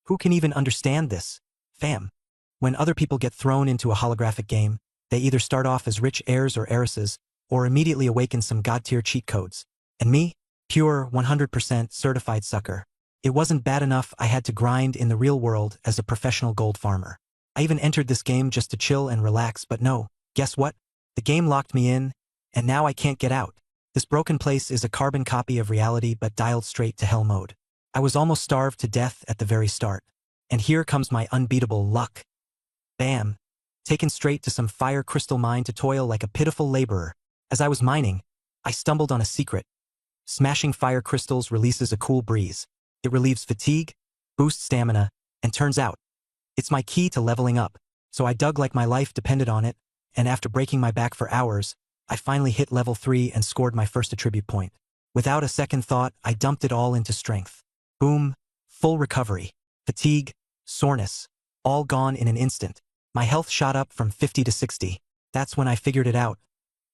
Who can even understand this? Fam. When other people get thrown into a holographic game, they either start off as rich heirs or heiresses, or immediately awaken some god-tier cheat codes. And me? Pure, 100% certified sucker. It wasn't bad enough I had to grind in the real world as a professional gold farmer. I even entered this game just to chill and relax, but no, guess what? The game locked me in, and now I can't get out. This broken place is a carbon copy of reality but dialed straight to hell mode. I was almost starved to death at the very start. And here comes my unbeatable luck. Bam! Taken straight to some fire crystal mine to toil like a pitiful laborer. As I was mining, I stumbled on a secret. Smashing fire crystals releases a cool breeze. It relieves fatigue, boosts stamina, and turns out, it's my key to leveling up. So I dug like my life depended on it, and after breaking my back for hours, I finally hit level 3 and scored my first attribute point. Without a second thought, I dumped it all into strength. Boom, full recovery, fatigue, soreness, all gone in an instant. My health shot up from 50 to 60. That's when I figured it out.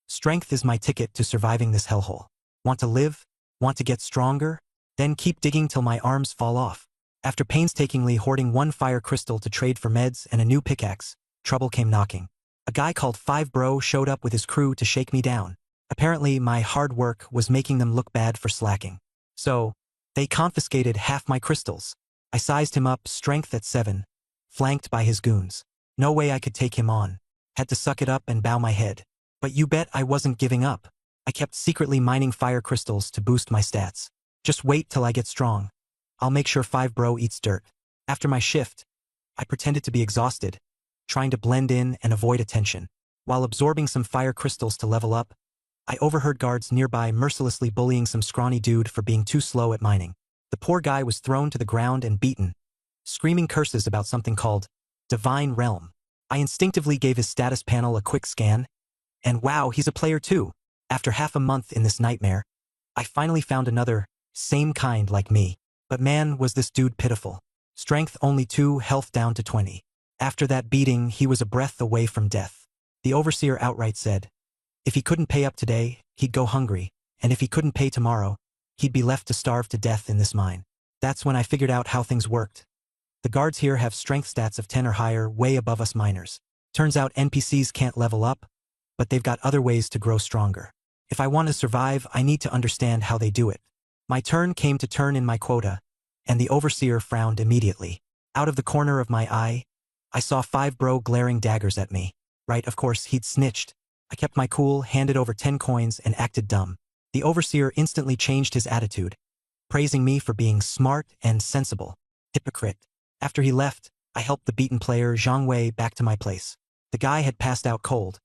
Strength is my ticket to surviving this hellhole. Want to live? Want to get stronger? Then keep digging till my arms fall off. After painstakingly hoarding one fire crystal to trade for meds and a new pickaxe, trouble came knocking. A guy called 5Bro showed up with his crew to shake me down. Apparently, my hard work was making them look bad for slacking. So, they confiscated half my crystals. I sized him up, strength at 7, flanked by his goons. No way I could take him on. Had to suck it up and bow my head. But you bet I wasn't giving up. I kept secretly mining fire crystals to boost my stats. Just wait till I get strong. I'll make sure 5Bro eats dirt. After my shift, I pretended to be exhausted, trying to blend in and avoid attention. While absorbing some fire crystals to level up, I overheard guards nearby mercilessly bullying some scrawny dude for being too slow at mining. The poor guy was thrown to the ground and beaten, screaming curses about something called Divine Realm. I instinctively gave his status panel a quick scan, and wow, he's a player too. After half a month in this nightmare, I finally found another, same kind like me. But man, was this dude pitiful. Strength only 2, health down to 20. After that beating, he was a breath away from death. The overseer outright said, if he couldn't pay up today, he'd go hungry, and if he couldn't pay tomorrow, he'd be left to starve to death in this mine. That's when I figured out how things worked. The guards here have strength stats of 10 or higher, way above us miners. Turns out NPCs can't level up, but they've got other ways to grow stronger. If I want to survive, I need to understand how they do it. My turn came to turn in my quota, and the overseer frowned immediately. Out of the corner of my eye, I saw 5Bro glaring daggers at me. Right, of course, he'd snitched. I kept my cool, handed over 10 coins, and acted dumb. The overseer instantly changed his attitude, praising me for being smart and sensible. Hypocrite. After he left, I helped the beaten player Zhang Wei back to my place. The guy had passed out cold,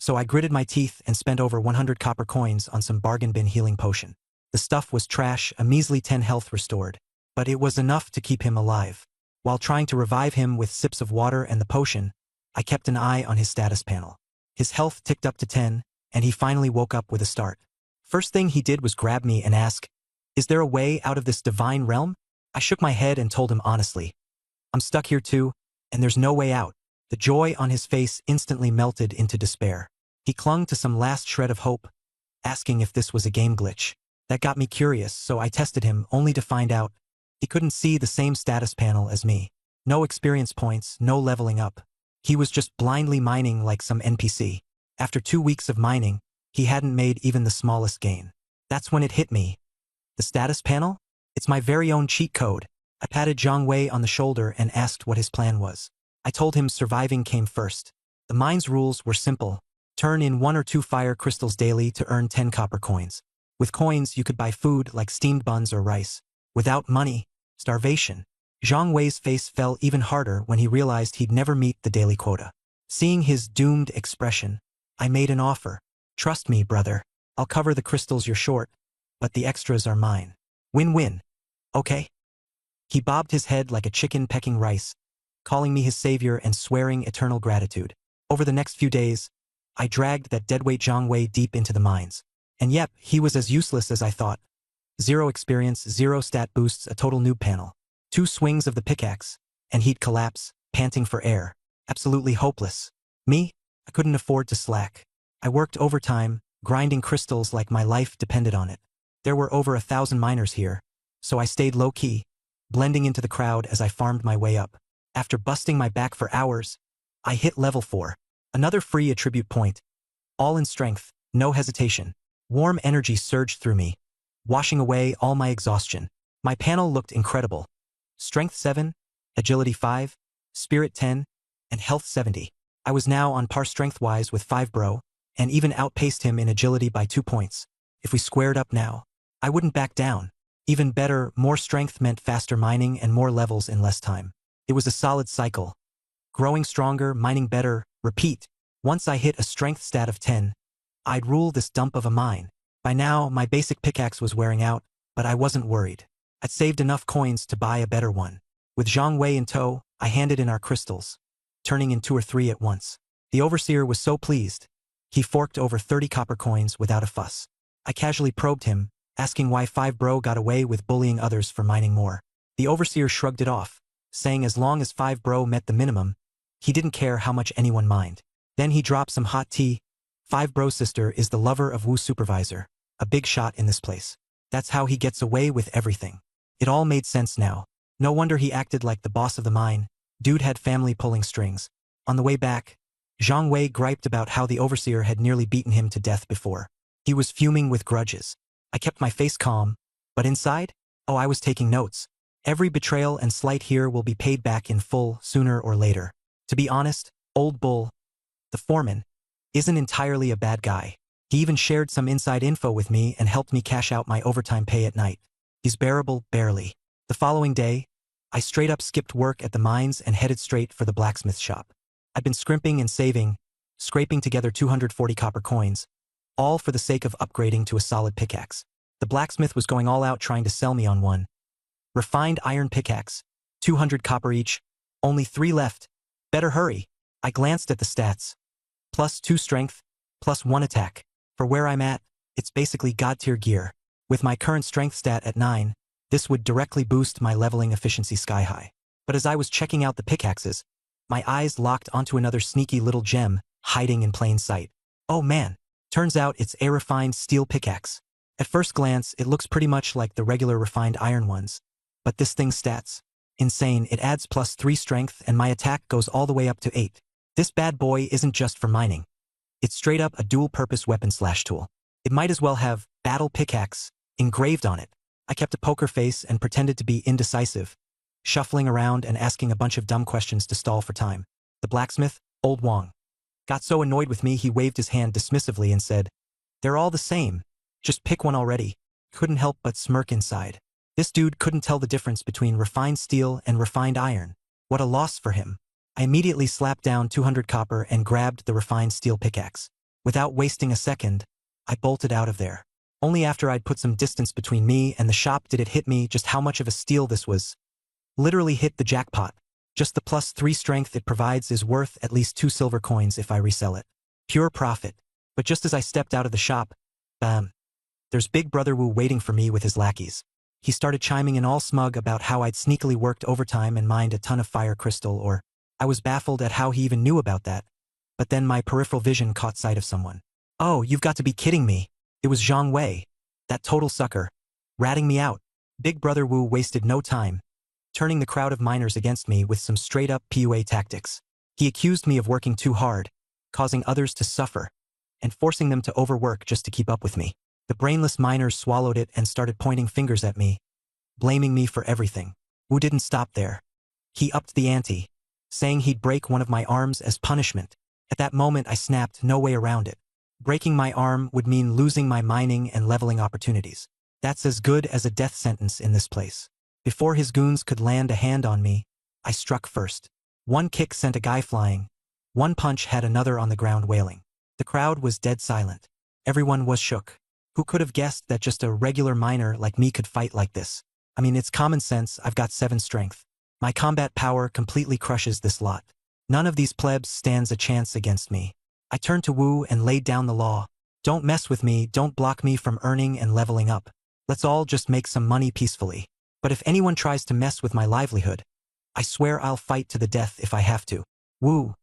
so I gritted my teeth and spent over 100 copper coins on some bargain bin healing potion. The stuff was trash, a measly 10 health restored, but it was enough to keep him alive. While trying to revive him with sips of water and the potion, I kept an eye on his status panel. His health ticked up to 10, and he finally woke up with a start. First thing he did was grab me and ask, is there a way out of this divine realm? I shook my head and told him honestly, I'm stuck here too, and there's no way out. The joy on his face instantly melted into despair. He clung to some last shred of hope, asking if this was a game glitch. That got me curious, so I tested him only to find out he couldn't see the same status panel as me. No experience points, no leveling up. He was just blindly mining like some NPC. After 2 weeks of mining, he hadn't made even the smallest gain. That's when it hit me. The status panel? It's my very own cheat code. I patted Zhang Wei on the shoulder and asked what his plan was. I told him surviving came first. The mine's rules were simple. Turn in 1 or 2 fire crystals daily to earn 10 copper coins. With coins, you could buy food like steamed buns or rice. Without money, starvation. Zhang Wei's face fell even harder when he realized he'd never meet the daily quota. Seeing his doomed expression, I made an offer. Trust me, brother. I'll cover the crystals you're short, but the extras are mine. Win-win. Okay? He bobbed his head like a chicken pecking rice, calling me his savior and swearing eternal gratitude. Over the next few days, I dragged that deadweight Zhang Wei deep into the mines. And yep, he was as useless as I thought. 0 experience, 0 stat boosts, a total noob panel. 2 swings of the pickaxe, and he'd collapse, panting for air. Absolutely hopeless. Me? I couldn't afford to slack. I worked overtime, grinding crystals like my life depended on it. There were over 1,000 miners here, so I stayed low-key, blending into the crowd as I farmed my way up. After busting my back for hours, I hit level 4. Another free attribute point. All in strength, no hesitation. Warm energy surged through me, washing away all my exhaustion. My panel looked incredible. Strength 7, Agility 5, Spirit 10, and Health 70. I was now on par strength-wise with 5 bro, and even outpaced him in agility by 2 points. If we squared up now, I wouldn't back down. Even better, more strength meant faster mining and more levels in less time. It was a solid cycle. Growing stronger, mining better, repeat. Once I hit a strength stat of 10, I'd rule this dump of a mine. By now, my basic pickaxe was wearing out, but I wasn't worried. I'd saved enough coins to buy a better one. With Zhang Wei in tow, I handed in our crystals, turning in 2 or 3 at once. The overseer was so pleased. He forked over 30 copper coins without a fuss. I casually probed him, asking why 5 bro got away with bullying others for mining more. The overseer shrugged it off, saying as long as 5 bro met the minimum, he didn't care how much anyone mined. Then he dropped some hot tea. 5 bro sister is the lover of Wu supervisor, a big shot in this place. That's how he gets away with everything. It all made sense now. No wonder he acted like the boss of the mine. Dude had family pulling strings. On the way back, Zhang Wei griped about how the overseer had nearly beaten him to death before. He was fuming with grudges. I kept my face calm, but inside, oh, I was taking notes. Every betrayal and slight here will be paid back in full sooner or later. To be honest, old bull, the foreman, isn't entirely a bad guy. He even shared some inside info with me and helped me cash out my overtime pay at night. He's bearable, barely. The following day, I straight up skipped work at the mines and headed straight for the blacksmith shop. I'd been scrimping and saving, scraping together 240 copper coins, all for the sake of upgrading to a solid pickaxe. The blacksmith was going all out trying to sell me on one. Refined iron pickaxe, 200 copper each, only 3 left. Better hurry. I glanced at the stats. +2 strength, +1 attack. For where I'm at, it's basically god-tier gear. With my current strength stat at 9, this would directly boost my leveling efficiency sky-high. But as I was checking out the pickaxes, my eyes locked onto another sneaky little gem hiding in plain sight. Oh man, turns out it's a refined steel pickaxe. At first glance, it looks pretty much like the regular refined iron ones. But this thing's stats, insane. It adds +3 strength and my attack goes all the way up to 8. This bad boy isn't just for mining. It's straight up a dual-purpose weapon/tool. It might as well have battle pickaxe engraved on it. I kept a poker face and pretended to be indecisive, shuffling around and asking a bunch of dumb questions to stall for time. The blacksmith, old Wang, got so annoyed with me he waved his hand dismissively and said, "They're all the same. Just pick one already." Couldn't help but smirk inside. This dude couldn't tell the difference between refined steel and refined iron. What a loss for him. I immediately slapped down 200 copper and grabbed the refined steel pickaxe. Without wasting a second, I bolted out of there. Only after I'd put some distance between me and the shop did it hit me just how much of a steal this was. Literally hit the jackpot. Just the +3 strength it provides is worth at least 2 silver coins if I resell it. Pure profit. But just as I stepped out of the shop, bam, there's Big Brother Wu waiting for me with his lackeys. He started chiming in all smug about how I'd sneakily worked overtime and mined a ton of fire crystal, or I was baffled at how he even knew about that. But then my peripheral vision caught sight of someone. Oh, you've got to be kidding me. It was Zhang Wei, that total sucker, ratting me out. Big Brother Wu wasted no time, turning the crowd of miners against me with some straight-up PUA tactics. He accused me of working too hard, causing others to suffer, and forcing them to overwork just to keep up with me. The brainless miners swallowed it and started pointing fingers at me, blaming me for everything. Wu didn't stop there. He upped the ante, saying he'd break one of my arms as punishment. At that moment I snapped, no way around it. Breaking my arm would mean losing my mining and leveling opportunities. That's as good as a death sentence in this place. Before his goons could land a hand on me, I struck first. One kick sent a guy flying. One punch had another on the ground wailing. The crowd was dead silent. Everyone was shook. Who could have guessed that just a regular miner like me could fight like this? I mean, it's common sense. I've got 7 strength. My combat power completely crushes this lot. None of these plebs stands a chance against me. I turned to Wu and laid down the law. Don't mess with me, don't block me from earning and leveling up. Let's all just make some money peacefully. But if anyone tries to mess with my livelihood, I swear I'll fight to the death if I have to. Wu,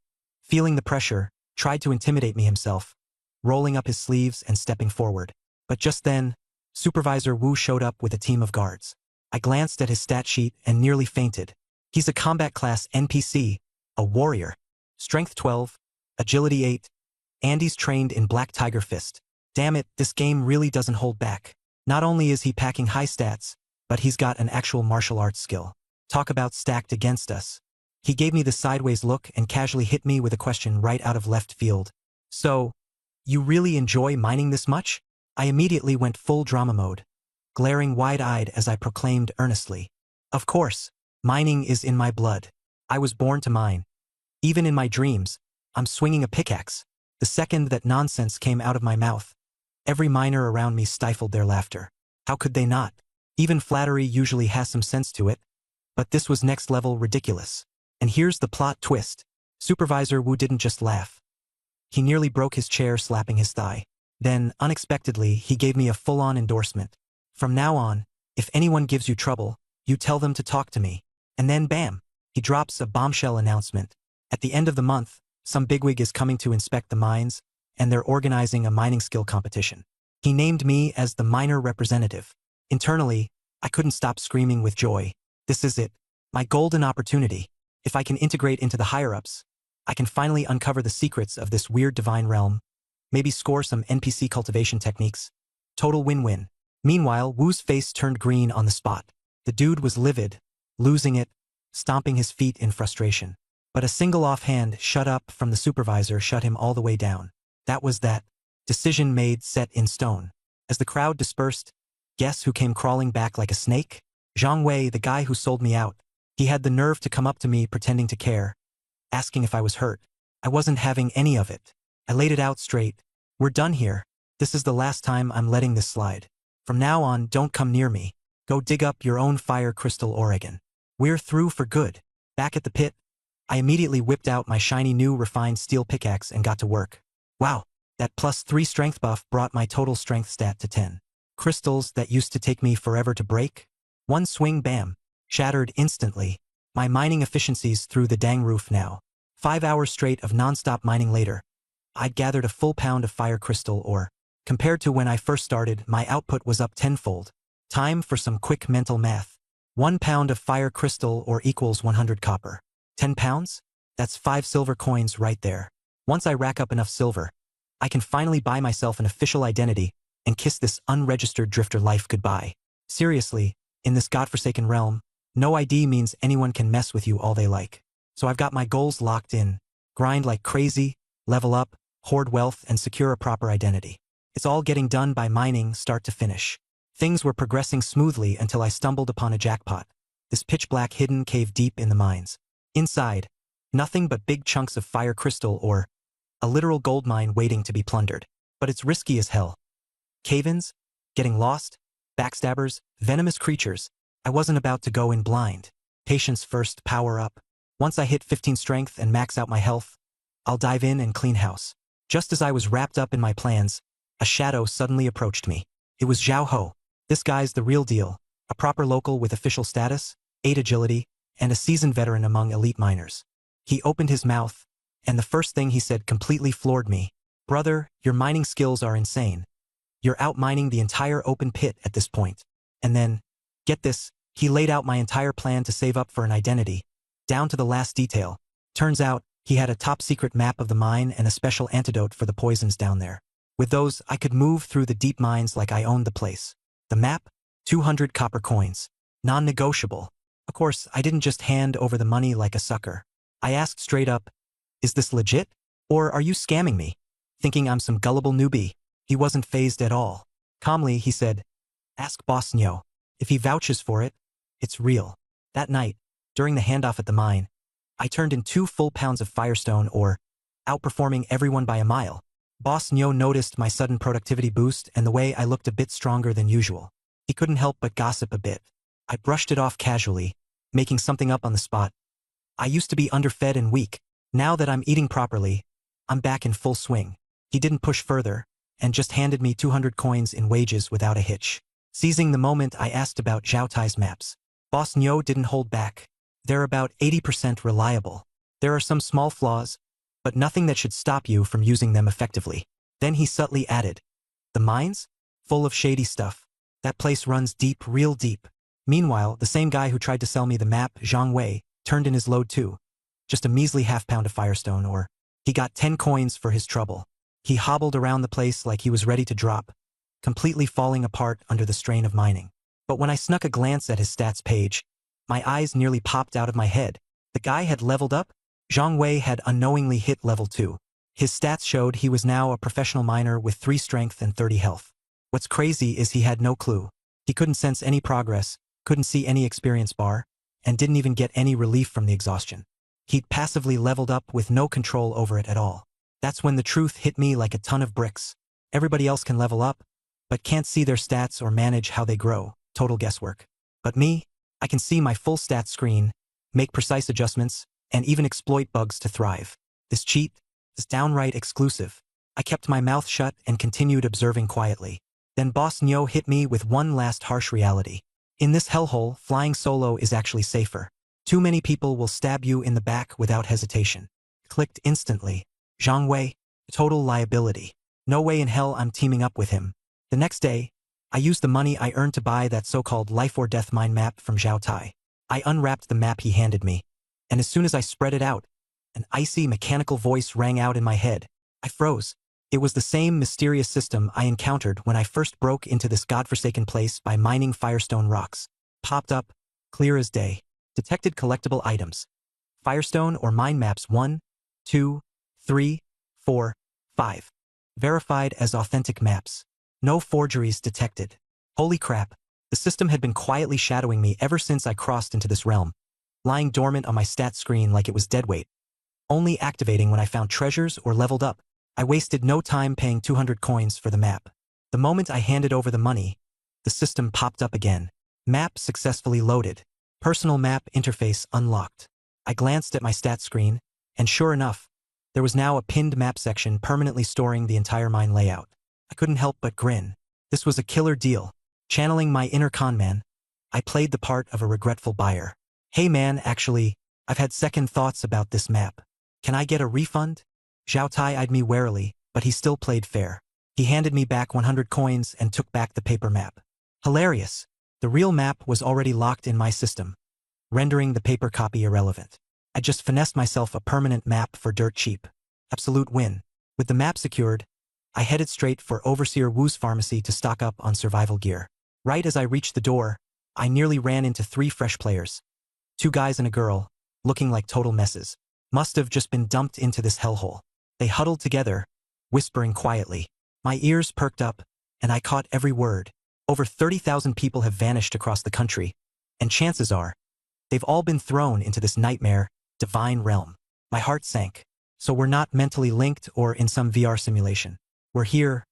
feeling the pressure, tried to intimidate me himself, rolling up his sleeves and stepping forward. But just then, Supervisor Wu showed up with a team of guards. I glanced at his stat sheet and nearly fainted. He's a combat class NPC, a warrior. Strength 12, agility 8, and he's trained in Black Tiger Fist. Damn it, this game really doesn't hold back. Not only is he packing high stats, but he's got an actual martial arts skill. Talk about stacked against us. He gave me the sideways look and casually hit me with a question right out of left field. So, you really enjoy mining this much? I immediately went full drama mode, glaring wide-eyed as I proclaimed earnestly. Of course, mining is in my blood. I was born to mine. Even in my dreams, I'm swinging a pickaxe. The second that nonsense came out of my mouth, every miner around me stifled their laughter. How could they not? Even flattery usually has some sense to it. But this was next-level ridiculous. And here's the plot twist. Supervisor Wu didn't just laugh. He nearly broke his chair, slapping his thigh. Then, unexpectedly, he gave me a full-on endorsement. From now on, if anyone gives you trouble, you tell them to talk to me. And then bam! He drops a bombshell announcement. At the end of the month, some bigwig is coming to inspect the mines, and they're organizing a mining skill competition. He named me as the miner representative. Internally, I couldn't stop screaming with joy. This is it. My golden opportunity. If I can integrate into the higher-ups, I can finally uncover the secrets of this weird divine realm, maybe score some NPC cultivation techniques. Total win-win. Meanwhile, Wu's face turned green on the spot. The dude was livid, losing it, stomping his feet in frustration. But a single offhand "shut up" from the supervisor shut him all the way down. That was that. Decision made, set in stone. As the crowd dispersed, guess who came crawling back like a snake? Zhang Wei, the guy who sold me out. He had the nerve to come up to me pretending to care, asking if I was hurt. I wasn't having any of it. I laid it out straight. We're done here. This is the last time I'm letting this slide. From now on, don't come near me. Go dig up your own fire crystal, Oregon. We're through for good. Back at the pit, I immediately whipped out my shiny new refined steel pickaxe and got to work. Wow, that +3 strength buff brought my total strength stat to 10. Crystals that used to take me forever to break? One swing, bam, shattered instantly. My mining efficiency's through the dang roof now. 5 hours straight of non-stop mining later, I'd gathered a full pound of fire crystal ore. Compared to when I first started, my output was up tenfold. Time for some quick mental math. 1 pound of fire crystal ore equals 100 copper. 10 pounds? That's 5 silver coins right there. Once I rack up enough silver, I can finally buy myself an official identity and kiss this unregistered drifter life goodbye. Seriously, in this godforsaken realm, no ID means anyone can mess with you all they like. So I've got my goals locked in. Grind like crazy, level up, hoard wealth, and secure a proper identity. It's all getting done by mining, start to finish. Things were progressing smoothly until I stumbled upon a jackpot. This pitch-black hidden cave deep in the mines. Inside, nothing but big chunks of fire crystal ore, a literal gold mine waiting to be plundered. But it's risky as hell. Cave-ins? Getting lost? Backstabbers? Venomous creatures? I wasn't about to go in blind. Patience first, power up. Once I hit 15 strength and max out my health, I'll dive in and clean house. Just as I was wrapped up in my plans, a shadow suddenly approached me. It was Zhao Ho. This guy's the real deal. A proper local with official status, 8 agility, and a seasoned veteran among elite miners. He opened his mouth, and the first thing he said completely floored me. Brother, your mining skills are insane. You're out-mining the entire open pit at this point. And then, get this, he laid out my entire plan to save up for an identity, down to the last detail. Turns out, he had a top-secret map of the mine and a special antidote for the poisons down there. With those, I could move through the deep mines like I owned the place. The map? 200 copper coins. Non-negotiable. Of course, I didn't just hand over the money like a sucker. I asked straight up, is this legit? Or are you scamming me? Thinking I'm some gullible newbie. He wasn't fazed at all. Calmly, he said, ask Boss Nyo. If he vouches for it, it's real. That night, during the handoff at the mine, I turned in 2 full pounds of firestone ore, outperforming everyone by a mile. Boss Nyo noticed my sudden productivity boost and the way I looked a bit stronger than usual. He couldn't help but gossip a bit. I brushed it off casually, making something up on the spot. I used to be underfed and weak. Now that I'm eating properly, I'm back in full swing. He didn't push further, and just handed me 200 coins in wages without a hitch. Seizing the moment, I asked about Zhao Tai's maps. Boss Nyo didn't hold back. They're about 80% reliable. There are some small flaws, but nothing that should stop you from using them effectively. Then he subtly added, the mines? Full of shady stuff. That place runs deep, real deep. Meanwhile, the same guy who tried to sell me the map, Zhang Wei, turned in his load too. Just a measly half-pound of Firestone, or he got 10 coins for his trouble. He hobbled around the place like he was ready to drop, completely falling apart under the strain of mining. But when I snuck a glance at his stats page, my eyes nearly popped out of my head. The guy had leveled up. Zhang Wei had unknowingly hit level 2. His stats showed he was now a professional miner with 3 strength and 30 health. What's crazy is he had no clue. He couldn't sense any progress, couldn't see any experience bar, and didn't even get any relief from the exhaustion. He'd passively leveled up with no control over it at all. That's when the truth hit me like a ton of bricks. Everybody else can level up, but can't see their stats or manage how they grow. Total guesswork. But me, I can see my full stats screen, make precise adjustments, and even exploit bugs to thrive. This cheat is downright exclusive. I kept my mouth shut and continued observing quietly. Then Boss Nyo hit me with one last harsh reality. In this hellhole, flying solo is actually safer. Too many people will stab you in the back without hesitation. Clicked instantly. Zhang Wei, total liability. No way in hell I'm teaming up with him. The next day, I used the money I earned to buy that so-called life or death mine map from Zhao Tai. I unwrapped the map he handed me, and as soon as I spread it out, an icy mechanical voice rang out in my head. I froze. It was the same mysterious system I encountered when I first broke into this godforsaken place by mining Firestone rocks. Popped up, clear as day. Detected collectible items. Firestone or mine maps 1, 2, 3, 4, 5. Verified as authentic maps. No forgeries detected. Holy crap. The system had been quietly shadowing me ever since I crossed into this realm, lying dormant on my stat screen like it was deadweight, only activating when I found treasures or leveled up. I wasted no time paying 200 coins for the map. The moment I handed over the money, the system popped up again. Map successfully loaded. Personal map interface unlocked. I glanced at my stat screen, and sure enough, there was now a pinned map section permanently storing the entire mine layout. I couldn't help but grin. This was a killer deal. Channeling my inner conman, I played the part of a regretful buyer. Hey man, actually, I've had second thoughts about this map. Can I get a refund? Zhao Tai eyed me warily, but he still played fair. He handed me back 100 coins and took back the paper map. Hilarious. The real map was already locked in my system, rendering the paper copy irrelevant. I just finessed myself a permanent map for dirt cheap. Absolute win. With the map secured, I headed straight for Overseer Wu's pharmacy to stock up on survival gear. Right as I reached the door, I nearly ran into 3 fresh players. 2 guys and a girl, looking like total messes. Must have just been dumped into this hellhole. They huddled together, whispering quietly. My ears perked up, and I caught every word. Over 30,000 people have vanished across the country, and chances are, they've all been thrown into this nightmare, divine realm. My heart sank. So we're not mentally linked or in some VR simulation. We're here,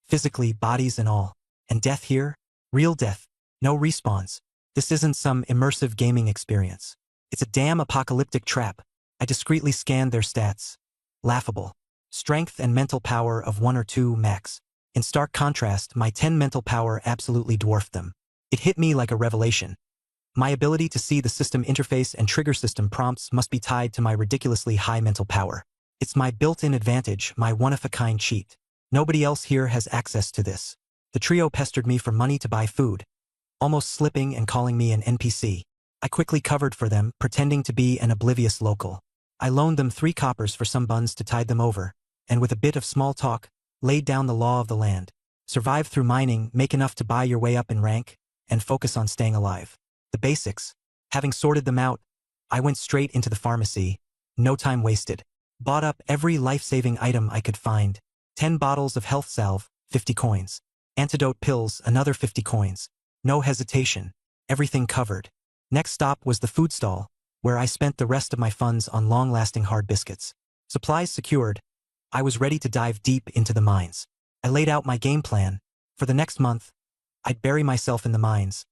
physically, bodies and all. And death here? Real death. No respawns. This isn't some immersive gaming experience. It's a damn apocalyptic trap. I discreetly scanned their stats. Laughable. Strength and mental power of 1 or 2 max. In stark contrast, my 10 mental power absolutely dwarfed them. It hit me like a revelation. My ability to see the system interface and trigger system prompts must be tied to my ridiculously high mental power. It's my built-in advantage, my one-of-a-kind cheat. Nobody else here has access to this. The trio pestered me for money to buy food, almost slipping and calling me an NPC. I quickly covered for them, pretending to be an oblivious local. I loaned them 3 coppers for some buns to tide them over, and with a bit of small talk, laid down the law of the land. Survive through mining, make enough to buy your way up in rank, and focus on staying alive. The basics. Having sorted them out, I went straight into the pharmacy. No time wasted. Bought up every life-saving item I could find. 10 bottles of health salve, 50 coins. Antidote pills, another 50 coins. No hesitation. Everything covered. Next stop was the food stall, where I spent the rest of my funds on long-lasting hard biscuits. Supplies secured, I was ready to dive deep into the mines. I laid out my game plan. For the next month, I'd bury myself in the mines,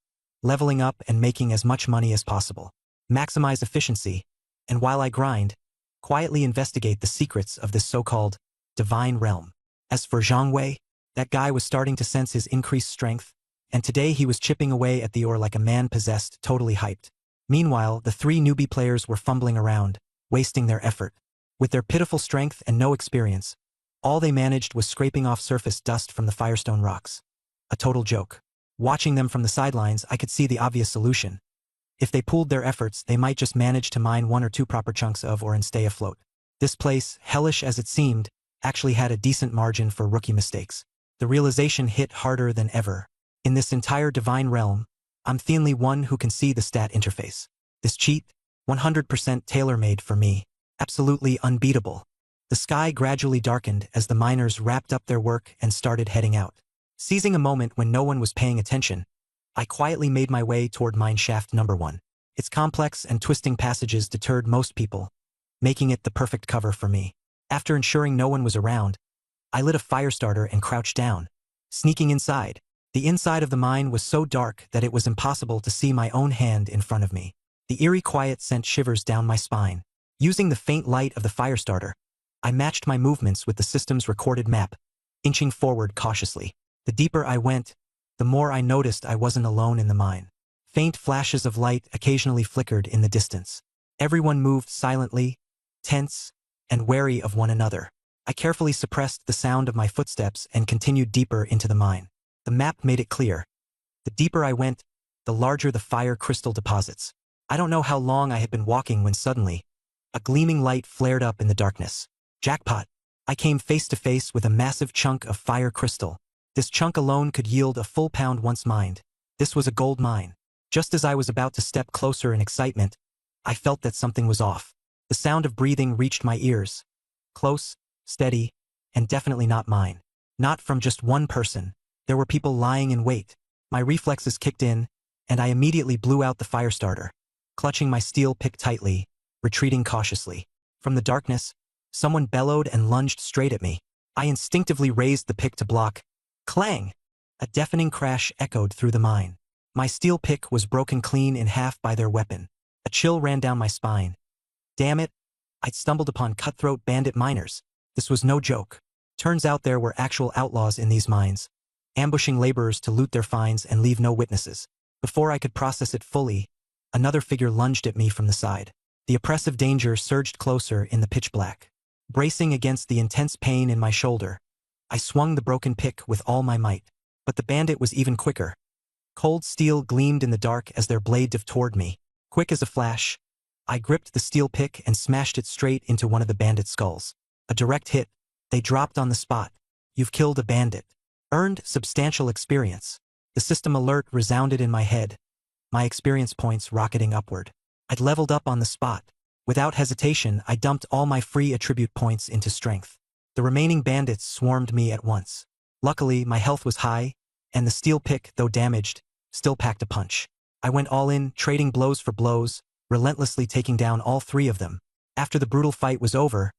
leveling up and making as much money as possible. Maximize efficiency, and while I grind, quietly investigate the secrets of this so-called divine realm. As for Zhang Wei, that guy was starting to sense his increased strength, and today he was chipping away at the ore like a man possessed, totally hyped. Meanwhile, the 3 newbie players were fumbling around, wasting their effort. With their pitiful strength and no experience, all they managed was scraping off surface dust from the Firestone rocks. A total joke. Watching them from the sidelines, I could see the obvious solution. If they pooled their efforts, they might just manage to mine 1 or 2 proper chunks of ore and stay afloat. This place, hellish as it seemed, actually had a decent margin for rookie mistakes. The realization hit harder than ever. In this entire divine realm, I'm the only one who can see the stat interface. This cheat, 100% tailor-made for me. Absolutely unbeatable. The sky gradually darkened as the miners wrapped up their work and started heading out. Seizing a moment when no one was paying attention, I quietly made my way toward mine shaft number 1. Its complex and twisting passages deterred most people, making it the perfect cover for me. After ensuring no one was around, I lit a fire starter and crouched down, sneaking inside. The inside of the mine was so dark that it was impossible to see my own hand in front of me. The eerie quiet sent shivers down my spine. Using the faint light of the fire starter, I matched my movements with the system's recorded map, inching forward cautiously. The deeper I went, the more I noticed I wasn't alone in the mine. Faint flashes of light occasionally flickered in the distance. Everyone moved silently, tense, and wary of one another. I carefully suppressed the sound of my footsteps and continued deeper into the mine. The map made it clear. The deeper I went, the larger the fire crystal deposits. I don't know how long I had been walking when suddenly, a gleaming light flared up in the darkness. Jackpot! I came face to face with a massive chunk of fire crystal. This chunk alone could yield a full pound once mined. This was a gold mine. Just as I was about to step closer in excitement, I felt that something was off. The sound of breathing reached my ears. Close, steady, and definitely not mine. Not from just one person. There were people lying in wait. My reflexes kicked in, and I immediately blew out the fire starter, clutching my steel pick tightly, retreating cautiously. From the darkness, someone bellowed and lunged straight at me. I instinctively raised the pick to block. Clang! A deafening crash echoed through the mine. My steel pick was broken clean in half by their weapon. A chill ran down my spine. Damn it! I'd stumbled upon cutthroat bandit miners. This was no joke. Turns out there were actual outlaws in these mines, ambushing laborers to loot their finds and leave no witnesses. Before I could process it fully, another figure lunged at me from the side. The oppressive danger surged closer in the pitch black. Bracing against the intense pain in my shoulder, I swung the broken pick with all my might. But the bandit was even quicker. Cold steel gleamed in the dark as their blade dived toward me. Quick as a flash, I gripped the steel pick and smashed it straight into one of the bandit's skulls. A direct hit. They dropped on the spot. You've killed a bandit. Earned substantial experience. The system alert resounded in my head, my experience points rocketing upward. I'd leveled up on the spot. Without hesitation, I dumped all my free attribute points into strength. The remaining bandits swarmed me at once. Luckily, my health was high, and the steel pick, though damaged, still packed a punch. I went all in, trading blows for blows, relentlessly taking down all 3 of them. After the brutal fight was over,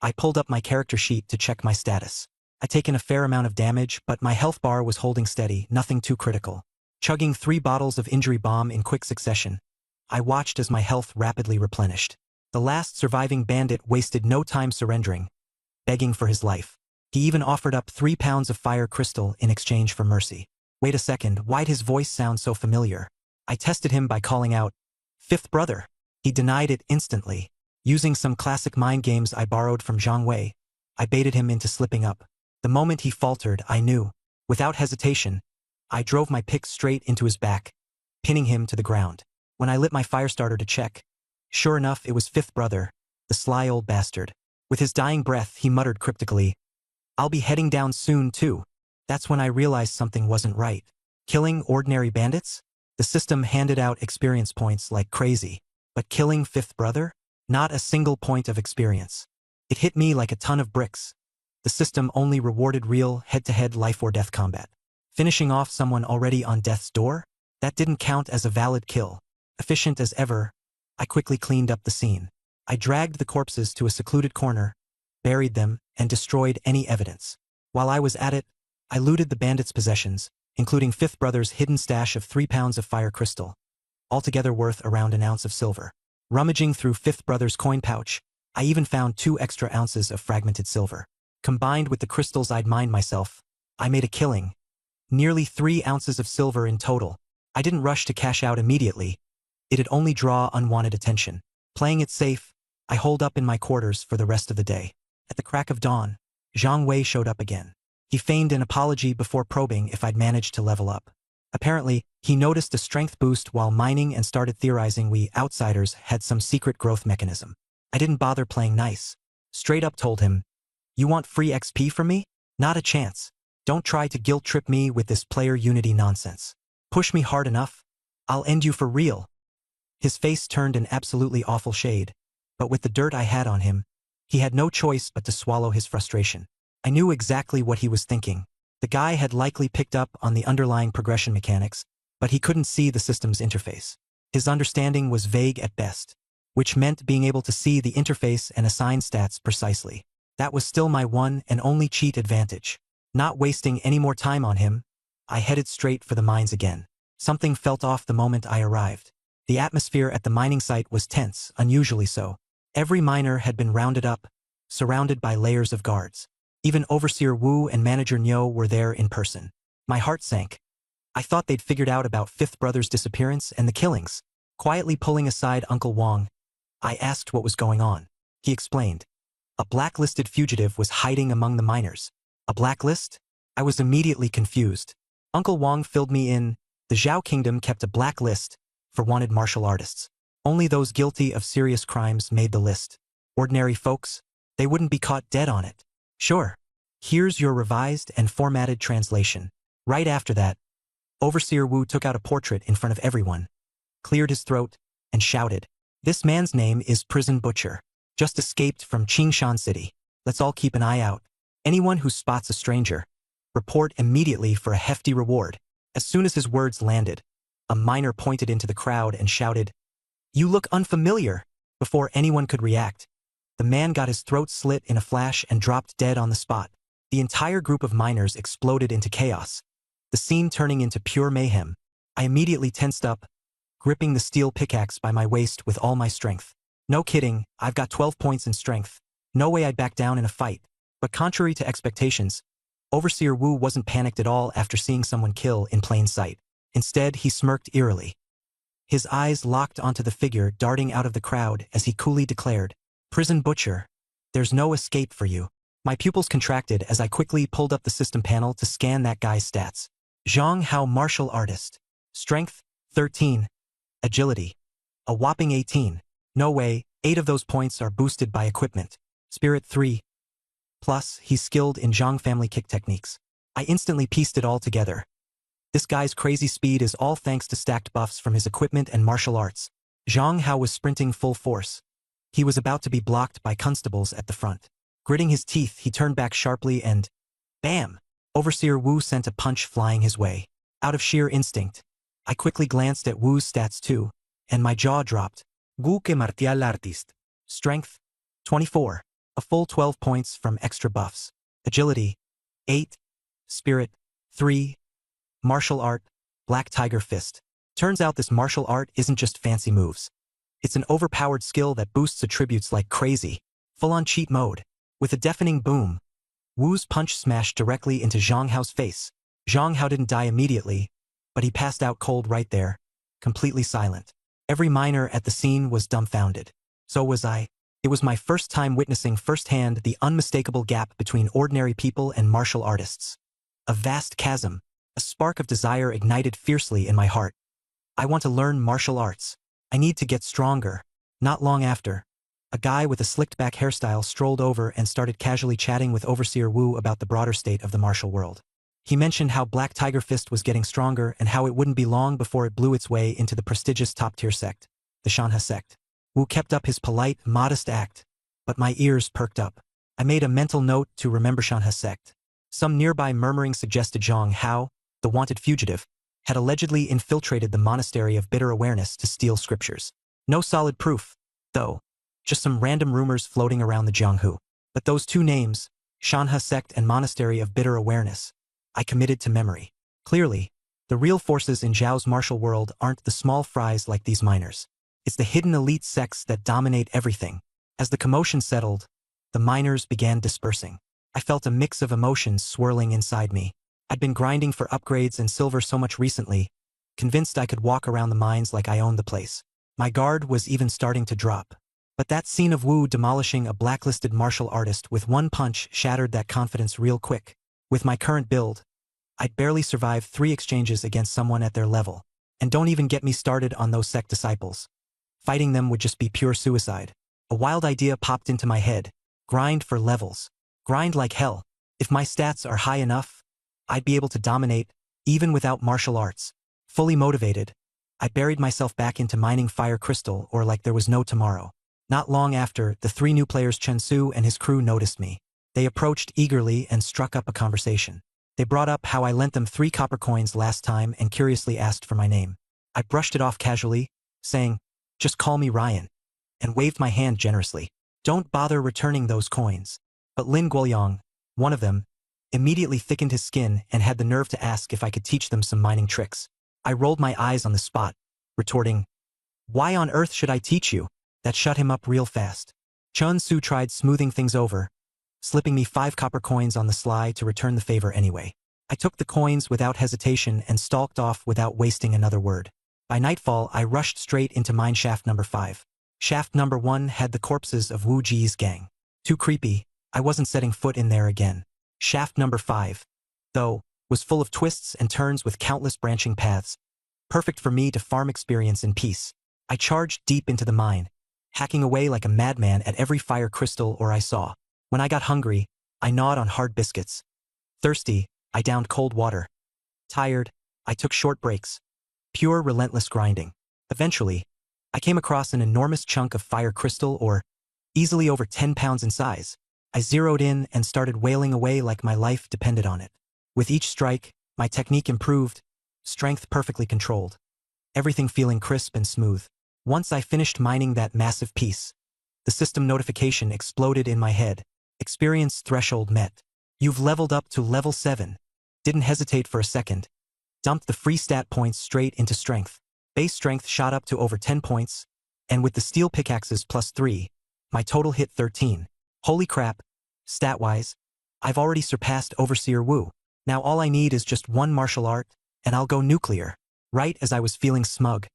I pulled up my character sheet to check my status. I'd taken a fair amount of damage, but my health bar was holding steady, nothing too critical. Chugging 3 bottles of injury bomb in quick succession, I watched as my health rapidly replenished. The last surviving bandit wasted no time surrendering, begging for his life. He even offered up 3 pounds of fire crystal in exchange for mercy. Wait a second, why'd his voice sound so familiar? I tested him by calling out, "Fifth brother." He denied it instantly. Using some classic mind games I borrowed from Zhang Wei, I baited him into slipping up. The moment he faltered, I knew. Without hesitation, I drove my pick straight into his back, pinning him to the ground. When I lit my fire starter to check, sure enough, it was Fifth brother, the sly old bastard. With his dying breath, he muttered cryptically, "I'll be heading down soon, too." That's when I realized something wasn't right. Killing ordinary bandits? The system handed out experience points like crazy. But killing Fifth brother? Not a single point of experience. It hit me like a ton of bricks. The system only rewarded real, head-to-head life-or-death combat. Finishing off someone already on death's door? That didn't count as a valid kill. Efficient as ever, I quickly cleaned up the scene. I dragged the corpses to a secluded corner, buried them, and destroyed any evidence. While I was at it, I looted the bandits' possessions, including Fifth brother's hidden stash of 3 pounds of fire crystal, altogether worth around an ounce of silver. Rummaging through Fifth brother's coin pouch, I even found 2 extra ounces of fragmented silver. Combined with the crystals I'd mined myself, I made a killing. Nearly 3 ounces of silver in total. I didn't rush to cash out immediately. It'd only draw unwanted attention. Playing it safe, I holed up in my quarters for the rest of the day. At the crack of dawn, Zhang Wei showed up again. He feigned an apology before probing if I'd managed to level up. Apparently, he noticed a strength boost while mining and started theorizing we outsiders had some secret growth mechanism. I didn't bother playing nice. Straight up told him, "You want free XP from me? Not a chance. Don't try to guilt-trip me with this player unity nonsense. Push me hard enough, I'll end you for real." His face turned an absolutely awful shade, but with the dirt I had on him, he had no choice but to swallow his frustration. I knew exactly what he was thinking. The guy had likely picked up on the underlying progression mechanics, but he couldn't see the system's interface. His understanding was vague at best, which meant being able to see the interface and assign stats precisely. That was still my one and only cheat advantage. Not wasting any more time on him, I headed straight for the mines again. Something felt off the moment I arrived. The atmosphere at the mining site was tense, unusually so. Every miner had been rounded up, surrounded by layers of guards. Even Overseer Wu and Manager Nyo were there in person. My heart sank. I thought they'd figured out about Fifth Brother's disappearance and the killings. Quietly pulling aside Uncle Wong, I asked what was going on. He explained. A blacklisted fugitive was hiding among the miners. A blacklist? I was immediately confused. Uncle Wong filled me in. The Zhao Kingdom kept a blacklist for wanted martial artists. Only those guilty of serious crimes made the list. Ordinary folks, they wouldn't be caught dead on it. Sure. Here's your revised and formatted translation. Right after that, Overseer Wu took out a portrait in front of everyone, cleared his throat, and shouted, "This man's name is Prison Butcher. Just escaped from Qingshan City. Let's all keep an eye out. Anyone who spots a stranger, report immediately for a hefty reward." As soon as his words landed, a miner pointed into the crowd and shouted, "You look unfamiliar." Before anyone could react, the man got his throat slit in a flash and dropped dead on the spot. The entire group of miners exploded into chaos, the scene turning into pure mayhem. I immediately tensed up, gripping the steel pickaxe by my waist with all my strength. No kidding, I've got 12 points in strength. No way I'd back down in a fight. But contrary to expectations, Overseer Wu wasn't panicked at all after seeing someone kill in plain sight. Instead, he smirked eerily. His eyes locked onto the figure darting out of the crowd as he coolly declared, "Prison Butcher, there's no escape for you." My pupils contracted as I quickly pulled up the system panel to scan that guy's stats. Zhang Hao, martial artist. Strength, 13. Agility, a whopping 18. No way, 8 of those points are boosted by equipment. Spirit, 3. Plus, he's skilled in Zhang family kick techniques. I instantly pieced it all together. This guy's crazy speed is all thanks to stacked buffs from his equipment and martial arts. Zhang Hao was sprinting full force. He was about to be blocked by constables at the front. Gritting his teeth, he turned back sharply and, bam! Overseer Wu sent a punch flying his way. Out of sheer instinct, I quickly glanced at Wu's stats too, and my jaw dropped. Wu que martial artist. Strength, 24. A full 12 points from extra buffs. Agility, 8. Spirit, 3. Martial art, Black Tiger Fist. Turns out this martial art isn't just fancy moves. It's an overpowered skill that boosts attributes like crazy. Full-on cheat mode. With a deafening boom, Wu's punch smashed directly into Zhang Hao's face. Zhang Hao didn't die immediately, but he passed out cold right there, completely silent. Every miner at the scene was dumbfounded. So was I. It was my first time witnessing firsthand the unmistakable gap between ordinary people and martial artists. A vast chasm, a spark of desire ignited fiercely in my heart. I want to learn martial arts. I need to get stronger. Not long after, a guy with a slicked-back hairstyle strolled over and started casually chatting with Overseer Wu about the broader state of the martial world. He mentioned how Black Tiger Fist was getting stronger and how it wouldn't be long before it blew its way into the prestigious top-tier sect, the Shanha sect. Wu kept up his polite, modest act, but my ears perked up. I made a mental note to remember Shanha sect. Some nearby murmuring suggested Zhang Hao, the wanted fugitive, had allegedly infiltrated the Monastery of Bitter Awareness to steal scriptures. No solid proof, though. Just some random rumors floating around the Jianghu. But those two names, Shanha sect and Monastery of Bitter Awareness, I committed to memory. Clearly, the real forces in Zhao's martial world aren't the small fries like these miners. It's the hidden elite sects that dominate everything. As the commotion settled, the miners began dispersing. I felt a mix of emotions swirling inside me. I'd been grinding for upgrades and silver so much recently, convinced I could walk around the mines like I owned the place. My guard was even starting to drop. But that scene of Wu demolishing a blacklisted martial artist with one punch shattered that confidence real quick. With my current build, I'd barely survived 3 exchanges against someone at their level. And don't even get me started on those sect disciples. Fighting them would just be pure suicide. A wild idea popped into my head. Grind for levels. Grind like hell. If my stats are high enough, I'd be able to dominate, even without martial arts. Fully motivated, I buried myself back into mining fire crystal or like there was no tomorrow. Not long after, the 3 new players Chen Su and his crew noticed me. They approached eagerly and struck up a conversation. They brought up how I lent them 3 copper coins last time and curiously asked for my name. I brushed it off casually, saying, "Just call me Ryan," and waved my hand generously. "Don't bother returning those coins." But Lin Guoyong, one of them, immediately thickened his skin and had the nerve to ask if I could teach them some mining tricks. I rolled my eyes on the spot, retorting, "Why on earth should I teach you?" That shut him up real fast. Chen Su tried smoothing things over, slipping me 5 copper coins on the sly to return the favor anyway. I took the coins without hesitation and stalked off without wasting another word. By nightfall, I rushed straight into mine shaft number 5. Shaft number 1 had the corpses of Wu Ji's gang. Too creepy, I wasn't setting foot in there again. Shaft number 5, though, was full of twists and turns with countless branching paths, perfect for me to farm experience in peace. I charged deep into the mine, hacking away like a madman at every fire crystal ore I saw. When I got hungry, I gnawed on hard biscuits. Thirsty, I downed cold water. Tired, I took short breaks. Pure relentless grinding. Eventually, I came across an enormous chunk of fire crystal ore, easily over 10 pounds in size. I zeroed in and started wailing away like my life depended on it. With each strike, my technique improved, strength perfectly controlled, everything feeling crisp and smooth. Once I finished mining that massive piece, the system notification exploded in my head. Experience threshold met. You've leveled up to level 7. Didn't hesitate for a second. Dumped the free stat points straight into strength. Base strength shot up to over 10 points, and with the steel pickaxes plus 3, my total hit 13. Holy crap, stat-wise, I've already surpassed Overseer Wu. Now all I need is just one martial art, and I'll go nuclear. Right as I was feeling smug,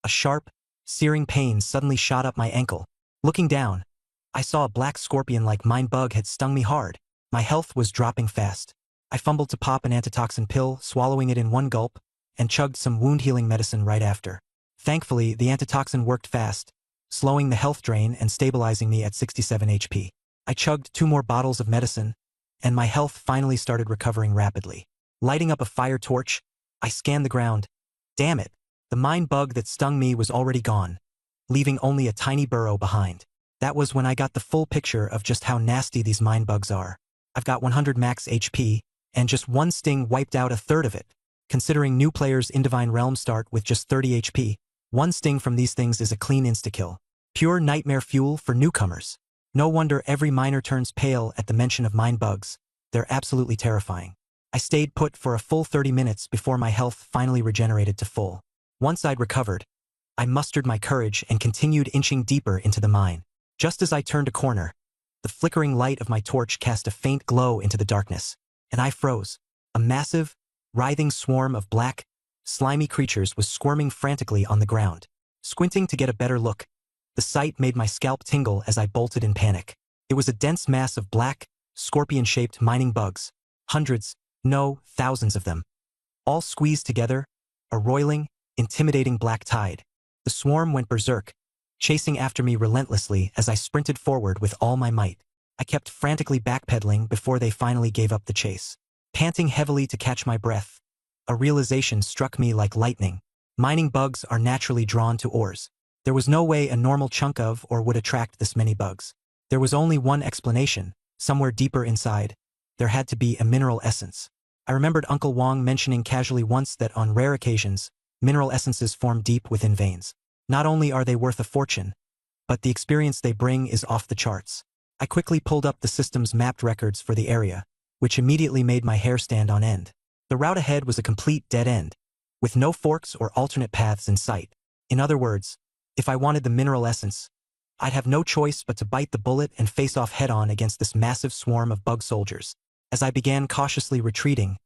a sharp, searing pain suddenly shot up my ankle. Looking down, I saw a black scorpion-like mind bug had stung me hard. My health was dropping fast. I fumbled to pop an antitoxin pill, swallowing it in one gulp, and chugged some wound-healing medicine right after. Thankfully, the antitoxin worked fast, slowing the health drain and stabilizing me at 67 HP. I chugged 2 more bottles of medicine, and my health finally started recovering rapidly. Lighting up a fire torch, I scanned the ground. Damn it, the mind bug that stung me was already gone, leaving only a tiny burrow behind. That was when I got the full picture of just how nasty these mind bugs are. I've got 100 max HP, and just one sting wiped out a third of it. Considering new players in Divine Realm start with just 30 HP, one sting from these things is a clean insta-kill. Pure nightmare fuel for newcomers. No wonder every miner turns pale at the mention of mind bugs. They're absolutely terrifying. I stayed put for a full 30 minutes before my health finally regenerated to full. Once I'd recovered, I mustered my courage and continued inching deeper into the mine. Just as I turned a corner, the flickering light of my torch cast a faint glow into the darkness, and I froze. A massive, writhing swarm of black, slimy creatures was squirming frantically on the ground. Squinting to get a better look, the sight made my scalp tingle as I bolted in panic. It was a dense mass of black, scorpion-shaped mining bugs. Hundreds, no, thousands of them. All squeezed together, a roiling, intimidating black tide. The swarm went berserk, chasing after me relentlessly as I sprinted forward with all my might. I kept frantically backpedaling before they finally gave up the chase. Panting heavily to catch my breath, a realization struck me like lightning. Mining bugs are naturally drawn to ores. There was no way a normal chunk of ore would attract this many bugs. There was only one explanation. Somewhere deeper inside, there had to be a mineral essence. I remembered Uncle Wong mentioning casually once that on rare occasions, mineral essences form deep within veins. Not only are they worth a fortune, but the experience they bring is off the charts. I quickly pulled up the system's mapped records for the area, which immediately made my hair stand on end. The route ahead was a complete dead end, with no forks or alternate paths in sight. In other words, if I wanted the mineral essence, I'd have no choice but to bite the bullet and face off head-on against this massive swarm of bug soldiers. As I began cautiously retreating,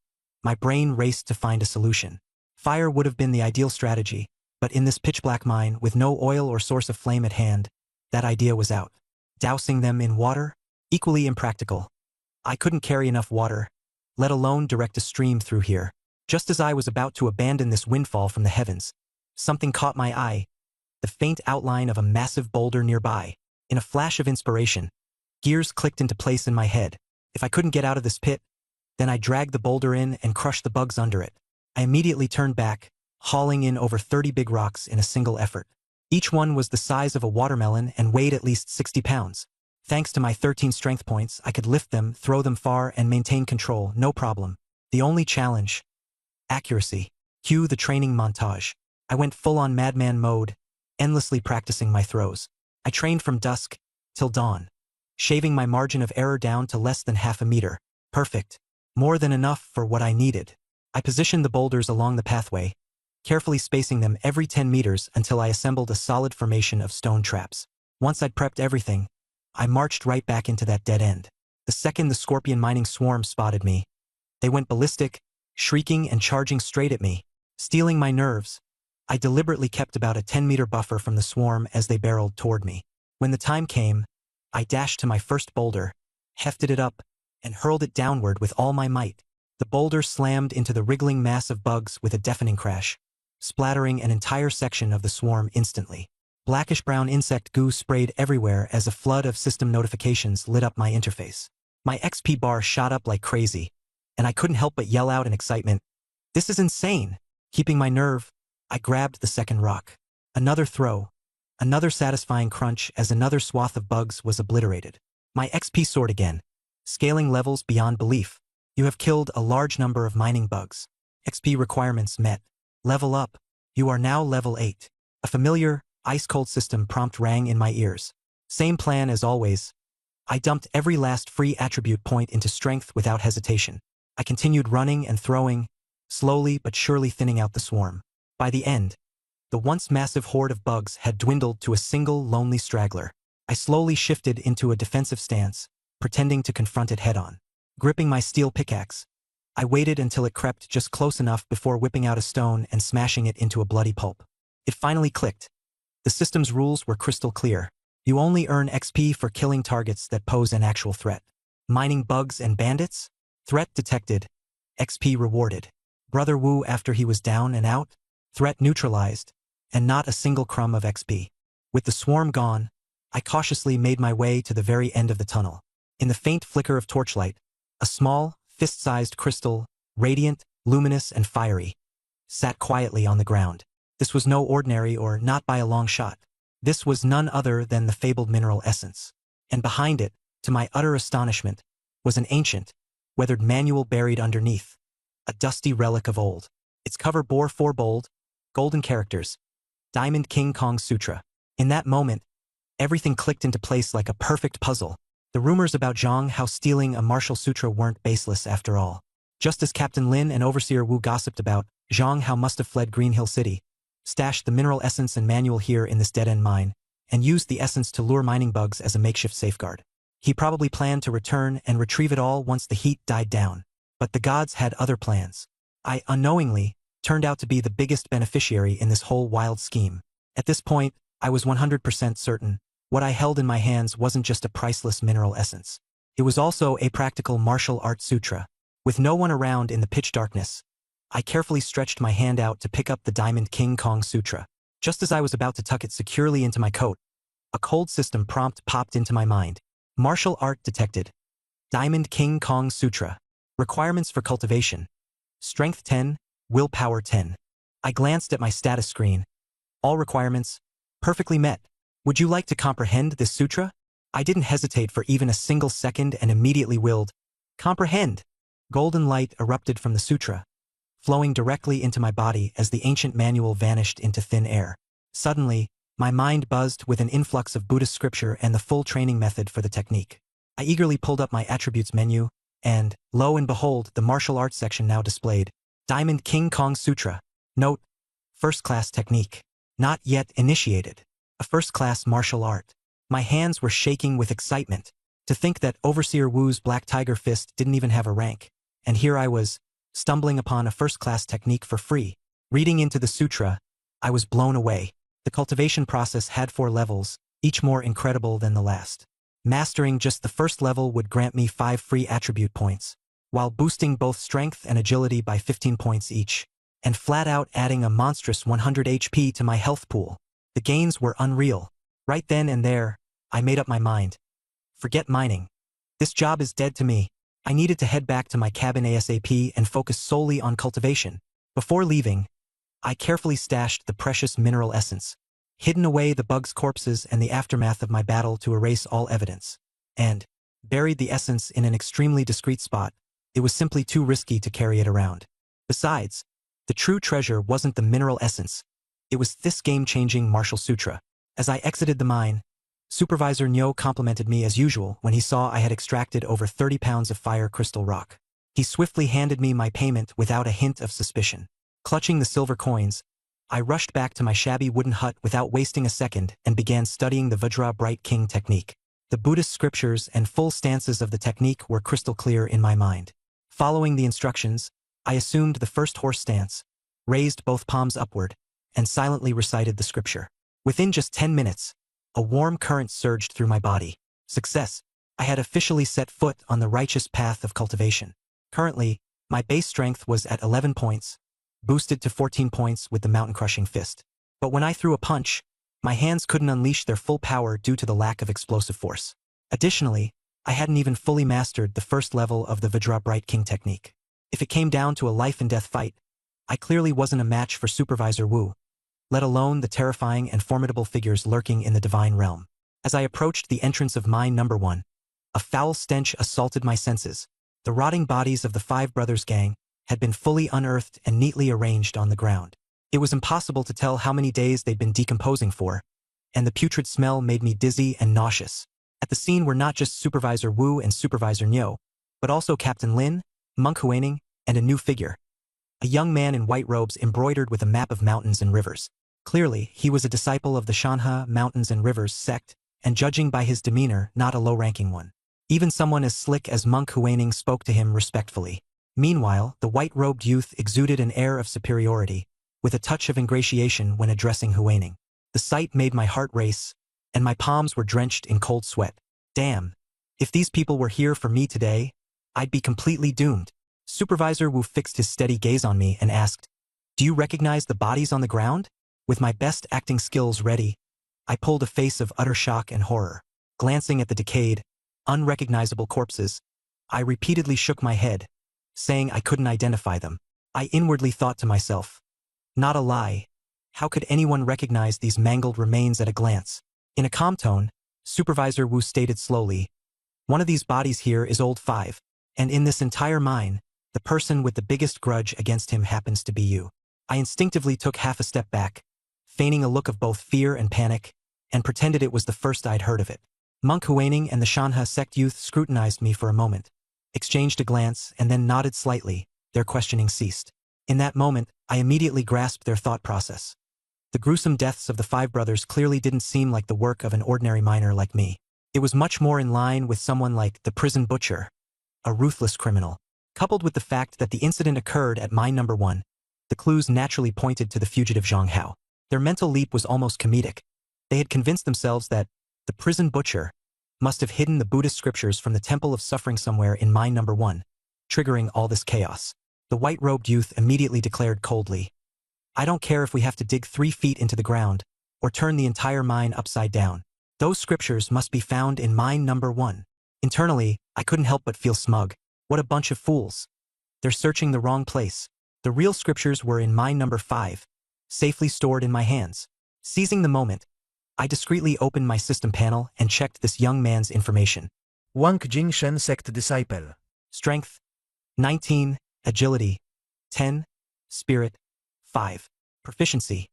my brain raced to find a solution. Fire would have been the ideal strategy, but in this pitch-black mine, with no oil or source of flame at hand, that idea was out. Dousing them in water? Equally impractical. I couldn't carry enough water, let alone direct a stream through here. Just as I was about to abandon this windfall from the heavens, something caught my eye, the faint outline of a massive boulder nearby. In a flash of inspiration, gears clicked into place in my head. If I couldn't get out of this pit, then I dragged the boulder in and crushed the bugs under it. I immediately turned back, hauling in over 30 big rocks in a single effort. Each one was the size of a watermelon and weighed at least 60 pounds. Thanks to my 13 strength points, I could lift them, throw them far, and maintain control, no problem. The only challenge: accuracy. Cue the training montage. I went full-on madman mode, endlessly practicing my throws. I trained from dusk till dawn, shaving my margin of error down to less than half a meter. Perfect. More than enough for what I needed. I positioned the boulders along the pathway, carefully spacing them every 10 meters until I assembled a solid formation of stone traps. Once I'd prepped everything, I marched right back into that dead end. The second the scorpion mining swarm spotted me, they went ballistic, shrieking and charging straight at me. Stealing my nerves, I deliberately kept about a 10-meter buffer from the swarm as they barreled toward me. When the time came, I dashed to my first boulder, hefted it up, and hurled it downward with all my might. The boulder slammed into the wriggling mass of bugs with a deafening crash, splattering an entire section of the swarm instantly. Blackish-brown insect goo sprayed everywhere as a flood of system notifications lit up my interface. My XP bar shot up like crazy, and I couldn't help but yell out in excitement, "This is insane!" Keeping my nerve, I grabbed the second rock. Another throw, another satisfying crunch as another swath of bugs was obliterated. My XP soared again, scaling levels beyond belief. You have killed a large number of mining bugs. XP requirements met. Level up. You are now level 8. A familiar, ice-cold system prompt rang in my ears. Same plan as always. I dumped every last free attribute point into strength without hesitation. I continued running and throwing, slowly but surely thinning out the swarm. By the end, the once massive horde of bugs had dwindled to a single lonely straggler. I slowly shifted into a defensive stance, pretending to confront it head-on. Gripping my steel pickaxe, I waited until it crept just close enough before whipping out a stone and smashing it into a bloody pulp. It finally clicked. The system's rules were crystal clear. You only earn XP for killing targets that pose an actual threat. Mining bugs and bandits? Threat detected. XP rewarded. Brother Wu after he was down and out? Threat neutralized. And not a single crumb of XP. With the swarm gone, I cautiously made my way to the very end of the tunnel. In the faint flicker of torchlight, a small, fist-sized crystal, radiant, luminous, and fiery, sat quietly on the ground. This was no ordinary or not by a long shot. This was none other than the fabled mineral essence. And behind it, to my utter astonishment, was an ancient, weathered manual buried underneath. A dusty relic of old. Its cover bore 4 bold, golden characters. Diamond King Kong Sutra. In that moment, everything clicked into place like a perfect puzzle. The rumors about Zhang Hao stealing a martial sutra weren't baseless after all. Just as Captain Lin and Overseer Wu gossiped about, Zhang Hao must have fled Green Hill City, stashed the mineral essence and manual here in this dead-end mine, and used the essence to lure mining bugs as a makeshift safeguard. He probably planned to return and retrieve it all once the heat died down. But the gods had other plans. I, unknowingly, turned out to be the biggest beneficiary in this whole wild scheme. At this point, I was 100% certain what I held in my hands wasn't just a priceless mineral essence. It was also a practical martial art sutra. With no one around in the pitch darkness, I carefully stretched my hand out to pick up the Diamond King Kong Sutra. Just as I was about to tuck it securely into my coat, a cold system prompt popped into my mind. Martial art detected. Diamond King Kong Sutra. Requirements for cultivation. Strength 10, willpower 10. I glanced at my status screen. All requirements perfectly met. Would you like to comprehend this sutra? I didn't hesitate for even a single second and immediately willed. Comprehend. Golden light erupted from the sutra, flowing directly into my body as the ancient manual vanished into thin air. Suddenly, my mind buzzed with an influx of Buddhist scripture and the full training method for the technique. I eagerly pulled up my attributes menu, and, lo and behold, the martial arts section now displayed. Diamond King Kong Sutra. Note: first-class technique. Not yet initiated. A first-class martial art. My hands were shaking with excitement. To think that Overseer Wu's Black Tiger Fist didn't even have a rank. And here I was, stumbling upon a first-class technique for free. Reading into the sutra, I was blown away. The cultivation process had 4 levels, each more incredible than the last. Mastering just the first level would grant me 5 free attribute points. while boosting both strength and agility by 15 points each, and flat out adding a monstrous 100 HP to my health pool. The gains were unreal. Right then and there, I made up my mind. Forget mining. This job is dead to me. I needed to head back to my cabin ASAP and focus solely on cultivation. Before leaving, I carefully stashed the precious mineral essence, hidden away the bugs' corpses and the aftermath of my battle to erase all evidence, and buried the essence in an extremely discreet spot. It was simply too risky to carry it around. Besides, the true treasure wasn't the mineral essence. It was this game-changing martial sutra. As I exited the mine, Supervisor Nyo complimented me as usual when he saw I had extracted over 30 pounds of fire crystal rock. He swiftly handed me my payment without a hint of suspicion. Clutching the silver coins, I rushed back to my shabby wooden hut without wasting a second and began studying the Vajra Bright King technique. The Buddhist scriptures and full stances of the technique were crystal clear in my mind. Following the instructions, I assumed the first horse stance, raised both palms upward, and silently recited the scripture. Within just 10 minutes, a warm current surged through my body. Success! I had officially set foot on the righteous path of cultivation. Currently, my base strength was at 11 points, boosted to 14 points with the mountain-crushing fist. But when I threw a punch, my hands couldn't unleash their full power due to the lack of explosive force. Additionally, I hadn't even fully mastered the first level of the Vajra Bright King technique. If it came down to a life-and-death fight, I clearly wasn't a match for Supervisor Wu, let alone the terrifying and formidable figures lurking in the divine realm. As I approached the entrance of mine number 1, a foul stench assaulted my senses. The rotting bodies of the Five Brothers gang had been fully unearthed and neatly arranged on the ground. It was impossible to tell how many days they'd been decomposing for, and the putrid smell made me dizzy and nauseous. At the scene were not just Supervisor Wu and Supervisor Nyo, but also Captain Lin, Monk Huining, and a new figure. A young man in white robes embroidered with a map of mountains and rivers. Clearly, he was a disciple of the Shanha Mountains and Rivers sect, and judging by his demeanor, not a low-ranking one. Even someone as slick as Monk Huining spoke to him respectfully. Meanwhile, the white-robed youth exuded an air of superiority, with a touch of ingratiation when addressing Huining. The sight made my heart race, and my palms were drenched in cold sweat. Damn, if these people were here for me today, I'd be completely doomed. Supervisor Wu fixed his steady gaze on me and asked, "Do you recognize the bodies on the ground?" With my best acting skills ready, I pulled a face of utter shock and horror. Glancing at the decayed, unrecognizable corpses, I repeatedly shook my head, saying I couldn't identify them. I inwardly thought to myself, not a lie, how could anyone recognize these mangled remains at a glance? In a calm tone, Supervisor Wu stated slowly, "One of these bodies here is Old Five, and in this entire mine, the person with the biggest grudge against him happens to be you." I instinctively took half a step back, feigning a look of both fear and panic, and pretended it was the first I'd heard of it. Monk Huining and the Shanha sect youth scrutinized me for a moment, exchanged a glance, and then nodded slightly. Their questioning ceased. In that moment, I immediately grasped their thought process. The gruesome deaths of the Five Brothers clearly didn't seem like the work of an ordinary miner like me. It was much more in line with someone like the prison butcher, a ruthless criminal. Coupled with the fact that the incident occurred at mine number 1, the clues naturally pointed to the fugitive Zhang Hao. Their mental leap was almost comedic. They had convinced themselves that the prison butcher must have hidden the Buddhist scriptures from the Temple of Suffering somewhere in mine number 1, triggering all this chaos. The white-robed youth immediately declared coldly, "I don't care if we have to dig 3 feet into the ground or turn the entire mine upside down. Those scriptures must be found in mine number 1. Internally, I couldn't help but feel smug. What a bunch of fools. They're searching the wrong place. The real scriptures were in mine number 5, safely stored in my hands. Seizing the moment, I discreetly opened my system panel and checked this young man's information. Wang Jingshen Sect Disciple. Strength, 19, Agility, 10, Spirit, 5. Proficiency,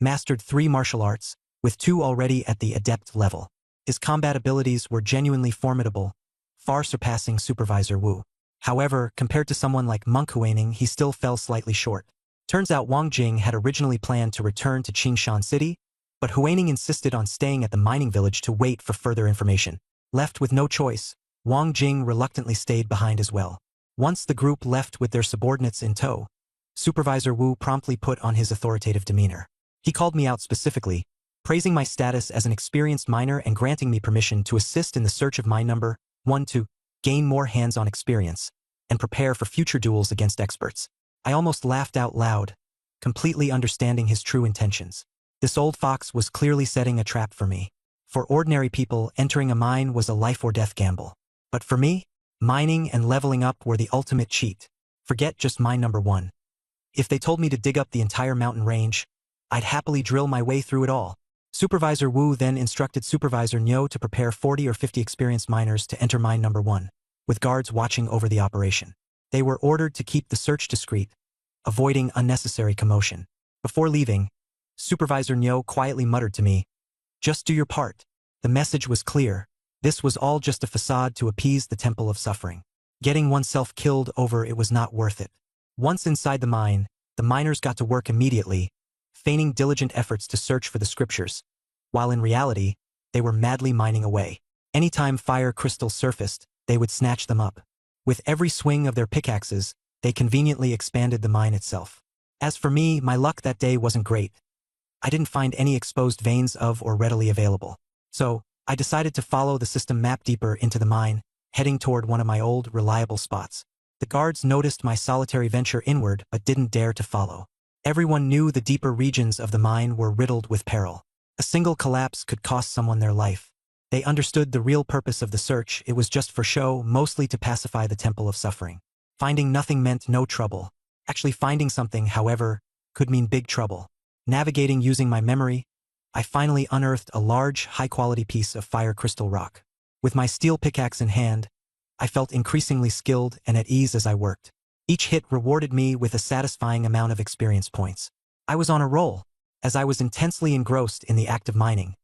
mastered 3 martial arts, with 2 already at the Adept level. His combat abilities were genuinely formidable, far surpassing Supervisor Wu. However, compared to someone like Monk Huining, he still fell slightly short. Turns out Wang Jing had originally planned to return to Qingshan City, but Huining insisted on staying at the mining village to wait for further information. Left with no choice, Wang Jing reluctantly stayed behind as well. Once the group left with their subordinates in tow, Supervisor Wu promptly put on his authoritative demeanor. He called me out specifically, praising my status as an experienced miner and granting me permission to assist in the search of mine number 1 to gain more hands-on experience. and prepare for future duels against experts. I almost laughed out loud, completely understanding his true intentions. This old fox was clearly setting a trap for me. For ordinary people, entering a mine was a life-or-death gamble. But for me, mining and leveling up were the ultimate cheat. Forget just mine number 1. If they told me to dig up the entire mountain range, I'd happily drill my way through it all. Supervisor Wu then instructed Supervisor Nyo to prepare 40 or 50 experienced miners to enter mine number 1, with guards watching over the operation. They were ordered to keep the search discreet, avoiding unnecessary commotion. Before leaving, Supervisor Nyo quietly muttered to me, "Just do your part." The message was clear. This was all just a facade to appease the Temple of Suffering. Getting oneself killed over it was not worth it. Once inside the mine, the miners got to work immediately, feigning diligent efforts to search for the scriptures, while in reality, they were madly mining away. Anytime fire crystals surfaced, they would snatch them up. With every swing of their pickaxes, they conveniently expanded the mine itself. As for me, my luck that day wasn't great. I didn't find any exposed veins of or readily available. So, I decided to follow the system map deeper into the mine, heading toward one of my old, reliable spots. The guards noticed my solitary venture inward but didn't dare to follow. Everyone knew the deeper regions of the mine were riddled with peril. A single collapse could cost someone their life. They understood the real purpose of the search. It was just for show, mostly to pacify the Temple of Suffering. Finding nothing meant no trouble. Actually finding something, however, could mean big trouble. Navigating using my memory, I finally unearthed a large, high-quality piece of fire crystal rock. With my steel pickaxe in hand, I felt increasingly skilled and at ease as I worked. Each hit rewarded me with a satisfying amount of experience points. I was on a roll. As I was intensely engrossed in the act of mining,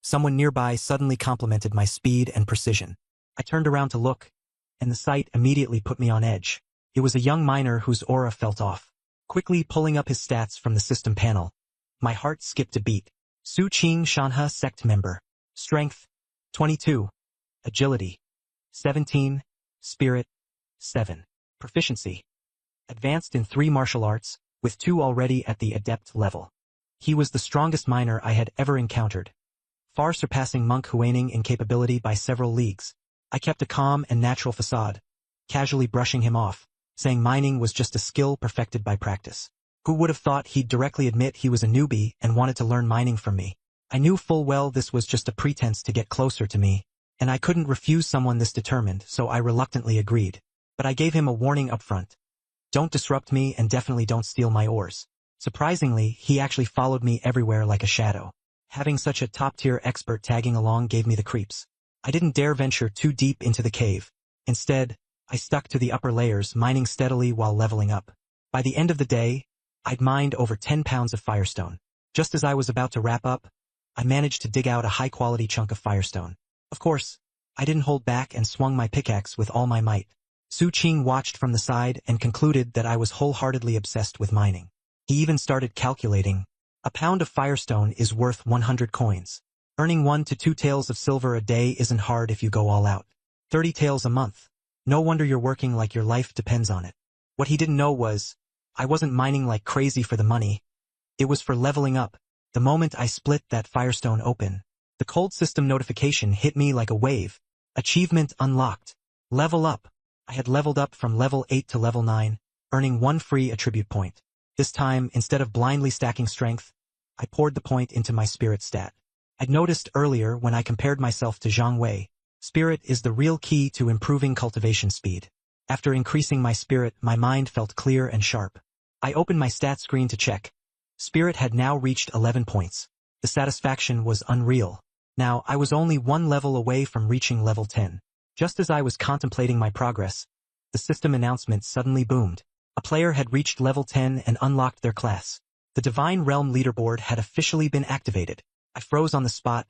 someone nearby suddenly complimented my speed and precision. I turned around to look, and the sight immediately put me on edge. It was a young miner whose aura felt off. Quickly pulling up his stats from the system panel, my heart skipped a beat. Su Qing Shanhe sect member. Strength, 22. Agility, 17. Spirit, 7. Proficiency, advanced in 3 martial arts, with 2 already at the adept level. He was the strongest miner I had ever encountered, far surpassing Monk Huining in capability by several leagues. I kept a calm and natural facade, casually brushing him off, saying mining was just a skill perfected by practice. Who would have thought he'd directly admit he was a newbie and wanted to learn mining from me? I knew full well this was just a pretense to get closer to me, and I couldn't refuse someone this determined, so I reluctantly agreed. But I gave him a warning up front. Don't disrupt me and definitely don't steal my ores. Surprisingly, he actually followed me everywhere like a shadow. Having such a top-tier expert tagging along gave me the creeps. I didn't dare venture too deep into the cave. Instead, I stuck to the upper layers, mining steadily while leveling up. By the end of the day, I'd mined over 10 pounds of firestone. Just as I was about to wrap up, I managed to dig out a high-quality chunk of firestone. Of course, I didn't hold back and swung my pickaxe with all my might. Su Qing watched from the side and concluded that I was wholeheartedly obsessed with mining. He even started calculating. A pound of firestone is worth 100 coins. Earning 1 to 2 taels of silver a day isn't hard if you go all out. 30 taels a month. No wonder you're working like your life depends on it. What he didn't know was, I wasn't mining like crazy for the money. It was for leveling up. The moment I split that firestone open, the cold system notification hit me like a wave. Achievement unlocked. Level up. I had leveled up from level 8 to level 9, earning 1 free attribute point. This time, instead of blindly stacking strength, I poured the point into my spirit stat. I'd noticed earlier when I compared myself to Zhang Wei, spirit is the real key to improving cultivation speed. After increasing my spirit, my mind felt clear and sharp. I opened my stat screen to check. Spirit had now reached 11 points. The satisfaction was unreal. Now, I was only 1 level away from reaching level 10. Just as I was contemplating my progress, the system announcement suddenly boomed. A player had reached level 10 and unlocked their class. The Divine Realm leaderboard had officially been activated. I froze on the spot,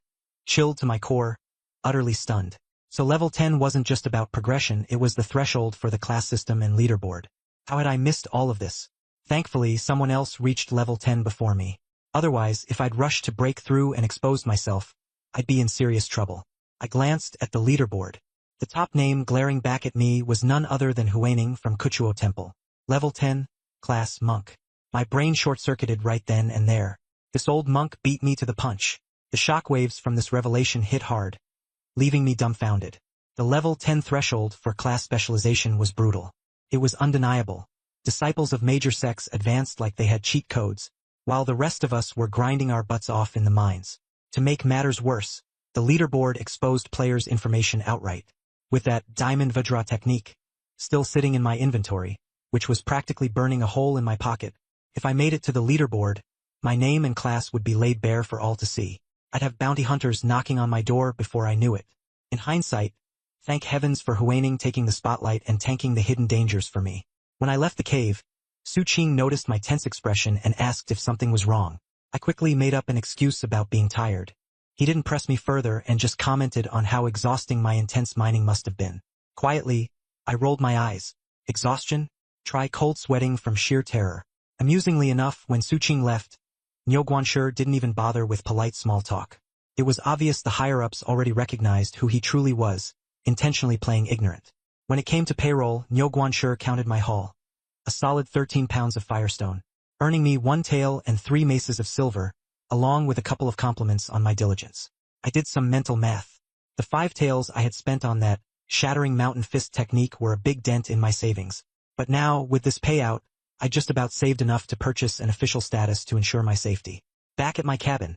chilled to my core, utterly stunned. So level 10 wasn't just about progression, it was the threshold for the class system and leaderboard. How had I missed all of this? Thankfully, someone else reached level 10 before me. Otherwise, if I'd rushed to break through and expose myself, I'd be in serious trouble. I glanced at the leaderboard. The top name glaring back at me was none other than Huining from Kuchuo Temple. Level 10, Class Monk. My brain short-circuited right then and there. This old monk beat me to the punch. The shockwaves from this revelation hit hard, leaving me dumbfounded. The level 10 threshold for class specialization was brutal. It was undeniable. Disciples of major sects advanced like they had cheat codes, while the rest of us were grinding our butts off in the mines. To make matters worse, the leaderboard exposed players' information outright. With that diamond Vajra technique still sitting in my inventory, which was practically burning a hole in my pocket, if I made it to the leaderboard, my name and class would be laid bare for all to see. I'd have bounty hunters knocking on my door before I knew it. In hindsight, thank heavens for Huaining taking the spotlight and tanking the hidden dangers for me. When I left the cave, Su Qing noticed my tense expression and asked if something was wrong. I quickly made up an excuse about being tired. He didn't press me further and just commented on how exhausting my intense mining must have been. Quietly, I rolled my eyes. Exhaustion? Try cold sweating from sheer terror. Amusingly enough, when Su Qing left, Niu Guanshi didn't even bother with polite small talk. It was obvious the higher-ups already recognized who he truly was, intentionally playing ignorant. When it came to payroll, Niu Guanshi counted my haul. A solid 13 pounds of firestone, earning me 1 tael and 3 maces of silver, along with a couple of compliments on my diligence. I did some mental math. The 5 taels I had spent on that shattering mountain fist technique were a big dent in my savings. But now, with this payout, I just about saved enough to purchase an official status to ensure my safety. Back at my cabin,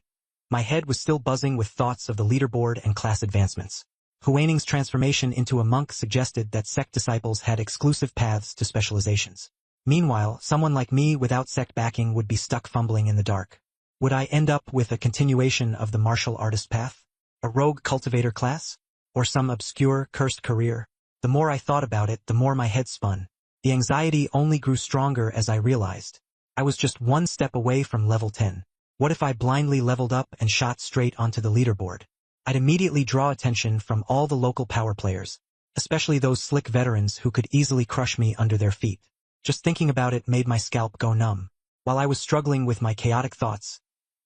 my head was still buzzing with thoughts of the leaderboard and class advancements. Huaining's transformation into a monk suggested that sect disciples had exclusive paths to specializations. Meanwhile, someone like me without sect backing would be stuck fumbling in the dark. Would I end up with a continuation of the martial artist path? A rogue cultivator class? Or some obscure, cursed career? The more I thought about it, the more my head spun. The anxiety only grew stronger as I realized I was just one step away from level 10. What if I blindly leveled up and shot straight onto the leaderboard? I'd immediately draw attention from all the local power players, especially those slick veterans who could easily crush me under their feet. Just thinking about it made my scalp go numb. While I was struggling with my chaotic thoughts,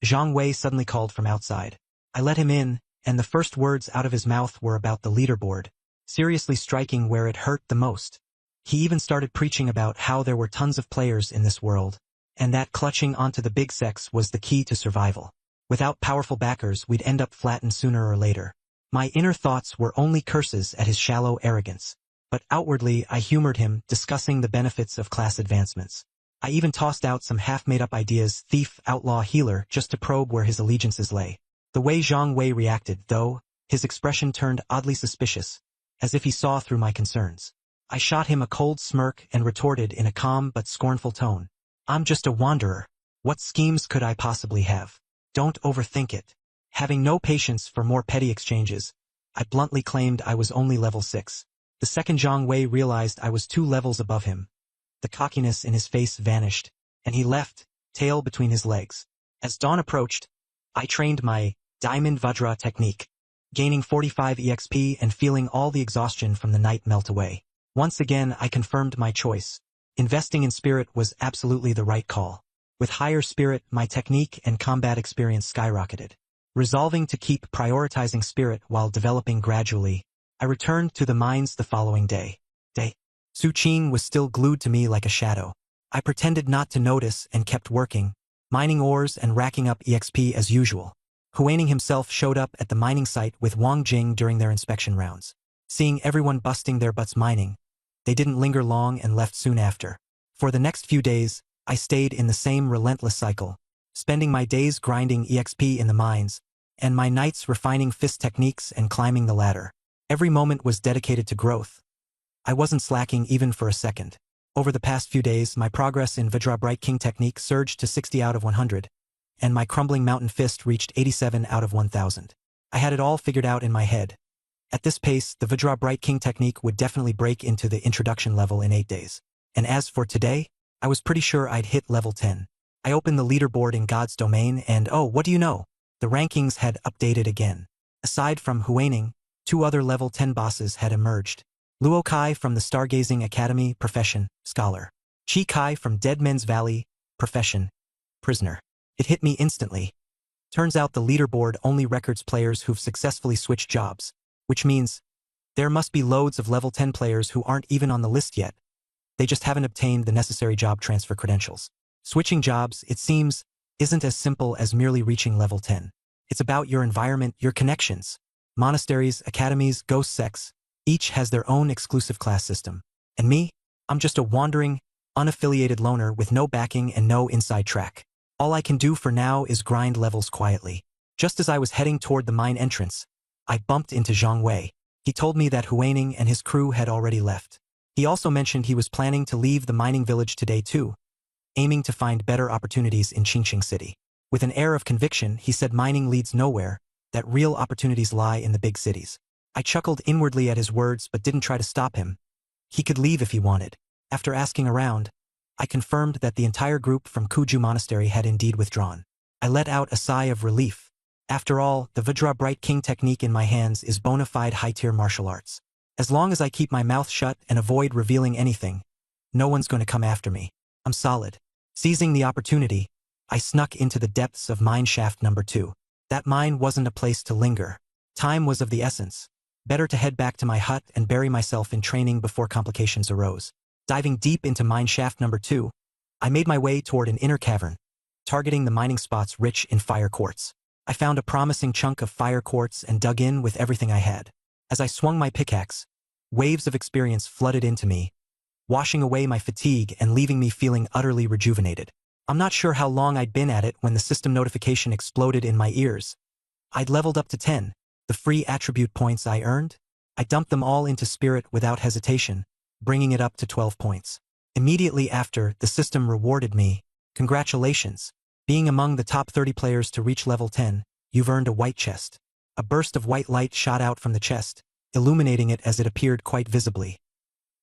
Zhang Wei suddenly called from outside. I let him in, and the first words out of his mouth were about the leaderboard, seriously striking where it hurt the most. He even started preaching about how there were tons of players in this world, and that clutching onto the big sex was the key to survival. Without powerful backers, we'd end up flattened sooner or later. My inner thoughts were only curses at his shallow arrogance. But outwardly, I humored him, discussing the benefits of class advancements. I even tossed out some half-made-up ideas, thief, outlaw, healer, just to probe where his allegiances lay. The way Zhang Wei reacted, though, his expression turned oddly suspicious, as if he saw through my concerns. I shot him a cold smirk and retorted in a calm but scornful tone. I'm just a wanderer. What schemes could I possibly have? Don't overthink it. Having no patience for more petty exchanges, I bluntly claimed I was only level 6. The second Zhang Wei realized I was 2 levels above him. The cockiness in his face vanished, and he left, tail between his legs. As dawn approached, I trained my Diamond Vajra technique, gaining 45 EXP and feeling all the exhaustion from the night melt away. Once again, I confirmed my choice. Investing in spirit was absolutely the right call. With higher spirit, my technique and combat experience skyrocketed. Resolving to keep prioritizing spirit while developing gradually, I returned to the mines the following day. Su Qing was still glued to me like a shadow. I pretended not to notice and kept working, mining ores and racking up EXP as usual. Huaining himself showed up at the mining site with Wang Jing during their inspection rounds. Seeing everyone busting their butts mining, they didn't linger long and left soon after. For the next few days, I stayed in the same relentless cycle, spending my days grinding EXP in the mines, and my nights refining fist techniques and climbing the ladder. Every moment was dedicated to growth. I wasn't slacking even for a second. Over the past few days, my progress in Vajra Bright King technique surged to 60 out of 100, and my crumbling mountain fist reached 87 out of 1000. I had it all figured out in my head. At this pace, the Vajra Bright King technique would definitely break into the introduction level in 8 days. And as for today, I was pretty sure I'd hit level 10. I opened the leaderboard in God's domain and oh, what do you know? The rankings had updated again. Aside from Huaining, 2 other level 10 bosses had emerged. Luo Kai from the Stargazing Academy, profession, scholar. Chi Kai from Dead Men's Valley, profession, prisoner. It hit me instantly. Turns out the leaderboard only records players who've successfully switched jobs, which means there must be loads of level 10 players who aren't even on the list yet. They just haven't obtained the necessary job transfer credentials. Switching jobs, it seems, isn't as simple as merely reaching level 10. It's about your environment, your connections. Monasteries, academies, ghost sects, each has their own exclusive class system. And me? I'm just a wandering, unaffiliated loner with no backing and no inside track. All I can do for now is grind levels quietly. Just as I was heading toward the mine entrance, I bumped into Zhang Wei. He told me that Huining and his crew had already left. He also mentioned he was planning to leave the mining village today too, aiming to find better opportunities in Qingqing City. With an air of conviction, he said mining leads nowhere, that real opportunities lie in the big cities. I chuckled inwardly at his words but didn't try to stop him. He could leave if he wanted. After asking around, I confirmed that the entire group from Kuju Monastery had indeed withdrawn. I let out a sigh of relief. After all, the Vajra Bright King technique in my hands is bona fide high-tier martial arts. As long as I keep my mouth shut and avoid revealing anything, no one's going to come after me. I'm solid. Seizing the opportunity, I snuck into the depths of mine shaft number 2. That mine wasn't a place to linger. Time was of the essence. Better to head back to my hut and bury myself in training before complications arose. Diving deep into mine shaft number 2, I made my way toward an inner cavern, targeting the mining spots rich in fire quartz. I found a promising chunk of fire quartz and dug in with everything I had. As I swung my pickaxe, waves of experience flooded into me, washing away my fatigue and leaving me feeling utterly rejuvenated. I'm not sure how long I'd been at it when the system notification exploded in my ears. I'd leveled up to 10. The free attribute points I earned? I dumped them all into spirit without hesitation, bringing it up to 12 points. Immediately after, the system rewarded me. Congratulations. Being among the top 30 players to reach level 10, you've earned a white chest. A burst of white light shot out from the chest, illuminating it as it appeared quite visibly,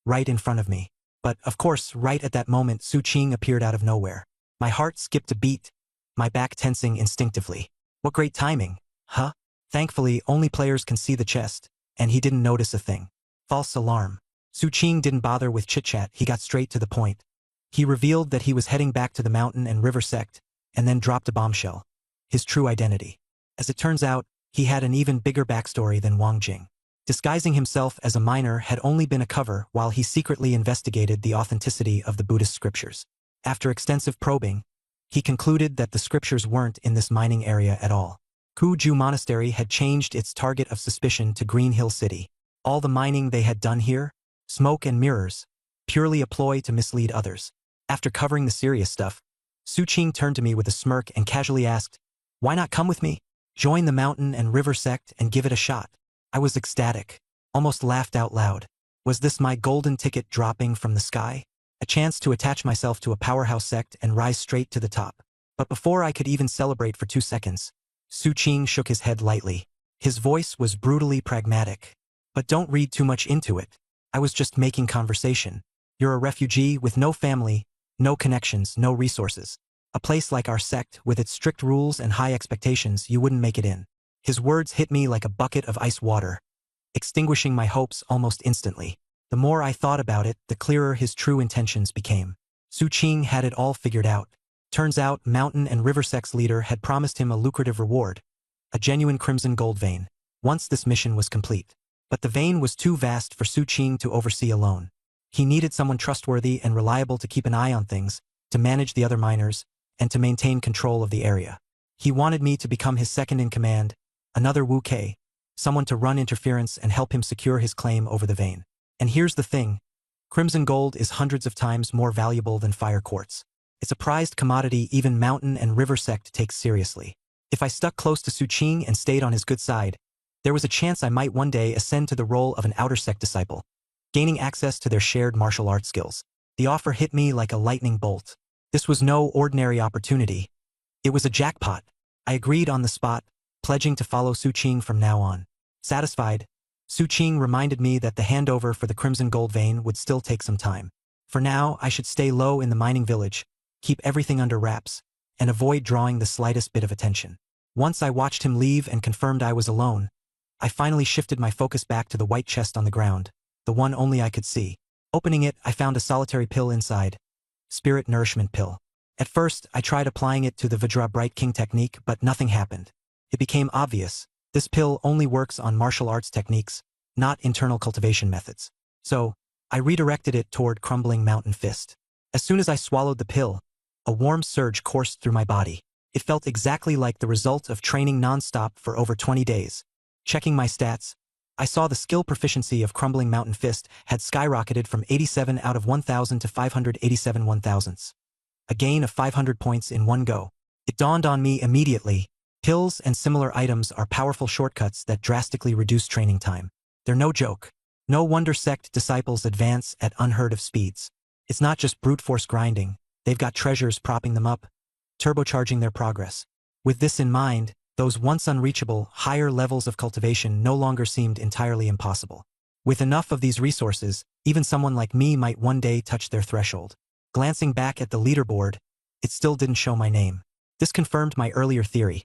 right in front of me. But, of course, right at that moment, Su Qing appeared out of nowhere. My heart skipped a beat, my back tensing instinctively. What great timing, huh? Thankfully, only players can see the chest, and he didn't notice a thing. False alarm. Su Qing didn't bother with chit-chat, he got straight to the point. He revealed that he was heading back to the mountain and river sect, and then dropped a bombshell. His true identity. As it turns out, he had an even bigger backstory than Wang Jing. Disguising himself as a miner had only been a cover while he secretly investigated the authenticity of the Buddhist scriptures. After extensive probing, he concluded that the scriptures weren't in this mining area at all. Kuju Monastery had changed its target of suspicion to Green Hill City. All the mining they had done here, smoke and mirrors, purely a ploy to mislead others. After covering the serious stuff, Su Qing turned to me with a smirk and casually asked, "Why not come with me? Join the mountain and river sect and give it a shot." I was ecstatic, almost laughed out loud. Was this my golden ticket dropping from the sky? A chance to attach myself to a powerhouse sect and rise straight to the top. But before I could even celebrate for 2 seconds, Su Qing shook his head lightly. His voice was brutally pragmatic. "But don't read too much into it. I was just making conversation. You're a refugee with no family, no connections, no resources. A place like our sect, with its strict rules and high expectations, you wouldn't make it in." His words hit me like a bucket of ice water, extinguishing my hopes almost instantly. The more I thought about it, the clearer his true intentions became. Su Qing had it all figured out. Turns out, mountain and river sect's leader had promised him a lucrative reward, a genuine crimson gold vein, once this mission was complete. But the vein was too vast for Su Qing to oversee alone. He needed someone trustworthy and reliable to keep an eye on things, to manage the other miners, and to maintain control of the area. He wanted me to become his second-in-command, another Wu Kei, someone to run interference and help him secure his claim over the vein. And here's the thing, crimson gold is hundreds of times more valuable than fire quartz. It's a prized commodity even mountain and river sect takes seriously. If I stuck close to Su Qing and stayed on his good side, there was a chance I might one day ascend to the role of an outer sect disciple, gaining access to their shared martial arts skills. The offer hit me like a lightning bolt. This was no ordinary opportunity. It was a jackpot. I agreed on the spot, pledging to follow Su Qing from now on. Satisfied, Su Qing reminded me that the handover for the crimson gold vein would still take some time. For now, I should stay low in the mining village, keep everything under wraps, and avoid drawing the slightest bit of attention. Once I watched him leave and confirmed I was alone, I finally shifted my focus back to the white chest on the ground, the one only I could see. Opening it, I found a solitary pill inside. Spirit Nourishment Pill. At first, I tried applying it to the Vajra Bright King technique, but nothing happened. It became obvious. This pill only works on martial arts techniques, not internal cultivation methods. So, I redirected it toward Crumbling Mountain Fist. As soon as I swallowed the pill, a warm surge coursed through my body. It felt exactly like the result of training non-stop for over 20 days. Checking my stats, I saw the skill proficiency of Crumbling Mountain Fist had skyrocketed from 87 out of 1,000 to 587 1,000ths. A gain of 500 points in one go. It dawned on me immediately. Pills and similar items are powerful shortcuts that drastically reduce training time. They're no joke. No wonder sect disciples advance at unheard of speeds. It's not just brute force grinding, they've got treasures propping them up, turbocharging their progress. With this in mind, those once unreachable, higher levels of cultivation no longer seemed entirely impossible. With enough of these resources, even someone like me might one day touch their threshold. Glancing back at the leaderboard, it still didn't show my name. This confirmed my earlier theory.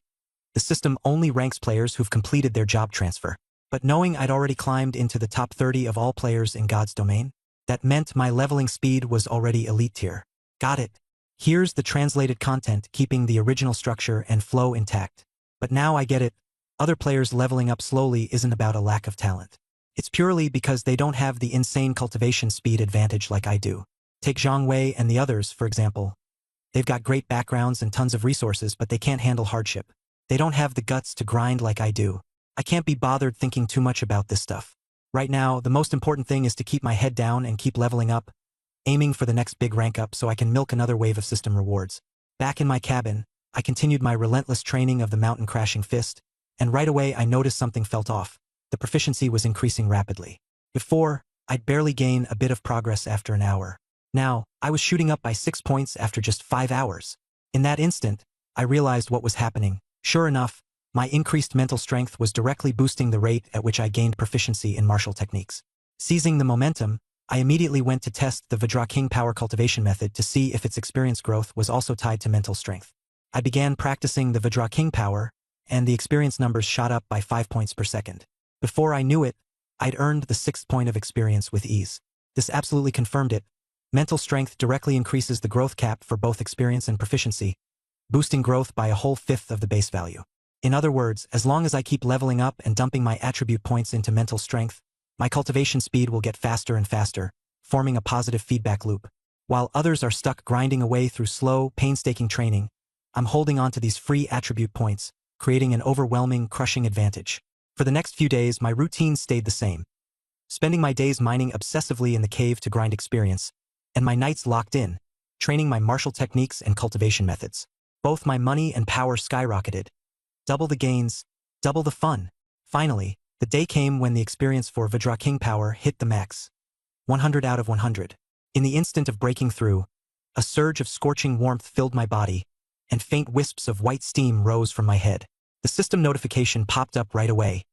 The system only ranks players who've completed their job transfer. But knowing I'd already climbed into the top 30 of all players in God's domain, that meant my leveling speed was already elite tier. Got it. Here's the translated content keeping the original structure and flow intact. But now I get it. Other players leveling up slowly isn't about a lack of talent. It's purely because they don't have the insane cultivation speed advantage like I do. Take Zhang Wei and the others, for example. They've got great backgrounds and tons of resources, but they can't handle hardship. They don't have the guts to grind like I do. I can't be bothered thinking too much about this stuff. Right now, the most important thing is to keep my head down and keep leveling up, aiming for the next big rank up so I can milk another wave of system rewards. Back in my cabin, I continued my relentless training of the mountain crashing fist, and right away I noticed something felt off. The proficiency was increasing rapidly. Before, I'd barely gain a bit of progress after an hour. Now, I was shooting up by 6 points after just 5 hours. In that instant, I realized what was happening. Sure enough, my increased mental strength was directly boosting the rate at which I gained proficiency in martial techniques. Seizing the momentum, I immediately went to test the Vajra King power cultivation method to see if its experience growth was also tied to mental strength. I began practicing the Vajra King power, and the experience numbers shot up by 5 points per second. Before I knew it, I'd earned the 6th point of experience with ease. This absolutely confirmed it. Mental strength directly increases the growth cap for both experience and proficiency, boosting growth by a whole 1/5 of the base value. In other words, as long as I keep leveling up and dumping my attribute points into mental strength, my cultivation speed will get faster and faster, forming a positive feedback loop. While others are stuck grinding away through slow, painstaking training, I'm holding on to these free attribute points, creating an overwhelming, crushing advantage. For the next few days, my routine stayed the same. Spending my days mining obsessively in the cave to grind experience, and my nights locked in, training my martial techniques and cultivation methods. Both my money and power skyrocketed. Double the gains, double the fun. Finally, the day came when the experience for Vajra King power hit the max. 100 out of 100. In the instant of breaking through, a surge of scorching warmth filled my body, and faint wisps of white steam rose from my head. The system notification popped up right away.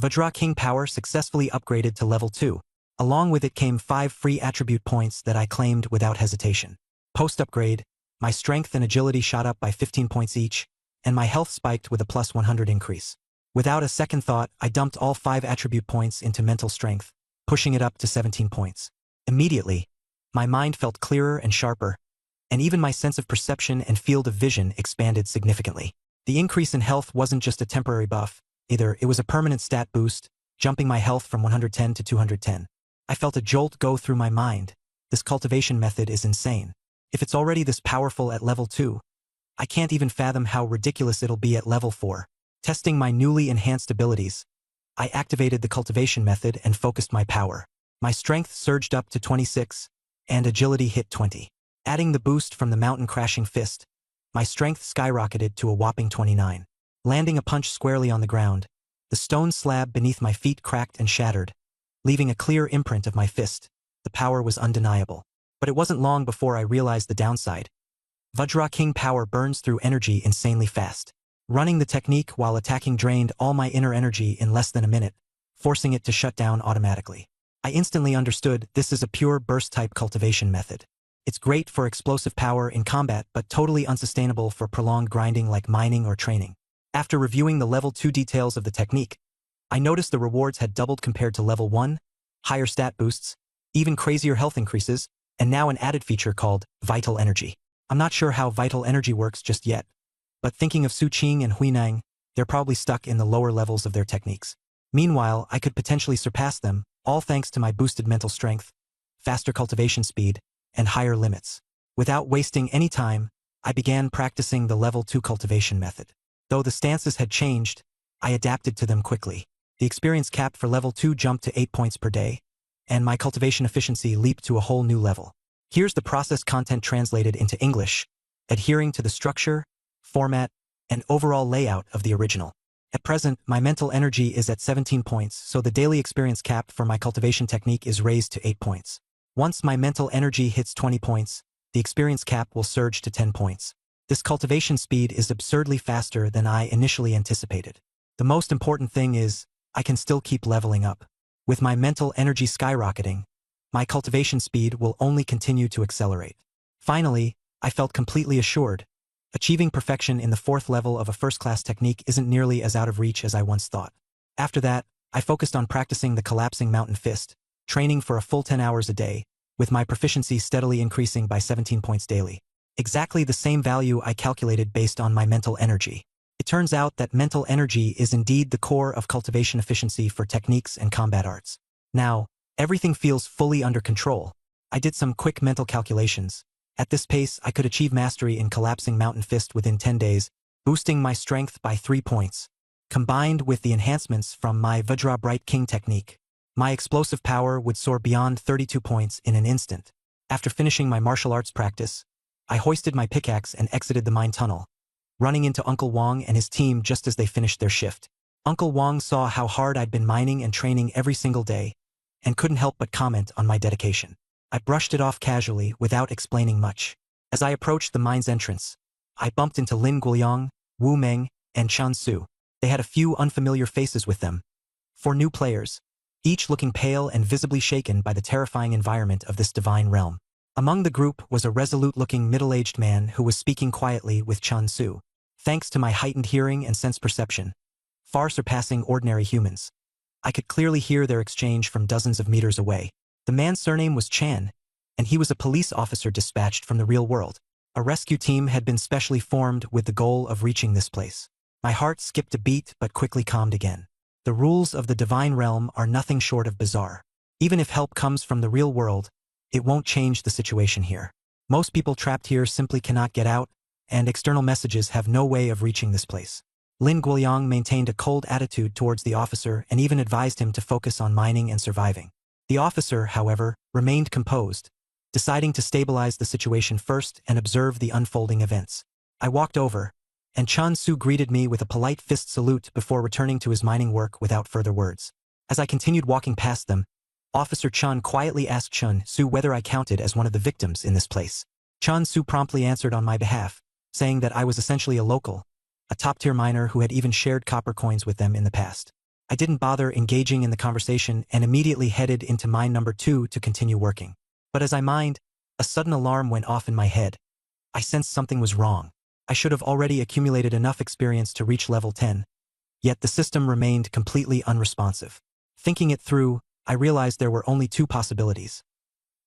Vajra King power successfully upgraded to level 2. Along with it came 5 free attribute points that I claimed without hesitation. Post-upgrade, my strength and agility shot up by 15 points each, and my health spiked with a plus 100 increase. Without a second thought, I dumped all 5 attribute points into mental strength, pushing it up to 17 points. Immediately, my mind felt clearer and sharper, and even my sense of perception and field of vision expanded significantly. The increase in health wasn't just a temporary buff, either. It was a permanent stat boost, jumping my health from 110 to 210. I felt a jolt go through my mind. This cultivation method is insane. If it's already this powerful at level 2, I can't even fathom how ridiculous it'll be at level 4. Testing my newly enhanced abilities, I activated the cultivation method and focused my power. My strength surged up to 26, and agility hit 20. Adding the boost from the mountain crashing fist, my strength skyrocketed to a whopping 29. Landing a punch squarely on the ground, the stone slab beneath my feet cracked and shattered, leaving a clear imprint of my fist. The power was undeniable. But it wasn't long before I realized the downside. Vajra King power burns through energy insanely fast. Running the technique while attacking drained all my inner energy in less than a minute, forcing it to shut down automatically. I instantly understood this is a pure burst-type cultivation method. It's great for explosive power in combat but totally unsustainable for prolonged grinding like mining or training. After reviewing the level 2 details of the technique, I noticed the rewards had doubled compared to level 1, higher stat boosts, even crazier health increases, and now an added feature called Vital Energy. I'm not sure how Vital Energy works just yet, but thinking of Su Qing and Huinang, they're probably stuck in the lower levels of their techniques. Meanwhile, I could potentially surpass them, all thanks to my boosted mental strength, faster cultivation speed, and higher limits. Without wasting any time, I began practicing the level 2 cultivation method. Though the stances had changed, I adapted to them quickly. The experience cap for level 2 jumped to 8 points per day, and my cultivation efficiency leaped to a whole new level. Here's the process content translated into English, adhering to the structure, format, and overall layout of the original. At present, my mental energy is at 17 points, so the daily experience cap for my cultivation technique is raised to 8 points. Once my mental energy hits 20 points, the experience cap will surge to 10 points. This cultivation speed is absurdly faster than I initially anticipated. The most important thing is, I can still keep leveling up. With my mental energy skyrocketing, my cultivation speed will only continue to accelerate. Finally, I felt completely assured. Achieving perfection in the 4th level of a first-class technique isn't nearly as out of reach as I once thought. After that, I focused on practicing the collapsing mountain fist, training for a full 10 hours a day, with my proficiency steadily increasing by 17 points daily. Exactly the same value I calculated based on my mental energy. It turns out that mental energy is indeed the core of cultivation efficiency for techniques and combat arts. Now, everything feels fully under control. I did some quick mental calculations. At this pace, I could achieve mastery in collapsing mountain fist within 10 days, boosting my strength by 3 points. Combined with the enhancements from my Vajra Bright King technique, my explosive power would soar beyond 32 points in an instant. After finishing my martial arts practice, I hoisted my pickaxe and exited the mine tunnel, running into Uncle Wong and his team just as they finished their shift. Uncle Wong saw how hard I'd been mining and training every single day, and couldn't help but comment on my dedication. I brushed it off casually without explaining much. As I approached the mine's entrance, I bumped into Lin Guoliang, Wu Meng, and Chan Su. They had a few unfamiliar faces with them. 4 new players, each looking pale and visibly shaken by the terrifying environment of this divine realm. Among the group was a resolute-looking middle-aged man who was speaking quietly with Chan Su. Thanks to my heightened hearing and sense perception, far surpassing ordinary humans, I could clearly hear their exchange from dozens of meters away. The man's surname was Chan, and he was a police officer dispatched from the real world. A rescue team had been specially formed with the goal of reaching this place. My heart skipped a beat but quickly calmed again. The rules of the divine realm are nothing short of bizarre. Even if help comes from the real world, it won't change the situation here. Most people trapped here simply cannot get out, and external messages have no way of reaching this place. Lin Guoliang maintained a cold attitude towards the officer and even advised him to focus on mining and surviving. The officer, however, remained composed, deciding to stabilize the situation first and observe the unfolding events. I walked over, and Chan Su greeted me with a polite fist salute before returning to his mining work without further words. As I continued walking past them, Officer Chun quietly asked Chan Su whether I counted as one of the victims in this place. Chan Su promptly answered on my behalf, saying that I was essentially a local, a top-tier miner who had even shared copper coins with them in the past. I didn't bother engaging in the conversation and immediately headed into mine number 2 to continue working. But as I mined, a sudden alarm went off in my head. I sensed something was wrong. I should have already accumulated enough experience to reach level 10, yet the system remained completely unresponsive. Thinking it through, I realized there were only 2 possibilities.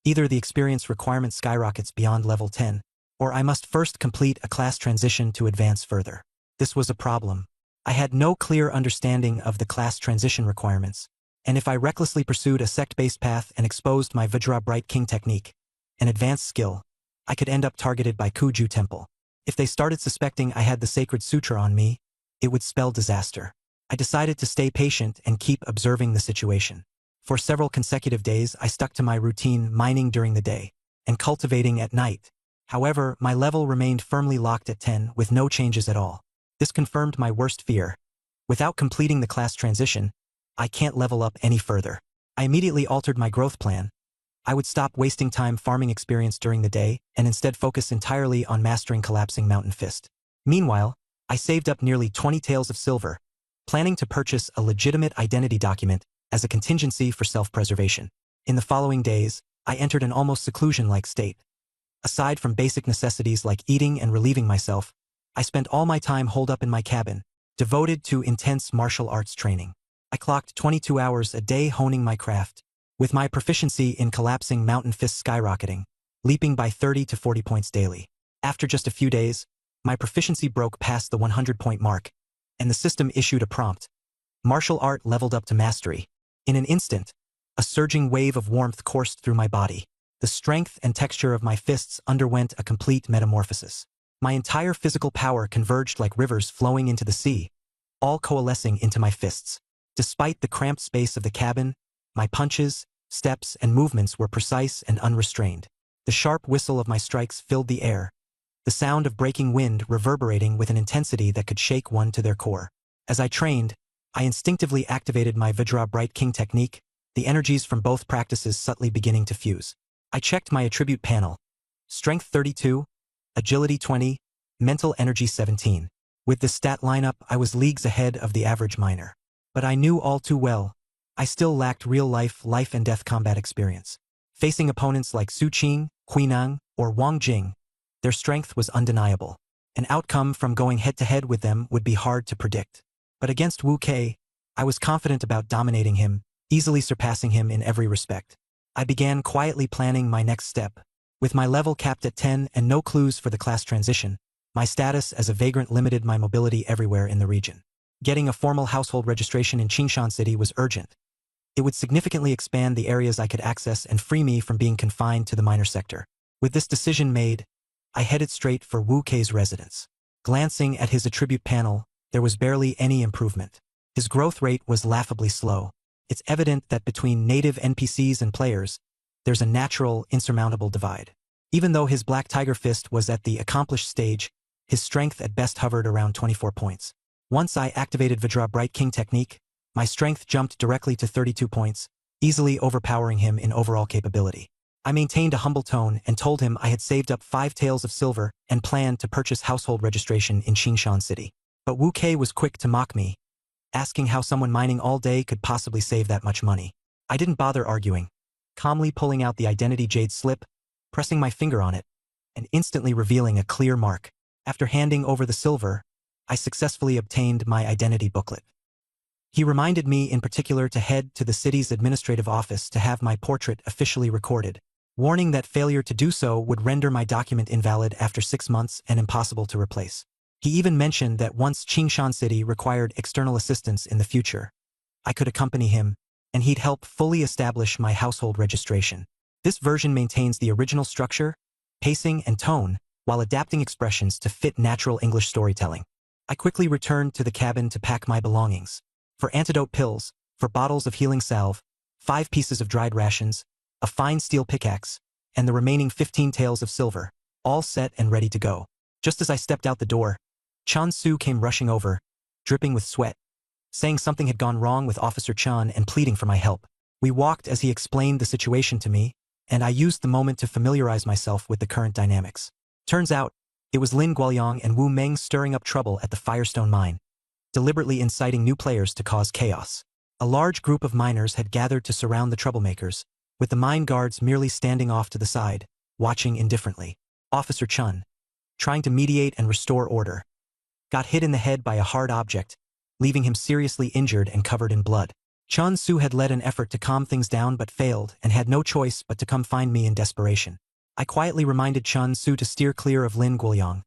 Either the experience requirement skyrockets beyond level 10, or I must first complete a class transition to advance further. This was a problem. I had no clear understanding of the class transition requirements, and if I recklessly pursued a sect-based path and exposed my Vajra Bright King technique, an advanced skill, I could end up targeted by Kuju Temple. If they started suspecting I had the sacred sutra on me, it would spell disaster. I decided to stay patient and keep observing the situation. For several consecutive days, I stuck to my routine, mining during the day and cultivating at night. However, my level remained firmly locked at 10 with no changes at all. This confirmed my worst fear. Without completing the class transition, I can't level up any further. I immediately altered my growth plan. I would stop wasting time farming experience during the day and instead focus entirely on mastering collapsing mountain fist. Meanwhile, I saved up nearly 20 taels of silver, planning to purchase a legitimate identity document as a contingency for self-preservation. In the following days, I entered an almost seclusion-like state. Aside from basic necessities like eating and relieving myself, I spent all my time holed up in my cabin, devoted to intense martial arts training. I clocked 22 hours a day honing my craft, with my proficiency in collapsing mountain fist skyrocketing, leaping by 30 to 40 points daily. After just a few days, my proficiency broke past the 100-point mark, and the system issued a prompt. Martial art leveled up to mastery. In an instant, a surging wave of warmth coursed through my body. The strength and texture of my fists underwent a complete metamorphosis. My entire physical power converged like rivers flowing into the sea, all coalescing into my fists. Despite the cramped space of the cabin, my punches, steps, and movements were precise and unrestrained. The sharp whistle of my strikes filled the air, the sound of breaking wind reverberating with an intensity that could shake one to their core. As I trained, I instinctively activated my Vajra Bright King technique, the energies from both practices subtly beginning to fuse. I checked my attribute panel. Strength 32, Agility 20, Mental Energy 17. With this stat lineup, I was leagues ahead of the average miner. But I knew all too well, I still lacked real-life life and death combat experience. Facing opponents like Su Qing, Huinang, or Wang Jing, their strength was undeniable. An outcome from going head-to-head with them would be hard to predict. But against Wu Kei, I was confident about dominating him, easily surpassing him in every respect. I began quietly planning my next step. With my level capped at 10 and no clues for the class transition, my status as a vagrant limited my mobility everywhere in the region. Getting a formal household registration in Qingshan City was urgent. It would significantly expand the areas I could access and free me from being confined to the minor sector. With this decision made, I headed straight for Wu Kei's residence. Glancing at his attribute panel, there was barely any improvement. His growth rate was laughably slow. It's evident that between native NPCs and players, there's a natural, insurmountable divide. Even though his Black Tiger Fist was at the accomplished stage, his strength at best hovered around 24 points. Once I activated Vajra Bright King technique, my strength jumped directly to 32 points, easily overpowering him in overall capability. I maintained a humble tone and told him I had saved up 5 taels of silver and planned to purchase household registration in Qingshan City. But Wu Kei was quick to mock me, asking how someone mining all day could possibly save that much money. I didn't bother arguing, calmly pulling out the identity jade slip, pressing my finger on it, and instantly revealing a clear mark. After handing over the silver, I successfully obtained my identity booklet. He reminded me in particular to head to the city's administrative office to have my portrait officially recorded, warning that failure to do so would render my document invalid after 6 months and impossible to replace. He even mentioned that once Qingshan City required external assistance in the future, I could accompany him, and he'd help fully establish my household registration. This version maintains the original structure, pacing, and tone, while adapting expressions to fit natural English storytelling. I quickly returned to the cabin to pack my belongings. For antidote pills, for bottles of healing salve, 5 pieces of dried rations, a fine steel pickaxe, and the remaining 15 taels of silver, all set and ready to go. Just as I stepped out the door, Chan Su came rushing over, dripping with sweat, saying something had gone wrong with Officer Chan and pleading for my help. We walked as he explained the situation to me, and I used the moment to familiarize myself with the current dynamics. Turns out, it was Lin Guoyang and Wu Meng stirring up trouble at the Firestone mine, deliberately inciting new players to cause chaos. A large group of miners had gathered to surround the troublemakers, with the mine guards merely standing off to the side, watching indifferently. Officer Chun, trying to mediate and restore order, got hit in the head by a hard object, leaving him seriously injured and covered in blood. Chun Su had led an effort to calm things down but failed and had no choice but to come find me in desperation. I quietly reminded Chun Su to steer clear of Lin Guoyang,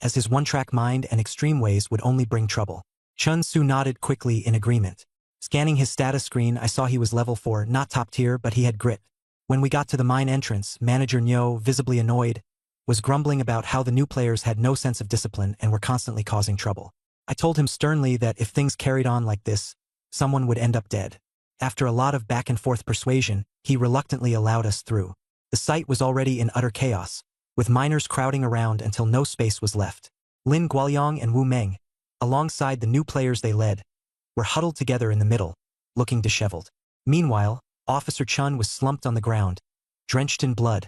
as his one-track mind and extreme ways would only bring trouble. Chun Su nodded quickly in agreement. Scanning his status screen, I saw he was level 4, not top tier, but he had grit. When we got to the mine entrance, Manager Nyo, visibly annoyed, was grumbling about how the new players had no sense of discipline and were constantly causing trouble. I told him sternly that if things carried on like this, someone would end up dead. After a lot of back-and-forth persuasion, he reluctantly allowed us through. The site was already in utter chaos, with miners crowding around until no space was left. Lin Guoyang and Wu Meng, alongside the new players they led, were huddled together in the middle, looking disheveled. Meanwhile, Officer Chun was slumped on the ground, drenched in blood,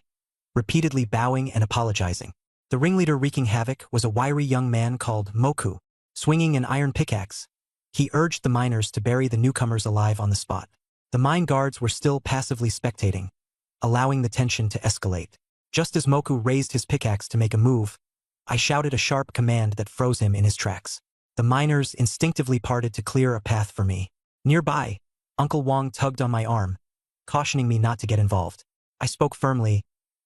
repeatedly bowing and apologizing. The ringleader wreaking havoc was a wiry young man called Moku. Swinging an iron pickaxe, he urged the miners to bury the newcomers alive on the spot. The mine guards were still passively spectating, allowing the tension to escalate. Just as Moku raised his pickaxe to make a move, I shouted a sharp command that froze him in his tracks. The miners instinctively parted to clear a path for me. Nearby, Uncle Wang tugged on my arm, cautioning me not to get involved. I spoke firmly,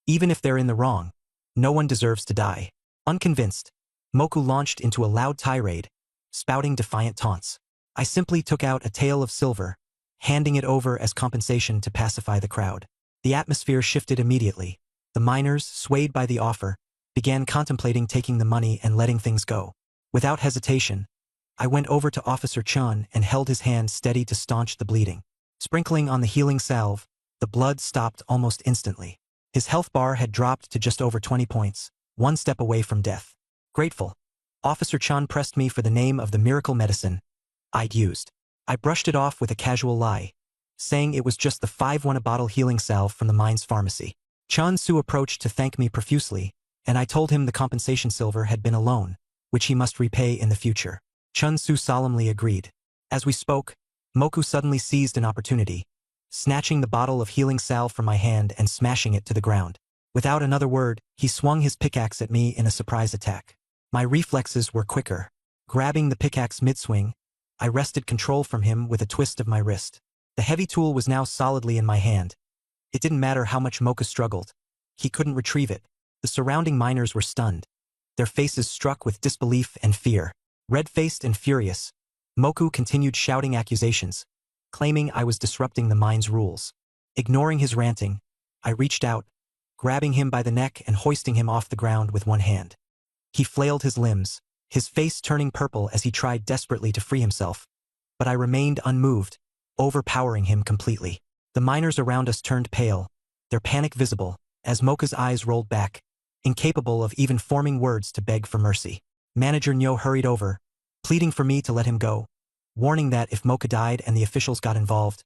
even if they're in the wrong, no one deserves to die. Unconvinced, Moku launched into a loud tirade, spouting defiant taunts. I simply took out a tael of silver, handing it over as compensation to pacify the crowd. The atmosphere shifted immediately. The miners, swayed by the offer, began contemplating taking the money and letting things go. Without hesitation, I went over to Officer Chun and held his hand steady to staunch the bleeding. Sprinkling on the healing salve, the blood stopped almost instantly. His health bar had dropped to just over 20 points, one step away from death. Grateful, Officer Chun pressed me for the name of the miracle medicine I'd used. I brushed it off with a casual lie, saying it was just the 5-1-a-bottle healing salve from the mine's pharmacy. Chun Su approached to thank me profusely, and I told him the compensation silver had been a loan, which he must repay in the future. Chun Su solemnly agreed. As we spoke, Moku suddenly seized an opportunity, snatching the bottle of healing salve from my hand and smashing it to the ground. Without another word, he swung his pickaxe at me in a surprise attack. My reflexes were quicker. Grabbing the pickaxe mid-swing, I wrested control from him with a twist of my wrist. The heavy tool was now solidly in my hand. It didn't matter how much Moka struggled. He couldn't retrieve it. The surrounding miners were stunned, their faces struck with disbelief and fear. Red-faced and furious, Moku continued shouting accusations, claiming I was disrupting the mine's rules. Ignoring his ranting, I reached out, grabbing him by the neck and hoisting him off the ground with one hand. He flailed his limbs, his face turning purple as he tried desperately to free himself. But I remained unmoved, overpowering him completely. The miners around us turned pale, their panic visible, as Moka's eyes rolled back, incapable of even forming words to beg for mercy. Manager Nyo hurried over, pleading for me to let him go, warning that if Moka died and the officials got involved,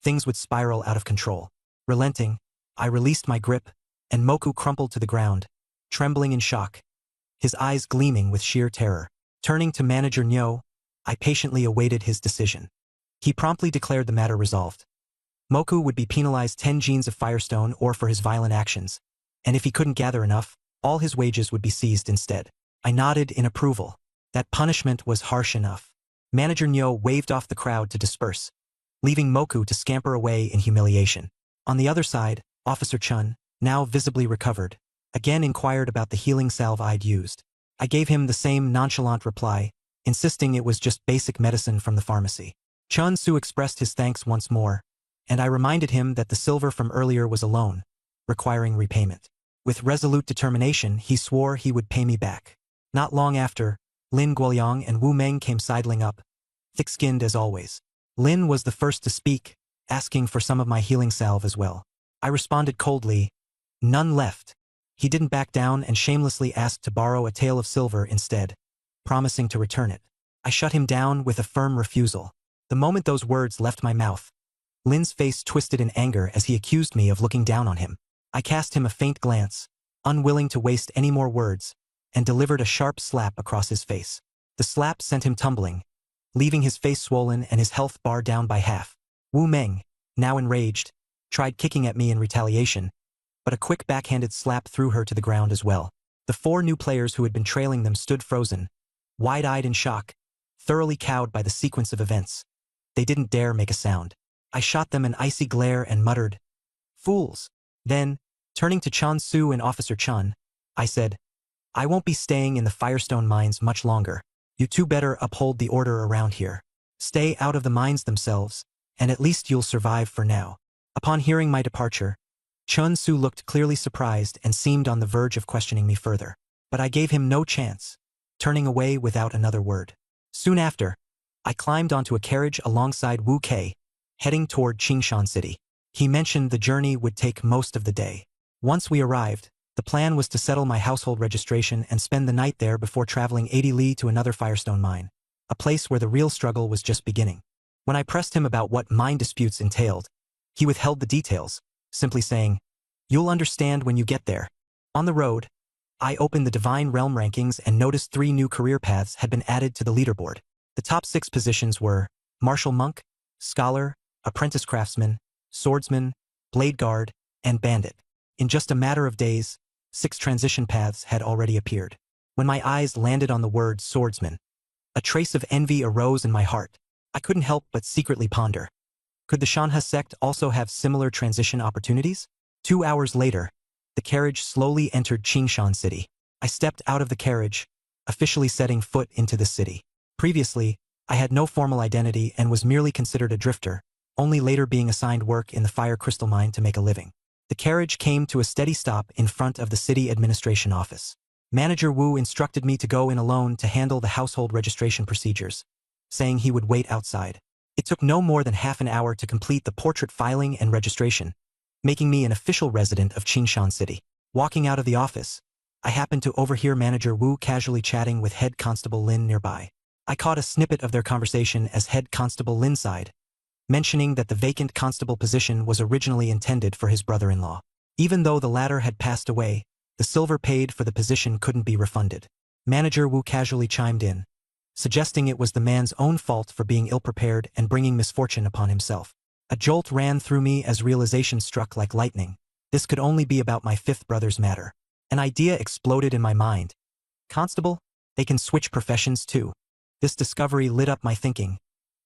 things would spiral out of control. Relenting, I released my grip, and Moku crumpled to the ground, trembling in shock, his eyes gleaming with sheer terror. Turning to Manager Nyo, I patiently awaited his decision. He promptly declared the matter resolved. Moku would be penalized 10 genes of Firestone or for his violent actions, and if he couldn't gather enough, all his wages would be seized instead. I nodded in approval. That punishment was harsh enough. Manager Nyo waved off the crowd to disperse, leaving Moku to scamper away in humiliation. On the other side, Officer Chun, now visibly recovered, again inquired about the healing salve I'd used. I gave him the same nonchalant reply, insisting it was just basic medicine from the pharmacy. Chun Su expressed his thanks once more, and I reminded him that the silver from earlier was a loan, requiring repayment. With resolute determination, he swore he would pay me back. Not long after, Lin Guoyang and Wu Meng came sidling up, thick-skinned as always. Lin was the first to speak, asking for some of my healing salve as well. I responded coldly, "None left." He didn't back down and shamelessly asked to borrow a tael of silver instead, promising to return it. I shut him down with a firm refusal. The moment those words left my mouth, Lin's face twisted in anger as he accused me of looking down on him. I cast him a faint glance, unwilling to waste any more words, and delivered a sharp slap across his face. The slap sent him tumbling, leaving his face swollen and his health bar down by half. Wu Meng, now enraged, tried kicking at me in retaliation, but a quick backhanded slap threw her to the ground as well. The 4 new players who had been trailing them stood frozen, wide-eyed in shock, thoroughly cowed by the sequence of events. They didn't dare make a sound. I shot them an icy glare and muttered, "Fools." Then, turning to Chun Su and Officer Chun, I said, "I won't be staying in the Firestone mines much longer. You two better uphold the order around here. Stay out of the mines themselves, and at least you'll survive for now." Upon hearing my departure, Chun Su looked clearly surprised and seemed on the verge of questioning me further. But I gave him no chance, turning away without another word. Soon after, I climbed onto a carriage alongside Wu Kei, heading toward Qingshan City. He mentioned the journey would take most of the day. Once we arrived, the plan was to settle my household registration and spend the night there before traveling 80 li to another Firestone mine, a place where the real struggle was just beginning. When I pressed him about what mine disputes entailed, he withheld the details, simply saying, "You'll understand when you get there." On the road, I opened the Divine Realm rankings and noticed 3 new career paths had been added to the leaderboard. The top 6 positions were Martial Monk, Scholar, Apprentice Craftsman, Swordsman, Blade Guard, and Bandit. In just a matter of days, 6 transition paths had already appeared. When my eyes landed on the word Swordsman, a trace of envy arose in my heart. I couldn't help but secretly ponder. Could the Shanha sect also have similar transition opportunities? 2 hours later, the carriage slowly entered Qingshan City. I stepped out of the carriage, officially setting foot into the city. Previously, I had no formal identity and was merely considered a drifter, only later being assigned work in the fire crystal mine to make a living. The carriage came to a steady stop in front of the city administration office. Manager Wu instructed me to go in alone to handle the household registration procedures. saying he would wait outside. It took no more than half an hour to complete the portrait filing and registration, making me an official resident of Qingshan City. Walking out of the office, I happened to overhear Manager Wu casually chatting with Head Constable Lin nearby. I caught a snippet of their conversation as Head Constable Lin sighed, mentioning that the vacant constable position was originally intended for his brother-in-law. Even though the latter had passed away, the silver paid for the position couldn't be refunded. Manager Wu casually chimed in, suggesting it was the man's own fault for being ill-prepared and bringing misfortune upon himself. A jolt ran through me as realization struck like lightning. This could only be about my fifth brother's matter. An idea exploded in my mind. Constable? They can switch professions too. This discovery lit up my thinking,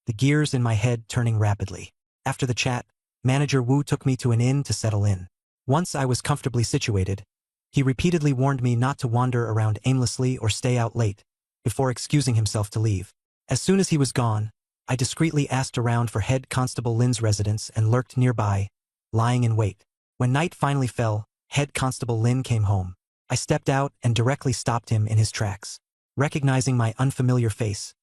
the gears in my head turning rapidly. After the chat, Manager Wu took me to an inn to settle in. Once I was comfortably situated, he repeatedly warned me not to wander around aimlessly or stay out late, before excusing himself to leave. As soon as he was gone, I discreetly asked around for Head Constable Lin's residence and lurked nearby, lying in wait. When night finally fell, Head Constable Lin came home. I stepped out and directly stopped him in his tracks. Recognizing my unfamiliar face,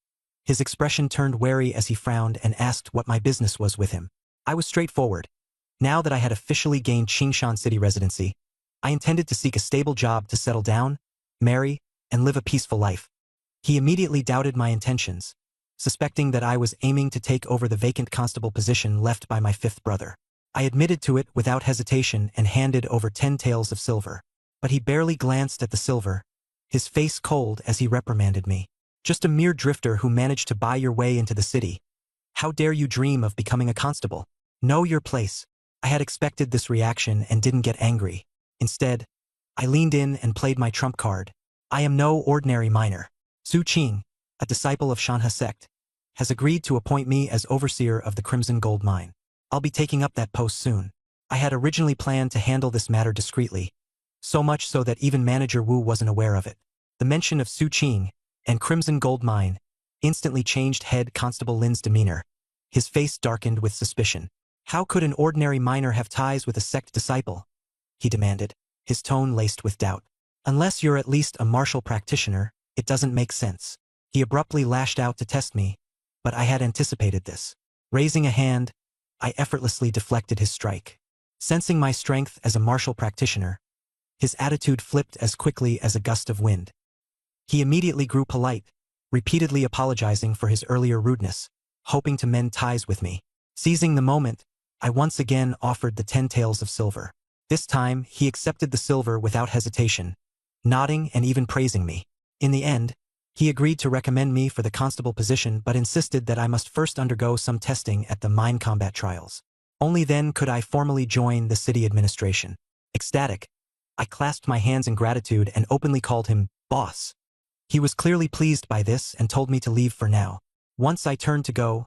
his expression turned wary as he frowned and asked what my business was with him. I was straightforward. Now that I had officially gained Qingshan City residency, I intended to seek a stable job to settle down, marry, and live a peaceful life. He immediately doubted my intentions, suspecting that I was aiming to take over the vacant constable position left by my fifth brother. I admitted to it without hesitation and handed over 10 taels of silver. But he barely glanced at the silver, his face cold as he reprimanded me. Just a mere drifter who managed to buy your way into the city. How dare you dream of becoming a constable? Know your place. I had expected this reaction and didn't get angry. Instead, I leaned in and played my trump card. I am no ordinary miner. Su Qing, a disciple of Shanha sect, has agreed to appoint me as overseer of the Crimson Gold Mine. I'll be taking up that post soon. I had originally planned to handle this matter discreetly, so much so that even Manager Wu wasn't aware of it. The mention of Su Qing and Crimson Gold Mine instantly changed Head Constable Lin's demeanor. His face darkened with suspicion. How could an ordinary miner have ties with a sect disciple? He demanded, his tone laced with doubt. Unless you're at least a martial practitioner, it doesn't make sense. He abruptly lashed out to test me, but I had anticipated this. Raising a hand, I effortlessly deflected his strike. Sensing my strength as a martial practitioner, his attitude flipped as quickly as a gust of wind. He immediately grew polite, repeatedly apologizing for his earlier rudeness, hoping to mend ties with me. Seizing the moment, I once again offered the 10 taels of silver. This time, he accepted the silver without hesitation, nodding and even praising me. In the end, he agreed to recommend me for the constable position but insisted that I must first undergo some testing at the mine combat trials. Only then could I formally join the city administration. Ecstatic, I clasped my hands in gratitude and openly called him boss. He was clearly pleased by this and told me to leave for now. Once I turned to go,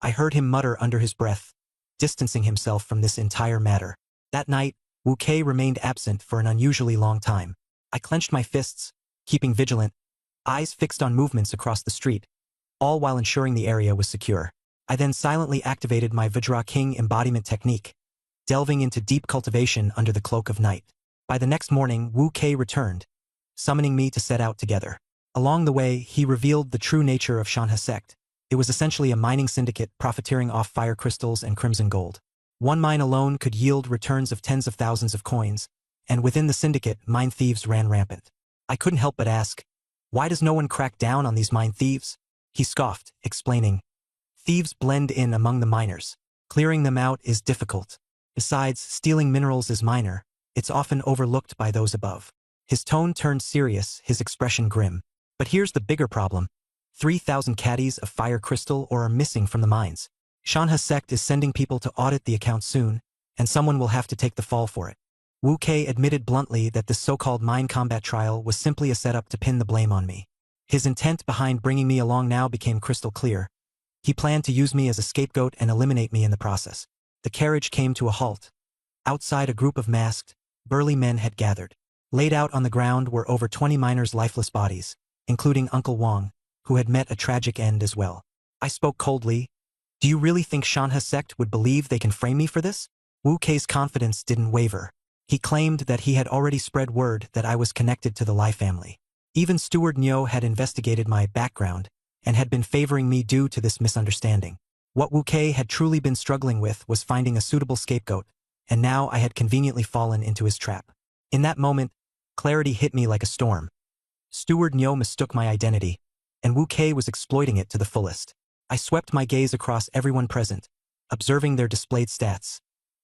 I heard him mutter under his breath, distancing himself from this entire matter. That night, Wu Kei remained absent for an unusually long time. I clenched my fists, keeping vigilant, eyes fixed on movements across the street, all while ensuring the area was secure. I then silently activated my Vajra King embodiment technique, delving into deep cultivation under the cloak of night. By the next morning, Wu Kei returned, summoning me to set out together. Along the way, he revealed the true nature of Shanha sect. It was essentially a mining syndicate profiteering off fire crystals and crimson gold. One mine alone could yield returns of tens of thousands of coins, and within the syndicate, mine thieves ran rampant. I couldn't help but ask, why does no one crack down on these mine thieves? He scoffed, explaining, thieves blend in among the miners. Clearing them out is difficult. Besides, stealing minerals is minor. It's often overlooked by those above. His tone turned serious, his expression grim. But here's the bigger problem. 3,000 caddies of fire crystal ore are missing from the mines. Shanha sect is sending people to audit the account soon, and someone will have to take the fall for it. Wu Kei admitted bluntly that this so-called mine combat trial was simply a setup to pin the blame on me. His intent behind bringing me along now became crystal clear. He planned to use me as a scapegoat and eliminate me in the process. The carriage came to a halt. Outside, a group of masked, burly men had gathered. Laid out on the ground were over 20 miners' lifeless bodies, including Uncle Wang, who had met a tragic end as well. I spoke coldly. Do you really think Shanha sect would believe they can frame me for this? Wu Kei's confidence didn't waver. He claimed that he had already spread word that I was connected to the Lai family. Even Steward Nyo had investigated my background and had been favoring me due to this misunderstanding. What Wu Kei had truly been struggling with was finding a suitable scapegoat, and now I had conveniently fallen into his trap. In that moment, clarity hit me like a storm. Steward Nyo mistook my identity, and Wu Kei was exploiting it to the fullest. I swept my gaze across everyone present, observing their displayed stats.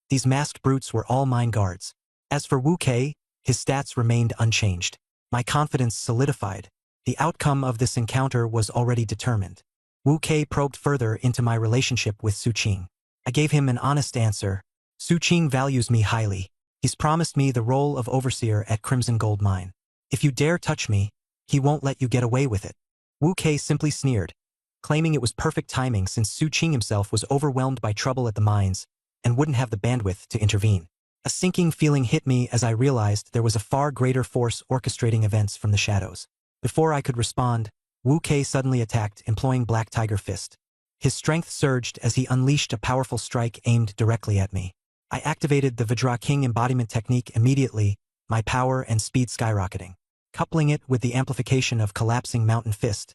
These masked brutes were all mine guards. As for Wu Kei, his stats remained unchanged. My confidence solidified. The outcome of this encounter was already determined. Wu Kei probed further into my relationship with Su Qing. I gave him an honest answer. Su Qing values me highly. He's promised me the role of overseer at Crimson Gold Mine. If you dare touch me, he won't let you get away with it. Wu Kei simply sneered, claiming it was perfect timing since Su Qing himself was overwhelmed by trouble at the mines and wouldn't have the bandwidth to intervene. A sinking feeling hit me as I realized there was a far greater force orchestrating events from the shadows. Before I could respond, Wu Kei suddenly attacked, employing Black Tiger Fist. His strength surged as he unleashed a powerful strike aimed directly at me. I activated the Vajra King embodiment technique immediately, my power and speed skyrocketing. Coupling it with the amplification of Collapsing Mountain Fist,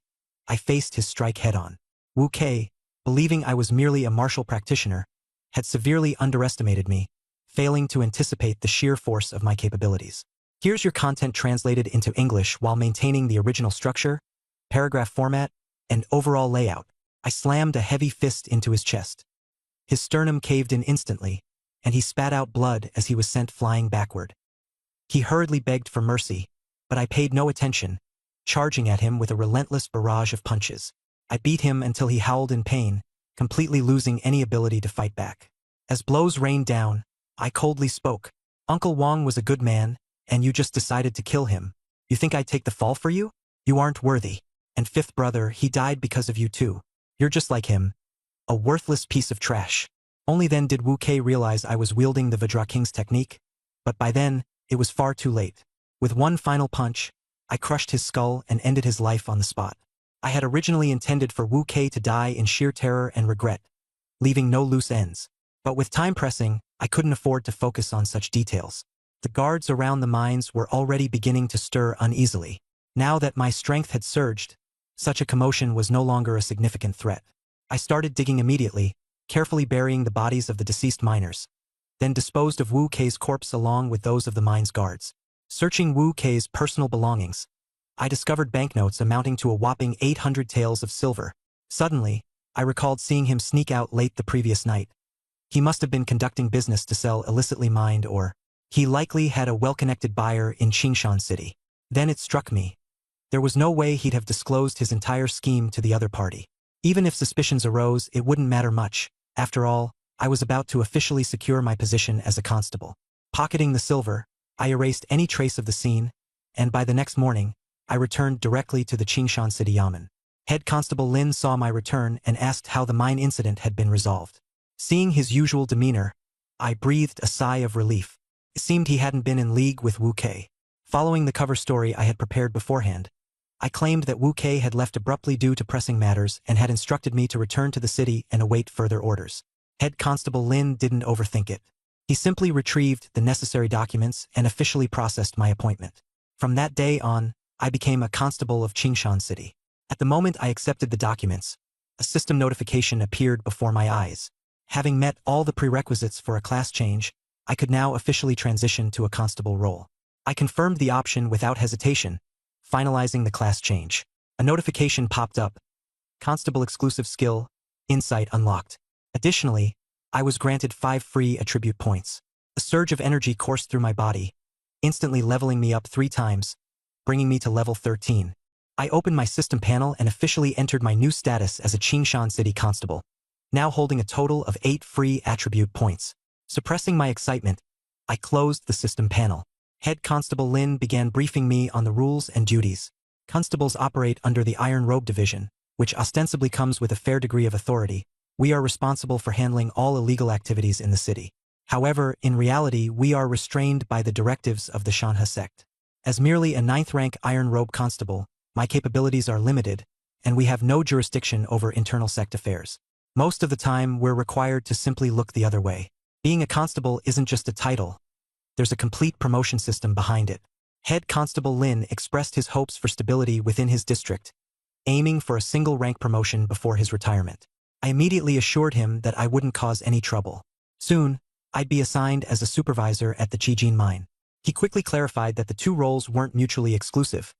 I faced his strike head-on. Wu Kei, believing I was merely a martial practitioner, had severely underestimated me, failing to anticipate the sheer force of my capabilities. Here's your content translated into English while maintaining the original structure, paragraph format, and overall layout. I slammed a heavy fist into his chest. His sternum caved in instantly, and he spat out blood as he was sent flying backward. He hurriedly begged for mercy, but I paid no attention, charging at him with a relentless barrage of punches. I beat him until he howled in pain, completely losing any ability to fight back. As blows rained down, I coldly spoke. Uncle Wang was a good man, and you just decided to kill him. You think I'd take the fall for you? You aren't worthy. And fifth brother, he died because of you too. You're just like him. A worthless piece of trash. Only then did Wu Kei realize I was wielding the Vajra King's technique, but by then, it was far too late. With one final punch, I crushed his skull and ended his life on the spot. I had originally intended for Wu Kei to die in sheer terror and regret, leaving no loose ends. But with time pressing, I couldn't afford to focus on such details. The guards around the mines were already beginning to stir uneasily. Now that my strength had surged, such a commotion was no longer a significant threat. I started digging immediately, carefully burying the bodies of the deceased miners, then disposed of Wu Kei's corpse along with those of the mine's guards. Searching Wu Kei's personal belongings, I discovered banknotes amounting to a whopping 800 taels of silver. Suddenly, I recalled seeing him sneak out late the previous night. He must have been conducting business to sell illicitly mined, or he likely had a well-connected buyer in Qingshan City. Then it struck me. There was no way he'd have disclosed his entire scheme to the other party. Even if suspicions arose, it wouldn't matter much. After all, I was about to officially secure my position as a constable. Pocketing the silver, I erased any trace of the scene, and by the next morning, I returned directly to the Qingshan City Yamen. Head Constable Lin saw my return and asked how the mine incident had been resolved. Seeing his usual demeanor, I breathed a sigh of relief. It seemed he hadn't been in league with Wu Kei. Following the cover story I had prepared beforehand, I claimed that Wu Kei had left abruptly due to pressing matters and had instructed me to return to the city and await further orders. Head Constable Lin didn't overthink it. He simply retrieved the necessary documents and officially processed my appointment. From that day on, I became a constable of Qingshan City. At the moment I accepted the documents, a system notification appeared before my eyes. Having met all the prerequisites for a class change, I could now officially transition to a constable role. I confirmed the option without hesitation, finalizing the class change. A notification popped up. Constable exclusive skill, Insight unlocked. Additionally, I was granted 5 free attribute points. A surge of energy coursed through my body, instantly leveling me up 3 times, bringing me to level 13. I opened my system panel and officially entered my new status as a Qingshan City Constable, now holding a total of 8 free attribute points. Suppressing my excitement, I closed the system panel. Head Constable Lin began briefing me on the rules and duties. Constables operate under the Iron Robe Division, which ostensibly comes with a fair degree of authority. We are responsible for handling all illegal activities in the city. However, in reality, we are restrained by the directives of the Shanha sect. As merely a 9th-rank Iron Robe Constable, my capabilities are limited, and we have no jurisdiction over internal sect affairs. Most of the time, we're required to simply look the other way. Being a constable isn't just a title. There's a complete promotion system behind it. Head Constable Lin expressed his hopes for stability within his district, aiming for a single rank promotion before his retirement. I immediately assured him that I wouldn't cause any trouble. Soon, I'd be assigned as a supervisor at the Qijin mine. He quickly clarified that the two roles weren't mutually exclusive.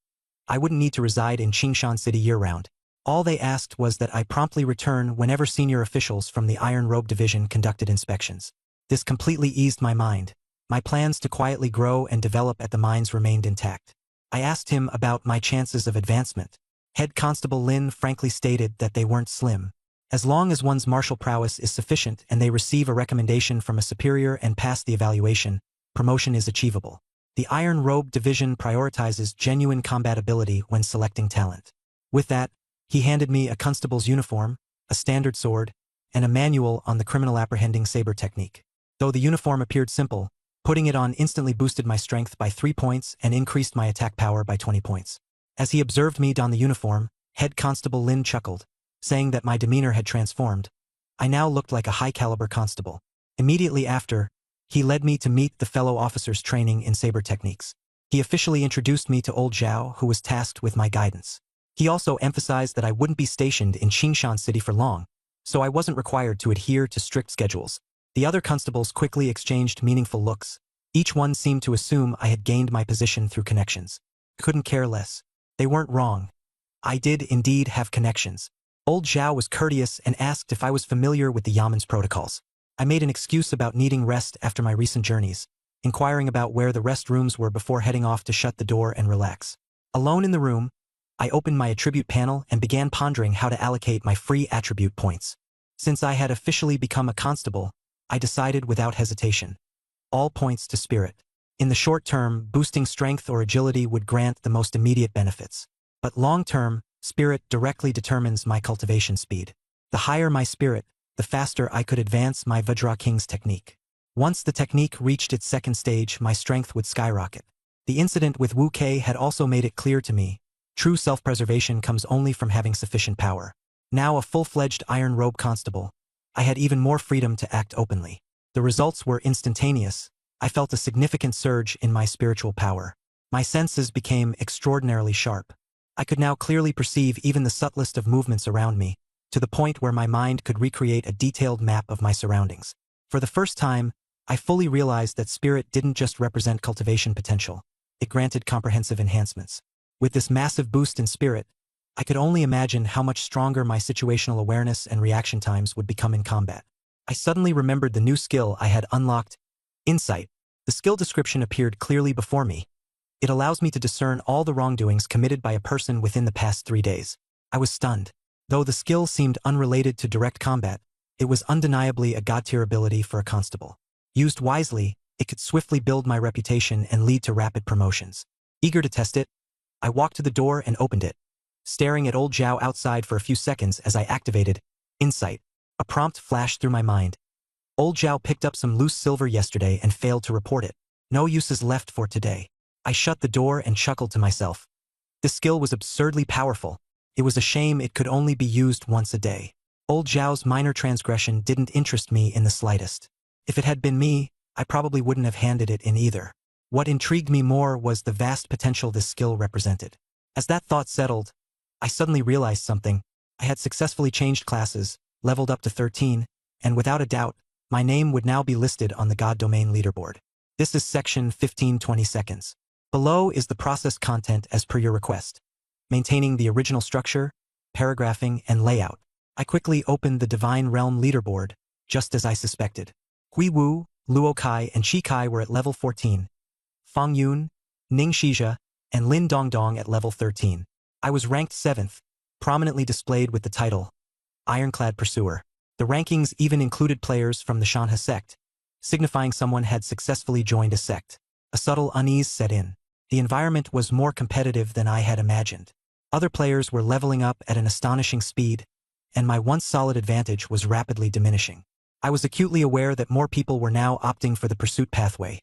I wouldn't need to reside in Qingshan City year-round. All they asked was that I promptly return whenever senior officials from the Iron Robe Division conducted inspections. This completely eased my mind. My plans to quietly grow and develop at the mines remained intact. I asked him about my chances of advancement. Head Constable Lin frankly stated that they weren't slim. As long as one's martial prowess is sufficient and they receive a recommendation from a superior and pass the evaluation, promotion is achievable. The Iron Robe Division prioritizes genuine combat ability when selecting talent. With that, he handed me a constable's uniform, a standard sword, and a manual on the criminal apprehending saber technique. Though the uniform appeared simple, putting it on instantly boosted my strength by 3 points and increased my attack power by 20 points. As he observed me don the uniform, Head Constable Lin chuckled, saying that my demeanor had transformed. I now looked like a high-caliber constable. Immediately after, he led me to meet the fellow officers training in saber techniques. He officially introduced me to old Zhao, who was tasked with my guidance. He also emphasized that I wouldn't be stationed in Qingshan City for long, so I wasn't required to adhere to strict schedules. The other constables quickly exchanged meaningful looks. Each one seemed to assume I had gained my position through connections. Couldn't care less. They weren't wrong. I did indeed have connections. Old Zhao was courteous and asked if I was familiar with the Yaman's protocols. I made an excuse about needing rest after my recent journeys, inquiring about where the rest rooms were before heading off to shut the door and relax. Alone in the room, I opened my attribute panel and began pondering how to allocate my free attribute points. Since I had officially become a constable, I decided without hesitation. All points to spirit. In the short term, boosting strength or agility would grant the most immediate benefits. But long term, spirit directly determines my cultivation speed. The higher my spirit, the faster I could advance my Vajra King's technique. Once the technique reached its second stage, my strength would skyrocket. The incident with Wu Kei had also made it clear to me, true self-preservation comes only from having sufficient power. Now a full-fledged Iron Robe constable, I had even more freedom to act openly. The results were instantaneous. I felt a significant surge in my spiritual power. My senses became extraordinarily sharp. I could now clearly perceive even the subtlest of movements around me, to the point where my mind could recreate a detailed map of my surroundings. For the first time, I fully realized that spirit didn't just represent cultivation potential. It granted comprehensive enhancements. With this massive boost in spirit, I could only imagine how much stronger my situational awareness and reaction times would become in combat. I suddenly remembered the new skill I had unlocked, Insight. The skill description appeared clearly before me. It allows me to discern all the wrongdoings committed by a person within the past 3 days. I was stunned. Though the skill seemed unrelated to direct combat, it was undeniably a god-tier ability for a constable. Used wisely, it could swiftly build my reputation and lead to rapid promotions. Eager to test it, I walked to the door and opened it, staring at old Zhao outside for a few seconds as I activated Insight. A prompt flashed through my mind. Old Zhao picked up some loose silver yesterday and failed to report it. No uses left for today. I shut the door and chuckled to myself. This skill was absurdly powerful. It was a shame it could only be used once a day. Old Zhao's minor transgression didn't interest me in the slightest. If it had been me, I probably wouldn't have handed it in either. What intrigued me more was the vast potential this skill represented. As that thought settled, I suddenly realized something. I had successfully changed classes, leveled up to 13, and without a doubt, my name would now be listed on the God Domain leaderboard. This is section 15:20 seconds. Below is the processed content as per your request. Maintaining the original structure, paragraphing, and layout. I quickly opened the Divine Realm leaderboard, just as I suspected. Hui Wu, Luo Kai, and Qi Kai were at level 14. Fang Yun, Ning Shizha, and Lin Dongdong at level 13. I was ranked 7th, prominently displayed with the title, Ironclad Pursuer. The rankings even included players from the Shanha sect, signifying someone had successfully joined a sect. A subtle unease set in. The environment was more competitive than I had imagined. Other players were leveling up at an astonishing speed, and my once solid advantage was rapidly diminishing. I was acutely aware that more people were now opting for the pursuit pathway.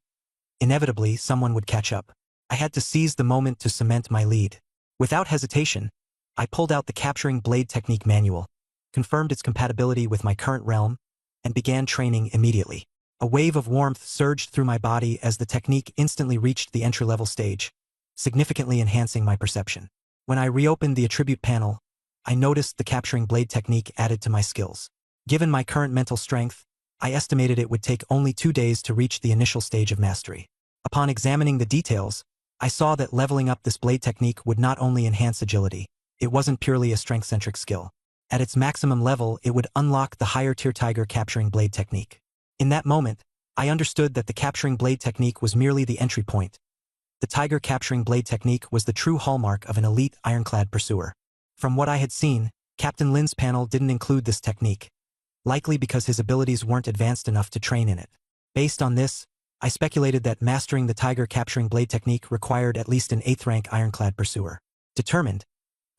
Inevitably, someone would catch up. I had to seize the moment to cement my lead. Without hesitation, I pulled out the Capturing Blade Technique manual, confirmed its compatibility with my current realm, and began training immediately. A wave of warmth surged through my body as the technique instantly reached the entry-level stage, significantly enhancing my perception. When I reopened the attribute panel, I noticed the capturing blade technique added to my skills. Given my current mental strength, I estimated it would take only 2 days to reach the initial stage of mastery. Upon examining the details, I saw that leveling up this blade technique would not only enhance agility, it wasn't purely a strength-centric skill. At its maximum level, it would unlock the higher-tier tiger capturing blade technique. In that moment, I understood that the capturing blade technique was merely the entry point. The tiger capturing blade technique was the true hallmark of an elite ironclad pursuer. From what I had seen, Captain Lin's panel didn't include this technique, likely because his abilities weren't advanced enough to train in it. Based on this, I speculated that mastering the tiger capturing blade technique required at least an 8th rank ironclad pursuer. Determined,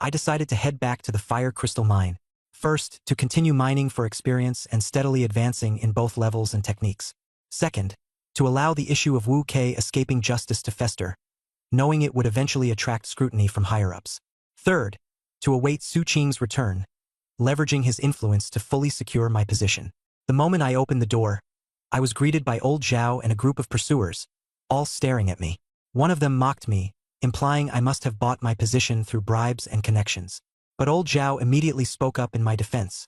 I decided to head back to the fire crystal mine. First, to continue mining for experience and steadily advancing in both levels and techniques. Second, to allow the issue of Wu Kei escaping justice to fester, knowing it would eventually attract scrutiny from higher-ups. Third, to await Su Qing's return, leveraging his influence to fully secure my position. The moment I opened the door, I was greeted by old Zhao and a group of pursuers, all staring at me. One of them mocked me, implying I must have bought my position through bribes and connections. But old Zhao immediately spoke up in my defense,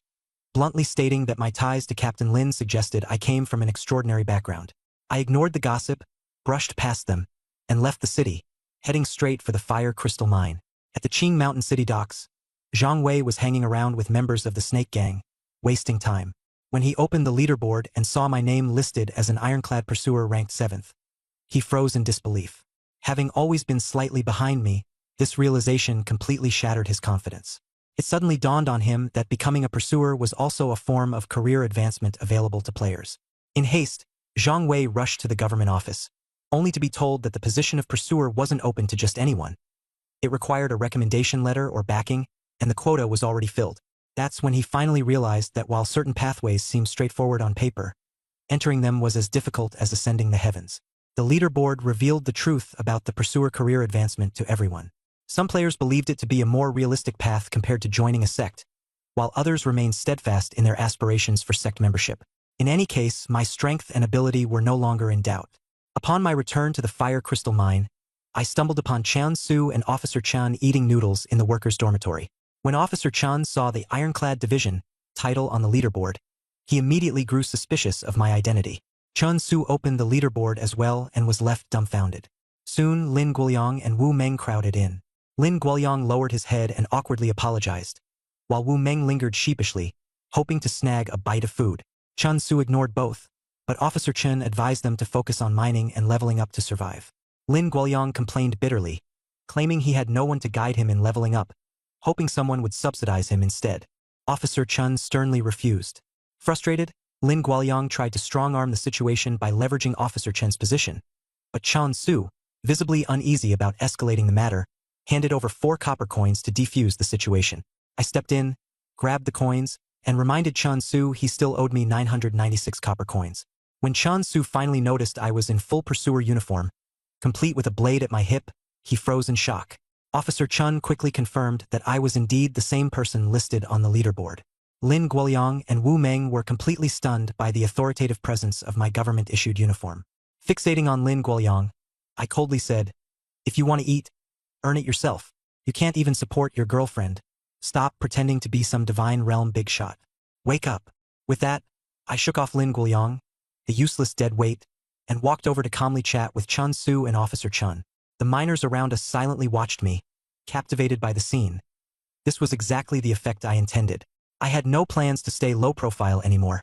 bluntly stating that my ties to Captain Lin suggested I came from an extraordinary background. I ignored the gossip, brushed past them, and left the city, heading straight for the fire crystal mine. At the Qing Mountain City docks, Zhang Wei was hanging around with members of the Snake Gang, wasting time. When he opened the leaderboard and saw my name listed as an ironclad pursuer ranked 7th, he froze in disbelief. Having always been slightly behind me, this realization completely shattered his confidence. It suddenly dawned on him that becoming a pursuer was also a form of career advancement available to players. In haste, Zhang Wei rushed to the government office, only to be told that the position of pursuer wasn't open to just anyone. It required a recommendation letter or backing, and the quota was already filled. That's when he finally realized that while certain pathways seemed straightforward on paper, entering them was as difficult as ascending the heavens. The leaderboard revealed the truth about the pursuer career advancement to everyone. Some players believed it to be a more realistic path compared to joining a sect, while others remained steadfast in their aspirations for sect membership. In any case, my strength and ability were no longer in doubt. Upon my return to the fire crystal mine, I stumbled upon Chan Su and Officer Chan eating noodles in the workers' dormitory. When Officer Chan saw the Ironclad Division title on the leaderboard, he immediately grew suspicious of my identity. Chan Su opened the leaderboard as well and was left dumbfounded. Soon, Lin Guoyang and Wu Meng crowded in. Lin Guoyang lowered his head and awkwardly apologized, while Wu Meng lingered sheepishly, hoping to snag a bite of food. Chan Su ignored both, but Officer Chen advised them to focus on mining and leveling up to survive. Lin Guoyang complained bitterly, claiming he had no one to guide him in leveling up, hoping someone would subsidize him instead. Officer Chen sternly refused. Frustrated, Lin Guoyang tried to strong-arm the situation by leveraging Officer Chen's position, but Chan Su, visibly uneasy about escalating the matter, handed over 4 copper coins to defuse the situation. I stepped in, grabbed the coins, and reminded Chan Su he still owed me 996 copper coins. When Chan Su finally noticed I was in full pursuer uniform, complete with a blade at my hip, he froze in shock. Officer Chun quickly confirmed that I was indeed the same person listed on the leaderboard. Lin Guoyang and Wu Meng were completely stunned by the authoritative presence of my government-issued uniform. Fixating on Lin Guoyang, I coldly said, "If you want to eat, earn it yourself. You can't even support your girlfriend. Stop pretending to be some divine realm big shot. Wake up." With that, I shook off Lin Guoyang, the useless dead weight, and walked over to calmly chat with Chun Su and Officer Chun. The miners around us silently watched me, captivated by the scene. This was exactly the effect I intended. I had no plans to stay low profile anymore.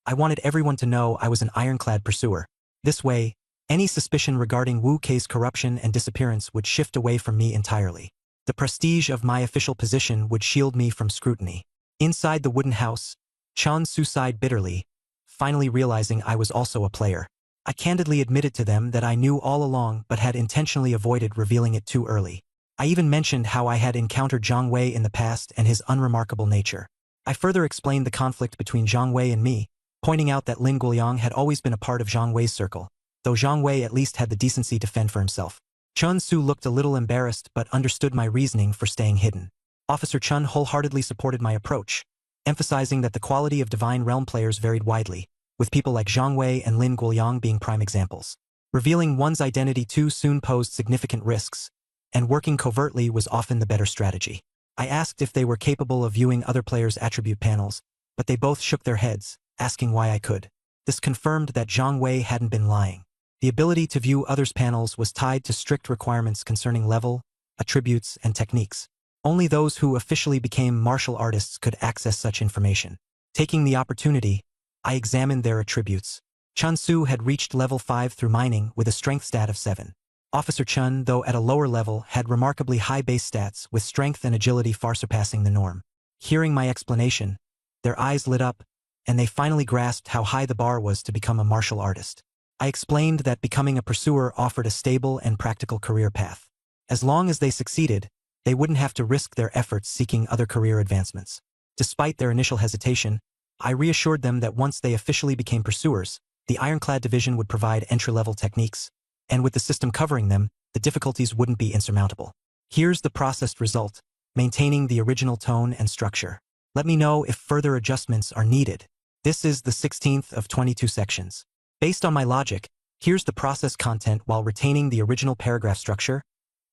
I wanted everyone to know I was an ironclad pursuer. This way, any suspicion regarding Wu Kei's corruption and disappearance would shift away from me entirely. The prestige of my official position would shield me from scrutiny. Inside the wooden house, Chun Su sighed bitterly, finally realizing I was also a player. I candidly admitted to them that I knew all along but had intentionally avoided revealing it too early. I even mentioned how I had encountered Zhang Wei in the past and his unremarkable nature. I further explained the conflict between Zhang Wei and me, pointing out that Lin Guoyang had always been a part of Zhang Wei's circle, though Zhang Wei at least had the decency to fend for himself. Chun Su looked a little embarrassed but understood my reasoning for staying hidden. Officer Chun wholeheartedly supported my approach, emphasizing that the quality of Divine Realm players varied widely, with people like Zhang Wei and Lin Guoyang being prime examples. Revealing one's identity too soon posed significant risks, and working covertly was often the better strategy. I asked if they were capable of viewing other players' attribute panels, but they both shook their heads, asking why I could. This confirmed that Zhang Wei hadn't been lying. The ability to view others' panels was tied to strict requirements concerning level, attributes, and techniques. Only those who officially became martial artists could access such information. Taking the opportunity, I examined their attributes. Chun Su had reached level 5 through mining with a strength stat of 7. Officer Chun, though at a lower level, had remarkably high base stats with strength and agility far surpassing the norm. Hearing my explanation, their eyes lit up, and they finally grasped how high the bar was to become a martial artist. I explained that becoming a pursuer offered a stable and practical career path. As long as they succeeded, they wouldn't have to risk their efforts seeking other career advancements. Despite their initial hesitation, I reassured them that once they officially became pursuers, the Ironclad division would provide entry-level techniques, and with the system covering them, the difficulties wouldn't be insurmountable. Here's the processed result, maintaining the original tone and structure. Let me know if further adjustments are needed. This is the 16th of 22 sections. Based on my logic, here's the processed content while retaining the original paragraph structure,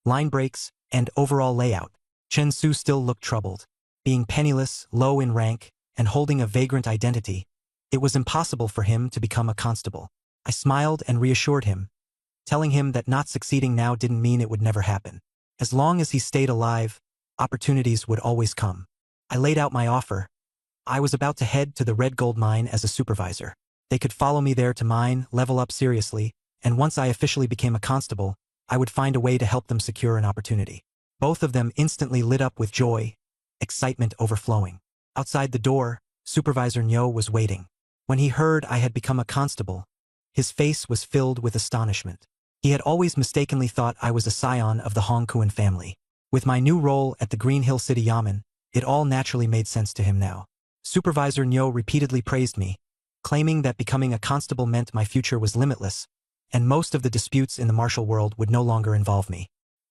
line breaks, and overall layout. Chen Su still looked troubled. Being penniless, low in rank, and holding a vagrant identity, it was impossible for him to become a constable. I smiled and reassured him, telling him that not succeeding now didn't mean it would never happen. As long as he stayed alive, opportunities would always come. I laid out my offer. I was about to head to the Red Gold Mine as a supervisor. They could follow me there to mine, level up seriously, and once I officially became a constable, I would find a way to help them secure an opportunity. Both of them instantly lit up with joy, excitement overflowing. Outside the door, Supervisor Nyo was waiting. When he heard I had become a constable, his face was filled with astonishment. He had always mistakenly thought I was a scion of the Hongkuan family. With my new role at the Green Hill City Yamen, it all naturally made sense to him now. Supervisor Nyo repeatedly praised me, claiming that becoming a constable meant my future was limitless, and most of the disputes in the martial world would no longer involve me.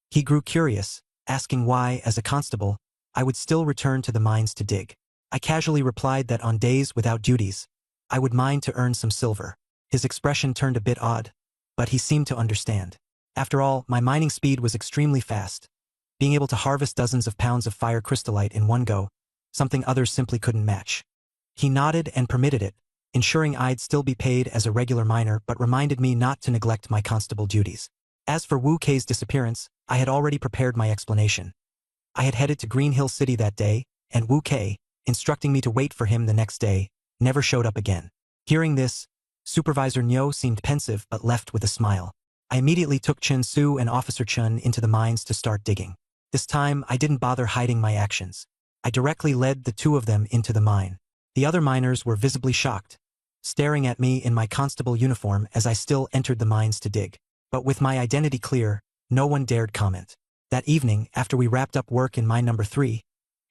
He grew curious, asking why, as a constable, I would still return to the mines to dig. I casually replied that on days without duties, I would mine to earn some silver. His expression turned a bit odd, but he seemed to understand. After all, my mining speed was extremely fast, being able to harvest dozens of pounds of fire crystallite in one go, something others simply couldn't match. He nodded and permitted it, ensuring I'd still be paid as a regular miner but reminded me not to neglect my constable duties. As for Wu Kei's disappearance, I had already prepared my explanation. I had headed to Green Hill City that day, and Wu Kei, instructing me to wait for him the next day, never showed up again. Hearing this, Supervisor Nyo seemed pensive but left with a smile. I immediately took Chen Su and Officer Chun into the mines to start digging. This time, I didn't bother hiding my actions. I directly led the two of them into the mine. The other miners were visibly shocked, staring at me in my constable uniform as I still entered the mines to dig. But with my identity clear, no one dared comment. That evening, after we wrapped up work in mine number 3,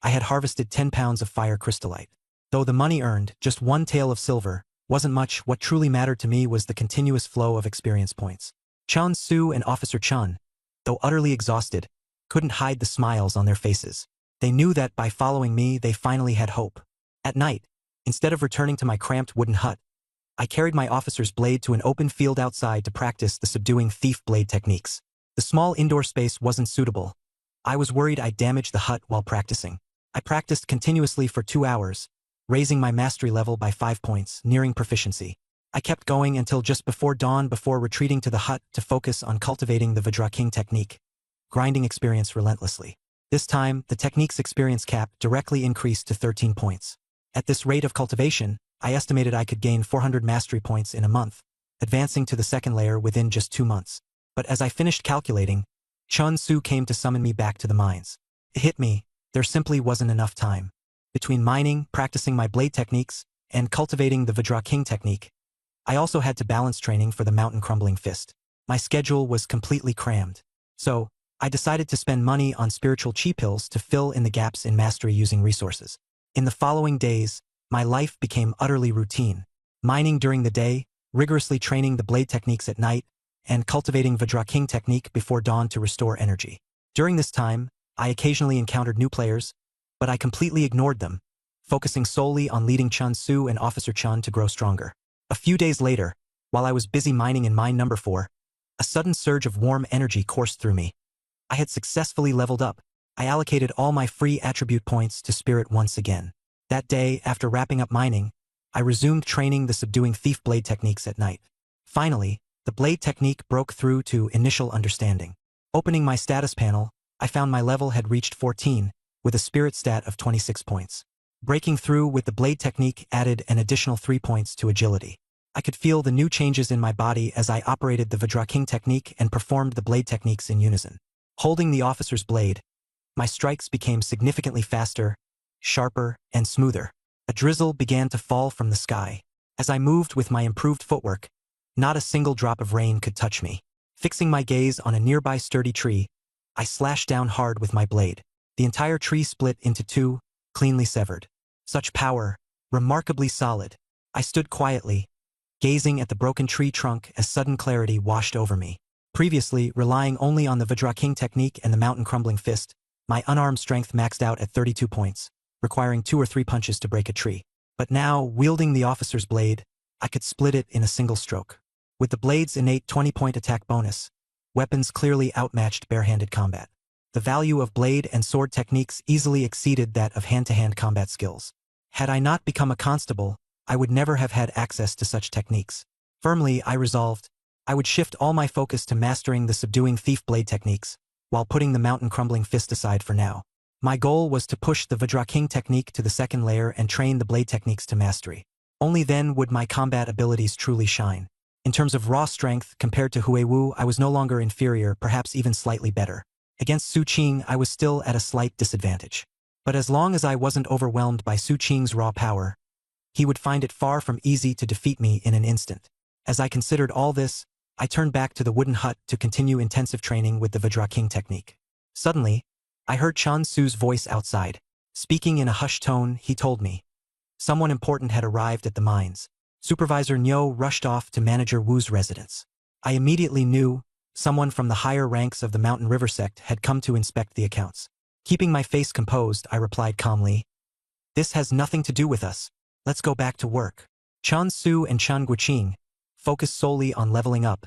I had harvested 10 pounds of fire crystallite. Though the money earned, just one tael of silver, wasn't much. What truly mattered to me was the continuous flow of experience points. Chun Su and Officer Chun, though utterly exhausted, couldn't hide the smiles on their faces. They knew that by following me, they finally had hope. At night, instead of returning to my cramped wooden hut, I carried my officer's blade to an open field outside to practice the subduing thief blade techniques. The small indoor space wasn't suitable. I was worried I'd damage the hut while practicing. I practiced continuously for 2 hours, raising my mastery level by 5 points, nearing proficiency. I kept going until just before dawn before retreating to the hut to focus on cultivating the Vajra King technique, grinding experience relentlessly. This time, the technique's experience cap directly increased to 13 points. At this rate of cultivation, I estimated I could gain 400 mastery points in a month, advancing to the second layer within just 2 months. But as I finished calculating, Chun Su came to summon me back to the mines. It hit me, there simply wasn't enough time. Between mining, practicing my blade techniques, and cultivating the Vajra King technique, I also had to balance training for the mountain crumbling fist. My schedule was completely crammed. So, I decided to spend money on spiritual chi pills to fill in the gaps in mastery using resources. In the following days, my life became utterly routine. Mining during the day, rigorously training the blade techniques at night, and cultivating Vajra King technique before dawn to restore energy. During this time, I occasionally encountered new players, but I completely ignored them, focusing solely on leading Chun Su and Officer Chun to grow stronger. A few days later, while I was busy mining in mine number 4, a sudden surge of warm energy coursed through me. I had successfully leveled up. I allocated all my free attribute points to spirit once again. That day, after wrapping up mining, I resumed training the subduing thief blade techniques at night. Finally, the blade technique broke through to initial understanding. Opening my status panel, I found my level had reached 14, with a spirit stat of 26 points. Breaking through with the blade technique added an additional 3 points to agility. I could feel the new changes in my body as I operated the Vajraking technique and performed the blade techniques in unison. Holding the officer's blade, my strikes became significantly faster, sharper, and smoother. A drizzle began to fall from the sky. As I moved with my improved footwork, not a single drop of rain could touch me. Fixing my gaze on a nearby sturdy tree, I slashed down hard with my blade. The entire tree split into two, cleanly severed. Such power, remarkably solid. I stood quietly, gazing at the broken tree trunk as sudden clarity washed over me. Previously, relying only on the Vajraking technique and the mountain crumbling fist, my unarmed strength maxed out at 32 points, requiring 2 or 3 punches to break a tree. But now, wielding the officer's blade, I could split it in a single stroke. With the blade's innate 20-point attack bonus, weapons clearly outmatched bare-handed combat. The value of blade and sword techniques easily exceeded that of hand-to-hand combat skills. Had I not become a constable, I would never have had access to such techniques. Firmly, I resolved, I would shift all my focus to mastering the subduing thief blade techniques, while putting the mountain crumbling fist aside for now. My goal was to push the Vajraking technique to the second layer and train the blade techniques to mastery. Only then would my combat abilities truly shine. In terms of raw strength, compared to Hui Wu, I was no longer inferior, perhaps even slightly better. Against Su Qing, I was still at a slight disadvantage. But as long as I wasn't overwhelmed by Su Qing's raw power, he would find it far from easy to defeat me in an instant. As I considered all this, I turned back to the wooden hut to continue intensive training with the Vajraking technique. Suddenly, I heard Chan Su's voice outside. Speaking in a hushed tone, he told me someone important had arrived at the mines. Supervisor Nyo rushed off to Manager Wu's residence. I immediately knew someone from the higher ranks of the Mountain River sect had come to inspect the accounts. Keeping my face composed, I replied calmly, "This has nothing to do with us. Let's go back to work." Chan Su and Chan Guqing, focused solely on leveling up,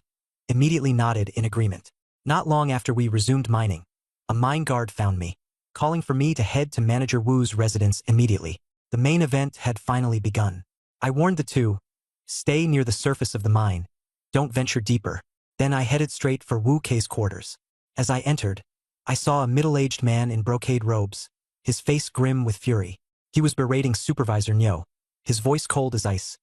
immediately nodded in agreement. Not long after we resumed mining, a mine guard found me, calling for me to head to Manager Wu's residence immediately. The main event had finally begun. I warned the two, stay near the surface of the mine, don't venture deeper. Then I headed straight for Wu Kei's quarters. As I entered, I saw a middle-aged man in brocade robes, his face grim with fury. He was berating Supervisor Nyo, his voice cold as ice.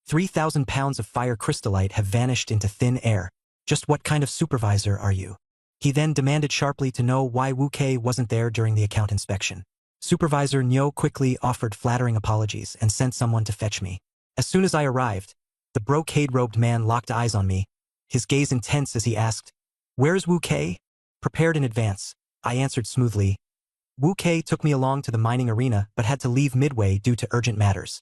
3,000 pounds of fire crystallite have vanished into thin air. Just what kind of supervisor are you? He then demanded sharply to know why Wu Kei wasn't there during the account inspection. Supervisor Nyo quickly offered flattering apologies and sent someone to fetch me. As soon as I arrived, the brocade-robed man locked eyes on me, his gaze intense as he asked, "Where's Wu Kei?" Prepared in advance, I answered smoothly, "Wu Kei took me along to the mining arena but had to leave midway due to urgent matters.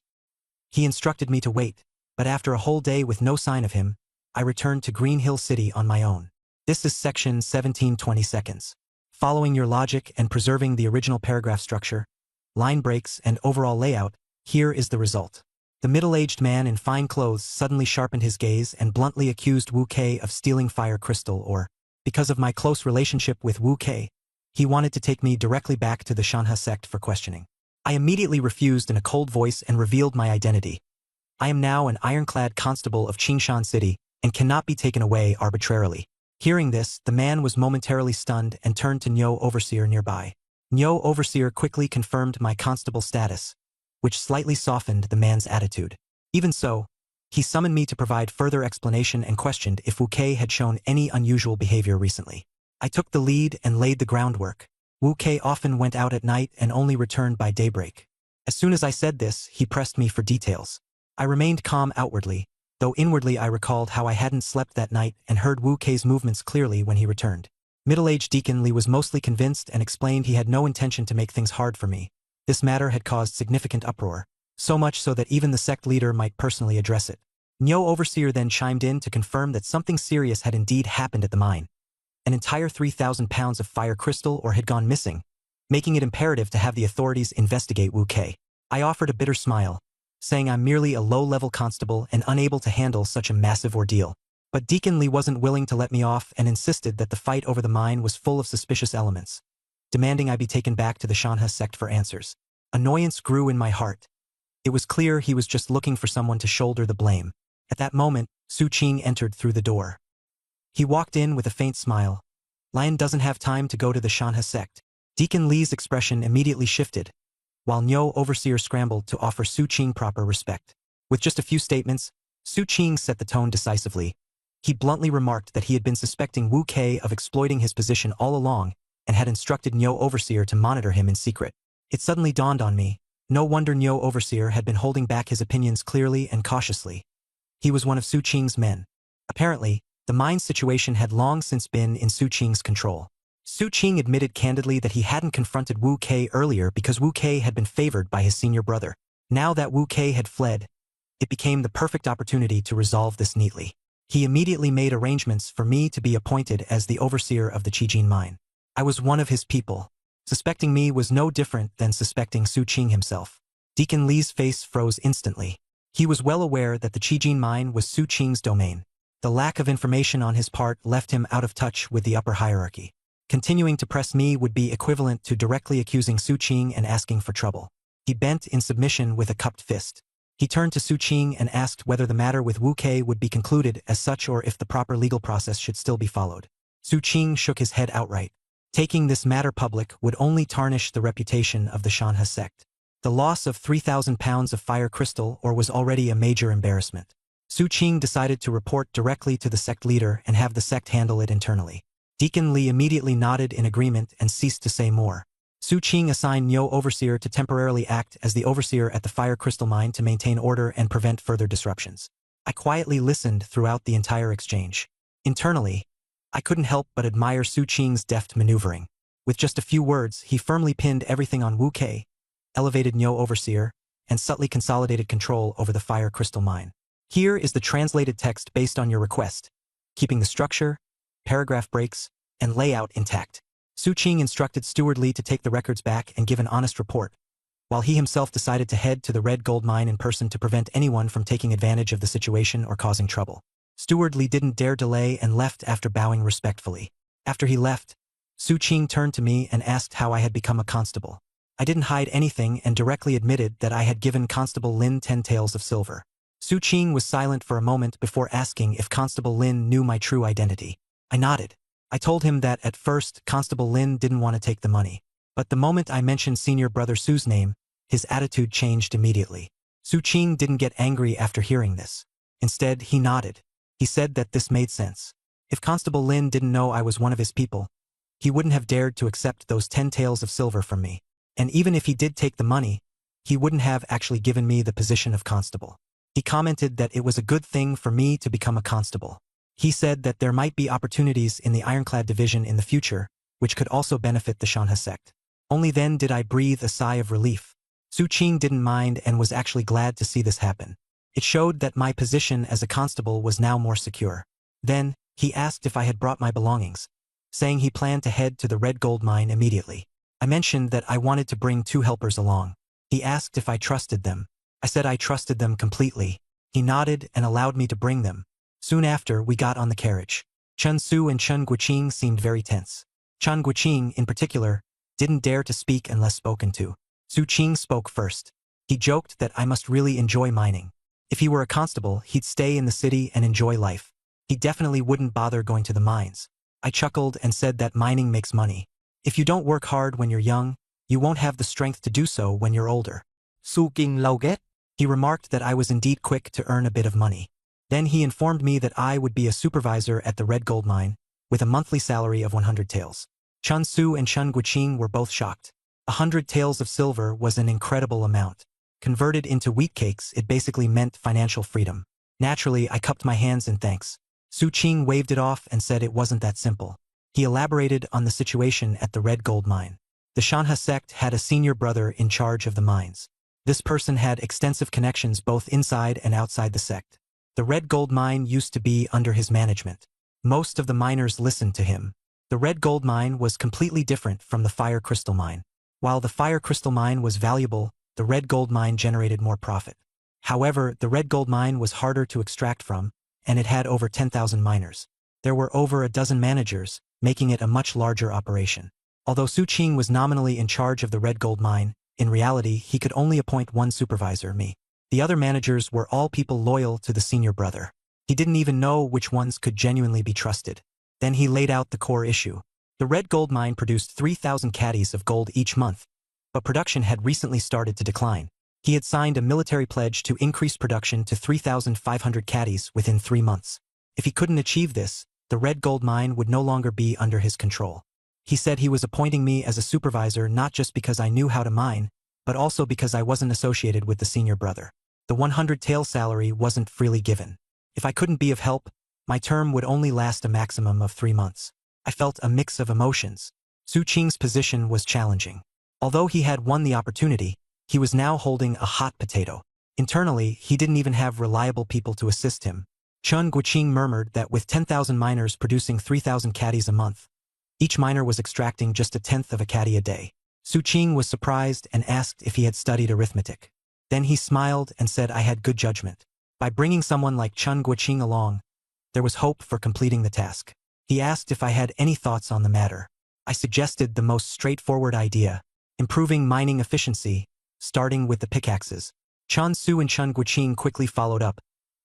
He instructed me to wait, but after a whole day with no sign of him, I returned to Green Hill City on my own." This is section 1720 seconds. Following your logic and preserving the original paragraph structure, line breaks, and overall layout, here is the result. The middle-aged man in fine clothes suddenly sharpened his gaze and bluntly accused Wu Kei of stealing fire crystal or, because of my close relationship with Wu Kei, he wanted to take me directly back to the Shanha sect for questioning. I immediately refused in a cold voice and revealed my identity. I am now an ironclad constable of Qingshan City and cannot be taken away arbitrarily. Hearing this, the man was momentarily stunned and turned to Nyo Overseer nearby. Nyo Overseer quickly confirmed my constable status, which slightly softened the man's attitude. Even so, he summoned me to provide further explanation and questioned if Wu Kei had shown any unusual behavior recently. I took the lead and laid the groundwork. Wu Kei often went out at night and only returned by daybreak. As soon as I said this, he pressed me for details. I remained calm outwardly, though inwardly I recalled how I hadn't slept that night and heard Wu Kei's movements clearly when he returned. Middle-aged Deacon Li was mostly convinced and explained he had no intention to make things hard for me. This matter had caused significant uproar, so much so that even the sect leader might personally address it. Nyo Overseer then chimed in to confirm that something serious had indeed happened at the mine. An entire 3,000 pounds of fire crystal or had gone missing, making it imperative to have the authorities investigate Wu Kei. I offered a bitter smile, saying I'm merely a low-level constable and unable to handle such a massive ordeal. But Deacon Li wasn't willing to let me off and insisted that the fight over the mine was full of suspicious elements. demanding I be taken back to the Shanha sect for answers. Annoyance grew in my heart. It was clear he was just looking for someone to shoulder the blame. At that moment, Su Qing entered through the door. He walked in with a faint smile. Lion doesn't have time to go to the Shanha sect. Deacon Li's expression immediately shifted, while Nyo Overseer scrambled to offer Su Qing proper respect. With just a few statements, Su Qing set the tone decisively. He bluntly remarked that he had been suspecting Wu Kei of exploiting his position all along and had instructed Nyo Overseer to monitor him in secret. It suddenly dawned on me. No wonder Nyo Overseer had been holding back his opinions clearly and cautiously. He was one of Su Qing's men. Apparently, the mine's situation had long since been in Su Qing's control. Su Qing admitted candidly that he hadn't confronted Wu Kei earlier because Wu Kei had been favored by his senior brother. Now that Wu Kei had fled, it became the perfect opportunity to resolve this neatly. He immediately made arrangements for me to be appointed as the overseer of the Qijin mine. I was one of his people. Suspecting me was no different than suspecting Su Qing himself. Deacon Li's face froze instantly. He was well aware that the Qijin mine was Su Qing's domain. The lack of information on his part left him out of touch with the upper hierarchy. Continuing to press me would be equivalent to directly accusing Su Qing and asking for trouble. He bent in submission with a cupped fist. He turned to Su Qing and asked whether the matter with Wu Kei would be concluded as such or if the proper legal process should still be followed. Su Qing shook his head outright. Taking this matter public would only tarnish the reputation of the Shanha sect. The loss of 3,000 pounds of fire crystal ore was already a major embarrassment. Su Qing decided to report directly to the sect leader and have the sect handle it internally. Deacon Li immediately nodded in agreement and ceased to say more. Su Qing assigned Nyo Overseer to temporarily act as the overseer at the fire crystal mine to maintain order and prevent further disruptions. I quietly listened throughout the entire exchange. Internally, I couldn't help but admire Su Qing's deft maneuvering. With just a few words, he firmly pinned everything on Wu Kei, elevated Nyo Overseer, and subtly consolidated control over the fire crystal mine. Here is the translated text based on your request, keeping the structure, paragraph breaks, and layout intact. Su Qing instructed Steward Li to take the records back and give an honest report, while he himself decided to head to the red gold mine in person to prevent anyone from taking advantage of the situation or causing trouble. Steward Li didn't dare delay and left after bowing respectfully. After he left, Su Qing turned to me and asked how I had become a constable. I didn't hide anything and directly admitted that I had given Constable Lin 10 taels of silver. Su Qing was silent for a moment before asking if Constable Lin knew my true identity. I nodded. I told him that at first Constable Lin didn't want to take the money. But the moment I mentioned senior brother Su's name, his attitude changed immediately. Su Qing didn't get angry after hearing this. Instead, he nodded. He said that this made sense. If Constable Lin didn't know I was one of his people, he wouldn't have dared to accept those 10 taels of silver from me. And even if he did take the money, he wouldn't have actually given me the position of constable. He commented that it was a good thing for me to become a constable. He said that there might be opportunities in the Ironclad division in the future, which could also benefit the Shanha sect. Only then did I breathe a sigh of relief. Su Qing didn't mind and was actually glad to see this happen. It showed that my position as a constable was now more secure. Then, he asked if I had brought my belongings, saying he planned to head to the red gold mine immediately. I mentioned that I wanted to bring 2 helpers along. He asked if I trusted them. I said I trusted them completely. He nodded and allowed me to bring them. Soon after, we got on the carriage. Chen Su and Chen Guoqing seemed very tense. Chen Guoqing, in particular, didn't dare to speak unless spoken to. Su Qing spoke first. He joked that I must really enjoy mining. If he were a constable, he'd stay in the city and enjoy life. He definitely wouldn't bother going to the mines. I chuckled and said that mining makes money. If you don't work hard when you're young, you won't have the strength to do so when you're older. Su King Lauget? He remarked that I was indeed quick to earn a bit of money. Then he informed me that I would be a supervisor at the red gold mine, with a monthly salary of 100 taels. Chen Su and Chen Guoqing were both shocked. 100 taels of silver was an incredible amount. Converted into wheat cakes, it basically meant financial freedom. Naturally, I cupped my hands in thanks. Su Qing waved it off and said it wasn't that simple. He elaborated on the situation at the red gold mine. The Shanha sect had a senior brother in charge of the mines. This person had extensive connections both inside and outside the sect. The red gold mine used to be under his management. Most of the miners listened to him. The red gold mine was completely different from the fire crystal mine. While the fire crystal mine was valuable, the red gold mine generated more profit. However, the red gold mine was harder to extract from, and it had over 10,000 miners. There were over a dozen managers, making it a much larger operation. Although Su Qing was nominally in charge of the red gold mine, in reality he could only appoint one supervisor, me. The other managers were all people loyal to the senior brother. He didn't even know which ones could genuinely be trusted. Then he laid out the core issue. The red gold mine produced 3,000 caddies of gold each month, but production had recently started to decline. He had signed a military pledge to increase production to 3,500 caddies within 3 months. If he couldn't achieve this, the red gold mine would no longer be under his control. He said he was appointing me as a supervisor not just because I knew how to mine, but also because I wasn't associated with the senior brother. The 100 tael salary wasn't freely given. If I couldn't be of help, my term would only last a maximum of 3 months. I felt a mix of emotions. Su Qing's position was challenging. Although he had won the opportunity, he was now holding a hot potato. Internally, he didn't even have reliable people to assist him. Chun Guoqing murmured that with 10,000 miners producing 3,000 caddies a month, each miner was extracting just 1/10 of a caddy a day. Su Qing was surprised and asked if he had studied arithmetic. Then he smiled and said I had good judgment. By bringing someone like Chun Guoqing along, there was hope for completing the task. He asked if I had any thoughts on the matter. I suggested the most straightforward idea, improving mining efficiency, starting with the pickaxes. Chun Su and Chun Guoqing quickly followed up,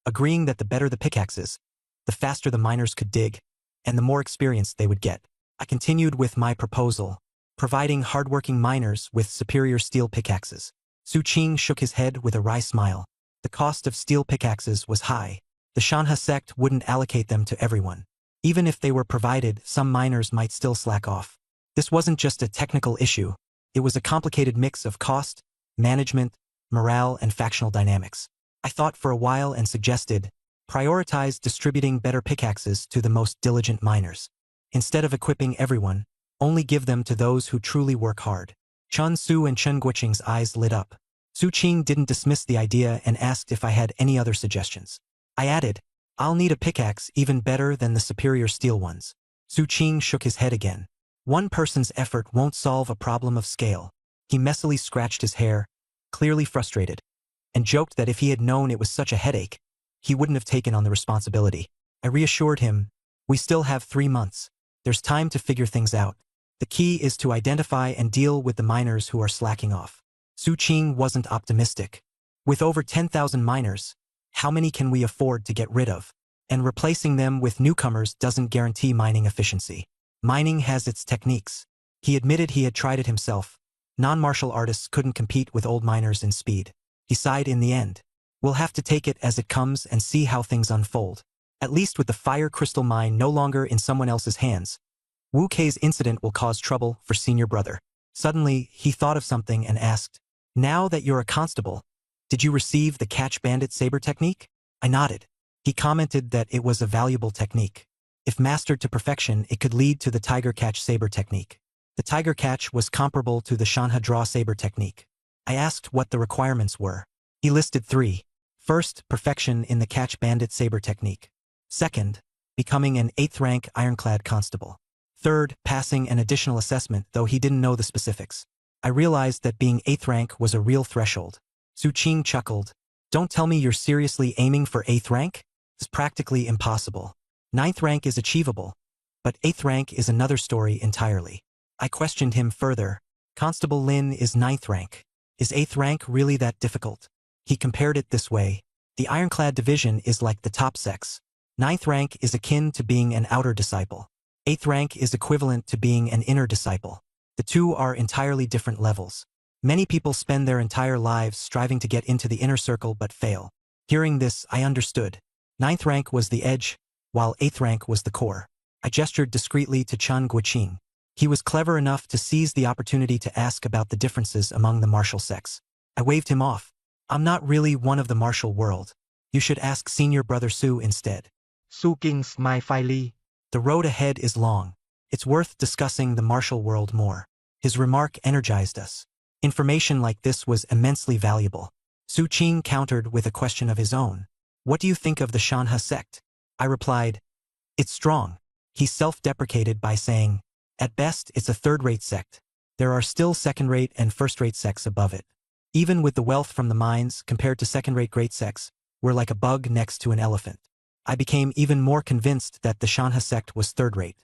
agreeing that the better the pickaxes, the faster the miners could dig, and the more experience they would get. I continued with my proposal, providing hardworking miners with superior steel pickaxes. Su Qing shook his head with a wry smile. The cost of steel pickaxes was high. The Shanha sect wouldn't allocate them to everyone. Even if they were provided, some miners might still slack off. This wasn't just a technical issue. It was a complicated mix of cost, management, morale, and factional dynamics. I thought for a while and suggested, prioritize distributing better pickaxes to the most diligent miners. Instead of equipping everyone, only give them to those who truly work hard. Chun Su and Chun Guoqing's eyes lit up. Su Qing didn't dismiss the idea and asked if I had any other suggestions. I added, I'll need a pickaxe even better than the superior steel ones. Su Qing shook his head again. One person's effort won't solve a problem of scale. He messily scratched his hair, clearly frustrated, and joked that if he had known it was such a headache, he wouldn't have taken on the responsibility. I reassured him, we still have 3 months. There's time to figure things out. The key is to identify and deal with the miners who are slacking off. Su Qing wasn't optimistic. With over 10,000 miners, how many can we afford to get rid of? And replacing them with newcomers doesn't guarantee mining efficiency. Mining has its techniques. He admitted he had tried it himself. Non-martial artists couldn't compete with old miners in speed. He sighed in the end. We'll have to take it as it comes and see how things unfold. At least with the fire crystal mine no longer in someone else's hands, Wu Kei's incident will cause trouble for senior brother. Suddenly, he thought of something and asked, now that you're a constable, did you receive the catch bandit saber technique? I nodded. He commented that it was a valuable technique. If mastered to perfection, it could lead to the tiger catch saber technique. The tiger catch was comparable to the Shanha draw saber technique. I asked what the requirements were. He listed 3. First, perfection in the catch bandit saber technique. Second, becoming an 8th rank ironclad constable. Third, passing an additional assessment, though he didn't know the specifics. I realized that being 8th rank was a real threshold. Su Qing chuckled. Don't tell me you're seriously aiming for 8th rank? It's practically impossible. 9th rank is achievable, but 8th rank is another story entirely. I questioned him further. Constable Lin is 9th rank. Is 8th rank really that difficult? He compared it this way. The ironclad division is like the top sex. 9th rank is akin to being an outer disciple. 8th rank is equivalent to being an inner disciple. The two are entirely different levels. Many people spend their entire lives striving to get into the inner circle but fail. Hearing this, I understood. 9th rank was the edge, while 8th rank was the core. I gestured discreetly to Chun Guoqing. He was clever enough to seize the opportunity to ask about the differences among the martial sects. I waved him off. I'm not really one of the martial world. You should ask senior brother Su instead. Su Qing smiled finally. The road ahead is long. It's worth discussing the martial world more. His remark energized us. Information like this was immensely valuable. Su Qing countered with a question of his own. What do you think of the Shanha sect? I replied, it's strong. He self-deprecated by saying, at best, it's a third-rate sect. There are still second-rate and first-rate sects above it. Even with the wealth from the mines, compared to second-rate great sects, we're like a bug next to an elephant. I became even more convinced that the Shanha sect was third-rate.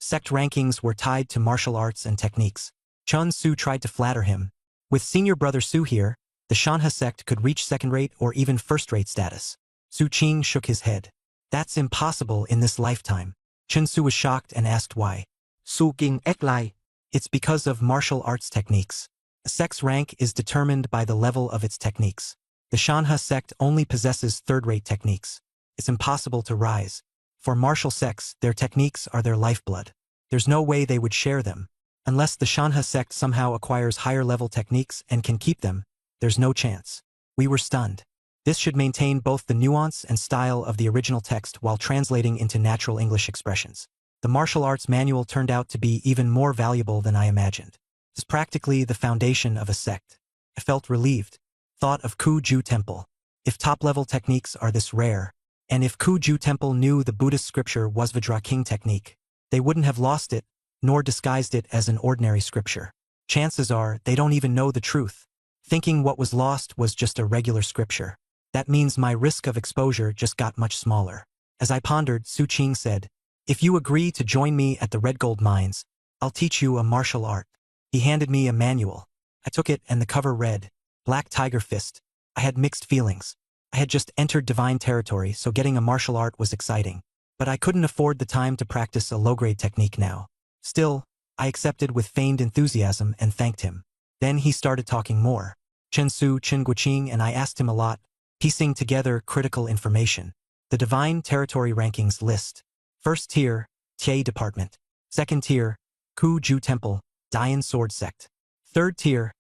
Sect rankings were tied to martial arts and techniques. Chun Su tried to flatter him. With senior brother Su here, the Shanha sect could reach second-rate or even first-rate status. Su Qing shook his head. That's impossible in this lifetime. Chun Su was shocked and asked why. Su King act like. It's because of martial arts techniques. A sect's rank is determined by the level of its techniques. The Shanha sect only possesses third-rate techniques. It's impossible to rise. For martial sects, their techniques are their lifeblood. There's no way they would share them. Unless the Shanha sect somehow acquires higher-level techniques and can keep them, there's no chance. We were stunned. This should maintain both the nuance and style of the original text while translating into natural English expressions. The martial arts manual turned out to be even more valuable than I imagined. It's practically the foundation of a sect. I felt relieved. Thought of Kuju Temple. If top-level techniques are this rare, and if Kuju Temple knew the Buddhist scripture was Vajra King technique, they wouldn't have lost it, nor disguised it as an ordinary scripture. Chances are they don't even know the truth, thinking what was lost was just a regular scripture. That means my risk of exposure just got much smaller. As I pondered, Su Qing said, "If you agree to join me at the Red Gold Mines, I'll teach you a martial art." He handed me a manual. I took it and the cover read, Black Tiger Fist. I had mixed feelings. I had just entered divine territory, so getting a martial art was exciting. But I couldn't afford the time to practice a low-grade technique now. Still, I accepted with feigned enthusiasm and thanked him. Then he started talking more. Chen Su, Chen Guoqing, and I asked him a lot, piecing together critical information. The Divine Territory Rankings list. First tier, Tie Department. Second tier, Kuju Temple, Dian Sword Sect. Third tier,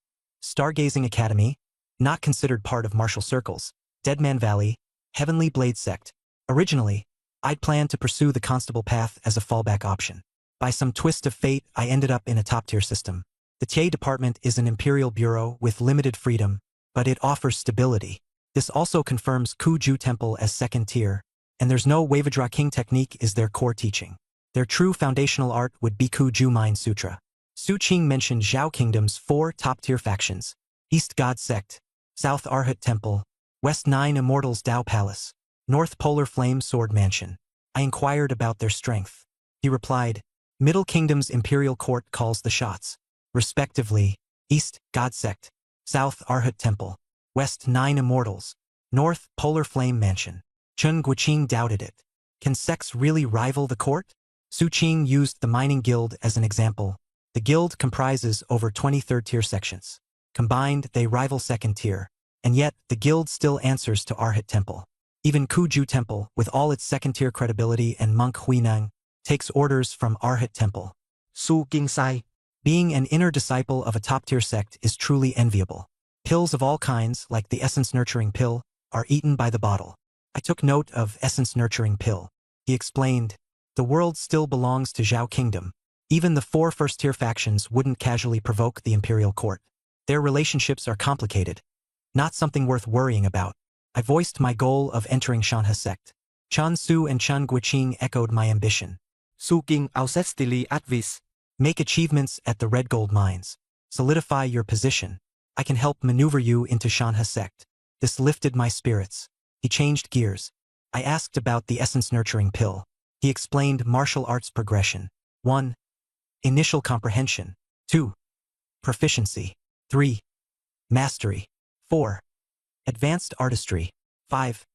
Stargazing Academy, not considered part of martial circles, Deadman Valley, Heavenly Blade Sect. Originally, I'd planned to pursue the constable path as a fallback option. By some twist of fate, I ended up in a top-tier system. The Tie Department is an imperial bureau with limited freedom, but it offers stability. This also confirms Kuju Temple as second tier, and there's no Wavadra King technique is their core teaching. Their true foundational art would be Kuju Mine Sutra. Su Qing mentioned Zhao Kingdom's 4 top-tier factions: East God Sect, South Arhat Temple, West Nine Immortals Dao Palace, North Polar Flame Sword Mansion. I inquired about their strength. He replied, Middle Kingdom's Imperial Court calls the shots, respectively, East God Sect, South Arhat Temple, West Nine Immortals, North Polar Flame Mansion. Chen Guoqing doubted it. Can sects really rival the court? Su Qing used the Mining Guild as an example. The guild comprises over 20 third-tier sections. Combined, they rival second tier, and yet the guild still answers to Arhat Temple. Even Kuju Temple, with all its second-tier credibility and monk Huineng, takes orders from Arhat Temple. Su King Sai. Being an inner disciple of a top-tier sect is truly enviable. Pills of all kinds, like the Essence Nurturing Pill, are eaten by the bottle. I took note of Essence Nurturing Pill. He explained, the world still belongs to Zhao Kingdom. Even the 4 first-tier factions wouldn't casually provoke the Imperial Court. Their relationships are complicated, not something worth worrying about. I voiced my goal of entering Shanha sect. Chan Su and Chen Guoqing echoed my ambition. Su King Auxestili Advis. Make achievements at the Red Gold Mines. Solidify your position. I can help maneuver you into Shanha sect. This lifted my spirits. He changed gears. I asked about the Essence Nurturing Pill. He explained martial arts progression. 1. Initial comprehension. 2. Proficiency. 3. Mastery. 4. Advanced artistry. 5.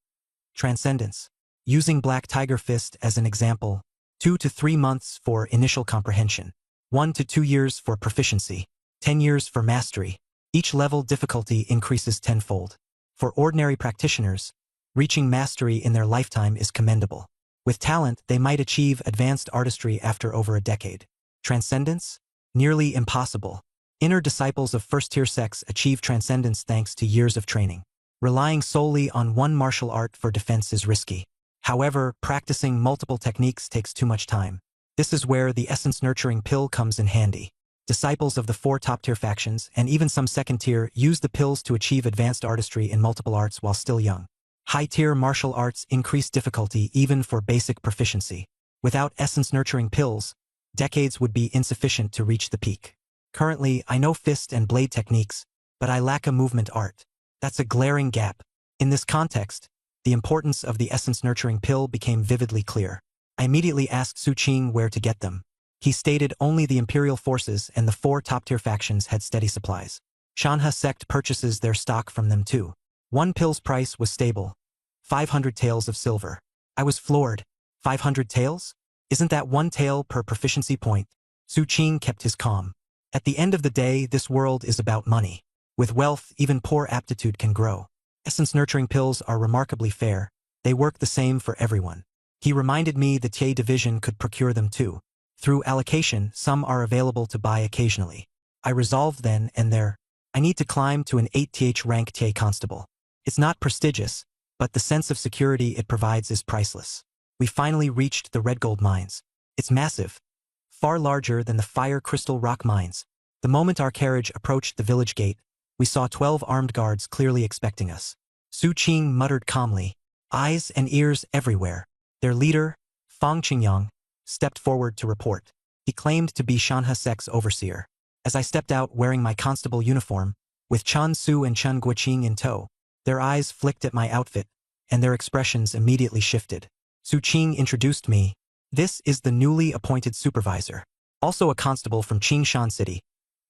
Transcendence. Using Black Tiger Fist as an example, 2 to 3 months for initial comprehension, 1 to 2 years for proficiency, 10 years for mastery. Each level difficulty increases tenfold. For ordinary practitioners, reaching mastery in their lifetime is commendable. With talent, they might achieve advanced artistry after over a decade. Transcendence? Nearly impossible. Inner disciples of first-tier sects achieve transcendence thanks to years of training. Relying solely on one martial art for defense is risky. However, practicing multiple techniques takes too much time. This is where the Essence Nurturing Pill comes in handy. Disciples of the 4 top-tier factions, and even some second-tier, use the pills to achieve advanced artistry in multiple arts while still young. High-tier martial arts increase difficulty even for basic proficiency. Without Essence Nurturing Pills, decades would be insufficient to reach the peak. Currently, I know fist and blade techniques, but I lack a movement art. That's a glaring gap. In this context, the importance of the Essence Nurturing Pill became vividly clear. I immediately asked Su Qing where to get them. He stated only the imperial forces and the 4 top-tier factions had steady supplies. Shanha sect purchases their stock from them too. 1 pill's price was stable. 500 taels of silver. I was floored. 500 taels? Isn't that 1 tael per proficiency point? Su Qing kept his calm. At the end of the day, this world is about money. With wealth, even poor aptitude can grow. Essence-nurturing pills are remarkably fair. They work the same for everyone. He reminded me the Tie division could procure them too. Through allocation, some are available to buy occasionally. I resolved then and there. I need to climb to an 8th rank Tie constable. It's not prestigious, but the sense of security it provides is priceless. We finally reached the red gold mines. It's massive, far larger than the fire crystal rock mines. The moment our carriage approached the village gate, we saw 12 armed guards clearly expecting us. Su Qing muttered calmly, eyes and ears everywhere. Their leader, Fang Qingyang, stepped forward to report. He claimed to be Shanha Sect's overseer. As I stepped out wearing my constable uniform, with Chan Su and Chen Guoqing in tow, their eyes flicked at my outfit, and their expressions immediately shifted. Su Qing introduced me. This is the newly appointed supervisor, also a constable from Qingshan City,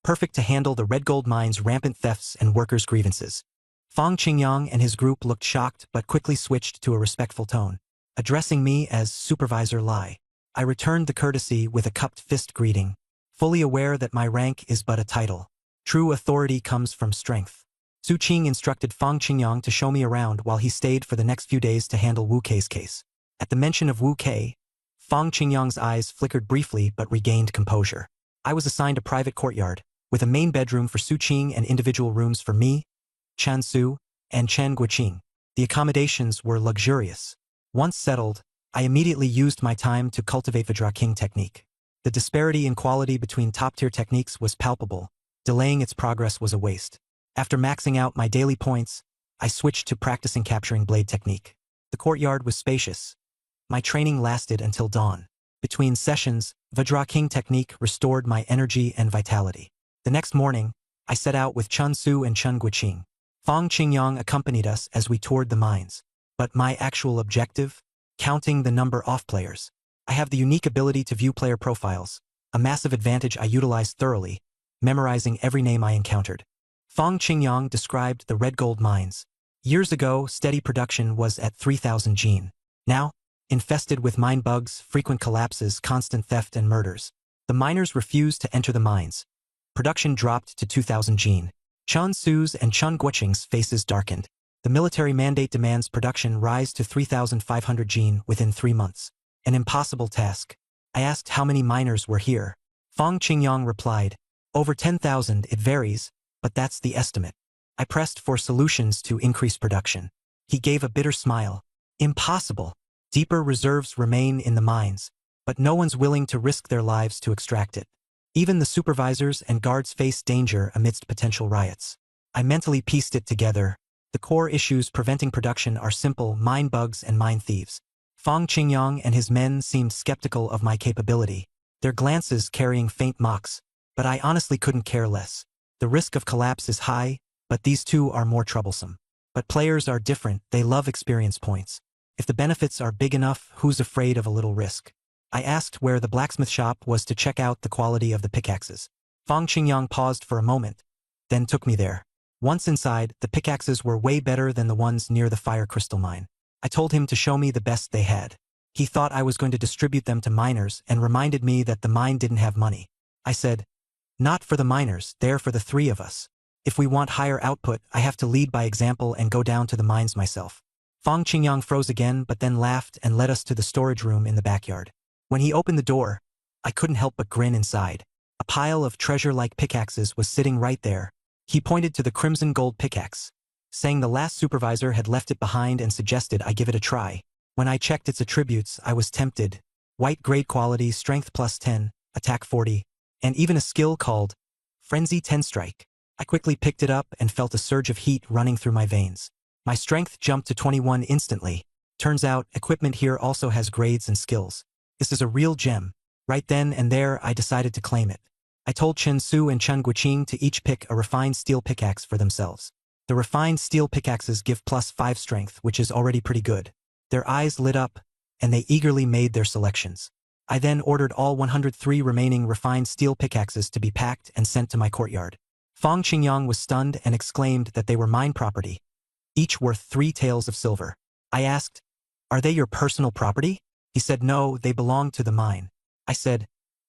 perfect to handle the red gold mine's rampant thefts and workers' grievances. Fang Qingyang and his group looked shocked but quickly switched to a respectful tone, addressing me as Supervisor Lai. I returned the courtesy with a cupped fist greeting, fully aware that my rank is but a title. True authority comes from strength. Su Qing instructed Fang Qingyang to show me around while he stayed for the next few days to handle Wu Kei's case. At the mention of Wu Kei, Fang Qingyang's eyes flickered briefly but regained composure. I was assigned a private courtyard, with a main bedroom for Su Qing and individual rooms for me, Chan Su, and Chen Guoqing. The accommodations were luxurious. Once settled, I immediately used my time to cultivate Vajra King technique. The disparity in quality between top-tier techniques was palpable. Delaying its progress was a waste. After maxing out my daily points, I switched to practicing capturing blade technique. The courtyard was spacious. My training lasted until dawn. Between sessions, Vajra King technique restored my energy and vitality. The next morning, I set out with Chun Su and Chen Guoqing. Fang Qingyang accompanied us as we toured the mines. But my actual objective? Counting the number of players. I have the unique ability to view player profiles, a massive advantage I utilized thoroughly, memorizing every name I encountered. Fang Qingyang described the red gold mines. Years ago, steady production was at 3,000 gene. Now, infested with mine bugs, frequent collapses, constant theft and murders. The miners refused to enter the mines. Production dropped to 2,000 gene. Chun Su's and Chen Guoqing's faces darkened. The military mandate demands production rise to 3,500 gene within 3 months. An impossible task. I asked how many miners were here. Fang Qingyang replied, over 10,000, it varies, but that's the estimate. I pressed for solutions to increase production. He gave a bitter smile. Impossible. Deeper reserves remain in the mines, but no one's willing to risk their lives to extract it. Even the supervisors and guards face danger amidst potential riots. I mentally pieced it together. The core issues preventing production are simple: mine bugs and mine thieves. Fang Qingyang and his men seemed skeptical of my capability, their glances carrying faint mocks, but I honestly couldn't care less. The risk of collapse is high, but these two are more troublesome. But players are different, they love experience points. If the benefits are big enough, who's afraid of a little risk? I asked where the blacksmith shop was to check out the quality of the pickaxes. Fang Qingyang paused for a moment, then took me there. Once inside, the pickaxes were way better than the ones near the fire crystal mine. I told him to show me the best they had. He thought I was going to distribute them to miners and reminded me that the mine didn't have money. I said, not for the miners, they're for the 3 of us. If we want higher output, I have to lead by example and go down to the mines myself. Fang Qingyang froze again but then laughed and led us to the storage room in the backyard. When he opened the door, I couldn't help but grin inside. A pile of treasure-like pickaxes was sitting right there. He pointed to the crimson gold pickaxe, saying the last supervisor had left it behind and suggested I give it a try. When I checked its attributes, I was tempted. White grade quality, strength plus 10, attack 40, and even a skill called Frenzy 10 Strike. I quickly picked it up and felt a surge of heat running through my veins. My strength jumped to 21 instantly. Turns out, equipment here also has grades and skills. This is a real gem. Right then and there, I decided to claim it. I told Chen Su and Chen Guoqing to each pick a refined steel pickaxe for themselves. The refined steel pickaxes give plus 5 strength, which is already pretty good. Their eyes lit up, and they eagerly made their selections. I then ordered all 103 remaining refined steel pickaxes to be packed and sent to my courtyard. Fong Qingyang was stunned and exclaimed that they were mine property, each worth 3 taels of silver. I asked, "Are they your personal property?" He said no, they belong to the mine. I said,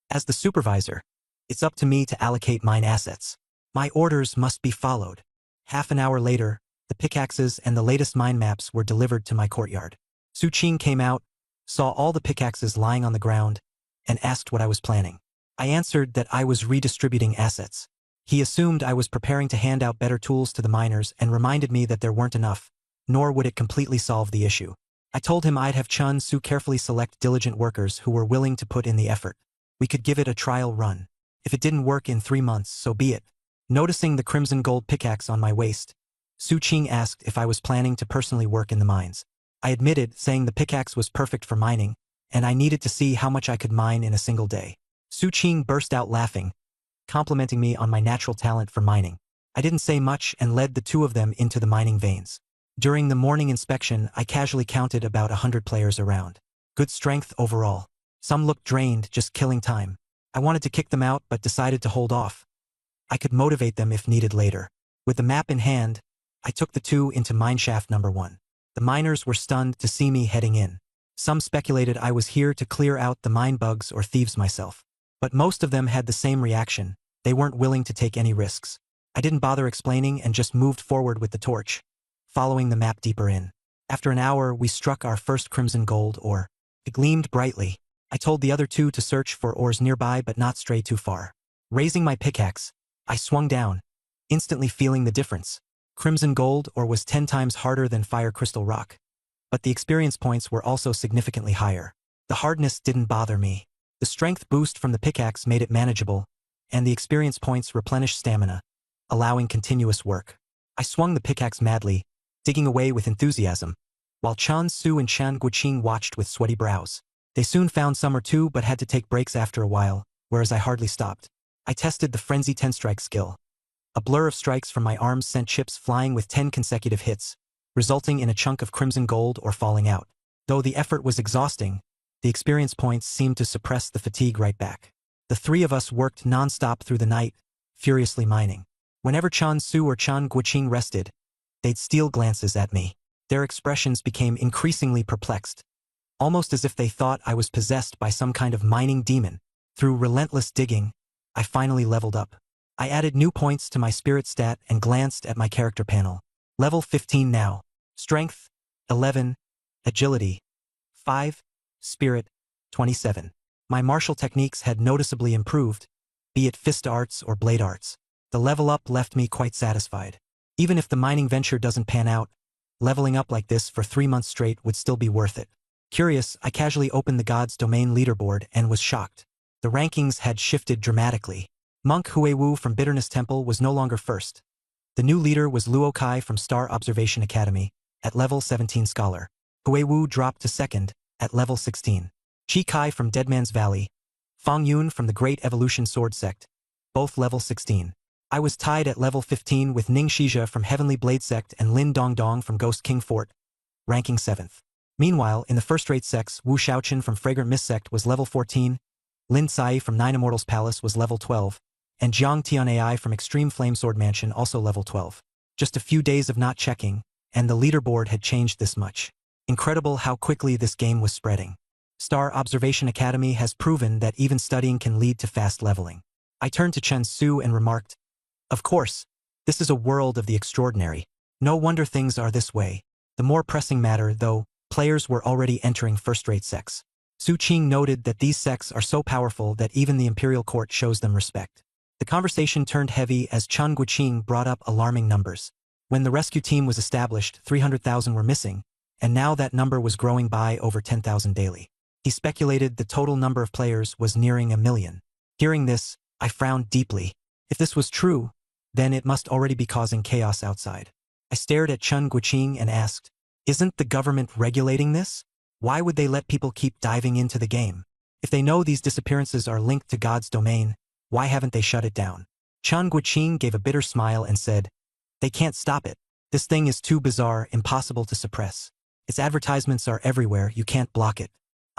"As the supervisor, it's up to me to allocate mine assets. My orders must be followed." Half an hour later, the pickaxes and the latest mine maps were delivered to my courtyard. Su Qing came out, saw all the pickaxes lying on the ground, and asked what I was planning. I answered that I was redistributing assets. He assumed I was preparing to hand out better tools to the miners and reminded me that there weren't enough, nor would it completely solve the issue. I told him I'd have Chun Su carefully select diligent workers who were willing to put in the effort. We could give it a trial run. If it didn't work in 3 months, so be it. Noticing the crimson gold pickaxe on my waist, Su Qing asked if I was planning to personally work in the mines. I admitted, saying the pickaxe was perfect for mining, and I needed to see how much I could mine in a single day. Su Qing burst out laughing, complimenting me on my natural talent for mining. I didn't say much and led the 2 of them into the mining veins. During the morning inspection, I casually counted about 100 players around. Good strength overall. Some looked drained, just killing time. I wanted to kick them out but decided to hold off. I could motivate them if needed later. With the map in hand, I took the 2 into mineshaft number 1. The miners were stunned to see me heading in. Some speculated I was here to clear out the mine bugs or thieves myself. But most of them had the same reaction. They weren't willing to take any risks. I didn't bother explaining and just moved forward with the torch, following the map deeper in. After an hour, we struck our first crimson gold ore. It gleamed brightly. I told the other 2 to search for ores nearby but not stray too far. Raising my pickaxe, I swung down, instantly feeling the difference. Crimson gold ore was 10 times harder than fire crystal rock. But the experience points were also significantly higher. The hardness didn't bother me. The strength boost from the pickaxe made it manageable, and the experience points replenished stamina, allowing continuous work. I swung the pickaxe madly, digging away with enthusiasm, while Chan Su and Chan Guoqing watched with sweaty brows. They soon found some or two but had to take breaks after a while, whereas I hardly stopped. I tested the Frenzy 10-strike skill. A blur of strikes from my arms sent chips flying with 10 consecutive hits, resulting in a chunk of crimson gold or falling out. Though the effort was exhausting, the experience points seemed to suppress the fatigue right back. The 3 of us worked non-stop through the night, furiously mining. Whenever Chan Su or Chan Guoqing rested, they'd steal glances at me. Their expressions became increasingly perplexed, almost as if they thought I was possessed by some kind of mining demon. Through relentless digging, I finally leveled up. I added new points to my spirit stat and glanced at my character panel. Level 15 now. Strength, 11. Agility, 5. Spirit, 27. My martial techniques had noticeably improved, be it fist arts or blade arts. The level up left me quite satisfied. Even if the mining venture doesn't pan out, leveling up like this for 3 months straight would still be worth it. Curious, I casually opened the God's Domain leaderboard and was shocked. The rankings had shifted dramatically. Monk Huiwu from Bitterness Temple was no longer first. The new leader was Luo Kai from Star Observation Academy, at level 17 Scholar. Huiwu dropped to second, at level 16. Chi Kai from Deadman's Valley, Fang Yun from the Great Evolution Sword Sect, both level 16. I was tied at level 15 with Ning Shizha from Heavenly Blade Sect and Lin Dongdong from Ghost King Fort, ranking 7th. Meanwhile, in the first-rate sects, Wu Shaoqin from Fragrant Mist Sect was level 14, Lin Sai from Nine Immortals Palace was level 12, and Jiang Tian AI from Extreme Flamesword Mansion also level 12. Just a few days of not checking, and the leaderboard had changed this much. Incredible how quickly this game was spreading. Star Observation Academy has proven that even studying can lead to fast leveling. I turned to Chen Su and remarked, "Of course, this is a world of the extraordinary. No wonder things are this way." The more pressing matter, though, players were already entering first-rate sects. Su Qing noted that these sects are so powerful that even the imperial court shows them respect. The conversation turned heavy as Chan Guoqing brought up alarming numbers. When the rescue team was established, 300,000 were missing, and now that number was growing by over 10,000 daily. He speculated the total number of players was nearing 1 million. Hearing this, I frowned deeply. If this was true, then it must already be causing chaos outside. I stared at Chan Guoqing and asked, "Isn't the government regulating this? Why would they let people keep diving into the game? If they know these disappearances are linked to God's domain, why haven't they shut it down?" Chan Guoqing gave a bitter smile and said, "They can't stop it. This thing is too bizarre, impossible to suppress. Its advertisements are everywhere, you can't block it.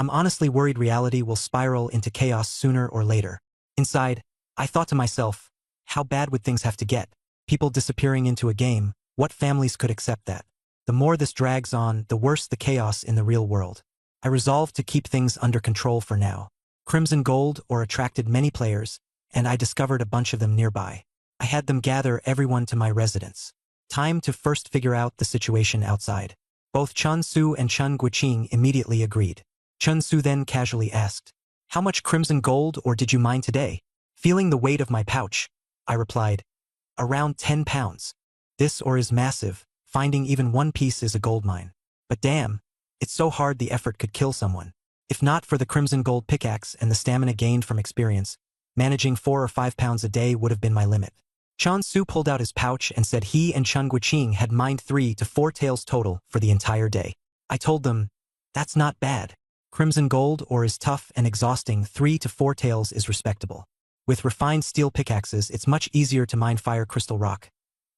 I'm honestly worried reality will spiral into chaos sooner or later. Inside, I thought to myself, how bad would things have to get? People disappearing into a game, what families could accept that? The more this drags on, the worse the chaos in the real world. I resolved to keep things under control for now. Crimson Gold or attracted many players, and I discovered a bunch of them nearby. I had them gather everyone to my residence. Time to first figure out the situation outside. Both Chun Su and Chun Guiqing immediately agreed. Chun Su then casually asked, "How much crimson gold or did you mine today?" Feeling the weight of my pouch, I replied, "Around 10 pounds. This ore is massive, finding even one piece is a gold mine. But damn, it's so hard the effort could kill someone. If not for the crimson gold pickaxe and the stamina gained from experience, managing 4 or 5 pounds a day would have been my limit." Chun Su pulled out his pouch and said he and Chun Guiqing had mined 3 to 4 taels total for the entire day. I told them, that's not bad. Crimson gold ore is tough and exhausting, 3 to 4 taels is respectable. With refined steel pickaxes, it's much easier to mine fire crystal rock.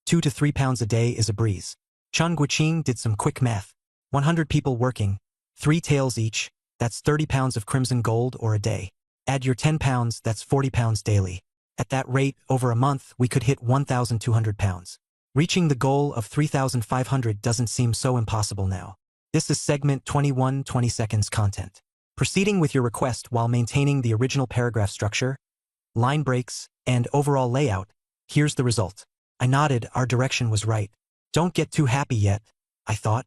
2 to 3 pounds a day is a breeze. Chun Guiqing did some quick math. 100 people working, 3 taels each, that's 30 pounds of crimson gold ore a day. Add your 10 pounds, that's 40 pounds daily. At that rate, over a month, we could hit 1,200 pounds. Reaching the goal of 3,500 doesn't seem so impossible now. This is segment 21, 20 seconds content. Proceeding with your request while maintaining the original paragraph structure, line breaks, and overall layout, here's the result. I nodded, our direction was right. Don't get too happy yet, I thought.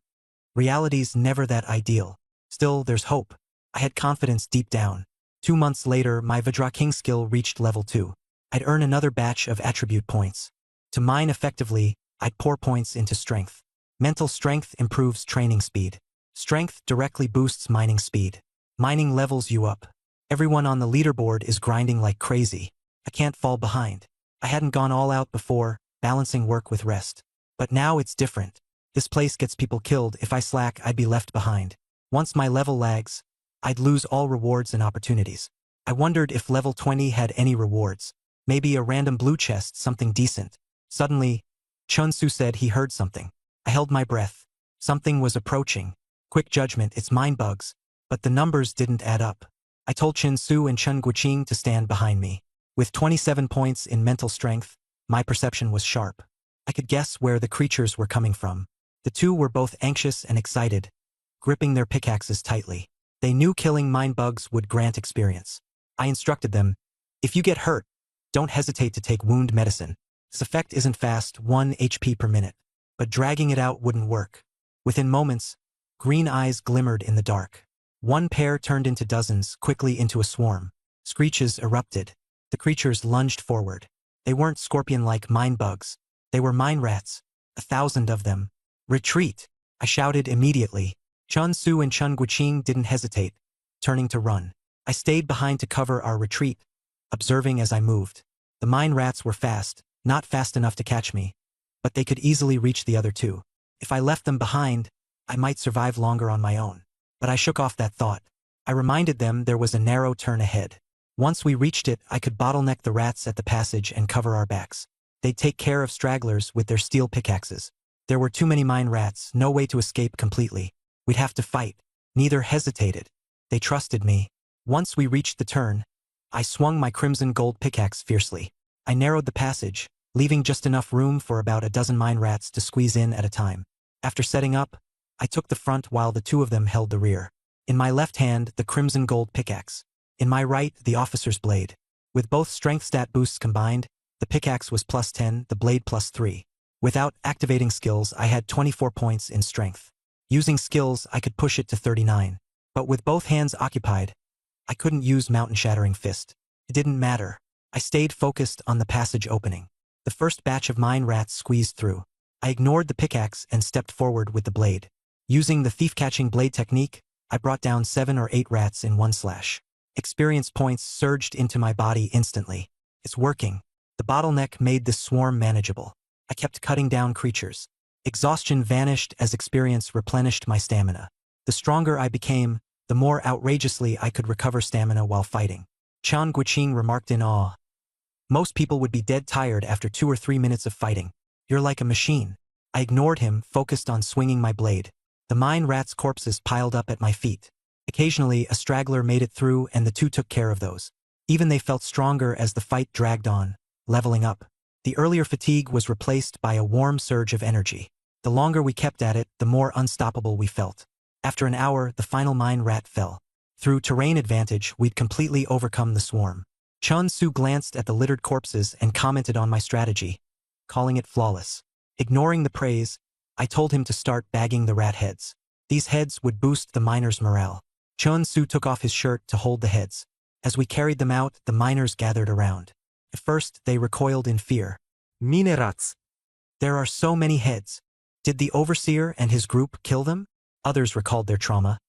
Reality's never that ideal. Still, there's hope. I had confidence deep down. 2 months later, my Vidra King skill reached level 2. I'd earn another batch of attribute points. To mine effectively, I'd pour points into strength. Mental strength improves training speed. Strength directly boosts mining speed. Mining levels you up. Everyone on the leaderboard is grinding like crazy. I can't fall behind. I hadn't gone all out before, balancing work with rest. But now it's different. This place gets people killed. If I slack, I'd be left behind. Once my level lags, I'd lose all rewards and opportunities. I wondered if level 20 had any rewards. Maybe a random blue chest, something decent. Suddenly, Chun Su said he heard something. I held my breath. Something was approaching. Quick judgment, it's mine bugs. But the numbers didn't add up. I told Chun Su and Chun Guiqing to stand behind me. With 27 points in mental strength, my perception was sharp. I could guess where the creatures were coming from. The two were both anxious and excited, gripping their pickaxes tightly. They knew killing mine bugs would grant experience. I instructed them, if you get hurt, don't hesitate to take wound medicine. This effect isn't fast, 1 HP per minute. But dragging it out wouldn't work. Within moments, green eyes glimmered in the dark. One pair turned into dozens, quickly into a swarm. Screeches erupted. The creatures lunged forward. They weren't scorpion-like mine bugs. They were mine rats. 1,000 of them. Retreat! I shouted immediately. Chun Su and Chun Guiqing didn't hesitate, turning to run. I stayed behind to cover our retreat, observing as I moved. The mine rats were fast, not fast enough to catch me, but they could easily reach the other two. If I left them behind, I might survive longer on my own. But I shook off that thought. I reminded them there was a narrow turn ahead. Once we reached it, I could bottleneck the rats at the passage and cover our backs. They'd take care of stragglers with their steel pickaxes. There were too many mine rats, no way to escape completely. We'd have to fight. Neither hesitated. They trusted me. Once we reached the turn, I swung my crimson gold pickaxe fiercely. I narrowed the passage, leaving just enough room for about a dozen mine rats to squeeze in at a time. After setting up, I took the front while the two of them held the rear. In my left hand, the crimson gold pickaxe. In my right, the officer's blade. With both strength stat boosts combined, the pickaxe was +10, the blade +3. Without activating skills, I had 24 points in strength. Using skills, I could push it to 39. But with both hands occupied, I couldn't use mountain-shattering fist. It didn't matter. I stayed focused on the passage opening. The first batch of mine rats squeezed through. I ignored the pickaxe and stepped forward with the blade. Using the thief-catching blade technique, I brought down 7 or 8 rats in one slash. Experience points surged into my body instantly. It's working. The bottleneck made this swarm manageable. I kept cutting down creatures. Exhaustion vanished as experience replenished my stamina. The stronger I became, the more outrageously I could recover stamina while fighting. Chun Guiqing remarked in awe. Most people would be dead tired after 2 or 3 minutes of fighting. You're like a machine. I ignored him, focused on swinging my blade. The mine rats' corpses piled up at my feet. Occasionally, a straggler made it through and the two took care of those. Even they felt stronger as the fight dragged on, leveling up. The earlier fatigue was replaced by a warm surge of energy. The longer we kept at it, the more unstoppable we felt. After an hour, the final mine rat fell. Through terrain advantage, we'd completely overcome the swarm. Chun Su glanced at the littered corpses and commented on my strategy, calling it flawless. Ignoring the praise, I told him to start bagging the rat heads. These heads would boost the miners' morale. Chun Su took off his shirt to hold the heads. As we carried them out, the miners gathered around. At first, they recoiled in fear. Minerats. There are so many heads. Did the overseer and his group kill them? Others recalled their trauma.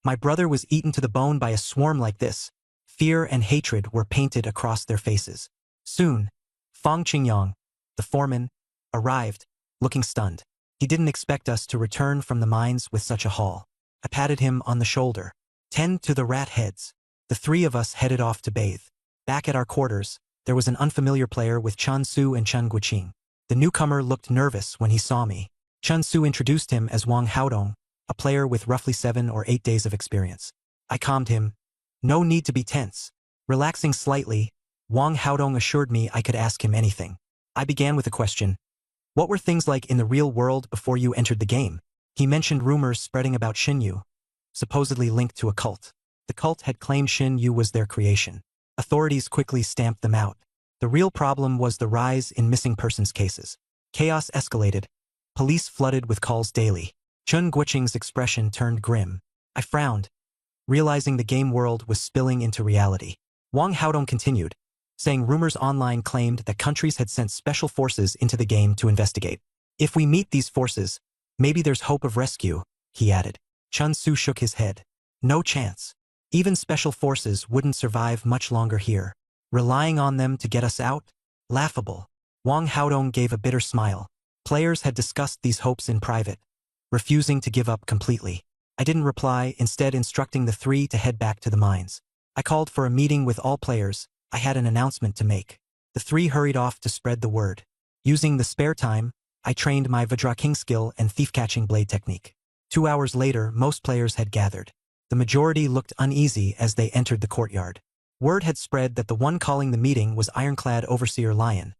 My brother was eaten to the bone by a swarm like this. Fear and hatred were painted across their faces. Soon, Fong Qingyang, the foreman, arrived, looking stunned. He didn't expect us to return from the mines with such a haul. I patted him on the shoulder. Tend to the rat heads. The three of us headed off to bathe. Back at our quarters, there was an unfamiliar player with Chun Su and Chen Guqing. The newcomer looked nervous when he saw me. Chun Su introduced him as Wang Haodong, a player with roughly 7 or 8 days of experience. I calmed him. No need to be tense. Relaxing slightly, Wang Haodong assured me I could ask him anything. I began with a question. What were things like in the real world before you entered the game? He mentioned rumors spreading about Xinyu, supposedly linked to a cult. The cult had claimed Xinyu was their creation. Authorities quickly stamped them out. The real problem was the rise in missing persons cases. Chaos escalated. Police flooded with calls daily. Chun Guoqing's expression turned grim. I frowned, realizing the game world was spilling into reality. Wang Haodong continued, saying rumors online claimed that countries had sent special forces into the game to investigate. If we meet these forces, maybe there's hope of rescue, he added. Chun Su shook his head. No chance. Even special forces wouldn't survive much longer here. Relying on them to get us out? Laughable. Wang Haodong gave a bitter smile. Players had discussed these hopes in private, refusing to give up completely. I didn't reply, instead instructing the three to head back to the mines. I called for a meeting with all players. I had an announcement to make. The three hurried off to spread the word. Using the spare time, I trained my Vajra King skill and thief-catching blade technique. 2 hours later, most players had gathered. The majority looked uneasy as they entered the courtyard. Word had spread that the one calling the meeting was Ironclad Overseer Lion,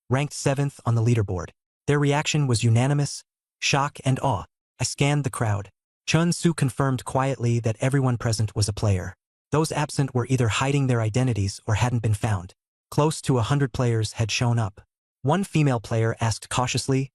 ranked 7th on the leaderboard. Their reaction was unanimous, shock and awe. I scanned the crowd. Chun Su confirmed quietly that everyone present was a player. Those absent were either hiding their identities or hadn't been found. Close to 100 players had shown up. One female player asked cautiously,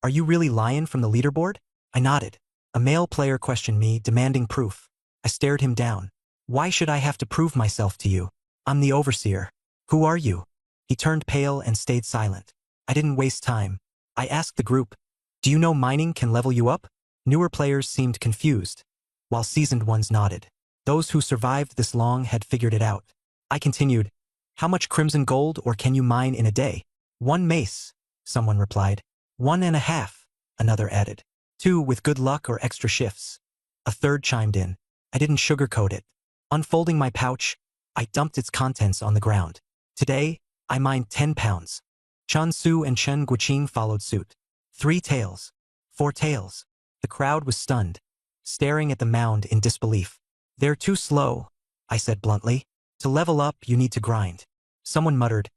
"Are you really Lion from the leaderboard?" I nodded. A male player questioned me, demanding proof. I stared him down. "Why should I have to prove myself to you? I'm the overseer. Who are you?" He turned pale and stayed silent. I didn't waste time. I asked the group, "Do you know mining can level you up?" Newer players seemed confused, while seasoned ones nodded. Those who survived this long had figured it out. I continued, "How much crimson gold or can you mine in a day?" "1 mace," someone replied. 1.5, another added. 2 with good luck or extra shifts. A third chimed in. I didn't sugarcoat it. Unfolding my pouch, I dumped its contents on the ground. Today, I mined 10 pounds. Chun Su and Chen Guoqing followed suit. 3 taels. 4 taels. The crowd was stunned, staring at the mound in disbelief. "They're too slow," I said bluntly. "To level up, you need to grind." Someone muttered,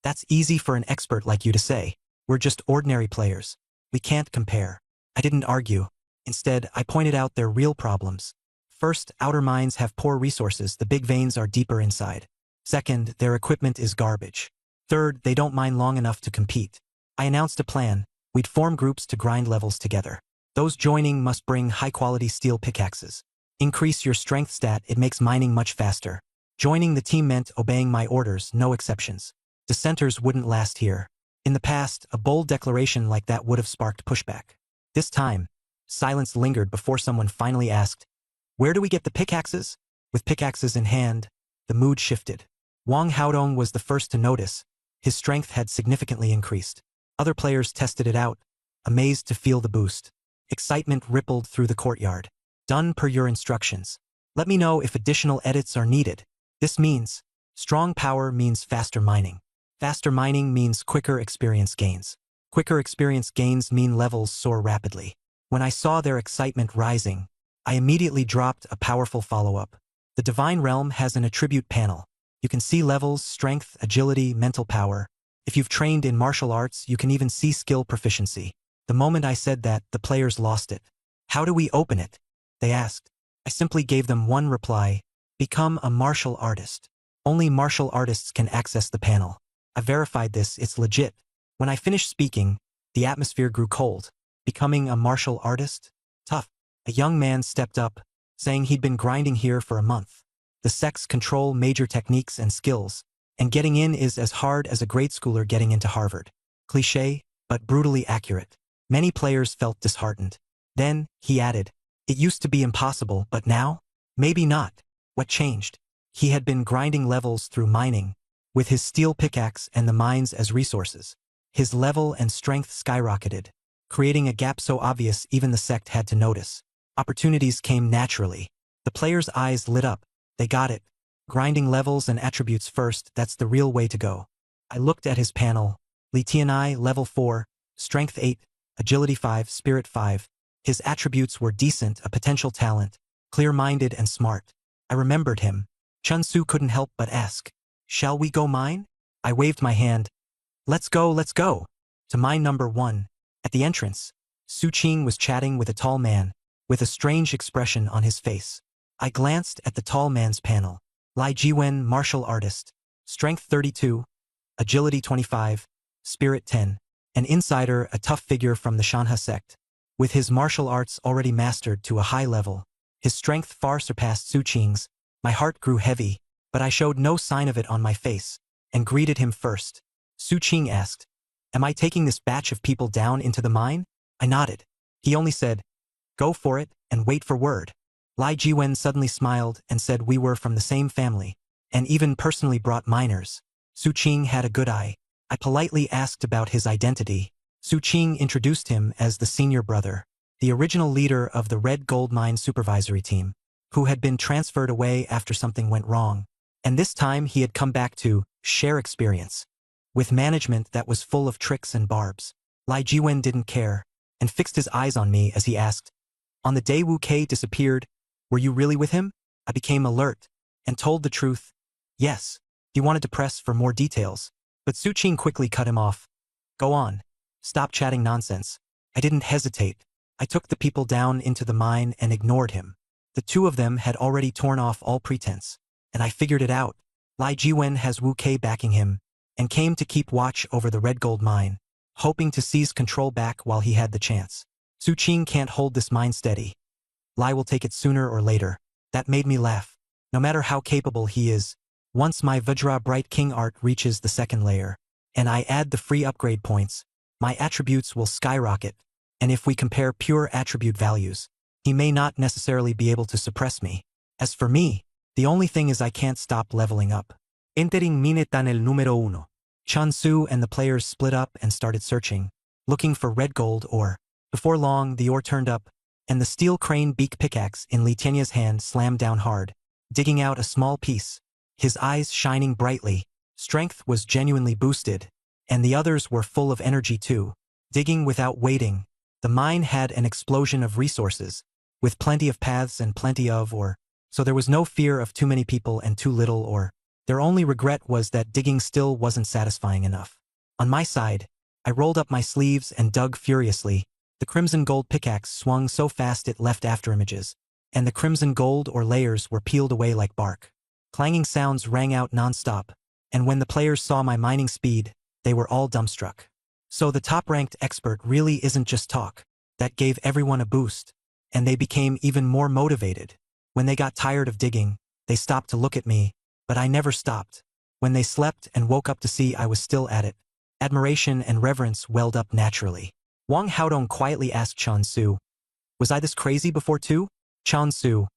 "That's easy for an expert like you to say. We're just ordinary players. We can't compare." I didn't argue. Instead, I pointed out their real problems. First, outer mines have poor resources. The big veins are deeper inside. Second, their equipment is garbage. Third, they don't mine long enough to compete. I announced a plan. We'd form groups to grind levels together. Those joining must bring high-quality steel pickaxes. Increase your strength stat, it makes mining much faster. Joining the team meant obeying my orders, no exceptions. Dissenters wouldn't last here. In the past, a bold declaration like that would have sparked pushback. This time, silence lingered before someone finally asked, "Where do we get the pickaxes?" With pickaxes in hand, the mood shifted. Wang Haodong was the first to notice. His strength had significantly increased. Other players tested it out, amazed to feel the boost. Excitement rippled through the courtyard. "Done per your instructions. Let me know if additional edits are needed." This means, strong power means faster mining. Faster mining means quicker experience gains. Quicker experience gains mean levels soar rapidly. When I saw their excitement rising, I immediately dropped a powerful follow-up. The Divine Realm has an attribute panel. You can see levels, strength, agility, mental power. If you've trained in martial arts, you can even see skill proficiency. The moment I said that, the players lost it. How do we open it? They asked. I simply gave them one reply. Become a martial artist. Only martial artists can access the panel. I verified this, it's legit. When I finished speaking, the atmosphere grew cold. Becoming a martial artist? Tough. A young man stepped up, saying he'd been grinding here for a month. The sects control major techniques and skills, and getting in is as hard as a grade schooler getting into Harvard. Cliché, but brutally accurate. Many players felt disheartened. Then, he added, it used to be impossible, but now? Maybe not. What changed? He had been grinding levels through mining, with his steel pickaxe and the mines as resources. His level and strength skyrocketed, creating a gap so obvious even the sect had to notice. Opportunities came naturally. The players' eyes lit up. They got it. Grinding levels and attributes first, that's the real way to go. I looked at his panel. Li Tianai, level 4, strength 8, agility 5, spirit 5. His attributes were decent, a potential talent, clear-minded and smart. I remembered him. Chun Su couldn't help but ask, shall we go mine? I waved my hand. Let's go, let's go. To mine number 1. At the entrance, Su Qing was chatting with a tall man, with a strange expression on his face. I glanced at the tall man's panel. Lai Jiwen, martial artist. Strength 32, agility 25, spirit 10. An insider, a tough figure from the Shanha sect. With his martial arts already mastered to a high level, his strength far surpassed Su Qing's. My heart grew heavy, but I showed no sign of it on my face, and greeted him first. Su Qing asked, am I taking this batch of people down into the mine? I nodded. He only said, go for it, and wait for word. Lai Jiwen suddenly smiled and said we were from the same family, and even personally brought miners. Su Qing had a good eye. I politely asked about his identity. Su Qing introduced him as the senior brother, the original leader of the Red Gold Mine supervisory team, who had been transferred away after something went wrong. And this time he had come back to share experience with management that was full of tricks and barbs. Lai Jiwen didn't care, and fixed his eyes on me as he asked, on the day Wu Kei disappeared, were you really with him? I became alert, and told the truth. Yes. He wanted to press for more details, but Su Qing quickly cut him off. Go on. Stop chatting nonsense. I didn't hesitate. I took the people down into the mine and ignored him. The two of them had already torn off all pretense, and I figured it out. Lai Jiwen has Wu Kei backing him, and came to keep watch over the Red Gold Mine, hoping to seize control back while he had the chance. Su Qing can't hold this mine steady. Lai will take it sooner or later. That made me laugh. No matter how capable he is, once my Vajra Bright King art reaches the second layer, and I add the free upgrade points, my attributes will skyrocket, and if we compare pure attribute values, he may not necessarily be able to suppress me. As for me, the only thing is I can't stop leveling up. Entering Minetan el número 1. Chun Su and the players split up and started searching, looking for red gold ore. Before long, the ore turned up, and the steel crane beak pickaxe in Li Tianya's hand slammed down hard, digging out a small piece. His eyes shining brightly. Strength was genuinely boosted, and the others were full of energy too. Digging without waiting, the mine had an explosion of resources, with plenty of paths and plenty of ore, so there was no fear of too many people and too little ore. Their only regret was that digging still wasn't satisfying enough. On my side, I rolled up my sleeves and dug furiously. The crimson gold pickaxe swung so fast it left afterimages, and the crimson gold or layers were peeled away like bark. Clanging sounds rang out non-stop, and when the players saw my mining speed, they were all dumbstruck. So the top-ranked expert really isn't just talk. That gave everyone a boost, and they became even more motivated. When they got tired of digging, they stopped to look at me, but I never stopped. When they slept and woke up to see I was still at it, admiration and reverence welled up naturally. Wang Haodong quietly asked Chun Su, was I this crazy before too? Chun Su,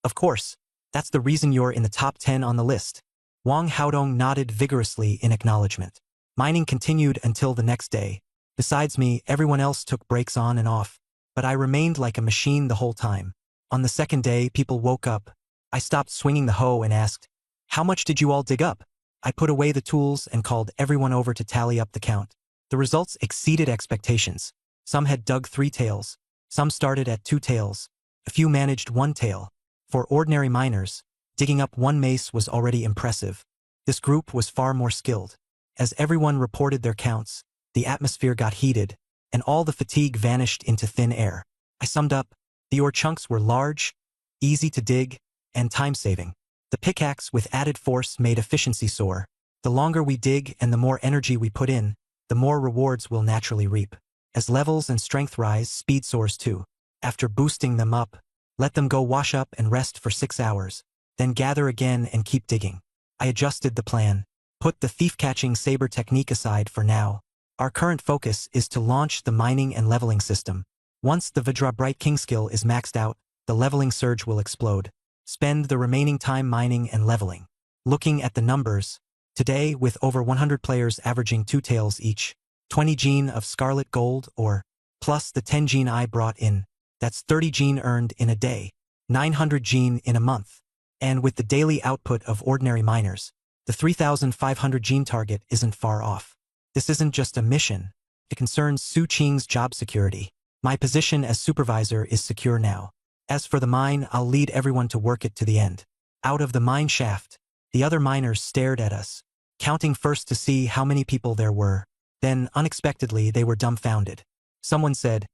of course. That's the reason you're in the top 10 on the list. Wang Haodong nodded vigorously in acknowledgement. Mining continued until the next day. Besides me, everyone else took breaks on and off, but I remained like a machine the whole time. On the second day, people woke up. I stopped swinging the hoe and asked, how much did you all dig up? I put away the tools and called everyone over to tally up the count. The results exceeded expectations. Some had dug 3 taels. Some started at 2 taels. A few managed one tael. For ordinary miners, digging up one mace was already impressive. This group was far more skilled. As everyone reported their counts, the atmosphere got heated, and all the fatigue vanished into thin air. I summed up, the ore chunks were large, easy to dig, and time-saving. The pickaxe with added force made efficiency soar. The longer we dig and the more energy we put in, the more rewards we'll naturally reap. As levels and strength rise, speed soars too. After boosting them up, let them go wash up and rest for 6 hours, then gather again and keep digging. I adjusted the plan. Put the thief-catching saber technique aside for now. Our current focus is to launch the mining and leveling system. Once the Vajra Bright King skill is maxed out, the leveling surge will explode. Spend the remaining time mining and leveling. Looking at the numbers, today with over 100 players averaging 2 taels each, 20 gene of scarlet gold or, plus the 10 gene I brought in, that's 30 gene earned in a day, 900 gene in a month. And with the daily output of ordinary miners, the 3,500 gene target isn't far off. This isn't just a mission. It concerns Su Qing's job security. My position as supervisor is secure now. As for the mine, I'll lead everyone to work it to the end. Out of the mine shaft, the other miners stared at us, counting first to see how many people there were. Then, unexpectedly, they were dumbfounded. Someone said,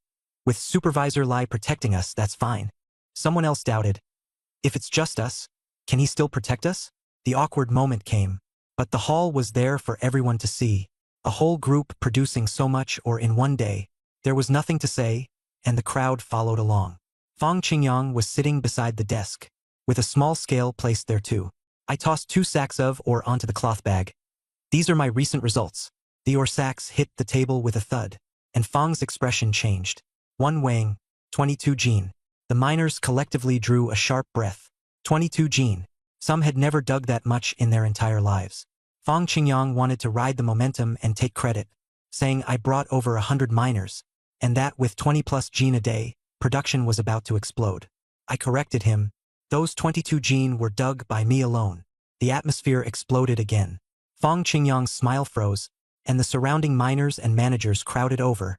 "With Supervisor Lai protecting us, that's fine." Someone else doubted, "If it's just us, can he still protect us?" The awkward moment came, but the hall was there for everyone to see. A whole group producing so much or in one day. There was nothing to say, and the crowd followed along. Fang Qingyang was sitting beside the desk, with a small scale placed there too. I tossed 2 sacks of ore onto the cloth bag. These are my recent results. The ore sacks hit the table with a thud, and Fang's expression changed. One weighing, 22 gene. The miners collectively drew a sharp breath. 22 gene. Some had never dug that much in their entire lives. Fang Qingyang wanted to ride the momentum and take credit, saying I brought over 100 miners, and that with 20 plus gene a day, production was about to explode. I corrected him. Those 22 gene were dug by me alone. The atmosphere exploded again. Fang Qingyang's smile froze, and the surrounding miners and managers crowded over,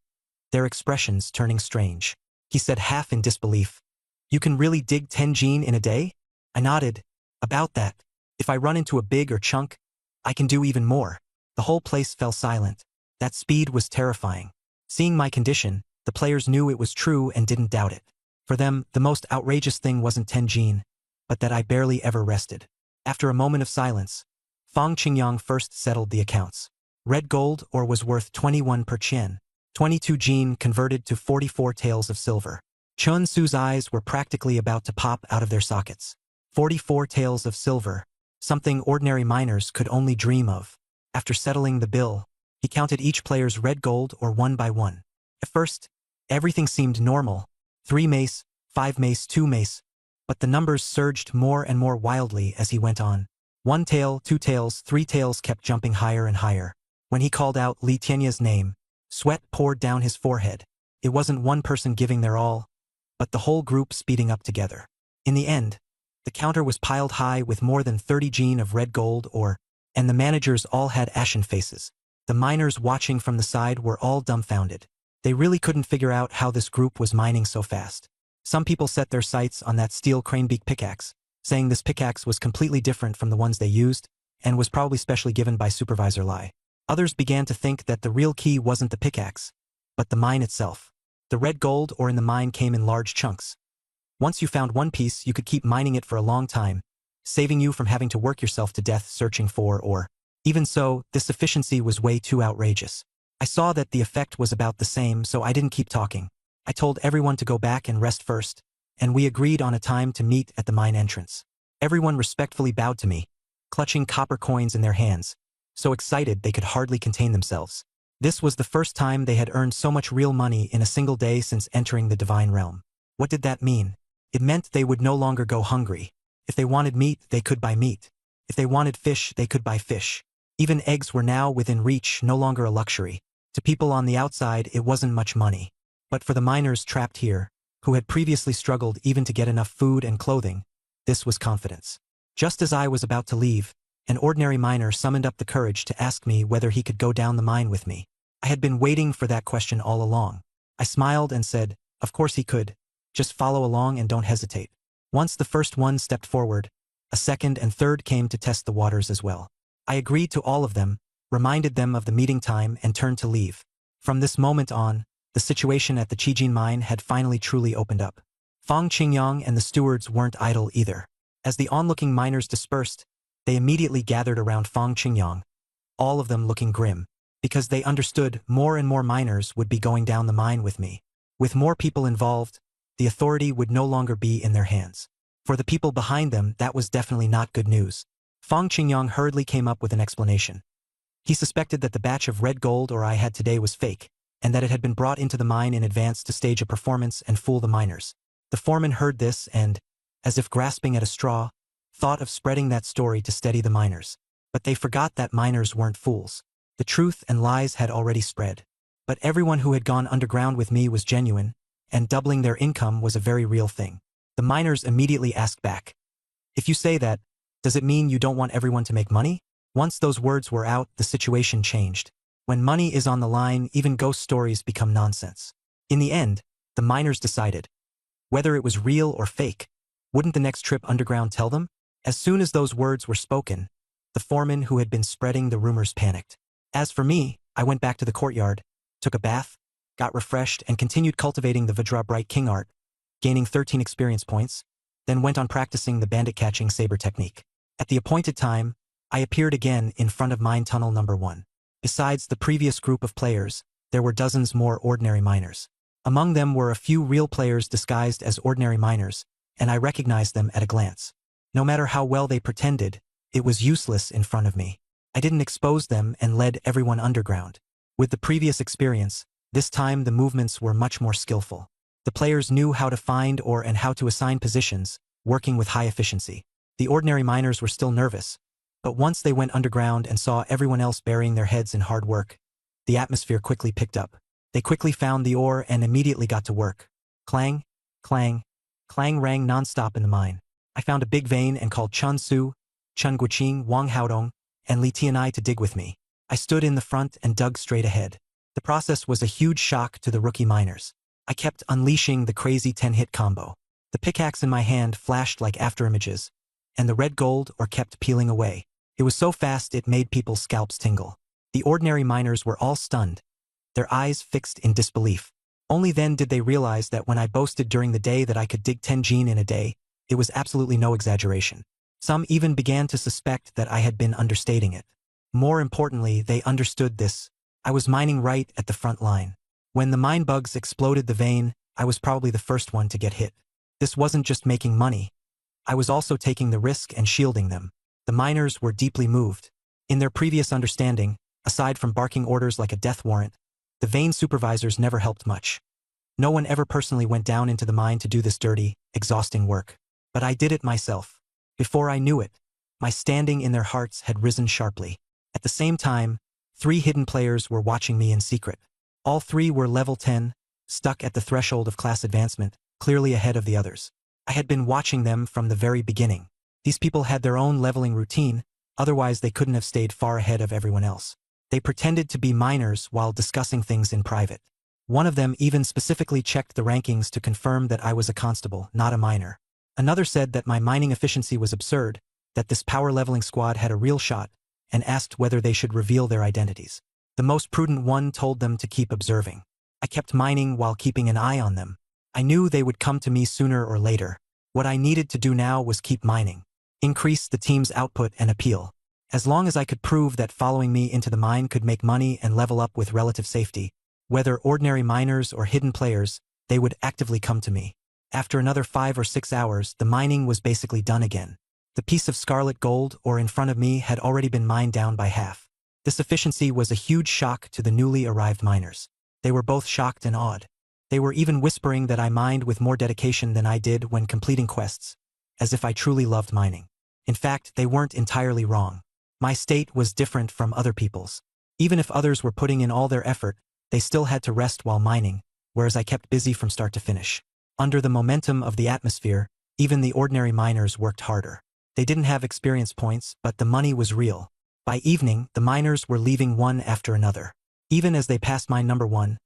their expressions turning strange. He said half in disbelief, "You can really dig 10 gene in a day?" I nodded. "About that. If I run into a big or chunk, I can do even more." The whole place fell silent. That speed was terrifying. Seeing my condition, the players knew it was true and didn't doubt it. For them, the most outrageous thing wasn't 10 gene, but that I barely ever rested. After a moment of silence, Fang Qingyang first settled the accounts. Red gold ore was worth 21 per qian. 22 gene converted to 44 taels of silver. Chun Su's eyes were practically about to pop out of their sockets. 44 taels of silver, something ordinary miners could only dream of. After settling the bill, he counted each player's red gold ore one by one. At first, everything seemed normal. 3 mace, 5 mace, 2 mace. But the numbers surged more and more wildly as he went on. 1 tael, 2 taels, 3 taels kept jumping higher and higher. When he called out Li Tianya's name, sweat poured down his forehead. It wasn't one person giving their all, but the whole group speeding up together. In the end, the counter was piled high with more than 30 gene of red gold ore, and the managers all had ashen faces. The miners watching from the side were all dumbfounded. They really couldn't figure out how this group was mining so fast. Some people set their sights on that steel cranebeak pickaxe, saying this pickaxe was completely different from the ones they used, and was probably specially given by Supervisor Lai. Others began to think that the real key wasn't the pickaxe, but the mine itself. The red gold ore in the mine came in large chunks. Once you found one piece, you could keep mining it for a long time, saving you from having to work yourself to death searching for ore. Even so, this efficiency was way too outrageous. I saw that the effect was about the same, so I didn't keep talking. I told everyone to go back and rest first, and we agreed on a time to meet at the mine entrance. Everyone respectfully bowed to me, clutching copper coins in their hands, so excited they could hardly contain themselves. This was the first time they had earned so much real money in a single day since entering the divine realm. What did that mean? It meant they would no longer go hungry. If they wanted meat, they could buy meat. If they wanted fish, they could buy fish. Even eggs were now within reach, no longer a luxury. To people on the outside, it wasn't much money. But for the miners trapped here, who had previously struggled even to get enough food and clothing, this was confidence. Just as I was about to leave, an ordinary miner summoned up the courage to ask me whether he could go down the mine with me. I had been waiting for that question all along. I smiled and said, of course he could. Just follow along and don't hesitate. Once the first one stepped forward, a second and third came to test the waters as well. I agreed to all of them, reminded them of the meeting time and turned to leave. From this moment on, the situation at the Qijin mine had finally truly opened up. Fang Qingyang and the stewards weren't idle either. As the onlooking miners dispersed, they immediately gathered around Fang Qingyang, all of them looking grim, because they understood more and more miners would be going down the mine with me. With more people involved, the authority would no longer be in their hands. For the people behind them, that was definitely not good news. Fang Qingyang hurriedly came up with an explanation. He suspected that the batch of red gold ore I had today was fake, and that it had been brought into the mine in advance to stage a performance and fool the miners. The foreman heard this and, as if grasping at a straw, thought of spreading that story to steady the miners. But they forgot that miners weren't fools. The truth and lies had already spread. But everyone who had gone underground with me was genuine, and doubling their income was a very real thing. The miners immediately asked back, "If you say that, does it mean you don't want everyone to make money?" Once those words were out, the situation changed. When money is on the line, even ghost stories become nonsense. In the end, the miners decided. Whether it was real or fake, wouldn't the next trip underground tell them? As soon as those words were spoken, the foreman who had been spreading the rumors panicked. As for me, I went back to the courtyard, took a bath, got refreshed and continued cultivating the Vajra Bright King art, gaining 13 experience points, then went on practicing the bandit-catching saber technique. At the appointed time, I appeared again in front of mine tunnel number 1. Besides the previous group of players, there were dozens more ordinary miners. Among them were a few real players disguised as ordinary miners, and I recognized them at a glance. No matter how well they pretended, it was useless in front of me. I didn't expose them and led everyone underground. With the previous experience, this time the movements were much more skillful. The players knew how to find ore and how to assign positions, working with high efficiency. The ordinary miners were still nervous, but once they went underground and saw everyone else burying their heads in hard work, the atmosphere quickly picked up. They quickly found the ore and immediately got to work. Clang, clang, clang rang non-stop in the mine. I found a big vein and called Chun Su, Chun Guoqing, Wang Haodong, and Li Tianai to dig with me. I stood in the front and dug straight ahead. The process was a huge shock to the rookie miners. I kept unleashing the crazy 10-hit combo. The pickaxe in my hand flashed like afterimages, and the red gold ore kept peeling away. It was so fast it made people's scalps tingle. The ordinary miners were all stunned, their eyes fixed in disbelief. Only then did they realize that when I boasted during the day that I could dig 10 jin in a day, it was absolutely no exaggeration. Some even began to suspect that I had been understating it. More importantly, they understood this. I was mining right at the front line. When the mine bugs exploded the vein, I was probably the first one to get hit. This wasn't just making money. I was also taking the risk and shielding them. The miners were deeply moved. In their previous understanding, aside from barking orders like a death warrant, the vein supervisors never helped much. No one ever personally went down into the mine to do this dirty, exhausting work. But I did it myself. Before I knew it, my standing in their hearts had risen sharply. At the same time, 3 hidden players were watching me in secret. All 3 were level 10, stuck at the threshold of class advancement, clearly ahead of the others. I had been watching them from the very beginning. These people had their own leveling routine, otherwise they couldn't have stayed far ahead of everyone else. They pretended to be miners while discussing things in private. One of them even specifically checked the rankings to confirm that I was a constable, not a miner. Another said that my mining efficiency was absurd, that this power leveling squad had a real shot, and asked whether they should reveal their identities. The most prudent one told them to keep observing. I kept mining while keeping an eye on them. I knew they would come to me sooner or later. What I needed to do now was keep mining, increase the team's output and appeal. As long as I could prove that following me into the mine could make money and level up with relative safety, whether ordinary miners or hidden players, they would actively come to me. After another 5 or 6 hours, the mining was basically done again. The piece of scarlet gold ore in front of me had already been mined down by half. This efficiency was a huge shock to the newly arrived miners. They were both shocked and awed. They were even whispering that I mined with more dedication than I did when completing quests, as if I truly loved mining. In fact, they weren't entirely wrong. My state was different from other people's. Even if others were putting in all their effort, they still had to rest while mining, whereas I kept busy from start to finish. Under the momentum of the atmosphere, even the ordinary miners worked harder. They didn't have experience points, but the money was real. By evening, the miners were leaving one after another. Even as they passed mine number 1,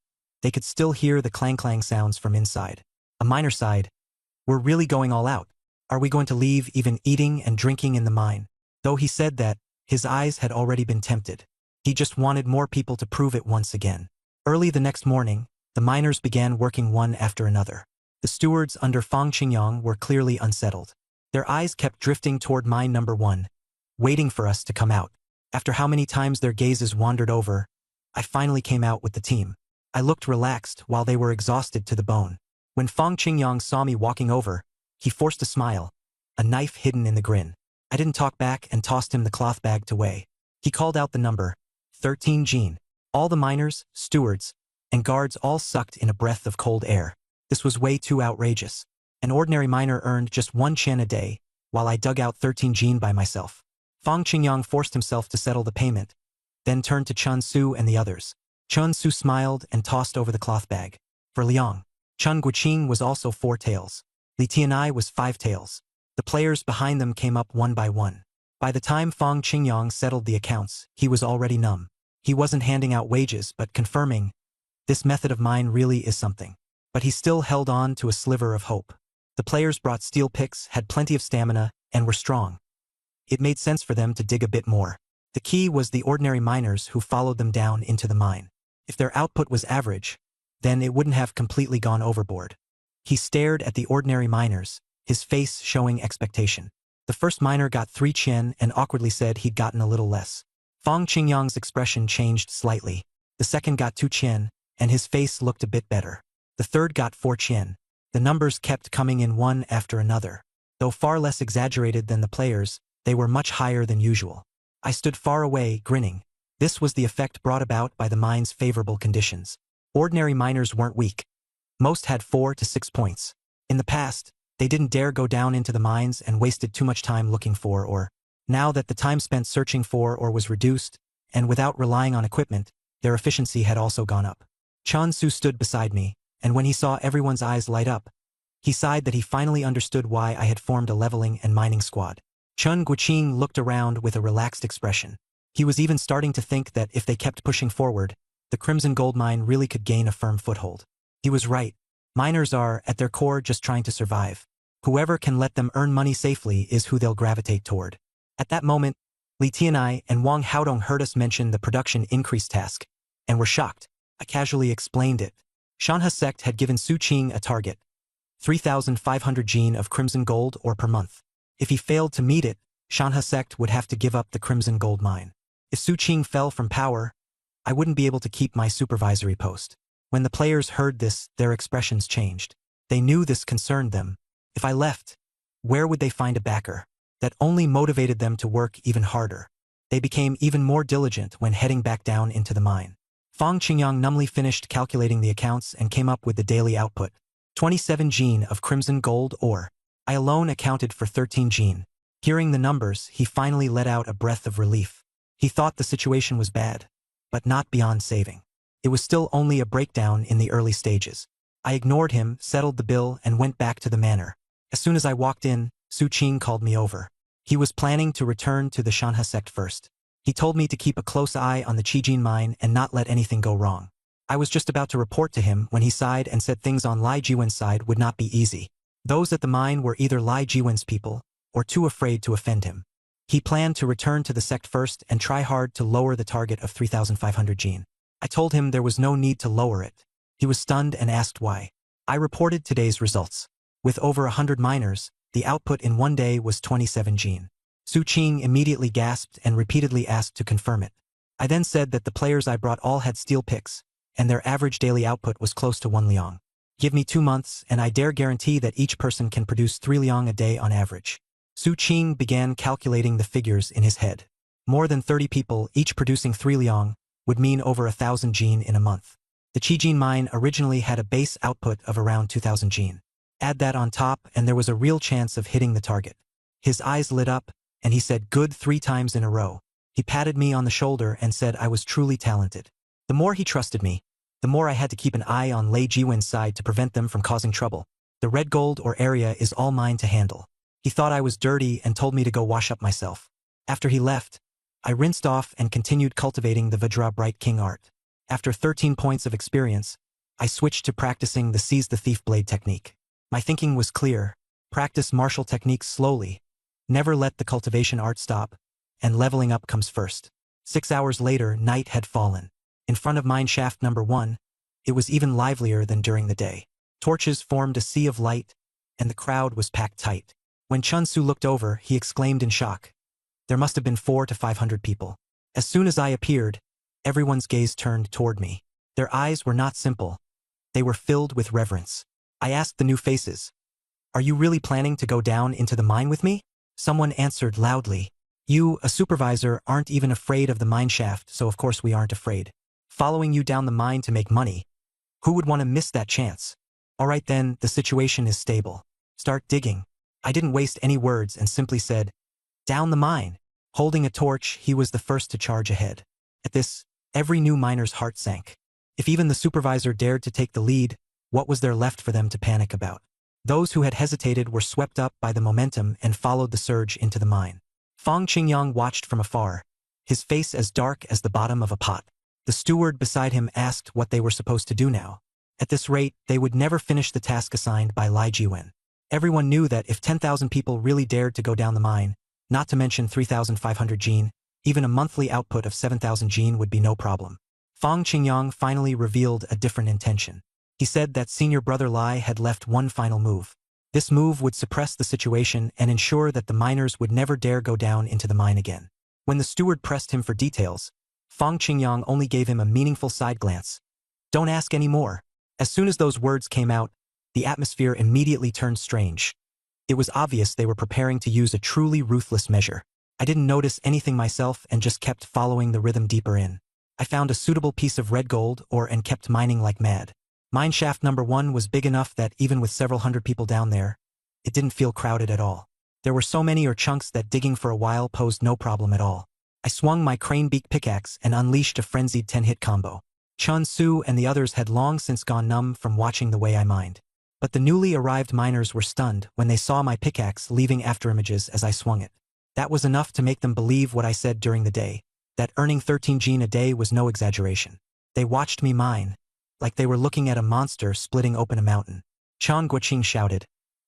they could still hear the clang-clang sounds from inside. A miner sighed. We're really going all out. Are we going to leave even eating and drinking in the mine? Though he said that, his eyes had already been tempted. He just wanted more people to prove it once again. Early the next morning, the miners began working one after another. The stewards under Fang Qingyang were clearly unsettled. Their eyes kept drifting toward mine number 1, waiting for us to come out. After how many times their gazes wandered over, I finally came out with the team. I looked relaxed while they were exhausted to the bone. When Fang Qingyang saw me walking over, he forced a smile, a knife hidden in the grin. I didn't talk back and tossed him the cloth bag to weigh. He called out the number, 13 Jin. All the miners, stewards, and guards all sucked in a breath of cold air. This was way too outrageous. An ordinary miner earned just 1 chen a day, while I dug out 13 Jin by myself. Fang Qingyang forced himself to settle the payment, then turned to Chun Su and the others. Chun Su smiled and tossed over the cloth bag. For Liang, Chun Guiqing was also 4 taels. Li Tianai was 5 taels. The players behind them came up one by one. By the time Fang Qingyang settled the accounts, he was already numb. He wasn't handing out wages but confirming, this method of mine really is something. But he still held on to a sliver of hope. The players brought steel picks, had plenty of stamina, and were strong. It made sense for them to dig a bit more. The key was the ordinary miners who followed them down into the mine. If their output was average, then it wouldn't have completely gone overboard. He stared at the ordinary miners, his face showing expectation. The first miner got 3 chen and awkwardly said he'd gotten a little less. Fang Qingyang's expression changed slightly. The second got 2 chen, and his face looked a bit better. The third got 4 chen. The numbers kept coming in one after another. Though far less exaggerated than the players, they were much higher than usual. I stood far away, grinning. This was the effect brought about by the mine's favorable conditions. Ordinary miners weren't weak. Most had 4 to 6 points. In the past, they didn't dare go down into the mines and wasted too much time looking for or. Now that the time spent searching for or was reduced, and without relying on equipment, their efficiency had also gone up. Chun Su stood beside me, and when he saw everyone's eyes light up, he sighed that he finally understood why I had formed a leveling and mining squad. Chun Guiqing looked around with a relaxed expression. He was even starting to think that if they kept pushing forward, the Crimson Gold Mine really could gain a firm foothold. He was right. Miners are, at their core, just trying to survive. Whoever can let them earn money safely is who they'll gravitate toward. At that moment, Li Tianai and Wang Haodong heard us mention the production increase task, and were shocked. I casually explained it. Shanha sect had given Su Qing a target, 3,500 Jin of crimson gold or per month. If he failed to meet it, Shanha sect would have to give up the crimson gold mine. If Su Qing fell from power, I wouldn't be able to keep my supervisory post. When the players heard this, their expressions changed. They knew this concerned them. If I left, where would they find a backer? That only motivated them to work even harder. They became even more diligent when heading back down into the mine. Fang Qingyang numbly finished calculating the accounts and came up with the daily output. 27 Jin of crimson gold ore. I alone accounted for 13 Jin. Hearing the numbers, he finally let out a breath of relief. He thought the situation was bad, but not beyond saving. It was still only a breakdown in the early stages. I ignored him, settled the bill, and went back to the manor. As soon as I walked in, Su Qing called me over. He was planning to return to the Shanha sect first. He told me to keep a close eye on the Qijin mine and not let anything go wrong. I was just about to report to him when he sighed and said things on Lai Jiwen's side would not be easy. Those at the mine were either Lai Jiwen's people, or too afraid to offend him. He planned to return to the sect first and try hard to lower the target of 3,500 Jin. I told him there was no need to lower it. He was stunned and asked why. I reported today's results. With over 100 miners, the output in one day was 27 Jin. Su Qing immediately gasped and repeatedly asked to confirm it. I then said that the players I brought all had steel picks, and their average daily output was close to 1 liang. Give me 2 months, and I dare guarantee that each person can produce 3 liang a day on average. Su Qing began calculating the figures in his head. More than 30 people, each producing 3 liang, would mean over 1,000 Jin in a month. The Qijin mine originally had a base output of around 2,000 Jin. Add that on top, and there was a real chance of hitting the target. His eyes lit up, and he said good 3 times in a row. He patted me on the shoulder and said I was truly talented. The more he trusted me, the more I had to keep an eye on Lei Jiwen's side to prevent them from causing trouble. The red gold or area is all mine to handle. He thought I was dirty and told me to go wash up myself. After he left, I rinsed off and continued cultivating the Vajra Bright King art. After 13 points of experience, I switched to practicing the Seize the Thief blade technique. My thinking was clear. Practice martial techniques slowly. Never let the cultivation art stop, and leveling up comes first. 6 hours later, night had fallen. In front of mine shaft number 1, it was even livelier than during the day. Torches formed a sea of light, and the crowd was packed tight. When Chun Su looked over, he exclaimed in shock. There must have been 400 to 500 people. As soon as I appeared, everyone's gaze turned toward me. Their eyes were not simple. They were filled with reverence. I asked the new faces, "Are you really planning to go down into the mine with me?" Someone answered loudly, "You, a supervisor, aren't even afraid of the mine shaft, so of course we aren't afraid. Following you down the mine to make money. Who would want to miss that chance? All right then, the situation is stable. Start digging." I didn't waste any words and simply said, "Down the mine." Holding a torch, he was the first to charge ahead. At this, every new miner's heart sank. If even the supervisor dared to take the lead, what was there left for them to panic about? Those who had hesitated were swept up by the momentum and followed the surge into the mine. Fong Qingyang watched from afar, his face as dark as the bottom of a pot. The steward beside him asked what they were supposed to do now. At this rate, they would never finish the task assigned by Lai Jiwen. Everyone knew that if 10,000 people really dared to go down the mine, not to mention 3,500 jin, even a monthly output of 7,000 jin would be no problem. Fong Qingyang finally revealed a different intention. He said that senior brother Lai had left one final move. This move would suppress the situation and ensure that the miners would never dare go down into the mine again. When the steward pressed him for details, Fong Qingyang only gave him a meaningful side glance. "Don't ask any more." As soon as those words came out, the atmosphere immediately turned strange. It was obvious they were preparing to use a truly ruthless measure. I didn't notice anything myself and just kept following the rhythm deeper in. I found a suitable piece of red gold and kept mining like mad. Mine shaft number 1 was big enough that even with several hundred people down there, it didn't feel crowded at all. There were so many chunks that digging for a while posed no problem at all. I swung my crane beak pickaxe and unleashed a frenzied 10-hit combo. Chun Su and the others had long since gone numb from watching the way I mined. But the newly arrived miners were stunned when they saw my pickaxe leaving afterimages as I swung it. That was enough to make them believe what I said during the day, that earning 13 jin a day was no exaggeration. They watched me mine, like they were looking at a monster splitting open a mountain. Chan Guoqing shouted,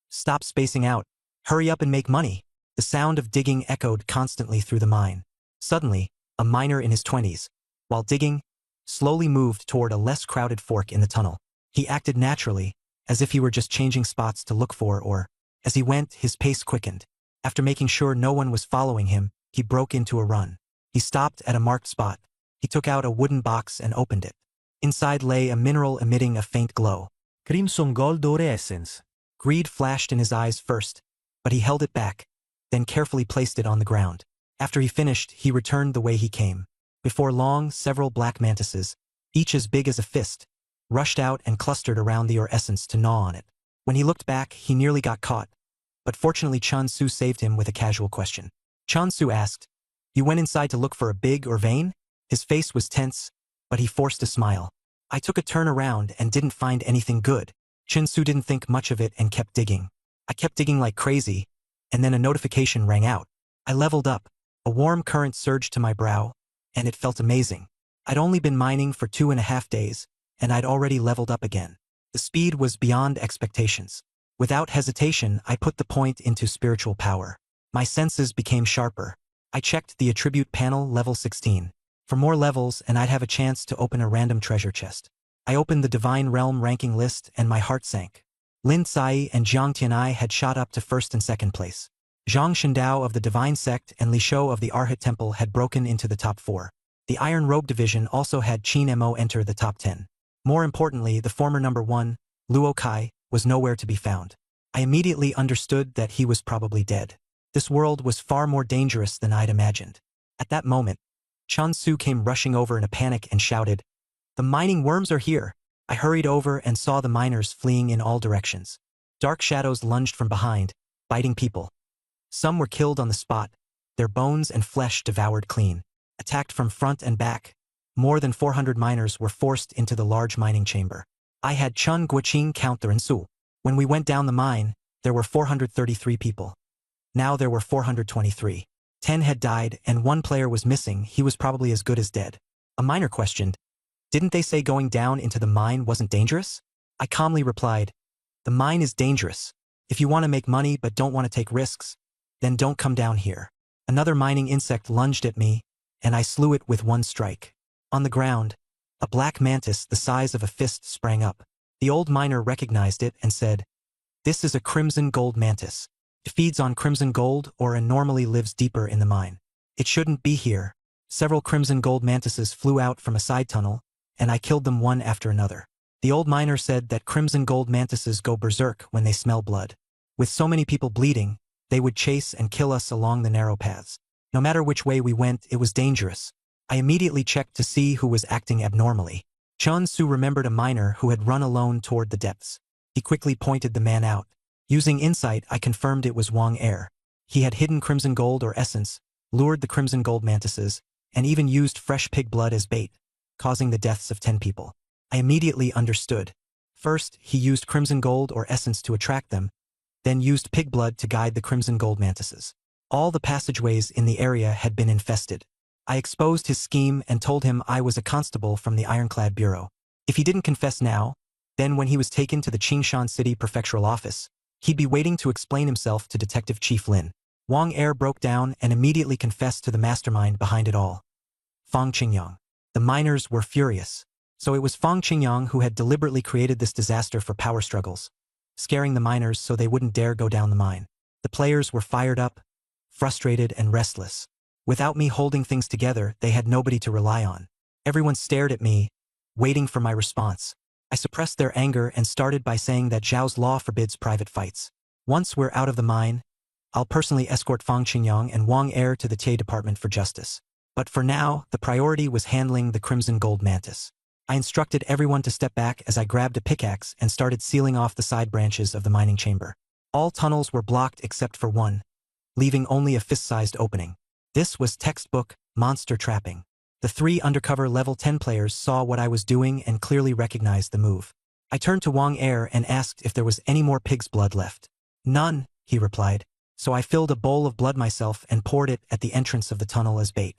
"Stop spacing out. Hurry up and make money." The sound of digging echoed constantly through the mine. Suddenly, a miner in his 20s, while digging, slowly moved toward a less crowded fork in the tunnel. He acted naturally, as if he were just changing spots to look for or, as he went, his pace quickened. After making sure no one was following him, he broke into a run. He stopped at a marked spot. He took out a wooden box and opened it. Inside lay a mineral emitting a faint glow. Crimson Gold Ore Essence. Greed flashed in his eyes first, but he held it back, then carefully placed it on the ground. After he finished, he returned the way he came. Before long, several black mantises, each as big as a fist, rushed out and clustered around the ore essence to gnaw on it. When he looked back, he nearly got caught, but fortunately Chun Su saved him with a casual question. Chun Su asked, "You went inside to look for a big or vein?" His face was tense, but he forced a smile. I took a turn around and didn't find anything good. Chun Su didn't think much of it and kept digging. I kept digging like crazy, and then a notification rang out. I leveled up. A warm current surged to my brow, and it felt amazing. I'd only been mining for 2.5 days, and I'd already leveled up again. The speed was beyond expectations. Without hesitation, I put the point into spiritual power. My senses became sharper. I checked the attribute panel level 16. For more levels, and I'd have a chance to open a random treasure chest. I opened the Divine Realm ranking list and my heart sank. Lin Cai and Jiang Tianai had shot up to first and second place. Zhang Shindao of the Divine Sect and Li Shou of the Arhat Temple had broken into the top 4. The Iron Robe Division also had Qin Mo enter the top 10. More importantly, the former number 1, Luo Kai, was nowhere to be found. I immediately understood that he was probably dead. This world was far more dangerous than I'd imagined. At that moment, Chun Su came rushing over in a panic and shouted, "The mining worms are here!" I hurried over and saw the miners fleeing in all directions. Dark shadows lunged from behind, biting people. Some were killed on the spot, their bones and flesh devoured clean. Attacked from front and back, more than 400 miners were forced into the large mining chamber. I had Chun Guoqing count the Rinsu. When we went down the mine, there were 433 people. Now there were 423. 10 had died and 1 player was missing. He was probably as good as dead. A miner questioned, "Didn't they say going down into the mine wasn't dangerous?" I calmly replied, The mine is dangerous. If you want to make money but don't want to take risks, then don't come down here. Another mining insect lunged at me, and I slew it with one strike. On the ground, a black mantis the size of a fist sprang up. The old miner recognized it and said, "This is a crimson gold mantis. It feeds on crimson gold or normally lives deeper in the mine. It shouldn't be here." Several crimson gold mantises flew out from a side tunnel, and I killed them one after another. The old miner said that crimson gold mantises go berserk when they smell blood. With so many people bleeding, they would chase and kill us along the narrow paths. No matter which way we went, it was dangerous. I immediately checked to see who was acting abnormally. Chun Su remembered a miner who had run alone toward the depths. He quickly pointed the man out. Using insight, I confirmed it was Wang Er. He had hidden crimson gold or essence, lured the crimson gold mantises, and even used fresh pig blood as bait, causing the deaths of 10 people. I immediately understood. First, he used crimson gold or essence to attract them, then used pig blood to guide the crimson gold mantises. All the passageways in the area had been infested. I exposed his scheme and told him I was a constable from the Ironclad Bureau. If he didn't confess now, then when he was taken to the Qingshan City Prefectural Office, he'd be waiting to explain himself to Detective Chief Lin. Wang Er broke down and immediately confessed to the mastermind behind it all. Fang Qingyang. The miners were furious. So it was Fang Qingyang who had deliberately created this disaster for power struggles, scaring the miners so they wouldn't dare go down the mine. The players were fired up, frustrated and restless. Without me holding things together, they had nobody to rely on. Everyone stared at me, waiting for my response. I suppressed their anger and started by saying that Zhao's law forbids private fights. Once we're out of the mine, I'll personally escort Fang Qingyang and Wang Er to the Tia Department for Justice. But for now, the priority was handling the crimson gold mantis. I instructed everyone to step back as I grabbed a pickaxe and started sealing off the side branches of the mining chamber. All tunnels were blocked except for one, leaving only a fist-sized opening. This was textbook monster trapping. The 3 undercover level 10 players saw what I was doing and clearly recognized the move. I turned to Wang Er and asked if there was any more pig's blood left. "None," he replied. So I filled a bowl of blood myself and poured it at the entrance of the tunnel as bait.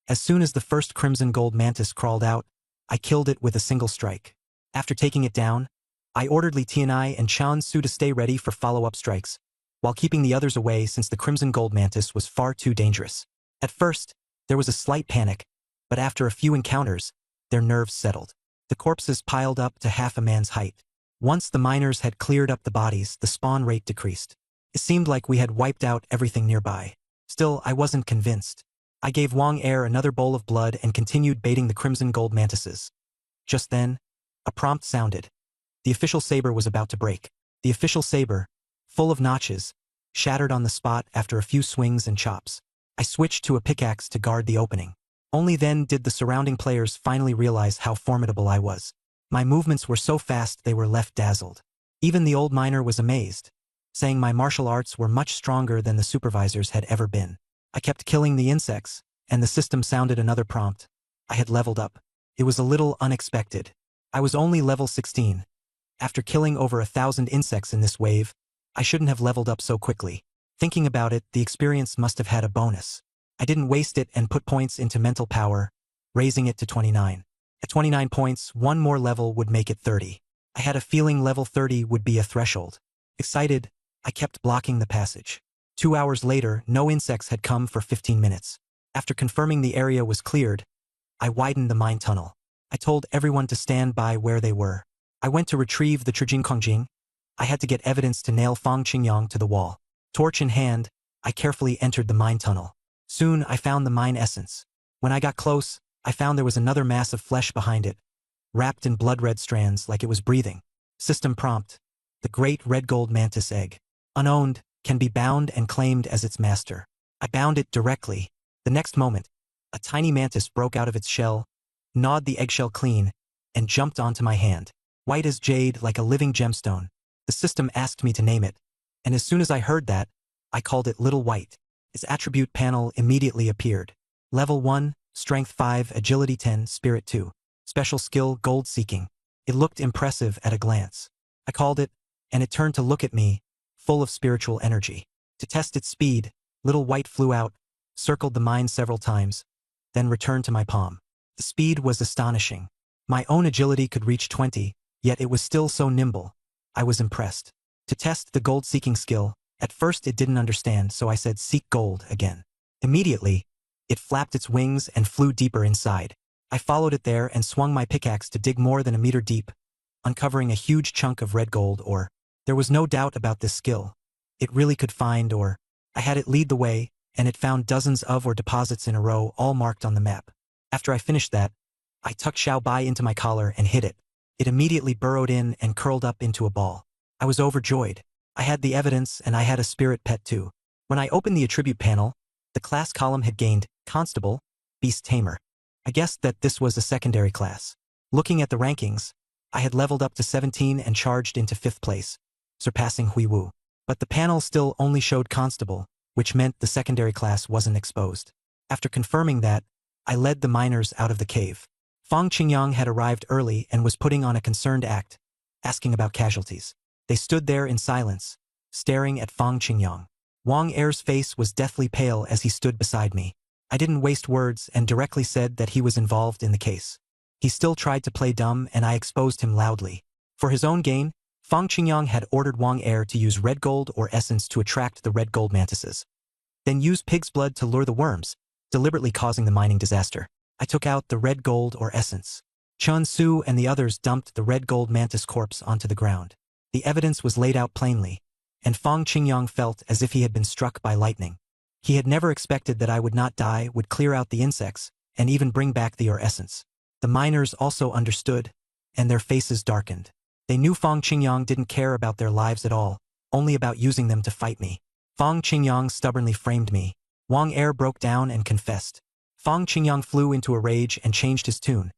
As soon as the first crimson gold mantis crawled out, I killed it with a single strike. After taking it down, I ordered Li Tianai and Chan Su to stay ready for follow-up strikes, while keeping the others away since the crimson gold mantis was far too dangerous. At first, there was a slight panic, but after a few encounters, their nerves settled. The corpses piled up to half a man's height. Once the miners had cleared up the bodies, the spawn rate decreased. It seemed like we had wiped out everything nearby. Still, I wasn't convinced. I gave Wang Er another bowl of blood and continued baiting the crimson gold mantises. Just then, a prompt sounded. The official saber was about to break. The official saber, full of notches, shattered on the spot after a few swings and chops. I switched to a pickaxe to guard the opening. Only then did the surrounding players finally realize how formidable I was. My movements were so fast they were left dazzled. Even the old miner was amazed, saying my martial arts were much stronger than the supervisors had ever been. I kept killing the insects, and the system sounded another prompt. I had leveled up. It was a little unexpected. I was only level 16. After killing over 1,000 insects in this wave, I shouldn't have leveled up so quickly. Thinking about it, the experience must have had a bonus. I didn't waste it and put points into mental power, raising it to 29. At 29 points, one more level would make it 30. I had a feeling level 30 would be a threshold. Excited, I kept blocking the passage. 2 hours later, no insects had come for 15 minutes. After confirming the area was cleared, I widened the mine tunnel. I told everyone to stand by where they were. I went to retrieve the Trujing Kongjing. I had to get evidence to nail Fang Qingyang to the wall. Torch in hand, I carefully entered the mine tunnel. Soon, I found the mine essence. When I got close, I found there was another mass of flesh behind it, wrapped in blood-red strands like it was breathing. System prompt: the great red gold mantis egg. Unowned, can be bound and claimed as its master. I bound it directly. The next moment, a tiny mantis broke out of its shell, gnawed the eggshell clean, and jumped onto my hand. White as jade, like a living gemstone. The system asked me to name it, and as soon as I heard that, I called it Little White. Its attribute panel immediately appeared. Level 1, Strength 5, Agility 10, Spirit 2. Special skill, Gold Seeking. It looked impressive at a glance. I called it, and it turned to look at me, full of spiritual energy. To test its speed, Little White flew out, circled the mine several times, then returned to my palm. The speed was astonishing. My own agility could reach 20, yet it was still so nimble. I was impressed. To test the gold-seeking skill, at first it didn't understand, so I said seek gold again. Immediately, it flapped its wings and flew deeper inside. I followed it there and swung my pickaxe to dig more than a meter deep, uncovering a huge chunk of red gold ore. There was no doubt about this skill. It really could find ore. I had it lead the way, and it found dozens of ore deposits in a row, all marked on the map. After I finished that, I tucked Xiao Bai into my collar and hit it. It immediately burrowed in and curled up into a ball. I was overjoyed. I had the evidence and I had a spirit pet too. When I opened the attribute panel, the class column had gained Constable, Beast Tamer. I guessed that this was a secondary class. Looking at the rankings, I had leveled up to 17 and charged into 5th place, surpassing Hui Wu. But the panel still only showed Constable, which meant the secondary class wasn't exposed. After confirming that, I led the miners out of the cave. Fang Qingyang had arrived early and was putting on a concerned act, asking about casualties. They stood there in silence, staring at Fang Qingyang. Wang Er's face was deathly pale as he stood beside me. I didn't waste words and directly said that he was involved in the case. He still tried to play dumb and I exposed him loudly. For his own gain, Fang Qingyang had ordered Wang Er to use red gold or essence to attract the red gold mantises. Then use pig's blood to lure the worms, deliberately causing the mining disaster. I took out the red gold or essence. Chun Su and the others dumped the red gold mantis corpse onto the ground. The evidence was laid out plainly, and Fang Qingyang felt as if he had been struck by lightning. He had never expected that I would not die, would clear out the insects, and even bring back the ore essence. The miners also understood, and their faces darkened. They knew Fang Qingyang didn't care about their lives at all, only about using them to fight me. Fang Qingyang stubbornly framed me. Wang Er broke down and confessed. Fang Qingyang flew into a rage and changed his tune,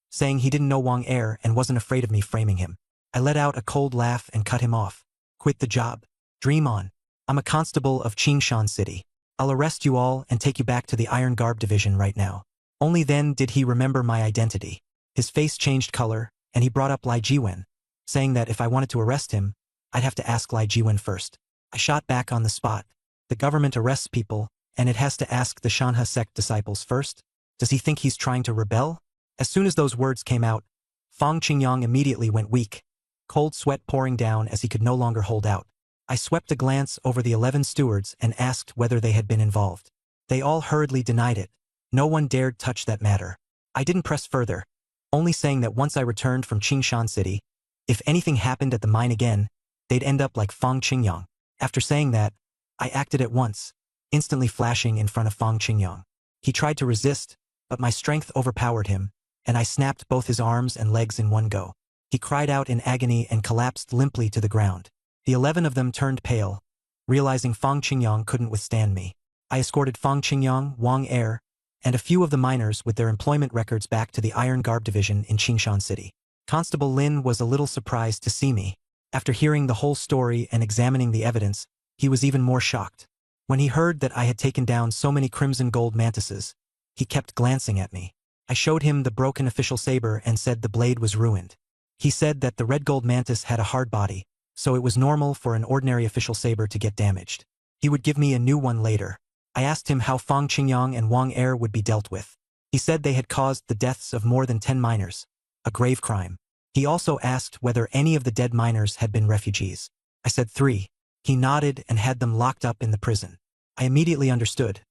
saying he didn't know Wang Er and wasn't afraid of me framing him. I let out a cold laugh and cut him off. Quit the job. Dream on. I'm a constable of Qingshan City. I'll arrest you all and take you back to the Iron Garb Division right now. Only then did he remember my identity. His face changed color, and he brought up Lai Jiwen, saying that if I wanted to arrest him, I'd have to ask Lai Jiwen first. I shot back on the spot. The government arrests people, and it has to ask the Shanha sect disciples first? Does he think he's trying to rebel? As soon as those words came out, Fang Qingyang immediately went weak, cold sweat pouring down as he could no longer hold out. I swept a glance over the 11 stewards and asked whether they had been involved. They all hurriedly denied it. No one dared touch that matter. I didn't press further, only saying that once I returned from Qingshan City, if anything happened at the mine again, they'd end up like Fang Qingyang. After saying that, I acted at once, instantly flashing in front of Fang Qingyang. He tried to resist, but my strength overpowered him, and I snapped both his arms and legs in one go. He cried out in agony and collapsed limply to the ground. The 11 of them turned pale, realizing Fang Qingyang couldn't withstand me. I escorted Fang Qingyang, Wang Er, and a few of the miners with their employment records back to the Iron Garb Division in Qingshan City. Constable Lin was a little surprised to see me. After hearing the whole story and examining the evidence, he was even more shocked. When he heard that I had taken down so many crimson gold mantises, he kept glancing at me. I showed him the broken official saber and said the blade was ruined. He said that the red gold mantis had a hard body, so it was normal for an ordinary official saber to get damaged. He would give me a new one later. I asked him how Fang Qingyang and Wang Er would be dealt with. He said they had caused the deaths of more than 10 miners, a grave crime. He also asked whether any of the dead miners had been refugees. I said 3. He nodded and had them locked up in the prison. I immediately understood.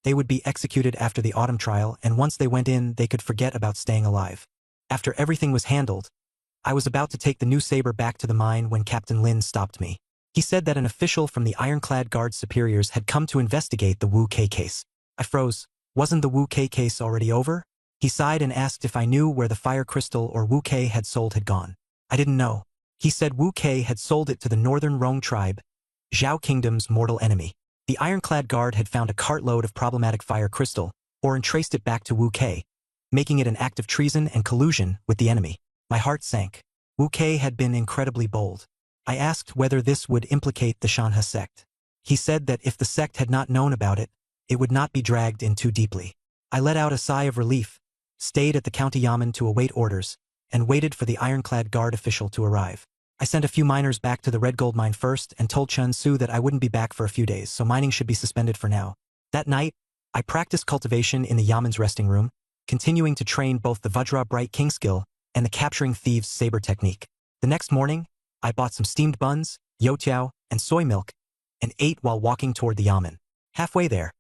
They would be executed after the autumn trial, and once they went in, they could forget about staying alive. After everything was handled, I was about to take the new saber back to the mine when Captain Lin stopped me. He said that an official from the Ironclad Guard superiors had come to investigate the Wu K case. I froze. Wasn't the Wu K case already over? He sighed and asked if I knew where the fire crystal or Wu K had sold had gone. I didn't know. He said Wu K had sold it to the Northern Rong tribe, Zhao Kingdom's mortal enemy. The Ironclad Guard had found a cartload of problematic fire crystal, or entraced it back to Wu K, making it an act of treason and collusion with the enemy. My heart sank. Wu K had been incredibly bold. I asked whether this would implicate the Shanha sect. He said that if the sect had not known about it, it would not be dragged in too deeply. I let out a sigh of relief, stayed at the county yamen to await orders, and waited for the Ironclad Guard official to arrive. I sent a few miners back to the red gold mine first and told Chun Su that I wouldn't be back for a few days, so mining should be suspended for now. That night, I practiced cultivation in the yamen's resting room, continuing to train both the Vajra Bright King skill and the capturing thieves saber technique. The next morning, I bought some steamed buns, youtiao, and soy milk, and ate while walking toward the yamen. Halfway there,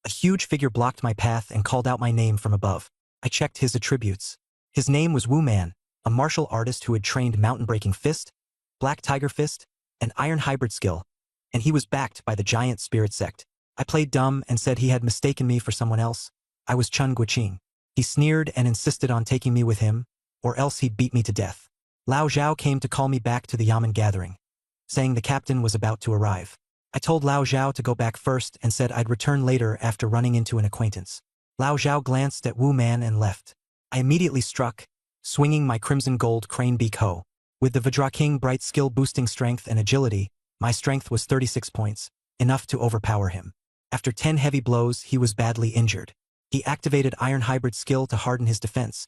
a huge figure blocked my path and called out my name from above. I checked his attributes. His name was Wu Man, a martial artist who had trained mountain-breaking fist, black tiger fist, and iron hybrid skill, and he was backed by the giant spirit sect. I played dumb and said he had mistaken me for someone else. I was Chun Guiqing. He sneered and insisted on taking me with him, or else he'd beat me to death. Lao Zhao came to call me back to the yamen gathering, saying the captain was about to arrive. I told Lao Zhao to go back first and said I'd return later after running into an acquaintance. Lao Zhao glanced at Wu Man and left. I immediately struck, swinging my crimson gold crane beak hoe. With the Vajra King bright skill boosting strength and agility, my strength was 36 points, enough to overpower him. After 10 heavy blows, he was badly injured. He activated iron hybrid skill to harden his defense,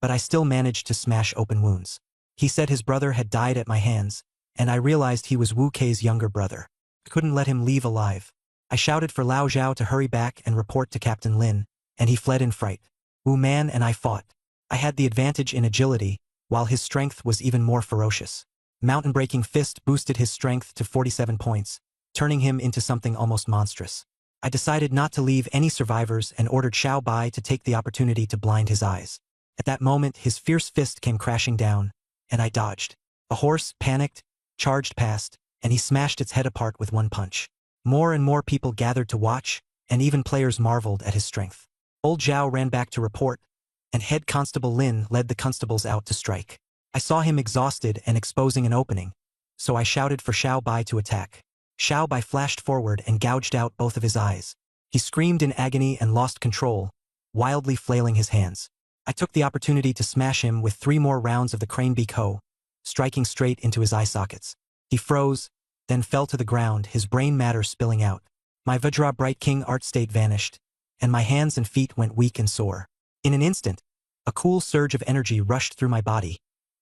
but I still managed to smash open wounds. He said his brother had died at my hands, and I realized he was Wu Kei's younger brother. I couldn't let him leave alive. I shouted for Lao Zhao to hurry back and report to Captain Lin, and he fled in fright. Wu Man and I fought. I had the advantage in agility, while his strength was even more ferocious. Mountain-breaking fist boosted his strength to 47 points, turning him into something almost monstrous. I decided not to leave any survivors and ordered Xiao Bai to take the opportunity to blind his eyes. At that moment, his fierce fist came crashing down, and I dodged. A horse, panicked, charged past, and he smashed its head apart with one punch. More and more people gathered to watch, and even players marveled at his strength. Old Zhao ran back to report, and Head Constable Lin led the constables out to strike. I saw him exhausted and exposing an opening, so I shouted for Xiao Bai to attack. Xiao Bai flashed forward and gouged out both of his eyes. He screamed in agony and lost control, wildly flailing his hands. I took the opportunity to smash him with 3 more rounds of the crane beak hoe, striking straight into his eye sockets. He froze, then fell to the ground, his brain matter spilling out. My Vajra Bright King art state vanished, and my hands and feet went weak and sore. In an instant, a cool surge of energy rushed through my body,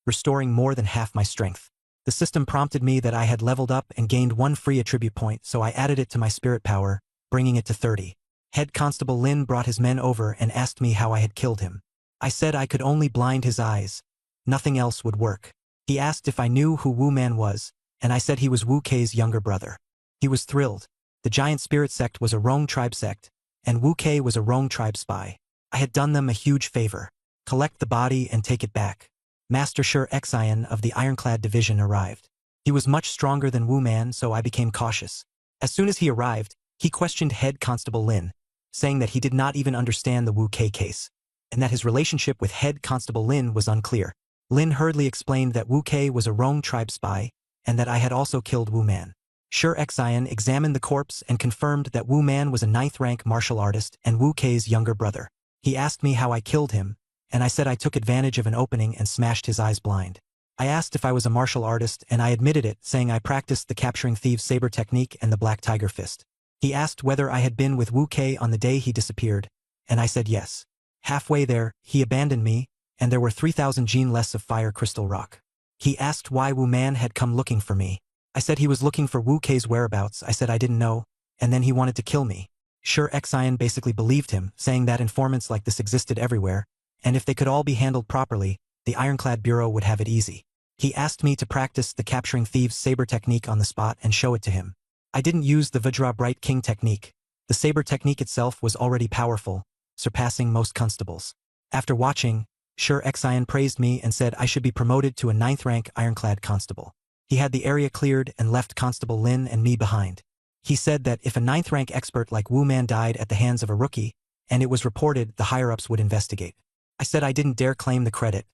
restoring more than half my strength. The system prompted me that I had leveled up and gained 1 free attribute point, so I added it to my spirit power, bringing it to 30. Head Constable Lin brought his men over and asked me how I had killed him. I said I could only blind his eyes. Nothing else would work. He asked if I knew who Wu Man was, and I said he was Wu Kei's younger brother. He was thrilled. The giant spirit sect was a Rong tribe sect, and Wu Kei was a Rong tribe spy. I had done them a huge favor. Collect the body and take it back. Master Shi Xian of the Ironclad Division arrived. He was much stronger than Wu Man, so I became cautious. As soon as he arrived, he questioned Head Constable Lin, saying that he did not even understand the Wu Kei case, and that his relationship with Head Constable Lin was unclear. Lin hurriedly explained that Wu Kei was a Rong tribe spy, and that I had also killed Wu Man. Shi Xian examined the corpse and confirmed that Wu Man was a 9th-rank martial artist and Wu Kei's younger brother. He asked me how I killed him, and I said I took advantage of an opening and smashed his eyes blind. I asked if I was a martial artist, and I admitted it, saying I practiced the capturing thieves saber technique and the black tiger fist. He asked whether I had been with Wu Kei on the day he disappeared, and I said yes. Halfway there, he abandoned me, and there were 3,000 gene less of fire crystal rock. He asked why Wu Man had come looking for me. I said he was looking for Wu Kei's whereabouts. I said I didn't know, and then he wanted to kill me. Shi Xian basically believed him, saying that informants like this existed everywhere, and if they could all be handled properly, the Ironclad Bureau would have it easy. He asked me to practice the capturing thieves saber technique on the spot and show it to him. I didn't use the Vajra Bright King technique. The saber technique itself was already powerful, surpassing most constables. After watching, Shi Xian praised me and said I should be promoted to a 9th-rank Ironclad constable. He had the area cleared and left Constable Lin and me behind. He said that if a 9th-rank expert like Wu Man died at the hands of a rookie, and it was reported, the higher-ups would investigate. I said I didn't dare claim the credit.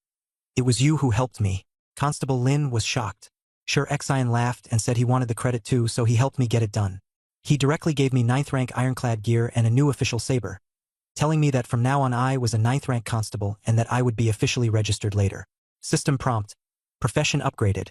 It was you who helped me. Constable Lin was shocked. Shi Xian laughed and said he wanted the credit too, so he helped me get it done. He directly gave me 9th-rank Ironclad gear and a new official saber, telling me that from now on I was a 9th-rank constable and that I would be officially registered later. System prompt. Profession upgraded.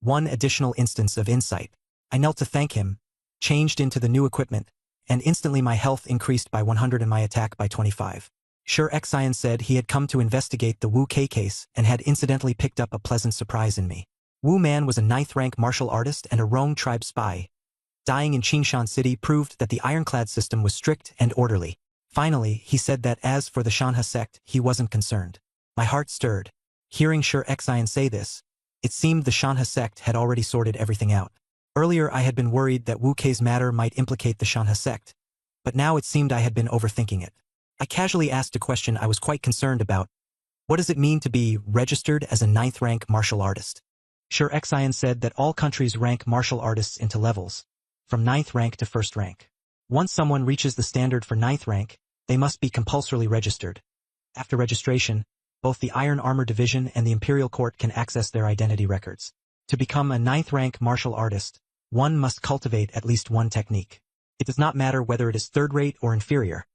1 additional instance of insight. I knelt to thank him, changed into the new equipment, and instantly my health increased by 100 and my attack by 25. Shi Xian said he had come to investigate the Wu Kei case and had incidentally picked up a pleasant surprise in me. Wu Man was a 9th-rank martial artist and a Rong tribe spy. Dying in Qingshan City proved that the Ironclad system was strict and orderly. Finally, he said that as for the Shanha sect, he wasn't concerned. My heart stirred. Hearing Shi Xian say this, It seemed the Shanha sect had already sorted everything out. Earlier I had been worried that Wu Kei's matter might implicate the Shanha sect, but now it seemed I had been overthinking it. I casually asked a question I was quite concerned about. What does it mean to be registered as a 9th rank martial artist? Sure Xian said that all countries rank martial artists into levels, from 9th rank to 1st rank. Once someone reaches the standard for 9th rank, they must be compulsorily registered. After registration, both the Iron Armor Division and the Imperial Court can access their identity records. To become a 9th rank martial artist, one must cultivate at least one technique. It does not matter whether it is third-rate or inferior.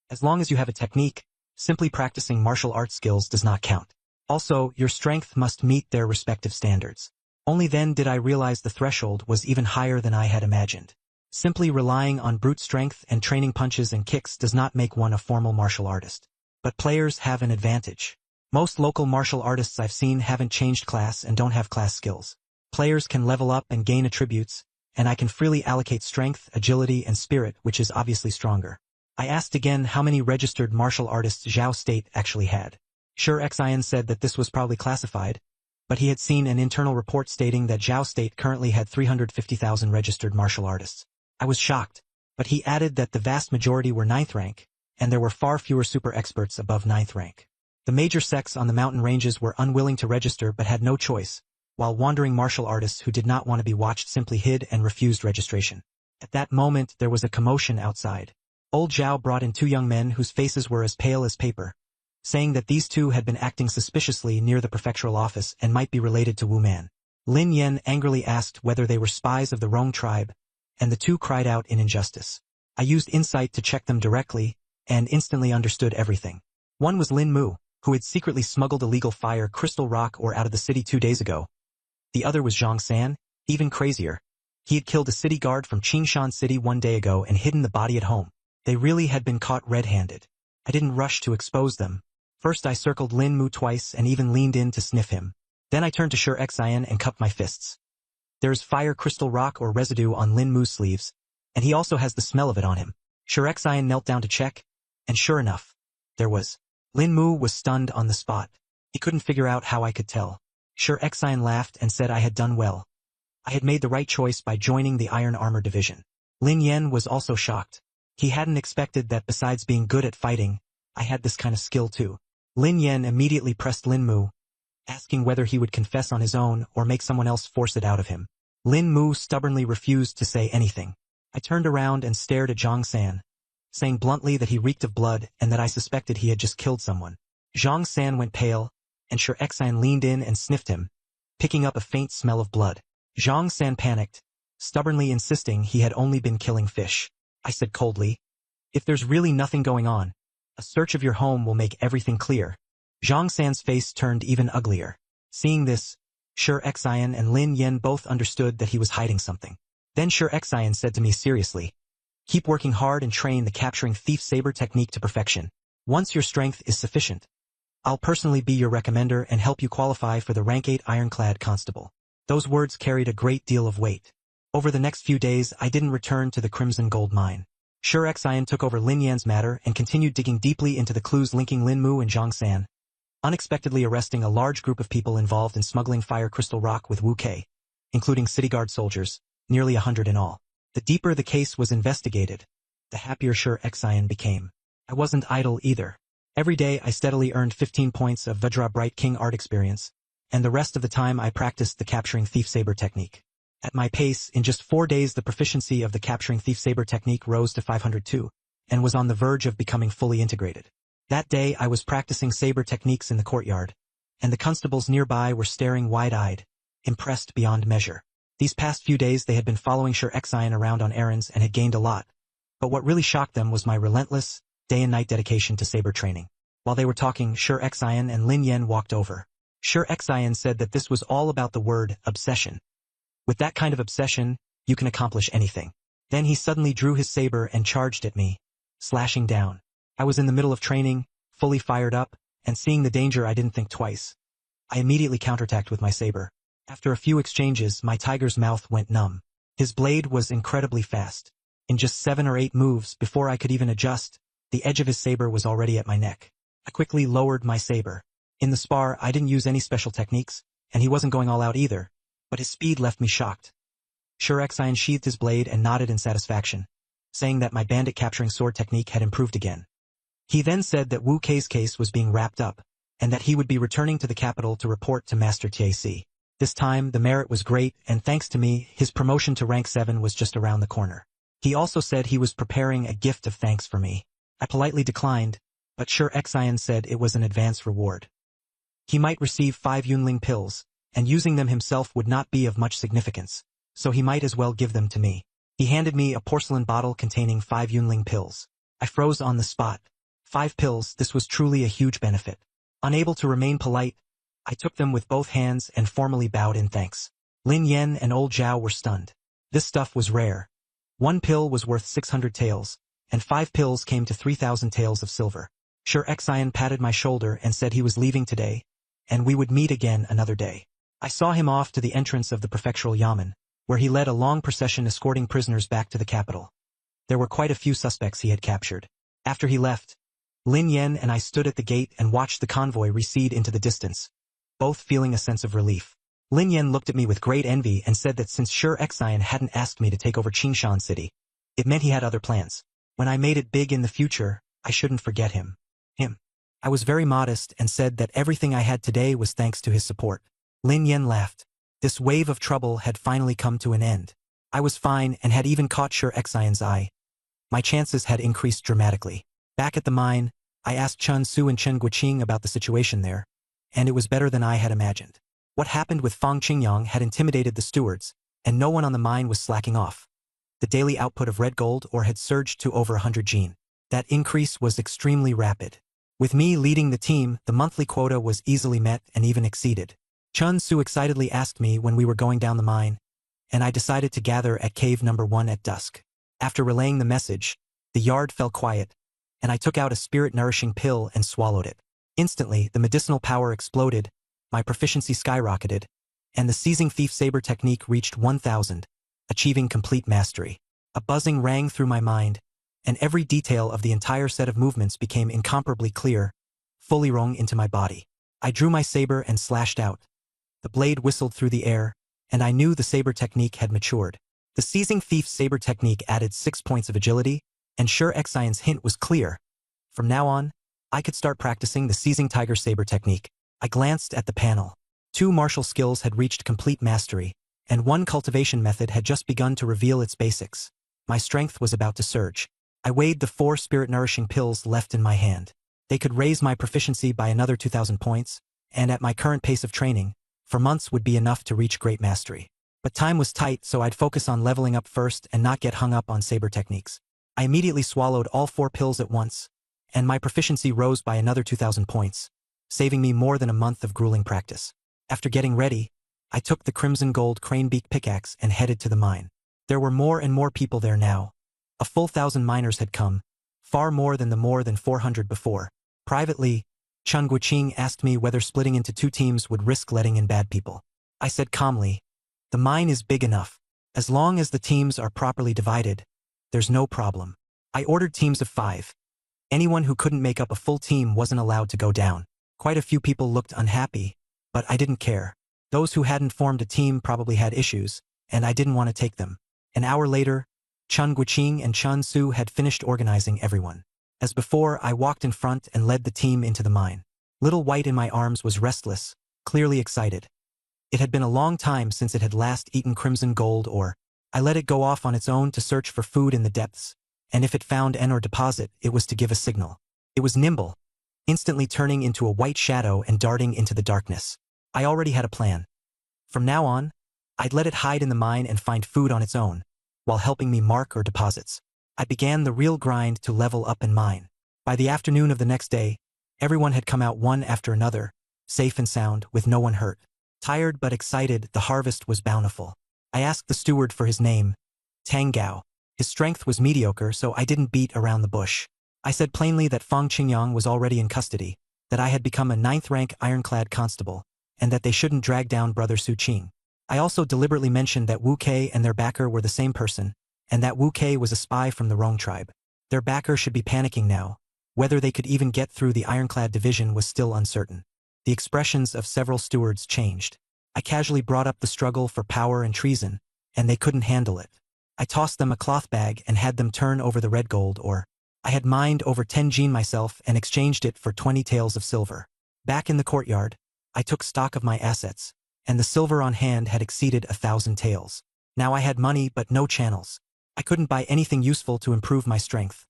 As long as you have a technique, simply practicing martial arts skills does not count. Also, your strength must meet their respective standards. Only then did I realize the threshold was even higher than I had imagined. Simply relying on brute strength and training punches and kicks does not make one a formal martial artist. But players have an advantage. Most local martial artists I've seen haven't changed class and don't have class skills. Players can level up and gain attributes, and I can freely allocate strength, agility, and spirit, which is obviously stronger. I asked again how many registered martial artists Zhao State actually had. Sure Xian said that this was probably classified, but he had seen an internal report stating that Zhao State currently had 350,000 registered martial artists. I was shocked, but he added that the vast majority were 9th rank, and there were far fewer super experts above 9th rank. The major sects on the mountain ranges were unwilling to register but had no choice, while wandering martial artists who did not want to be watched simply hid and refused registration. At that moment there was a commotion outside. Old Zhao brought in 2 young men whose faces were as pale as paper, saying that these 2 had been acting suspiciously near the prefectural office and might be related to Wu Man. Lin Yan angrily asked whether they were spies of the Rong tribe, and the 2 cried out in injustice. I used insight to check them directly, and instantly understood everything. One was Lin Mu, who had secretly smuggled illegal fire crystal rock ore out of the city 2 days ago. The other was Zhang San, even crazier. He had killed a city guard from Qingshan City 1 day ago and hidden the body at home. They really had been caught red-handed. I didn't rush to expose them. First I circled Lin Mu twice and even leaned in to sniff him. Then I turned to Sure Xian and cupped my fists. There is fire crystal rock or residue on Lin Mu's sleeves, and he also has the smell of it on him. Sure Xian knelt down to check, and sure enough, there was. Lin Mu was stunned on the spot. He couldn't figure out how I could tell. Sure Xian laughed and said I had done well. I had made the right choice by joining the Iron Armor Division. Lin Yan was also shocked. He hadn't expected that besides being good at fighting, I had this kind of skill too. Lin Yan immediately pressed Lin Mu, asking whether he would confess on his own or make someone else force it out of him. Lin Mu stubbornly refused to say anything. I turned around and stared at Zhang San, saying bluntly that he reeked of blood and that I suspected he had just killed someone. Zhang San went pale, and Sure Xian leaned in and sniffed him, picking up a faint smell of blood. Zhang San panicked, stubbornly insisting he had only been killing fish. I said coldly, "If there's really nothing going on, a search of your home will make everything clear." Zhang San's face turned even uglier. Seeing this, Sure Xian and Lin Yan both understood that he was hiding something. Then Sure Xian said to me seriously, "Keep working hard and train the capturing thief saber technique to perfection. Once your strength is sufficient, I'll personally be your recommender and help you qualify for the rank 8 ironclad constable." Those words carried a great deal of weight. Over the next few days I didn't return to the Crimson Gold Mine. Sure Xian took over Lin Yan's matter and continued digging deeply into the clues linking Lin Mu and Zhang San, unexpectedly arresting a large group of people involved in smuggling fire crystal rock with Wu Kei, including city guard soldiers, nearly 100 in all. The deeper the case was investigated, the happier Sure Xian became. I wasn't idle either. Every day I steadily earned 15 points of Vajra Bright King art experience, and the rest of the time I practiced the capturing thief saber technique. At my pace, in just 4 days the proficiency of the capturing thief saber technique rose to 502, and was on the verge of becoming fully integrated. That day I was practicing saber techniques in the courtyard, and the constables nearby were staring wide-eyed, impressed beyond measure. These past few days they had been following Sure Xian around on errands and had gained a lot, but what really shocked them was my relentless, day and night dedication to saber training. While they were talking, Sure Xian and Lin Yan walked over. Sure Xian said that this was all about the word obsession. With that kind of obsession, you can accomplish anything. Then he suddenly drew his saber and charged at me, slashing down. I was in the middle of training, fully fired up, and seeing the danger I didn't think twice. I immediately counterattacked with my saber. After a few exchanges, my tiger's mouth went numb. His blade was incredibly fast. In just 7 or 8 moves, before I could even adjust, the edge of his saber was already at my neck. I quickly lowered my saber. In the spar, I didn't use any special techniques, and he wasn't going all out either, but his speed left me shocked. Sure Xian sheathed his blade and nodded in satisfaction, saying that my bandit capturing sword technique had improved again. He then said that Wu Kei's case was being wrapped up, and that he would be returning to the capital to report to Master TAC. This time, the merit was great, and thanks to me, his promotion to rank 7 was just around the corner. He also said he was preparing a gift of thanks for me. I politely declined, but Sure Xian said it was an advance reward. He might receive 5 Yunling pills, and using them himself would not be of much significance, so he might as well give them to me. He handed me a porcelain bottle containing 5 Yunling pills. I froze on the spot. 5 pills, this was truly a huge benefit. Unable to remain polite, I took them with both hands and formally bowed in thanks. Lin Yen and old Zhao were stunned. This stuff was rare. 1 pill was worth 600 taels, and 5 pills came to 3,000 taels of silver. Sure Xian patted my shoulder and said he was leaving today, and we would meet again another day. I saw him off to the entrance of the prefectural yamen, where he led a long procession escorting prisoners back to the capital. There were quite a few suspects he had captured. After he left, Lin Yen and I stood at the gate and watched the convoy recede into the distance, both feeling a sense of relief. Lin Yen looked at me with great envy and said that since Sure Xian hadn't asked me to take over Qingshan City, it meant he had other plans. When I made it big in the future, I shouldn't forget him. I was very modest and said that everything I had today was thanks to his support. Lin Yen laughed. This wave of trouble had finally come to an end. I was fine and had even caught Sure Xian's eye. My chances had increased dramatically. Back at the mine, I asked Chun Su and Chen Guoqing about the situation there, and it was better than I had imagined. What happened with Fang Qingyang had intimidated the stewards, and no one on the mine was slacking off. The daily output of red gold ore had surged to over 100 jin. That increase was extremely rapid. With me leading the team, the monthly quota was easily met and even exceeded. Chun Su excitedly asked me when we were going down the mine, and I decided to gather at cave number 1 at dusk. After relaying the message, the yard fell quiet, and I took out a spirit-nourishing pill and swallowed it. Instantly, the medicinal power exploded, my proficiency skyrocketed, and the seizing thief saber technique reached 1,000, achieving complete mastery. A buzzing rang through my mind, and every detail of the entire set of movements became incomparably clear, fully wrung into my body. I drew my saber and slashed out. The blade whistled through the air, and I knew the saber technique had matured. The seizing thief's saber technique added 6 points of agility, and Sure Xian's hint was clear. From now on, I could start practicing the seizing tiger saber technique. I glanced at the panel. 2 martial skills had reached complete mastery, and 1 cultivation method had just begun to reveal its basics. My strength was about to surge. I weighed the 4 spirit-nourishing pills left in my hand. They could raise my proficiency by another 2,000 points, and at my current pace of training, for months would be enough to reach great mastery. But time was tight, so I'd focus on leveling up first and not get hung up on saber techniques. I immediately swallowed all 4 pills at once, and my proficiency rose by another 2,000 points, saving me more than a month of grueling practice. After getting ready, I took the crimson gold cranebeak pickaxe and headed to the mine. There were more and more people there now. A full 1,000 miners had come, far more than 400 before. Privately, Chen Guoqing asked me whether splitting into 2 teams would risk letting in bad people. I said calmly, the mine is big enough. As long as the teams are properly divided, there's no problem. I ordered teams of 5. Anyone who couldn't make up a full team wasn't allowed to go down. Quite a few people looked unhappy, but I didn't care. Those who hadn't formed a team probably had issues, and I didn't want to take them. An hour later, Chen Guoqing and Chun Su had finished organizing everyone. As before, I walked in front and led the team into the mine. Little White in my arms was restless, clearly excited. It had been a long time since it had last eaten crimson gold ore. I let it go off on its own to search for food in the depths, and if it found an ore deposit, it was to give a signal. It was nimble, instantly turning into a white shadow and darting into the darkness. I already had a plan. From now on, I'd let it hide in the mine and find food on its own, while helping me mark ore deposits. I began the real grind to level up and mine. By the afternoon of the next day, everyone had come out one after another, safe and sound, with no one hurt. Tired but excited, the harvest was bountiful. I asked the steward for his name, Tang Gao. His strength was mediocre, so I didn't beat around the bush. I said plainly that Fang Qingyang was already in custody, that I had become a 9th-rank ironclad constable, and that they shouldn't drag down Brother Su Qing. I also deliberately mentioned that Wu Kei and their backer were the same person, and that Wu Kei was a spy from the Rong tribe. Their backer should be panicking now. Whether they could even get through the ironclad division was still uncertain. The expressions of several stewards changed. I casually brought up the struggle for power and treason, and they couldn't handle it. I tossed them a cloth bag and had them turn over the red gold, or I had mined over 10 gene myself and exchanged it for 20 taels of silver. Back in the courtyard, I took stock of my assets, and the silver on hand had exceeded 1,000 taels. Now I had money but no channels. I couldn't buy anything useful to improve my strength.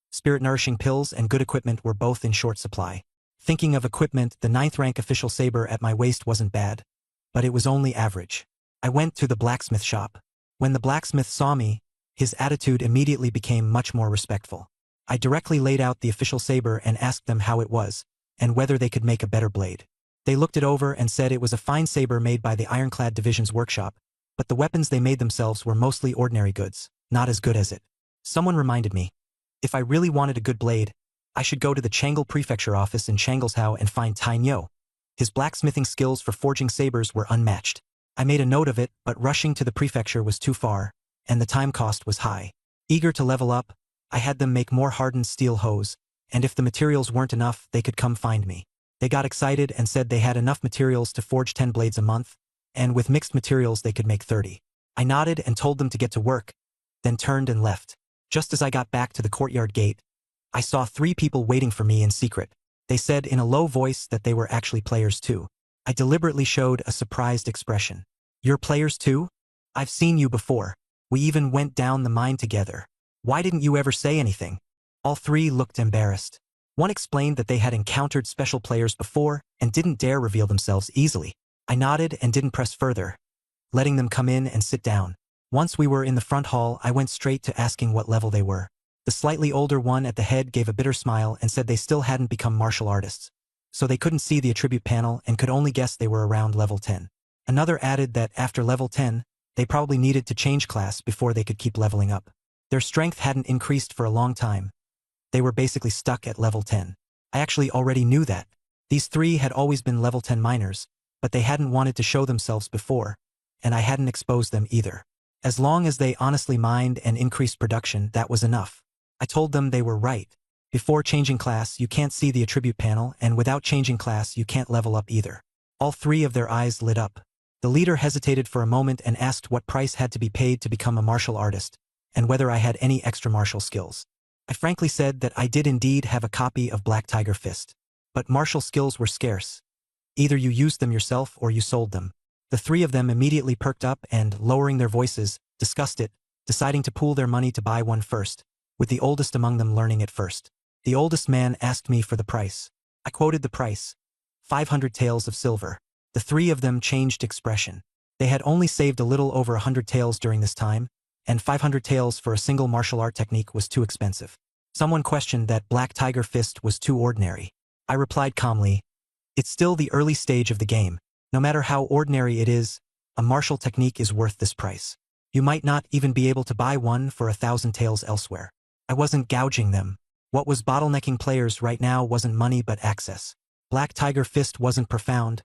Spirit-nourishing pills and good equipment were both in short supply. Thinking of equipment, the 9th rank official saber at my waist wasn't bad, but it was only average. I went to the blacksmith shop. When the blacksmith saw me, his attitude immediately became much more respectful. I directly laid out the official saber and asked them how it was, and whether they could make a better blade. They looked it over and said it was a fine saber made by the Ironclad Division's workshop, but the weapons they made themselves were mostly ordinary goods, not as good as it. Someone reminded me, if I really wanted a good blade, I should go to the Changle Prefecture office in Changleshao and find Tai Nyo. His blacksmithing skills for forging sabers were unmatched. I made a note of it, but rushing to the prefecture was too far, and the time cost was high. Eager to level up, I had them make more hardened steel hose, and if the materials weren't enough, they could come find me. They got excited and said they had enough materials to forge 10 blades a month, and with mixed materials they could make 30. I nodded and told them to get to work, then turned and left. Just as I got back to the courtyard gate, I saw 3 people waiting for me in secret. They said in a low voice that they were actually players too. I deliberately showed a surprised expression. You're players too? I've seen you before. We even went down the mine together. Why didn't you ever say anything? All 3 looked embarrassed. One explained that they had encountered special players before and didn't dare reveal themselves easily. I nodded and didn't press further, letting them come in and sit down. Once we were in the front hall, I went straight to asking what level they were. The slightly older one at the head gave a bitter smile and said they still hadn't become martial artists, so they couldn't see the attribute panel and could only guess they were around level 10. Another added that after level 10, they probably needed to change class before they could keep leveling up. Their strength hadn't increased for a long time. They were basically stuck at level 10. I actually already knew that. These 3 had always been level 10 miners, but they hadn't wanted to show themselves before, and I hadn't exposed them either. As long as they honestly mined and increased production, that was enough. I told them they were right. Before changing class, you can't see the attribute panel, and without changing class, you can't level up either. All 3 of their eyes lit up. The leader hesitated for a moment and asked what price had to be paid to become a martial artist, and whether I had any extra martial skills. I frankly said that I did indeed have a copy of Black Tiger Fist, but martial skills were scarce. Either you used them yourself or you sold them. The 3 of them immediately perked up and, lowering their voices, discussed it, deciding to pool their money to buy one first, with the oldest among them learning it first. The oldest man asked me for the price. I quoted the price, 500 taels of silver. The 3 of them changed expression. They had only saved a little over 100 taels during this time, and 500 taels for a single martial art technique was too expensive. Someone questioned that Black Tiger Fist was too ordinary. I replied calmly, it's still the early stage of the game. No matter how ordinary it is, a martial technique is worth this price. You might not even be able to buy one for 1,000 taels elsewhere. I wasn't gouging them. What was bottlenecking players right now wasn't money but access. Black Tiger Fist wasn't profound,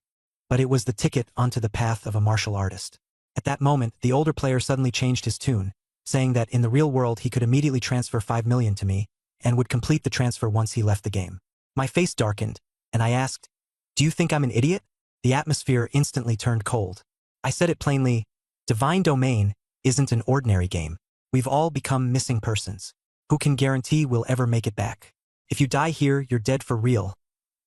but it was the ticket onto the path of a martial artist. At that moment, the older player suddenly changed his tune, saying that in the real world he could immediately transfer 5 million to me, and would complete the transfer once he left the game. My face darkened, and I asked, do you think I'm an idiot? The atmosphere instantly turned cold. I said it plainly, Divine Domain isn't an ordinary game. We've all become missing persons. Who can guarantee we'll ever make it back? If you die here, you're dead for real.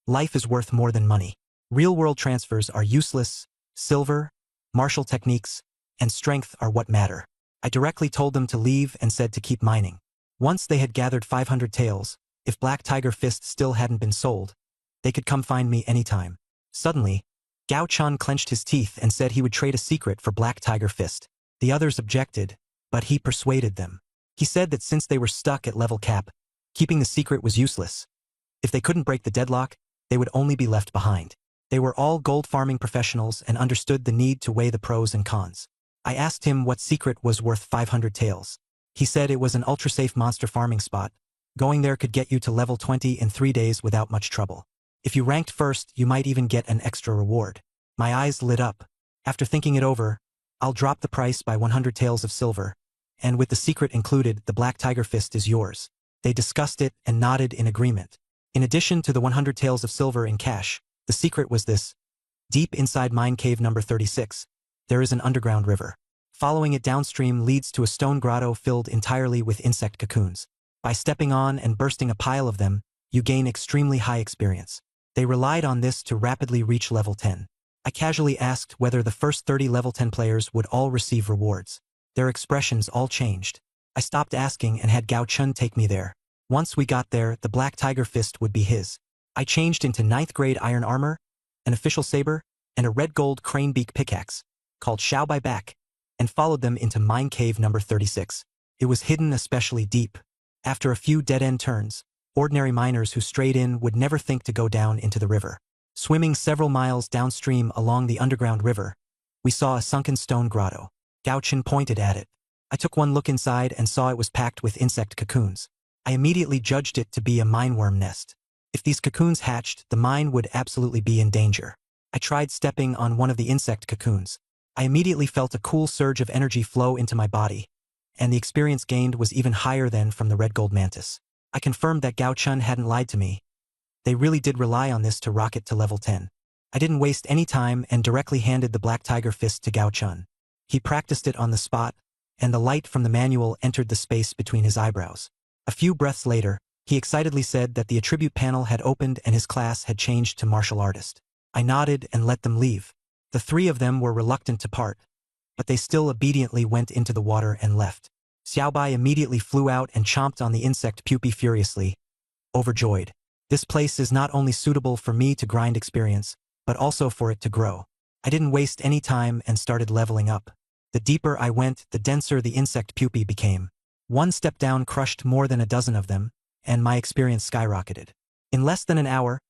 Life is worth more than money. Real-world transfers are useless. Silver, martial techniques, and strength are what matter. I directly told them to leave and said to keep mining. Once they had gathered 500 taels, if Black Tiger Fist still hadn't been sold, they could come find me anytime. Suddenly, Gao Chun clenched his teeth and said he would trade a secret for Black Tiger Fist. The others objected, but he persuaded them. He said that since they were stuck at level cap, keeping the secret was useless. If they couldn't break the deadlock, they would only be left behind. They were all gold farming professionals and understood the need to weigh the pros and cons. I asked him what secret was worth 500 taels. He said it was an ultra-safe monster farming spot. Going there could get you to level 20 in 3 days without much trouble. If you ranked first, you might even get an extra reward. My eyes lit up. After thinking it over, I'll drop the price by 100 taels of silver, and with the secret included, the Black Tiger Fist is yours. They discussed it and nodded in agreement. In addition to the 100 taels of silver in cash, the secret was this: Deep inside mine cave number 36, there is an underground river. Following it downstream leads to a stone grotto filled entirely with insect cocoons. By stepping on and bursting a pile of them, you gain extremely high experience. They relied on this to rapidly reach level 10. I casually asked whether the first 30 level 10 players would all receive rewards. Their expressions all changed. I stopped asking and had Gao Chun take me there. Once we got there, the black tiger fist would be his. I changed into 9th grade iron armor, an official saber, and a red gold crane beak pickaxe, called Xiao Bai Back, and followed them into mine cave number 36. It was hidden especially deep. After a few dead-end turns, ordinary miners who strayed in would never think to go down into the river. Swimming several miles downstream along the underground river, we saw a sunken stone grotto. Gao Chen pointed at it. I took one look inside and saw it was packed with insect cocoons. I immediately judged it to be a mineworm nest. If these cocoons hatched, the mine would absolutely be in danger. I tried stepping on one of the insect cocoons. I immediately felt a cool surge of energy flow into my body, and the experience gained was even higher than from the red gold mantis. I confirmed that Gao Chun hadn't lied to me. They really did rely on this to rocket to level 10. I didn't waste any time and directly handed the black tiger fist to Gao Chun. He practiced it on the spot, and the light from the manual entered the space between his eyebrows. A few breaths later, he excitedly said that the attribute panel had opened and his class had changed to martial artist. I nodded and let them leave. The three of them were reluctant to part, but they still obediently went into the water and left. Xiaobai immediately flew out and chomped on the insect pupae furiously, overjoyed. This place is not only suitable for me to grind experience, but also for it to grow. I didn't waste any time and started leveling up. The deeper I went, the denser the insect pupae became. One step down crushed more than a dozen of them, and my experience skyrocketed. In less than an hour,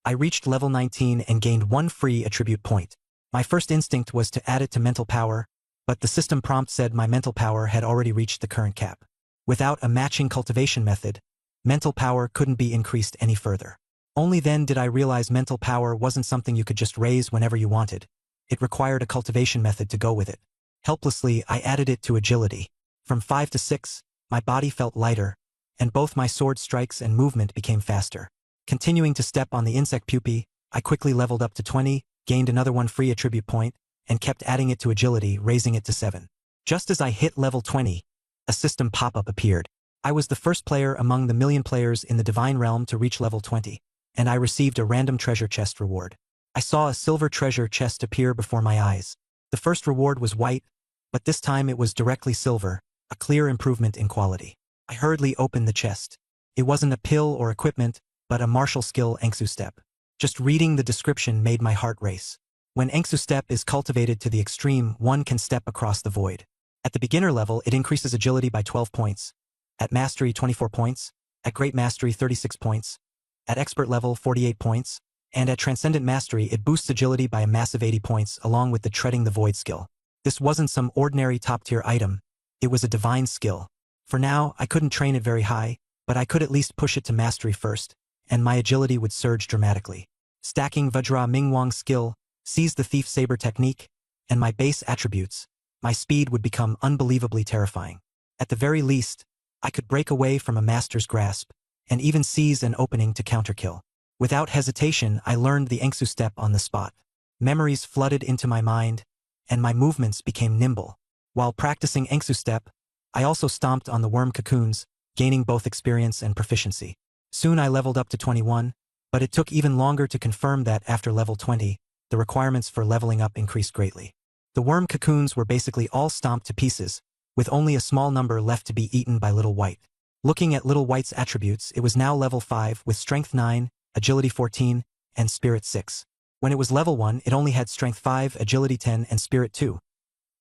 I reached level 19 and gained one free attribute point. My first instinct was to add it to mental power, but the system prompt said my mental power had already reached the current cap. Without a matching cultivation method, mental power couldn't be increased any further. Only then did I realize mental power wasn't something you could just raise whenever you wanted. It required a cultivation method to go with it. Helplessly, I added it to agility. From 5 to 6, my body felt lighter, and both my sword strikes and movement became faster. Continuing to step on the insect pupae, I quickly leveled up to 20, gained another one free attribute point, and kept adding it to agility, raising it to 7. Just as I hit level 20, a system pop-up appeared. I was the first player among the million players in the Divine Realm to reach level 20, and I received a random treasure chest reward. I saw a silver treasure chest appear before my eyes. The first reward was white, but this time it was directly silver, a clear improvement in quality. I hurriedly opened the chest. It wasn't a pill or equipment, but a martial skill Engsu step. Just reading the description made my heart race. When Engsu step is cultivated to the extreme, one can step across the void. At the beginner level, it increases agility by 12 points. At mastery, 24 points. At great mastery, 36 points. At expert level, 48 points. And at transcendent mastery, it boosts agility by a massive 80 points along with the treading the void skill. This wasn't some ordinary top-tier item. It was a divine skill. For now, I couldn't train it very high, but I could at least push it to mastery first, and my agility would surge dramatically. Stacking Vajra Mingwang's skill, Seize the Thief Saber technique, and my base attributes, my speed would become unbelievably terrifying. At the very least, I could break away from a master's grasp, and even seize an opening to counterkill. Without hesitation, I learned the Engsu step on the spot. Memories flooded into my mind, and my movements became nimble. While practicing Engsu step, I also stomped on the worm cocoons, gaining both experience and proficiency. Soon I leveled up to 21, but it took even longer to confirm that after level 20, the requirements for leveling up increased greatly. The worm cocoons were basically all stomped to pieces, with only a small number left to be eaten by Little White. Looking at Little White's attributes, it was now level 5 with Strength 9, Agility 14, and Spirit 6. When it was level 1, it only had Strength 5, Agility 10, and Spirit 2.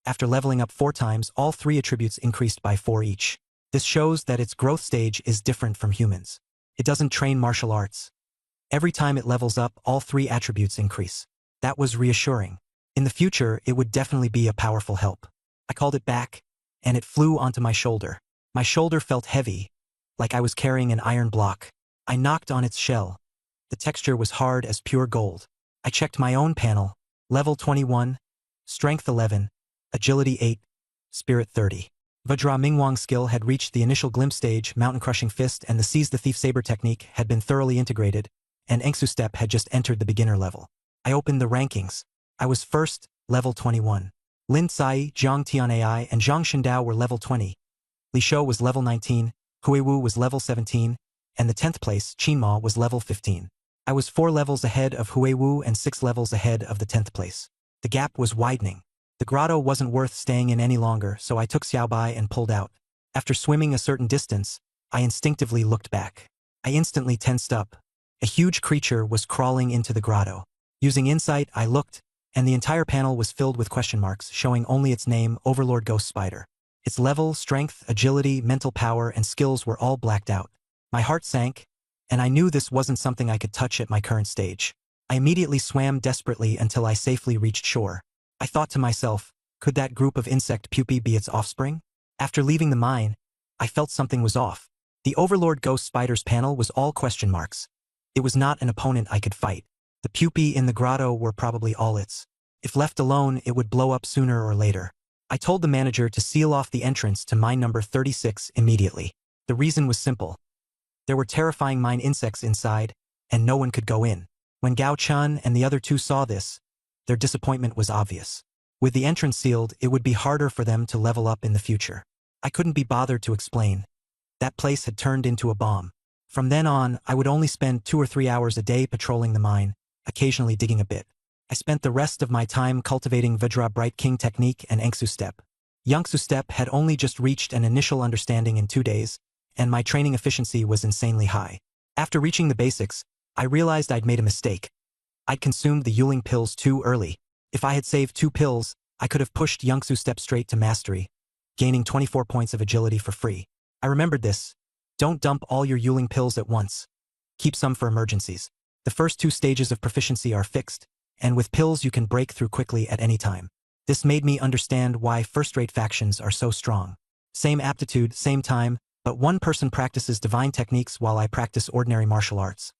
After leveling up 4 times, all 3 attributes increased by 4 each. This shows that its growth stage is different from humans. It doesn't train martial arts. Every time it levels up, all 3 attributes increase. That was reassuring. In the future, it would definitely be a powerful help. I called it back, and it flew onto my shoulder. My shoulder felt heavy, like I was carrying an iron block. I knocked on its shell. The texture was hard as pure gold. I checked my own panel. Level 21, Strength 11, Agility 8, Spirit 30. Vajra Mingwang's skill had reached the initial glimpse stage, Mountain Crushing Fist and the Seize the Thief Saber technique had been thoroughly integrated, and Engsu Step had just entered the beginner level. I opened the rankings. I was first, level 21. Lin Cai, Jiang Tianai, and Zhang Shindao were level 20. Li Shou was level 19, Hui Wu was level 17, and the 10th place, Qin Ma, was level 15. I was 4 levels ahead of Hui Wu and 6 levels ahead of the 10th place. The gap was widening. The grotto wasn't worth staying in any longer, so I took Xiaobai and pulled out. After swimming a certain distance, I instinctively looked back. I instantly tensed up. A huge creature was crawling into the grotto. Using insight, I looked, and the entire panel was filled with question marks, showing only its name, Overlord Ghost Spider. Its level, strength, agility, mental power, and skills were all blacked out. My heart sank, and I knew this wasn't something I could touch at my current stage. I immediately swam desperately until I safely reached shore. I thought to myself, could that group of insect pupae be its offspring? After leaving the mine, I felt something was off. The Overlord Ghost Spider's panel was all question marks. It was not an opponent I could fight. The pupae in the grotto were probably all its. If left alone, it would blow up sooner or later. I told the manager to seal off the entrance to mine number 36 immediately. The reason was simple. There were terrifying mine insects inside, and no one could go in. When Gao Chun and the other two saw this, their disappointment was obvious. With the entrance sealed, it would be harder for them to level up in the future. I couldn't be bothered to explain. That place had turned into a bomb. From then on, I would only spend 2 or 3 hours a day patrolling the mine, occasionally digging a bit. I spent the rest of my time cultivating Vajra Bright King technique and Engsu Step. Yangsu Step had only just reached an initial understanding in 2 days, and my training efficiency was insanely high. After reaching the basics, I realized I'd made a mistake. I'd consumed the Yuling pills too early. If I had saved 2 pills, I could have pushed Yangsu Step straight to mastery, gaining 24 points of agility for free. I remembered this. Don't dump all your Yuling pills at once. Keep some for emergencies. The first 2 stages of proficiency are fixed, and with pills you can break through quickly at any time. This made me understand why first-rate factions are so strong. Same aptitude, same time, but one person practices divine techniques while I practice ordinary martial arts.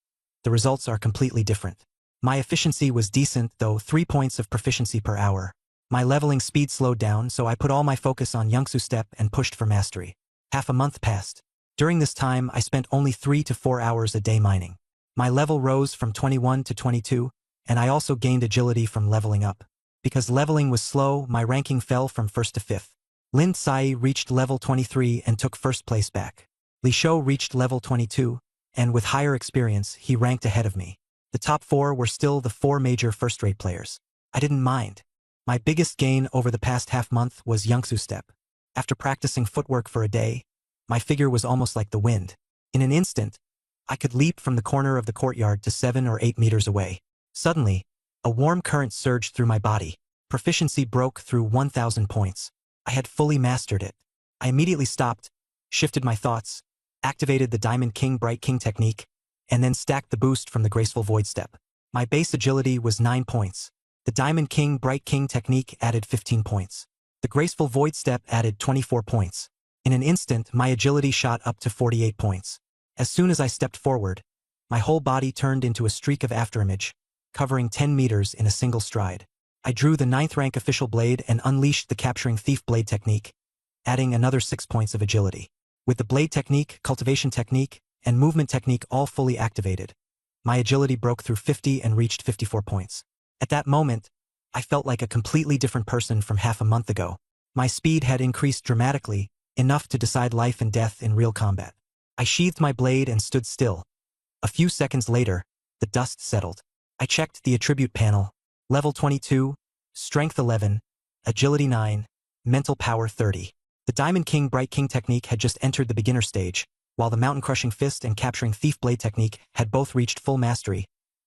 The results are completely different. My efficiency was decent, though 3 points of proficiency per hour. My leveling speed slowed down, so I put all my focus on Yangsu Step and pushed for mastery. Half a month passed. During this time, I spent only 3 to 4 hours a day mining. My level rose from 21 to 22, and I also gained agility from leveling up. Because leveling was slow, my ranking fell from 1st to 5th. Lin Cai reached level 23 and took 1st place back. Li Shou reached level 22, and with higher experience, he ranked ahead of me. The top 4 were still the 4 major first-rate players. I didn't mind. My biggest gain over the past half-month was Yangsu Step. After practicing footwork for a day, my figure was almost like the wind. In an instant, I could leap from the corner of the courtyard to 7 or 8 meters away. Suddenly, a warm current surged through my body. Proficiency broke through 1,000 points. I had fully mastered it. I immediately stopped, shifted my thoughts, activated the Diamond King Bright King technique, and then stacked the boost from the Graceful Void Step. My base agility was 9 points. The Diamond King Bright King technique added 15 points. The Graceful Void Step added 24 points. In an instant, my agility shot up to 48 points. As soon as I stepped forward, my whole body turned into a streak of afterimage, covering 10 meters in a single stride. I drew the 9th rank official blade and unleashed the Capturing Thief blade technique, adding another 6 points of agility. With the blade technique, cultivation technique, and movement technique all fully activated, my agility broke through 50 and reached 54 points. At that moment, I felt like a completely different person from half a month ago. My speed had increased dramatically, enough to decide life and death in real combat. I sheathed my blade and stood still. A few seconds later, the dust settled. I checked the attribute panel. Level 22, Strength 11, Agility 9, Mental Power 30. The Diamond King Bright King technique had just entered the beginner stage, while the Mountain Crushing Fist and Capturing Thief blade technique had both reached full mastery,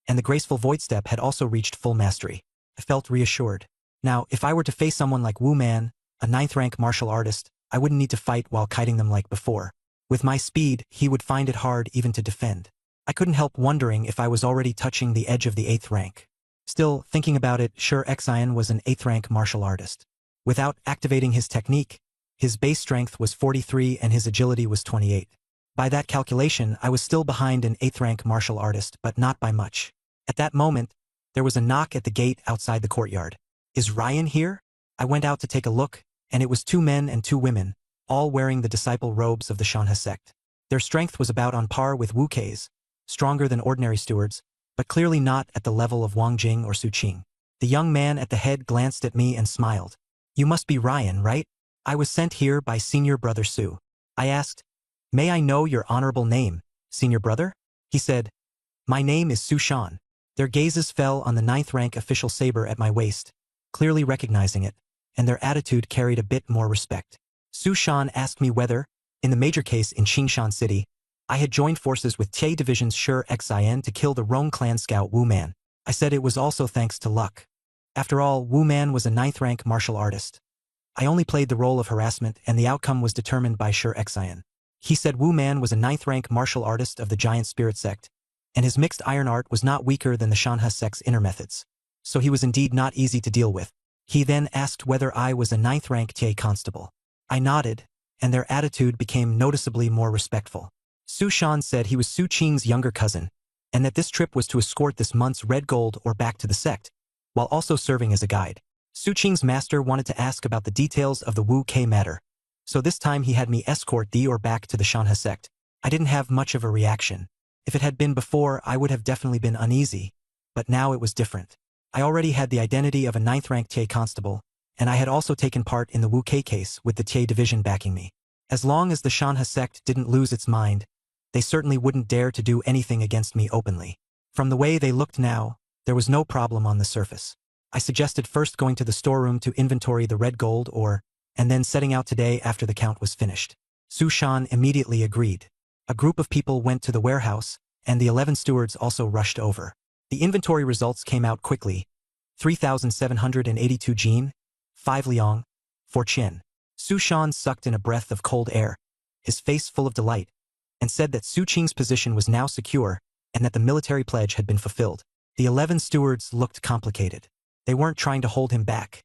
and the Graceful Void Step had also reached full mastery. I felt reassured. Now, if I were to face someone like Wu Man, a 9th rank martial artist, I wouldn't need to fight while kiting them like before. With my speed, he would find it hard even to defend. I couldn't help wondering if I was already touching the edge of the 8th rank. Still, thinking about it, sure, Xian was an 8th rank martial artist. Without activating his technique, his base strength was 43 and his agility was 28. By that calculation, I was still behind an 8th rank martial artist, but not by much. At that moment, there was a knock at the gate outside the courtyard. Is Ryan here? I went out to take a look, and it was 2 men and 2 women, all wearing the disciple robes of the Shanha sect. Their strength was about on par with Wu Kei's, stronger than ordinary stewards, but clearly not at the level of Wang Jing or Su Qing. The young man at the head glanced at me and smiled. You must be Ryan, right? I was sent here by Senior Brother Su. I asked, may I know your honorable name, Senior Brother? He said, my name is Su Shan. Their gazes fell on the 9th rank official saber at my waist, clearly recognizing it, and their attitude carried a bit more respect. Su Shan asked me whether, in the major case in Qingshan City, I had joined forces with Tie Division's Shi Xian to kill the Rong clan scout Wu Man. I said it was also thanks to luck. After all, Wu Man was a 9th rank martial artist. I only played the role of harassment and the outcome was determined by Shi Xian. He said Wu Man was a 9th rank martial artist of the Giant Spirit sect, and his mixed iron art was not weaker than the Shanha sect's inner methods. So he was indeed not easy to deal with. He then asked whether I was a 9th rank Tie constable. I nodded, and their attitude became noticeably more respectful. Su Shan said he was Su Qing's younger cousin, and that this trip was to escort this month's red gold ore back to the sect, while also serving as a guide. Su Qing's master wanted to ask about the details of the Wu K matter, so this time he had me escort the ore back to the Shanha sect. I didn't have much of a reaction. If it had been before, I would have definitely been uneasy, but now it was different. I already had the identity of a 9th rank Tie constable, and I had also taken part in the Wu K case with the Tie division backing me. As long as the Shanha sect didn't lose its mind, they certainly wouldn't dare to do anything against me openly. From the way they looked now, there was no problem on the surface. I suggested first going to the storeroom to inventory the red gold ore, and then setting out today after the count was finished. Su Shan immediately agreed. A group of people went to the warehouse, and the 11 stewards also rushed over. The inventory results came out quickly. 3,782 Jin, 5 Liang, 4 Qian. Su Shan sucked in a breath of cold air, his face full of delight, and said that Su Qing's position was now secure and that the military pledge had been fulfilled. The 11 stewards looked complicated. They weren't trying to hold him back.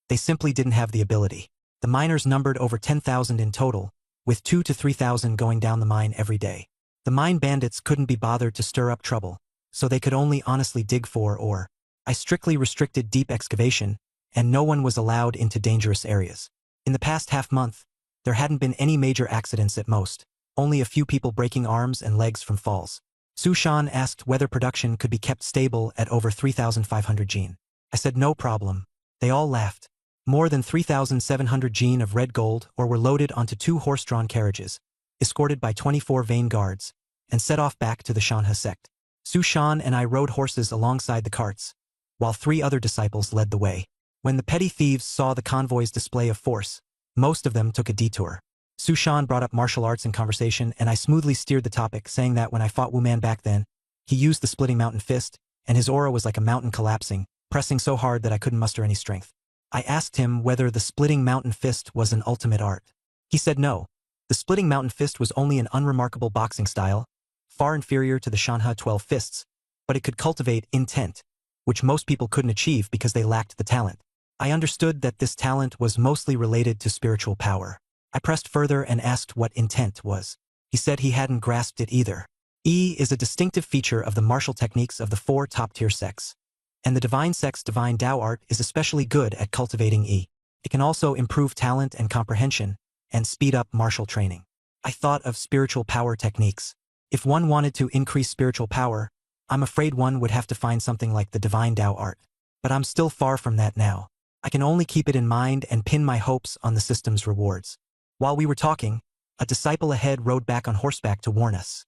They simply didn't have the ability. The miners numbered over 10,000 in total, with 2,000 to 3,000 going down the mine every day. The mine bandits couldn't be bothered to stir up trouble, so they could only honestly dig for ore. I strictly restricted deep excavation, and no one was allowed into dangerous areas. In the past half-month, there hadn't been any major accidents at most, only a few people breaking arms and legs from falls. Su Shan asked whether production could be kept stable at over 3,500 Jin. I said no problem. They all laughed. More than 3,700 Jin of red gold ore were loaded onto 2 horse-drawn carriages, escorted by 24 vain guards, and set off back to the Shanha sect. Su Shan and I rode horses alongside the carts, while 3 other disciples led the way. When the petty thieves saw the convoy's display of force, most of them took a detour. Su Shan brought up martial arts in conversation, and I smoothly steered the topic, saying that when I fought Wu Man back then, he used the splitting mountain fist, and his aura was like a mountain collapsing, pressing so hard that I couldn't muster any strength. I asked him whether the splitting mountain fist was an ultimate art. He said no. The splitting mountain fist was only an unremarkable boxing style, far inferior to the Shanha 12 fists, but it could cultivate intent, which most people couldn't achieve because they lacked the talent. I understood that this talent was mostly related to spiritual power. I pressed further and asked what intent was. He said he hadn't grasped it either. Yi is a distinctive feature of the martial techniques of the 4 top-tier sects, and the divine sect's divine Tao art is especially good at cultivating Yi. It can also improve talent and comprehension, and speed up martial training. I thought of spiritual power techniques. If one wanted to increase spiritual power, I'm afraid one would have to find something like the divine Tao art. But I'm still far from that now. I can only keep it in mind and pin my hopes on the system's rewards. While we were talking, a disciple ahead rode back on horseback to warn us.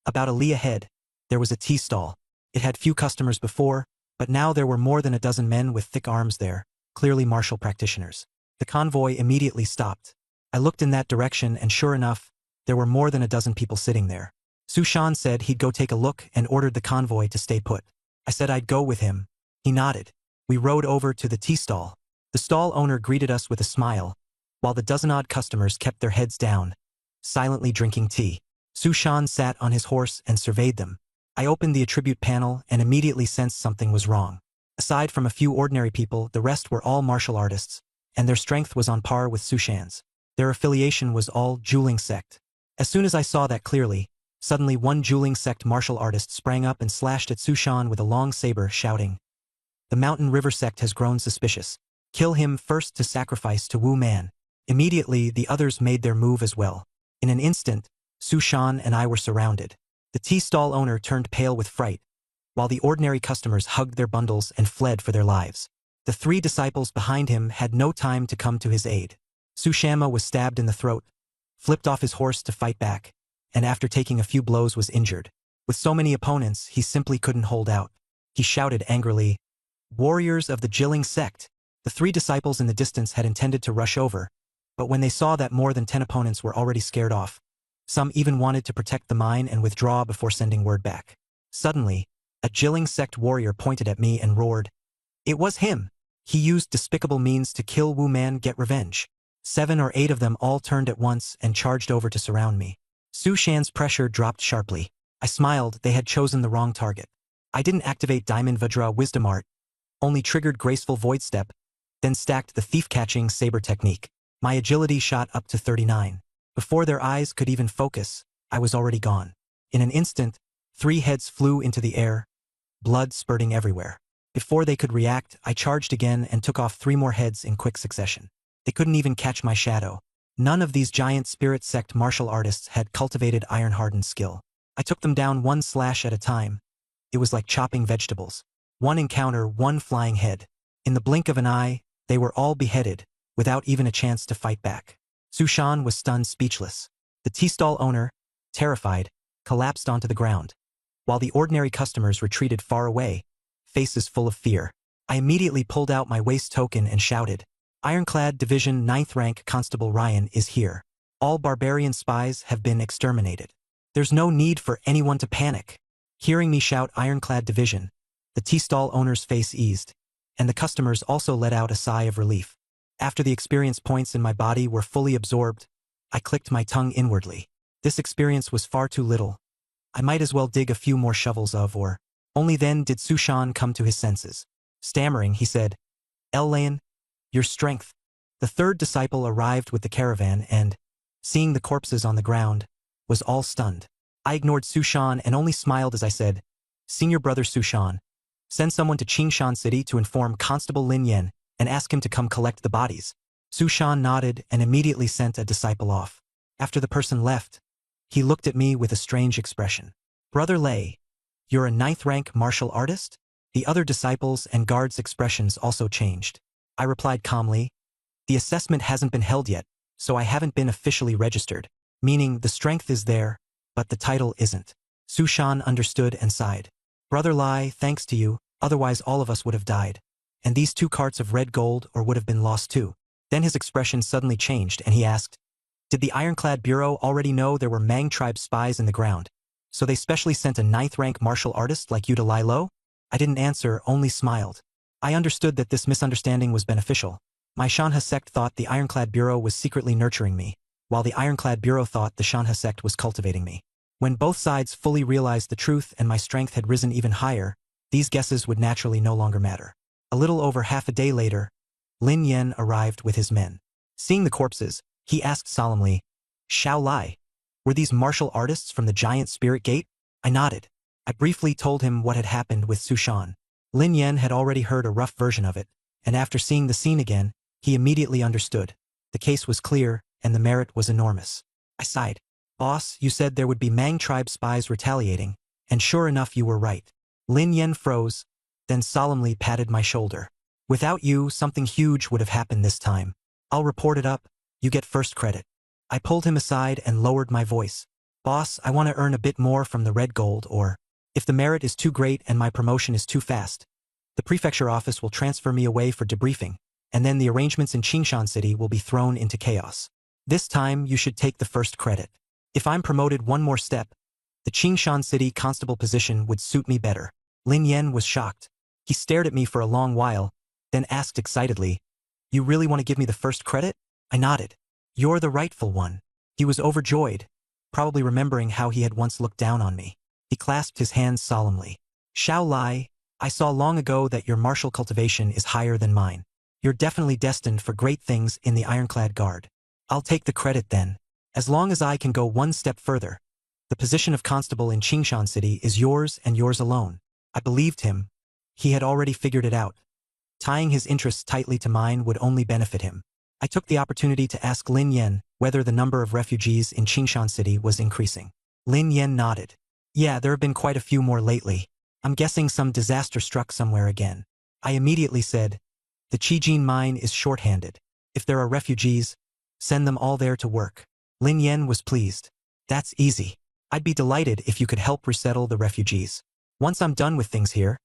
About a li ahead, there was a tea stall. It had few customers before, but now there were more than a dozen men with thick arms there, clearly martial practitioners. The convoy immediately stopped. I looked in that direction, and sure enough, there were more than a dozen people sitting there. Su Shan said he'd go take a look and ordered the convoy to stay put. I said I'd go with him. He nodded. We rode over to the tea stall. The stall owner greeted us with a smile, while the dozen-odd customers kept their heads down, silently drinking tea. Su Shan sat on his horse and surveyed them. I opened the attribute panel and immediately sensed something was wrong. Aside from a few ordinary people, the rest were all martial artists, and their strength was on par with Su Shan's. Their affiliation was all Juling sect. As soon as I saw that clearly, suddenly one Juling sect martial artist sprang up and slashed at Su Shan with a long saber, shouting, "The Mountain River sect has grown suspicious. Kill him first to sacrifice to Wu Man." Immediately, the others made their move as well. In an instant, Su Shan and I were surrounded. The tea stall owner turned pale with fright, while the ordinary customers hugged their bundles and fled for their lives. The 3 disciples behind him had no time to come to his aid. Sushama was stabbed in the throat, flipped off his horse to fight back, and after taking a few blows was injured. With so many opponents, he simply couldn't hold out. He shouted angrily, "Warriors of the Jilling sect!" The 3 disciples in the distance had intended to rush over, but when they saw that more than 10 opponents were already scared off, some even wanted to protect the mine and withdraw before sending word back. Suddenly, a Jilling sect warrior pointed at me and roared. It was him! He used despicable means to kill Wu Man get revenge. 7 or 8 of them all turned at once and charged over to surround me. Su Shan's pressure dropped sharply. I smiled. They had chosen the wrong target. I didn't activate Diamond Vajra Wisdom Art, only triggered Graceful Void Step, then stacked the thief-catching saber technique. My agility shot up to 39. Before their eyes could even focus, I was already gone. In an instant, 3 heads flew into the air, blood spurting everywhere. Before they could react, I charged again and took off 3 more heads in quick succession. They couldn't even catch my shadow. None of these giant spirit sect martial artists had cultivated iron-hardened skill. I took them down 1 slash at a time. It was like chopping vegetables. 1 encounter, 1 flying head. In the blink of an eye, they were all beheaded, without even a chance to fight back. Su Shan was stunned speechless. The tea stall owner, terrified, collapsed onto the ground, while the ordinary customers retreated far away, faces full of fear. I immediately pulled out my waist token and shouted, "Ironclad Division 9th Rank Constable Ryan is here. All barbarian spies have been exterminated. There's no need for anyone to panic." Hearing me shout Ironclad Division, the tea stall owner's face eased, and the customers also let out a sigh of relief. After the experience points in my body were fully absorbed, I clicked my tongue inwardly. This experience was far too little. I might as well dig a few more shovels of ore. Only then did Su Shan come to his senses. Stammering, he said, "Elaine, your strength." The 3rd disciple arrived with the caravan and, seeing the corpses on the ground, was all stunned. I ignored Su Shan and only smiled as I said, "Senior brother Su Shan, send someone to Qingshan City to inform Constable Lin Yan and ask him to come collect the bodies." Su Shan nodded and immediately sent a disciple off. After the person left, he looked at me with a strange expression. "Brother Lei, you're a 9th rank martial artist?" The other disciples and guards' expressions also changed. I replied calmly, "The assessment hasn't been held yet, so I haven't been officially registered, meaning the strength is there, but the title isn't." Su Shan understood and sighed. "Brother Lai, thanks to you, otherwise all of us would have died. And these 2 carts of red gold or would have been lost too." Then his expression suddenly changed and he asked, "Did the Ironclad Bureau already know there were Mang tribe spies in the ground? So they specially sent a 9th rank martial artist like you to lie low?" I didn't answer, only smiled. I understood that this misunderstanding was beneficial. My Shanha sect thought the Ironclad Bureau was secretly nurturing me, while the Ironclad Bureau thought the Shanha sect was cultivating me. When both sides fully realized the truth and my strength had risen even higher, these guesses would naturally no longer matter. A little over half a day later, Lin Yan arrived with his men. Seeing the corpses, he asked solemnly, "Xiao Lai, were these martial artists from the giant spirit gate?" I nodded. I briefly told him what had happened with Su Shan. Lin Yan had already heard a rough version of it, and after seeing the scene again, he immediately understood. The case was clear, and the merit was enormous. I sighed. "Boss, you said there would be Mang tribe spies retaliating, and sure enough you were right." Lin Yan froze, then solemnly patted my shoulder. "Without you, something huge would have happened this time. I'll report it up. You get first credit." I pulled him aside and lowered my voice. "Boss, I want to earn a bit more from the red gold, or if the merit is too great and my promotion is too fast, the prefecture office will transfer me away for debriefing, and then the arrangements in Qingshan City will be thrown into chaos. This time, you should take the first credit. If I'm promoted 1 more step, the Qingshan City constable position would suit me better." Lin Yan was shocked. He stared at me for a long while, then asked excitedly, "You really want to give me the first credit?" I nodded. "You're the rightful one." He was overjoyed, probably remembering how he had once looked down on me. He clasped his hands solemnly. "Xiao Lai, I saw long ago that your martial cultivation is higher than mine. You're definitely destined for great things in the Ironclad Guard. I'll take the credit then. As long as I can go 1 step further, the position of constable in Qingshan City is yours and yours alone." I believed him. He had already figured it out. Tying his interests tightly to mine would only benefit him. I took the opportunity to ask Lin Yan whether the number of refugees in Qingshan City was increasing. Lin Yan nodded. "Yeah, there have been quite a few more lately. I'm guessing some disaster struck somewhere again. I immediately said, the Qijin mine is shorthanded. If there are refugees, send them all there to work. Lin Yen was pleased. That's easy. I'd be delighted if you could help resettle the refugees. Once I'm done with things here,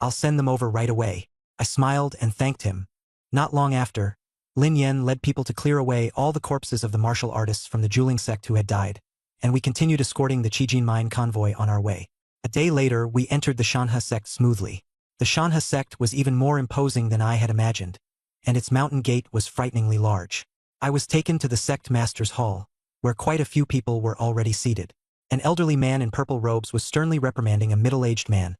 I'll send them over right away. I smiled and thanked him. Not long after, Lin Yen led people to clear away all the corpses of the martial artists from the Juling sect who had died, and we continued escorting the Qijin mine convoy on our way. A day later, we entered the Shanha sect smoothly. The Shanha sect was even more imposing than I had imagined, and its mountain gate was frighteningly large. I was taken to the sect master's hall, where quite a few people were already seated. An elderly man in purple robes was sternly reprimanding a middle-aged man,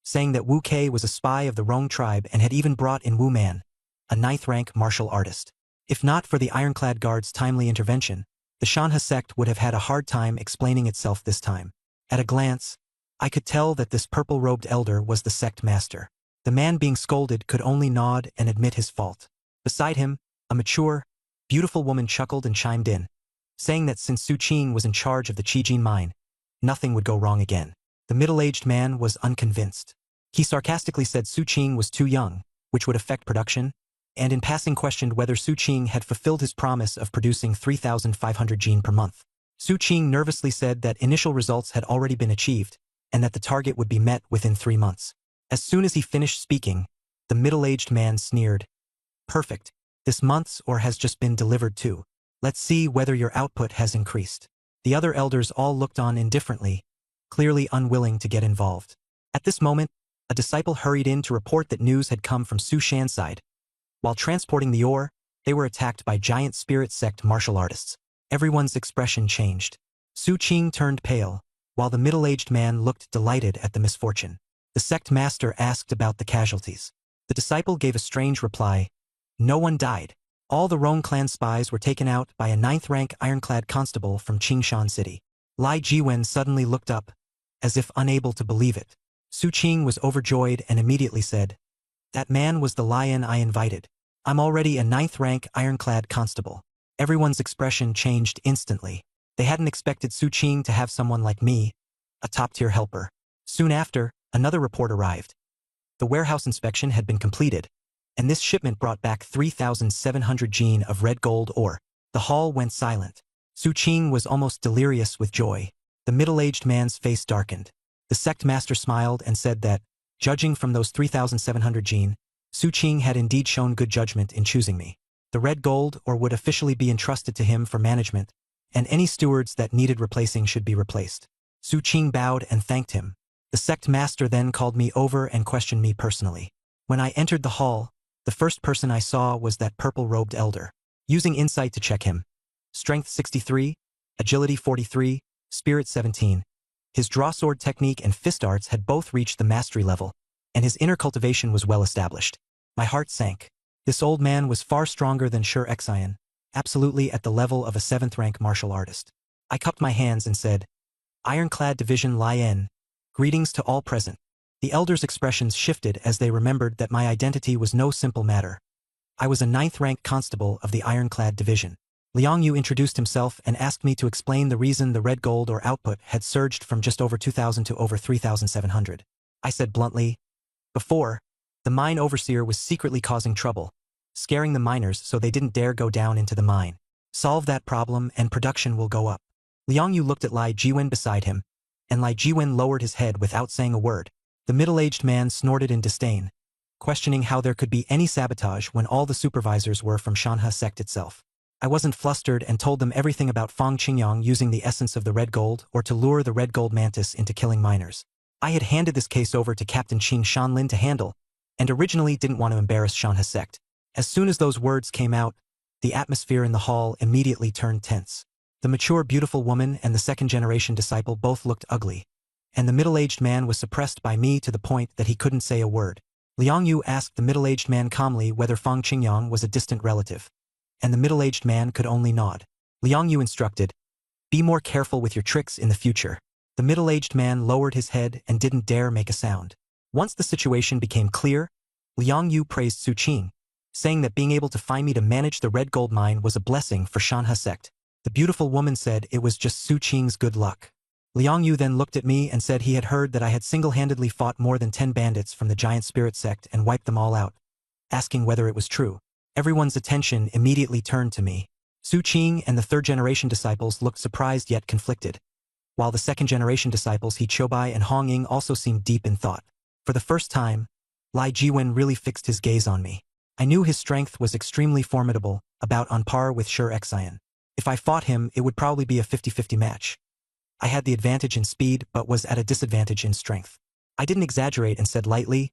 saying that Wu Kei was a spy of the Rong tribe and had even brought in Wu Man, a 9th-rank martial artist. If not for the ironclad guard's timely intervention, the Shanha sect would have had a hard time explaining itself this time. At a glance, I could tell that this purple-robed elder was the sect master. The man being scolded could only nod and admit his fault. Beside him, a mature, beautiful woman chuckled and chimed in, saying that since Su Qing was in charge of the Qijin mine, nothing would go wrong again. The middle-aged man was unconvinced. He sarcastically said Su Qing was too young, which would affect production, and in passing questioned whether Su Qing had fulfilled his promise of producing 3,500 gene per month. Su Qing nervously said that initial results had already been achieved, and that the target would be met within 3 months. As soon as he finished speaking, the middle-aged man sneered. Perfect. This month's or has just been delivered too. Let's see whether your output has increased. The other elders all looked on indifferently, clearly unwilling to get involved. At this moment, a disciple hurried in to report that news had come from Su Shan's side. While transporting the ore, they were attacked by giant spirit sect martial artists. Everyone's expression changed. Su Qing turned pale, while the middle-aged man looked delighted at the misfortune. The sect master asked about the casualties. The disciple gave a strange reply. No one died. All the Rong clan spies were taken out by a 9th-rank ironclad constable from Qingshan City. Lai Jiwen suddenly looked up, as if unable to believe it. Su Qing was overjoyed and immediately said, that man was the lion I invited. I'm already a 9th-rank ironclad constable. Everyone's expression changed instantly. They hadn't expected Su Qing to have someone like me, a top-tier helper. Soon after, another report arrived. The warehouse inspection had been completed, and this shipment brought back 3,700 gene of red gold ore. The hall went silent. Su Qing was almost delirious with joy. The middle-aged man's face darkened. The sect master smiled and said that, judging from those 3,700 gene, Su Qing had indeed shown good judgment in choosing me. The red gold ore would officially be entrusted to him for management, and any stewards that needed replacing should be replaced. Su Qing bowed and thanked him. The sect master then called me over and questioned me personally. When I entered the hall, the first person I saw was that purple-robed elder. Using insight to check him. Strength 63, Agility 43, Spirit 17. His draw sword technique and fist arts had both reached the mastery level, and his inner cultivation was well established. My heart sank. This old man was far stronger than Sure Xian, absolutely at the level of a 7th-rank martial artist. I cupped my hands and said, Ironclad Division Lian, greetings to all present. The elders' expressions shifted as they remembered that my identity was no simple matter. I was a 9th-rank constable of the Ironclad Division. Liang Yu introduced himself and asked me to explain the reason the red gold or output had surged from just over 2,000 to over 3,700. I said bluntly, before, the mine overseer was secretly causing trouble, scaring the miners so they didn't dare go down into the mine. Solve that problem and production will go up. Liang Yu looked at Lai Jiwen beside him, and Lai Jiwen lowered his head without saying a word. The middle-aged man snorted in disdain, questioning how there could be any sabotage when all the supervisors were from Shanha sect itself. I wasn't flustered and told them everything about Fang Qingyang using the essence of the red gold or to lure the red gold mantis into killing miners. I had handed this case over to Captain Qing Shanlin to handle, and originally didn't want to embarrass Shanha sect. As soon as those words came out, the atmosphere in the hall immediately turned tense. The mature beautiful woman and the second-generation disciple both looked ugly, and the middle-aged man was suppressed by me to the point that he couldn't say a word. Liang Yu asked the middle-aged man calmly whether Fang Qingyang was a distant relative, and the middle-aged man could only nod. Liang Yu instructed, be more careful with your tricks in the future. The middle-aged man lowered his head and didn't dare make a sound. Once the situation became clear, Liang Yu praised Su Qing, saying that being able to find me to manage the red gold mine was a blessing for Shanha sect. The beautiful woman said it was just Su Qing's good luck. Liang Yu then looked at me and said he had heard that I had single-handedly fought more than 10 bandits from the giant spirit sect and wiped them all out, asking whether it was true. Everyone's attention immediately turned to me. Su Qing and the third-generation disciples looked surprised yet conflicted, while the second-generation disciples He Choubai and Hong Ying also seemed deep in thought. For the first time, Lai Jiwen really fixed his gaze on me. I knew his strength was extremely formidable, about on par with Shi Xian. If I fought him, it would probably be a 50-50 match. I had the advantage in speed but was at a disadvantage in strength. I didn't exaggerate and said lightly,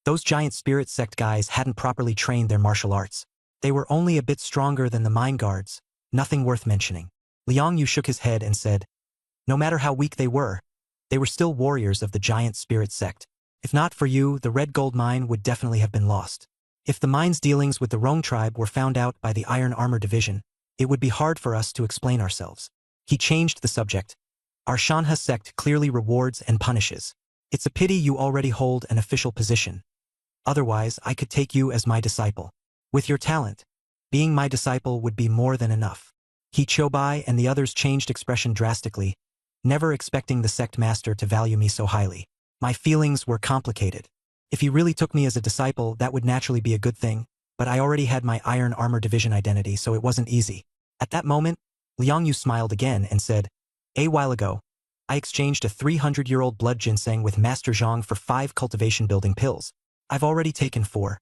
those giant spirit sect guys hadn't properly trained their martial arts. They were only a bit stronger than the mine guards, nothing worth mentioning. Liang Yu shook his head and said, no matter how weak they were still warriors of the giant spirit sect. If not for you, the red gold mine would definitely have been lost. If the mine's dealings with the Rong tribe were found out by the Iron Armor Division, it would be hard for us to explain ourselves. He changed the subject. Our Shanha sect clearly rewards and punishes. It's a pity you already hold an official position. Otherwise, I could take you as my disciple. With your talent, being my disciple would be more than enough. He Choubai and the others changed expression drastically, never expecting the sect master to value me so highly. My feelings were complicated. If he really took me as a disciple, that would naturally be a good thing, but I already had my Iron Armor Division identity, so it wasn't easy. At that moment, Liang Yu smiled again and said, a while ago, I exchanged a 300-year-old blood ginseng with Master Zhang for 5 cultivation-building pills. I've already taken 4.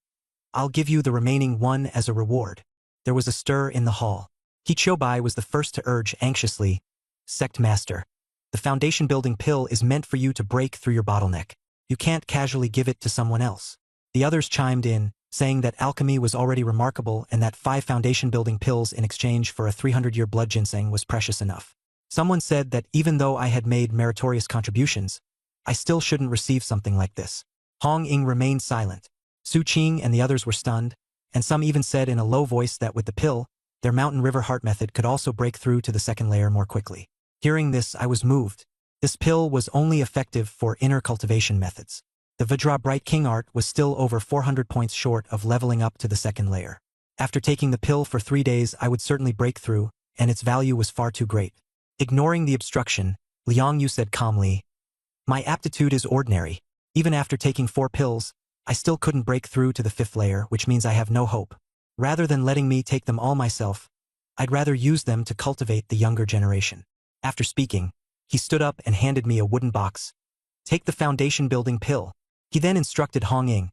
I'll give you the remaining 1 as a reward. There was a stir in the hall. He Choubai was the first to urge anxiously, Sect Master, the foundation-building pill is meant for you to break through your bottleneck. You can't casually give it to someone else. The others chimed in, saying that alchemy was already remarkable and that 5 foundation-building pills in exchange for a 300-year blood ginseng was precious enough. Someone said that even though I had made meritorious contributions, I still shouldn't receive something like this. Hong Ying remained silent. Su Qing and the others were stunned, and some even said in a low voice that with the pill, their Mountain River Heart method could also break through to the second layer more quickly. Hearing this, I was moved. This pill was only effective for inner cultivation methods. The Vajra Bright King art was still over 400 points short of leveling up to the second layer. After taking the pill for 3 days, I would certainly break through, and its value was far too great. Ignoring the obstruction, Liang Yu said calmly, my aptitude is ordinary. Even after taking 4 pills, I still couldn't break through to the 5th layer, which means I have no hope. Rather than letting me take them all myself, I'd rather use them to cultivate the younger generation. After speaking, he stood up and handed me a wooden box. Take the foundation-building pill. He then instructed Hong Ying.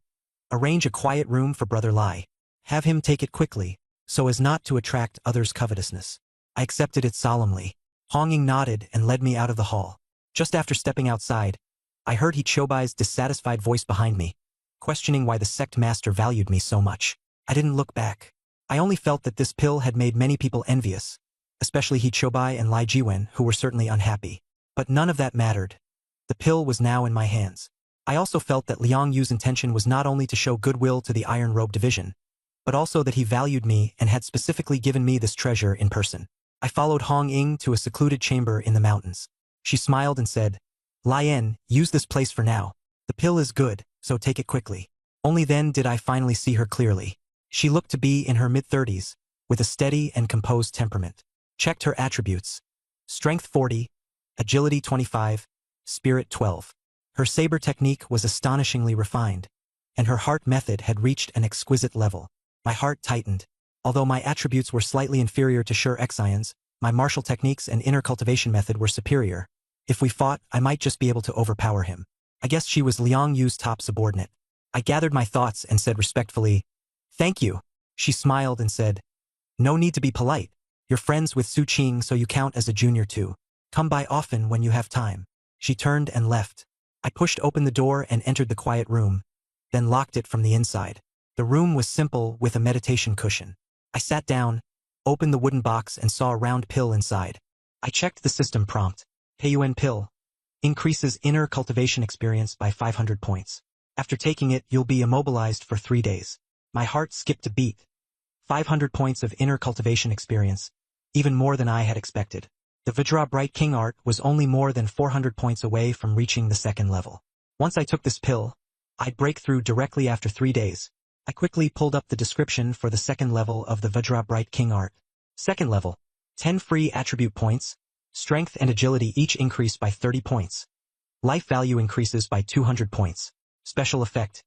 Arrange a quiet room for Brother Lai. Have him take it quickly, so as not to attract others' covetousness. I accepted it solemnly. Hong Ying nodded and led me out of the hall. Just after stepping outside, I heard He Choubai's dissatisfied voice behind me, questioning why the sect master valued me so much. I didn't look back. I only felt that this pill had made many people envious, especially He Choubai and Lai Jiwen, who were certainly unhappy. But none of that mattered. The pill was now in my hands. I also felt that Liang Yu's intention was not only to show goodwill to the Iron Robe Division, but also that he valued me and had specifically given me this treasure in person. I followed Hong Ying to a secluded chamber in the mountains. She smiled and said, Lian, use this place for now. The pill is good, so take it quickly. Only then did I finally see her clearly. She looked to be in her mid-30s, with a steady and composed temperament. Checked her attributes. Strength 40, Agility 25, Spirit 12. Her saber technique was astonishingly refined, and her heart method had reached an exquisite level. My heart tightened. Although my attributes were slightly inferior to Shi Xian's, my martial techniques and inner cultivation method were superior. If we fought, I might just be able to overpower him. I guess she was Liang Yu's top subordinate. I gathered my thoughts and said respectfully, thank you. She smiled and said, no need to be polite. You're friends with Su Qing, so you count as a junior too. Come by often when you have time. She turned and left. I pushed open the door and entered the quiet room, then locked it from the inside. The room was simple with a meditation cushion. I sat down, opened the wooden box and saw a round pill inside. I checked the system prompt. Peiyuan pill. Increases inner cultivation experience by 500 points. After taking it, you'll be immobilized for 3 days. My heart skipped a beat. 500 points of inner cultivation experience, even more than I had expected. The Vajra Bright King art was only more than 400 points away from reaching the second level. Once I took this pill, I'd break through directly after 3 days. I quickly pulled up the description for the second level of the Vajra Bright King art. Second level, 10 free attribute points, Strength and agility each increase by 30 points. Life value increases by 200 points. Special effect.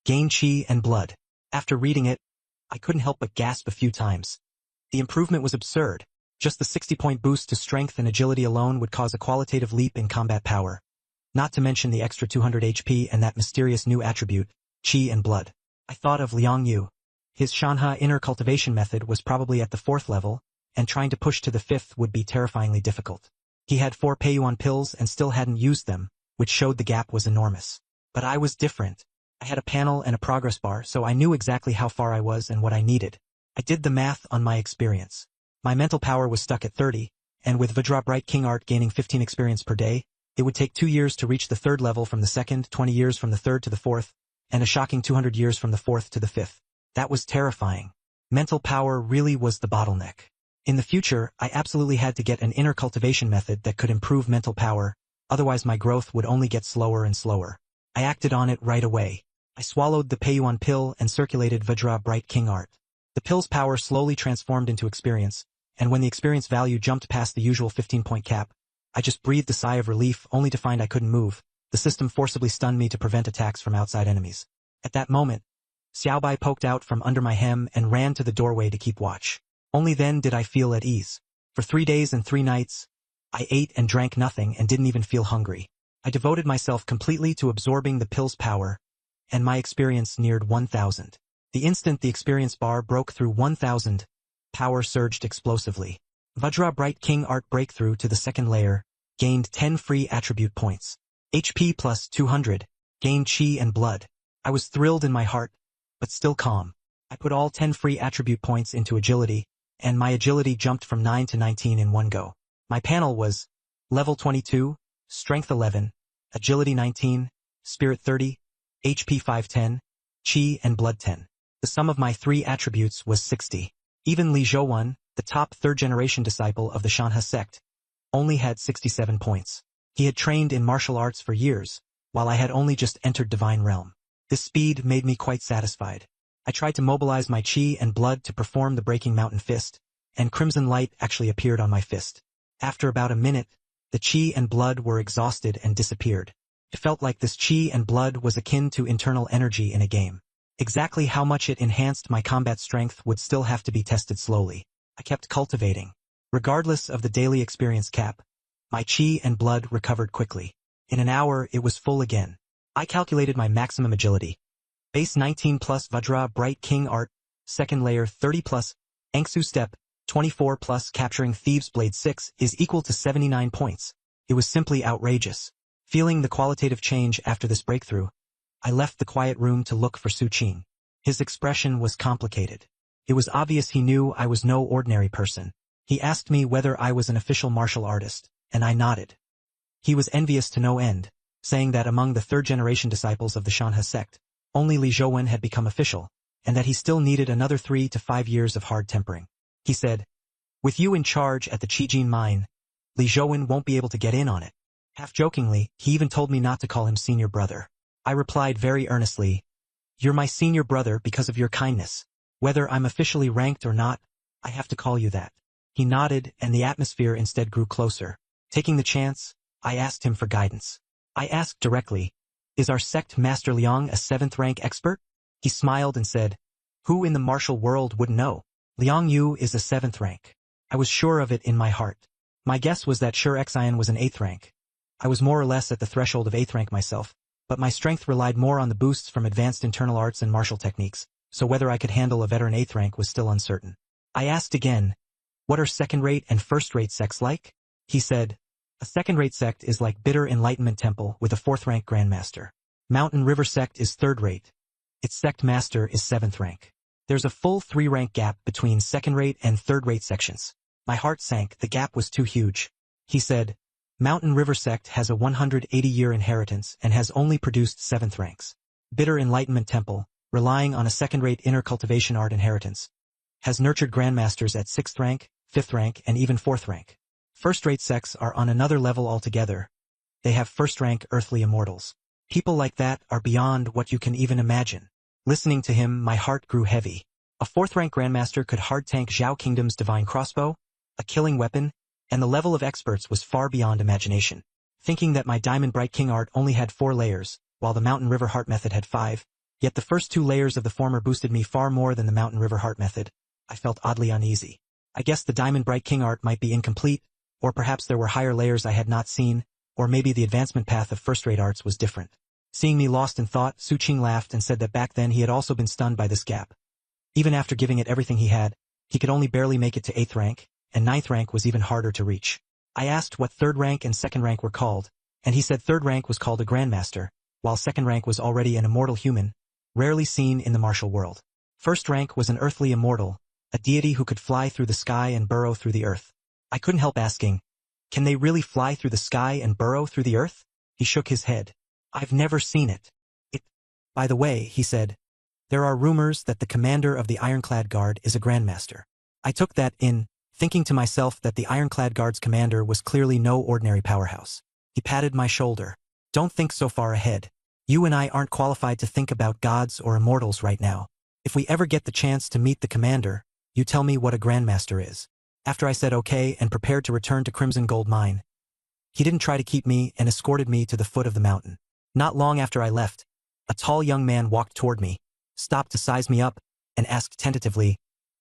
Gain chi and blood. After reading it, I couldn't help but gasp a few times. The improvement was absurd. Just the 60-point boost to strength and agility alone would cause a qualitative leap in combat power. Not to mention the extra 200 HP and that mysterious new attribute, chi and blood. I thought of Liang Yu. His Shanha inner cultivation method was probably at the 4th level, and trying to push to the 5th would be terrifyingly difficult. He had 4 Peiyuan pills and still hadn't used them, which showed the gap was enormous. But I was different. I had a panel and a progress bar, so I knew exactly how far I was and what I needed. I did the math on my experience. My mental power was stuck at 30, and with Vajra Bright King Art gaining 15 experience per day, it would take 2 years to reach the 3rd level from the 2nd, 20 years from the 3rd to the 4th, and a shocking 200 years from the 4th to the 5th. That was terrifying. Mental power really was the bottleneck. In the future, I absolutely had to get an inner cultivation method that could improve mental power, otherwise my growth would only get slower and slower. I acted on it right away. I swallowed the Peiyuan pill and circulated Vajra Bright King Art. The pill's power slowly transformed into experience, and when the experience value jumped past the usual 15-point cap, I just breathed a sigh of relief only to find I couldn't move. The system forcibly stunned me to prevent attacks from outside enemies. At that moment, Xiaobai poked out from under my hem and ran to the doorway to keep watch. Only then did I feel at ease. For 3 days and 3 nights, I ate and drank nothing and didn't even feel hungry. I devoted myself completely to absorbing the pill's power, and my experience neared 1,000. The instant the experience bar broke through 1,000, power surged explosively. Vajra Bright King Art breakthrough to the 2nd layer, gained 10 free attribute points. HP plus 200, gained chi and blood. I was thrilled in my heart, but still calm. I put all 10 free attribute points into agility, and my agility jumped from 9 to 19 in one go. My panel was level 22, strength 11, agility 19, spirit 30, HP 510, chi and blood 10. The sum of my 3 attributes was 60. Even Li Zhouwen, the top 3rd-generation disciple of the Shanha sect, only had 67 points. He had trained in martial arts for years, while I had only just entered Divine Realm. This speed made me quite satisfied. I tried to mobilize my chi and blood to perform the Breaking Mountain Fist, and crimson light actually appeared on my fist. After about a minute, the chi and blood were exhausted and disappeared. It felt like this chi and blood was akin to internal energy in a game. Exactly how much it enhanced my combat strength would still have to be tested slowly. I kept cultivating. Regardless of the daily experience cap, my chi and blood recovered quickly. In an hour, it was full again. I calculated my maximum agility. Base 19 plus Vajra Bright King Art, 2nd layer 30 plus, Engsu Step, 24 plus capturing Thieves Blade 6 is equal to 79 points. It was simply outrageous. Feeling the qualitative change after this breakthrough, I left the quiet room to look for Su Qing. His expression was complicated. It was obvious he knew I was no ordinary person. He asked me whether I was an official martial artist, and I nodded. He was envious to no end, saying that among the 3rd-generation disciples of the Shanha sect, only Li Zhouwen had become official, and that he still needed another 3 to 5 years of hard tempering. He said, "With you in charge at the Qijin mine, Li Zhouwen won't be able to get in on it." Half-jokingly, he even told me not to call him senior brother. I replied very earnestly, "You're my senior brother because of your kindness. Whether I'm officially ranked or not, I have to call you that." He nodded, and the atmosphere instead grew closer. Taking the chance, I asked him for guidance. I asked directly, "Is our sect Master Liang a 7th-rank expert?" He smiled and said, "Who in the martial world wouldn't know? Liang Yu is a 7th rank." I was sure of it in my heart. My guess was that Sure Xian was an 8th rank. I was more or less at the threshold of 8th rank myself, but my strength relied more on the boosts from advanced internal arts and martial techniques, so whether I could handle a veteran 8th rank was still uncertain. I asked again, "What are 2nd-rate and 1st-rate sects like?" He said, "A 2nd-rate sect is like Bitter Enlightenment Temple with a 4th-rank Grandmaster. Mountain River sect is 3rd-rate. Its sect master is 7th rank. There's a full 3-rank gap between 2nd-rate and 3rd-rate sections." My heart sank, the gap was too huge. He said, "Mountain River sect has a 180-year inheritance and has only produced 7th ranks. Bitter Enlightenment Temple, relying on a 2nd-rate inner cultivation art inheritance, has nurtured grandmasters at 6th rank, 5th rank, and even 4th rank. 1st-rate sects are on another level altogether. They have 1st-rank earthly immortals. People like that are beyond what you can even imagine." Listening to him, my heart grew heavy. A 4th-rank grandmaster could hard-tank Zhao Kingdom's divine crossbow, a killing weapon, and the level of experts was far beyond imagination. Thinking that my Diamond Bright King art only had 4 layers, while the Mountain River Heart method had 5, yet the first 2 layers of the former boosted me far more than the Mountain River Heart method, I felt oddly uneasy. I guess the Diamond Bright King art might be incomplete, or perhaps there were higher layers I had not seen, or maybe the advancement path of first-rate arts was different. Seeing me lost in thought, Su Qing laughed and said that back then he had also been stunned by this gap. Even after giving it everything he had, he could only barely make it to 8th rank, and 9th rank was even harder to reach. I asked what 3rd rank and 2nd rank were called, and he said 3rd rank was called a Grandmaster, while 2nd rank was already an immortal human, rarely seen in the martial world. 1st rank was an earthly immortal, a deity who could fly through the sky and burrow through the earth. I couldn't help asking, can they really fly through the sky and burrow through the earth? He shook his head. I've never seen it. By the way, he said, there are rumors that the commander of the Ironclad Guard is a Grandmaster. I took that in, thinking to myself that the Ironclad Guard's commander was clearly no ordinary powerhouse. He patted my shoulder. Don't think so far ahead. You and I aren't qualified to think about gods or immortals right now. If we ever get the chance to meet the commander, you tell me what a Grandmaster is. After I said okay and prepared to return to Crimson Gold Mine, he didn't try to keep me and escorted me to the foot of the mountain. Not long after I left, a tall young man walked toward me, stopped to size me up, and asked tentatively,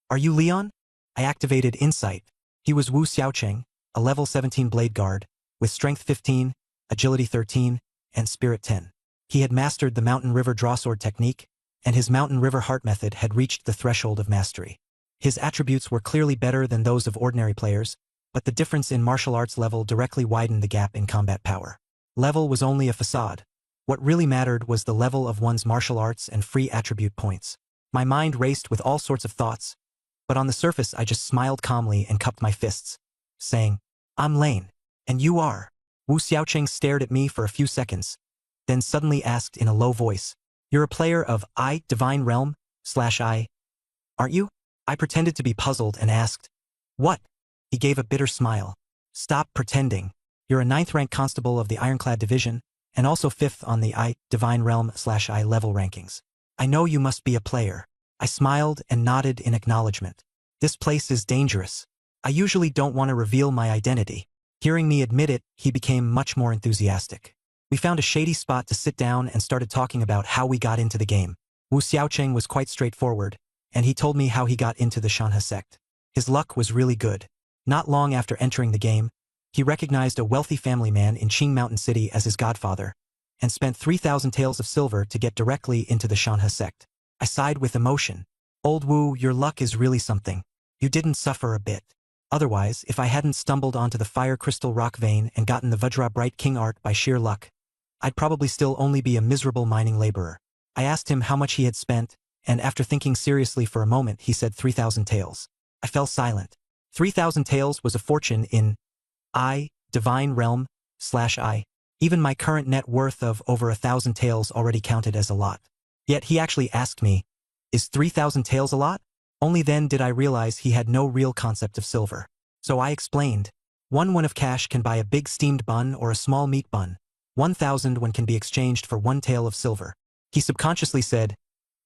"Are you Leon?" I activated Insight. He was Wu Xiaocheng, a level 17 Blade Guard, with Strength 15, Agility 13, and Spirit 10. He had mastered the Mountain River Drawsword technique, and his Mountain River Heart method had reached the threshold of mastery. His attributes were clearly better than those of ordinary players, but the difference in martial arts level directly widened the gap in combat power. Level was only a facade. What really mattered was the level of one's martial arts and free attribute points. My mind raced with all sorts of thoughts, but on the surface I just smiled calmly and cupped my fists, saying, "I'm Lane, and you are." Wu Xiaocheng stared at me for a few seconds, then suddenly asked in a low voice, "You're a player of Divine Realm /I, aren't you?" I pretended to be puzzled and asked, "What?" He gave a bitter smile. "Stop pretending. You're a 9th rank constable of the Ironclad Division, and also 5th on the Divine Realm /I level rankings. I know you must be a player." I smiled and nodded in acknowledgement. "This place is dangerous. I usually don't want to reveal my identity." Hearing me admit it, he became much more enthusiastic. We found a shady spot to sit down and started talking about how we got into the game. Wu Xiaocheng was quite straightforward, and he told me how he got into the Shanha sect. His luck was really good. Not long after entering the game, he recognized a wealthy family man in Qing Mountain City as his godfather, and spent 3,000 taels of silver to get directly into the Shanha sect. I sighed with emotion. "Old Wu, your luck is really something. You didn't suffer a bit. Otherwise, if I hadn't stumbled onto the Fire Crystal Rock Vein and gotten the Vajra Bright King art by sheer luck, I'd probably still only be a miserable mining laborer." I asked him how much he had spent, and after thinking seriously for a moment, he said 3,000 taels. I fell silent. 3,000 taels was a fortune in Divine Realm /I. Even my current net worth of over 1,000 taels already counted as a lot. Yet he actually asked me, "Is 3,000 taels a lot?" Only then did I realize he had no real concept of silver. So I explained, "1 won of cash can buy a big steamed bun or a small meat bun. 1,000 won can be exchanged for 1 tael of silver." He subconsciously said,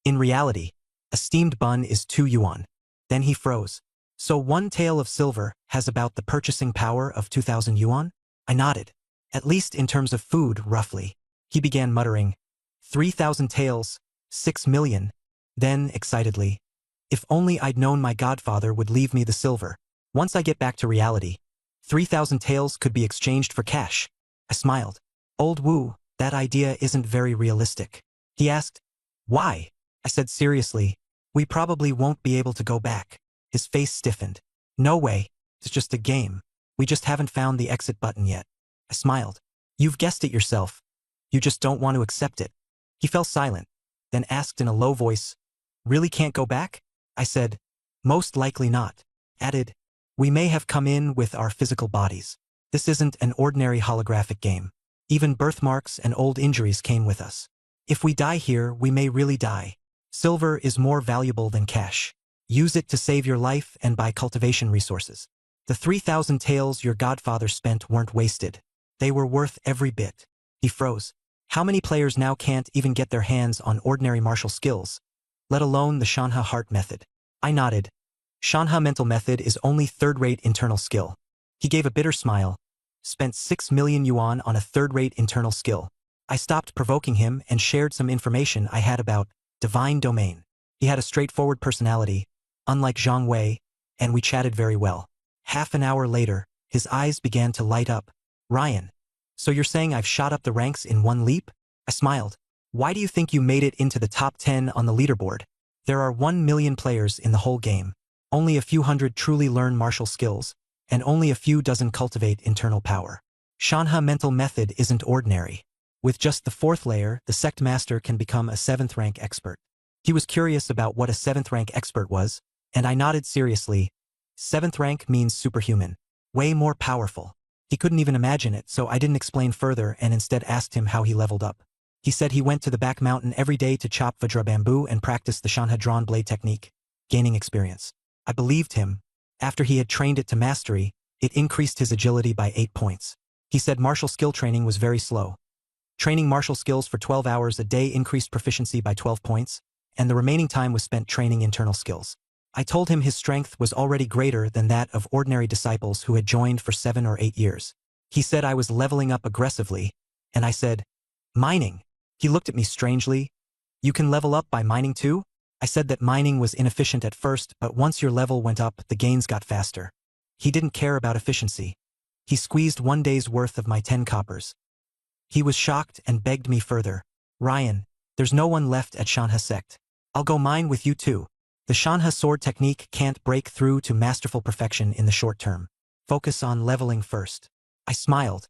"In reality, a steamed bun is 2 yuan. Then he froze. "So 1 tael of silver has about the purchasing power of 2,000 yuan? I nodded. "At least in terms of food, roughly." He began muttering, 3,000 taels, 6 million. Then, excitedly, "If only I'd known my godfather would leave me the silver. Once I get back to reality, 3,000 taels could be exchanged for cash." I smiled. "Old Wu, that idea isn't very realistic." He asked, "Why?" I said seriously, "We probably won't be able to go back." His face stiffened. "No way. It's just a game. We just haven't found the exit button yet." I smiled. "You've guessed it yourself. You just don't want to accept it." He fell silent, then asked in a low voice, "Really can't go back?" I said, "Most likely not." Added, "We may have come in with our physical bodies. This isn't an ordinary holographic game. Even birthmarks and old injuries came with us. If we die here, we may really die. Silver is more valuable than cash. Use it to save your life and buy cultivation resources. The 3,000 taels your godfather spent weren't wasted. They were worth every bit." He froze. How many players now can't even get their hands on ordinary martial skills, let alone the Shanha Heart method? I nodded. Shanha Mental method is only 3rd-rate internal skill. He gave a bitter smile. Spent 6 million yuan on a third-rate internal skill. I stopped provoking him and shared some information I had about divine domain. He had a straightforward personality, unlike Zhang Wei, and we chatted very well. Half an hour later, his eyes began to light up. Ryan, so you're saying I've shot up the ranks in one leap? I smiled. Why do you think you made it into the top 10 on the leaderboard? There are 1 million players in the whole game. Only a few hundred truly learn martial skills, and only a few dozen cultivate internal power. Shanha mental method isn't ordinary. With just the 4th layer, the sect master can become a 7th rank expert. He was curious about what a 7th rank expert was, and I nodded seriously. 7th rank means superhuman. Way more powerful. He couldn't even imagine it, so I didn't explain further and instead asked him how he leveled up. He said he went to the back mountain every day to chop Vajra bamboo and practice the Shanha drawn blade technique, gaining experience. I believed him. After he had trained it to mastery, it increased his agility by 8 points. He said martial skill training was very slow. Training martial skills for 12 hours a day increased proficiency by 12 points, and the remaining time was spent training internal skills. I told him his strength was already greater than that of ordinary disciples who had joined for 7 or 8 years. He said I was leveling up aggressively, and I said, mining. He looked at me strangely. You can level up by mining too? I said that mining was inefficient at first, but once your level went up, the gains got faster. He didn't care about efficiency. He squeezed 1 day's worth of my 10 coppers. He was shocked and begged me further. Ryan, there's no one left at Shanha sect. I'll go mine with you too. The Shanha sword technique can't break through to masterful perfection in the short term. Focus on leveling first. I smiled.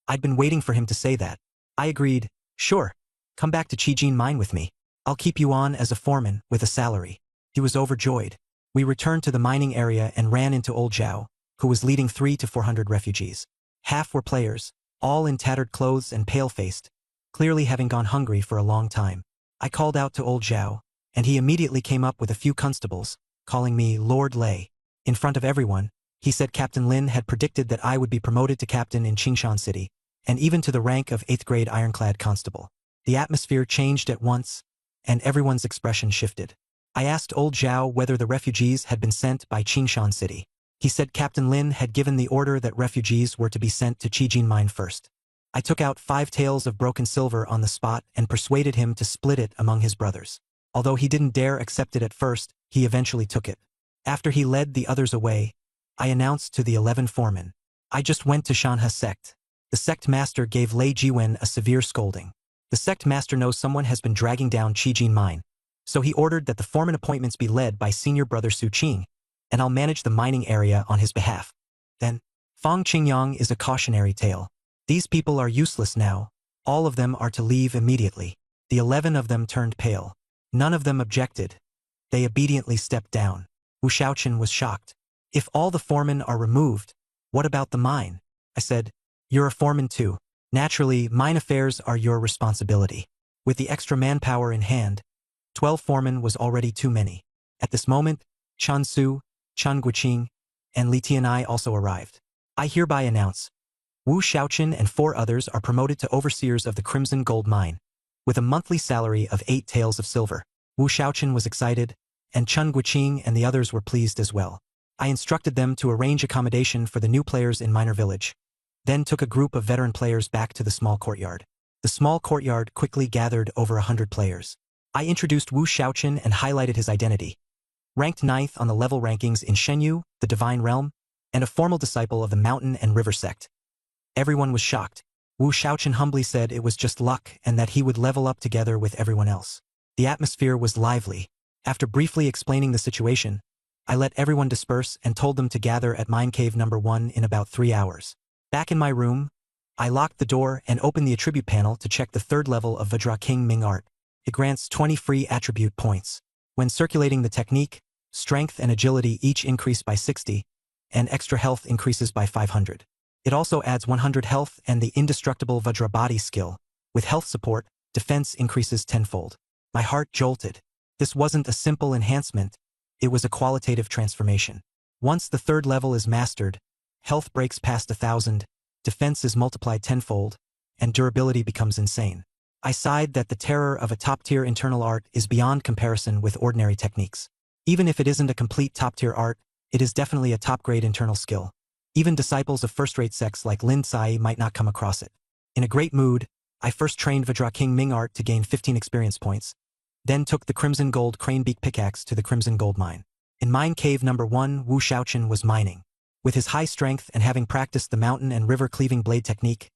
I'd been waiting for him to say that. I agreed, sure. Come back to Qijin mine with me. I'll keep you on as a foreman with a salary. He was overjoyed. We returned to the mining area and ran into old Zhao, who was leading 300 to 400 refugees. Half were players, all in tattered clothes and pale-faced, clearly having gone hungry for a long time. I called out to old Zhao, and he immediately came up with a few constables, calling me Lord Lei. In front of everyone, he said Captain Lin had predicted that I would be promoted to captain in Qingshan City, and even to the rank of 8th grade ironclad constable. The atmosphere changed at once, and everyone's expression shifted. I asked old Zhao whether the refugees had been sent by Qingshan City. He said Captain Lin had given the order that refugees were to be sent to Qijin Mine first. I took out 5 taels of broken silver on the spot and persuaded him to split it among his brothers. Although he didn't dare accept it at first, he eventually took it. After he led the others away, I announced to the 11 foremen, I just went to Shanha sect. The sect master gave Lei Jiwen a severe scolding. The sect master knows someone has been dragging down Qijin Mine, so he ordered that the foreman appointments be led by senior brother Su Qing, and I'll manage the mining area on his behalf. Then, Fang Qingyang is a cautionary tale. These people are useless now. All of them are to leave immediately. The 11 of them turned pale. None of them objected. They obediently stepped down. Wu Shaoqin was shocked. If all the foremen are removed, what about the mine? I said, you're a foreman too. Naturally, mine affairs are your responsibility. With the extra manpower in hand, 12 foremen was already too many. At this moment, Chan Su, Chan Guiqing, and Li Tianai also arrived. I hereby announce, Wu Shaoqin and 4 others are promoted to overseers of the Crimson Gold Mine, with a monthly salary of 8 taels of silver. Wu Shaoqin was excited, and Chan Guiqing and the others were pleased as well. I instructed them to arrange accommodation for the new players in Minor Village, then took a group of veteran players back to the small courtyard. The small courtyard quickly gathered over 100 players. I introduced Wu Shaoqin and highlighted his identity. Ranked 9th on the level rankings in Shenyu, the Divine Realm, and a formal disciple of the Mountain and River sect. Everyone was shocked. Wu Shaoqin humbly said it was just luck and that he would level up together with everyone else. The atmosphere was lively. After briefly explaining the situation, I let everyone disperse and told them to gather at Mine Cave number 1 in about 3 hours. Back in my room, I locked the door and opened the attribute panel to check the 3rd level of Vajra King Ming art. It grants 20 free attribute points. When circulating the technique, strength and agility each increase by 60, and extra health increases by 500. It also adds 100 health and the indestructible Vajra body skill. With health support, defense increases tenfold. My heart jolted. This wasn't a simple enhancement, it was a qualitative transformation. Once the 3rd level is mastered, health breaks past 1,000, defense is multiplied tenfold, and durability becomes insane. I sighed that the terror of a top-tier internal art is beyond comparison with ordinary techniques. Even if it isn't a complete top-tier art, it is definitely a top-grade internal skill. Even disciples of first-rate sects like Lin Tsai might not come across it. In a great mood, I first trained Vajra King Ming art to gain 15 experience points, then took the Crimson Gold Cranebeak pickaxe to the Crimson Gold Mine. In Mine Cave number 1, Wu Shaochen was mining. With his high strength and having practiced the mountain and river cleaving blade technique,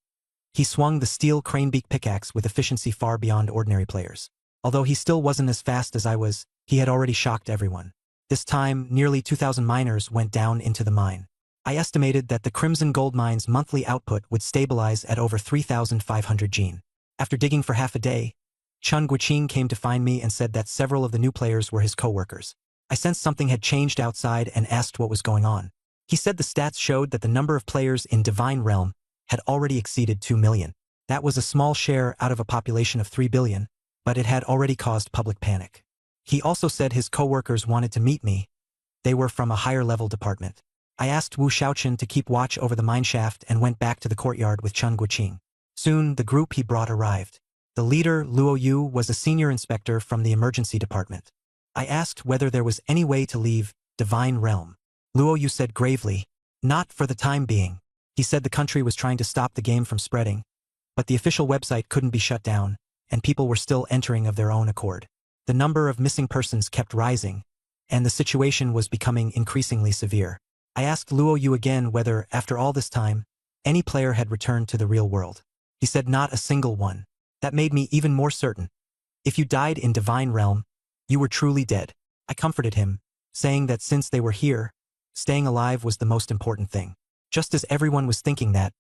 he swung the steel Cranebeak pickaxe with efficiency far beyond ordinary players. Although he still wasn't as fast as I was, he had already shocked everyone. This time, nearly 2,000 miners went down into the mine. I estimated that the Crimson Gold Mine's monthly output would stabilize at over 3,500 gene. After digging for half a day, Chun Guiqing came to find me and said that several of the new players were his co-workers. I sensed something had changed outside and asked what was going on. He said the stats showed that the number of players in Divine Realm had already exceeded 2 million. That was a small share out of a population of 3 billion, but it had already caused public panic. He also said his co-workers wanted to meet me. They were from a higher-level department. I asked Wu Shaochen to keep watch over the mine shaft and went back to the courtyard with Chun Guiqing. Soon, the group he brought arrived. The leader, Luo Yu, was a senior inspector from the emergency department. I asked whether there was any way to leave Divine Realm. Luo Yu said gravely, "Not for the time being." He said the country was trying to stop the game from spreading, but the official website couldn't be shut down, and people were still entering of their own accord. The number of missing persons kept rising, and the situation was becoming increasingly severe. I asked Luo Yu again whether, after all this time, any player had returned to the real world. He said not a single one. That made me even more certain. If you died in Divine Realm, you were truly dead. I comforted him, saying that since they were here, staying alive was the most important thing. Just as everyone was thinking that,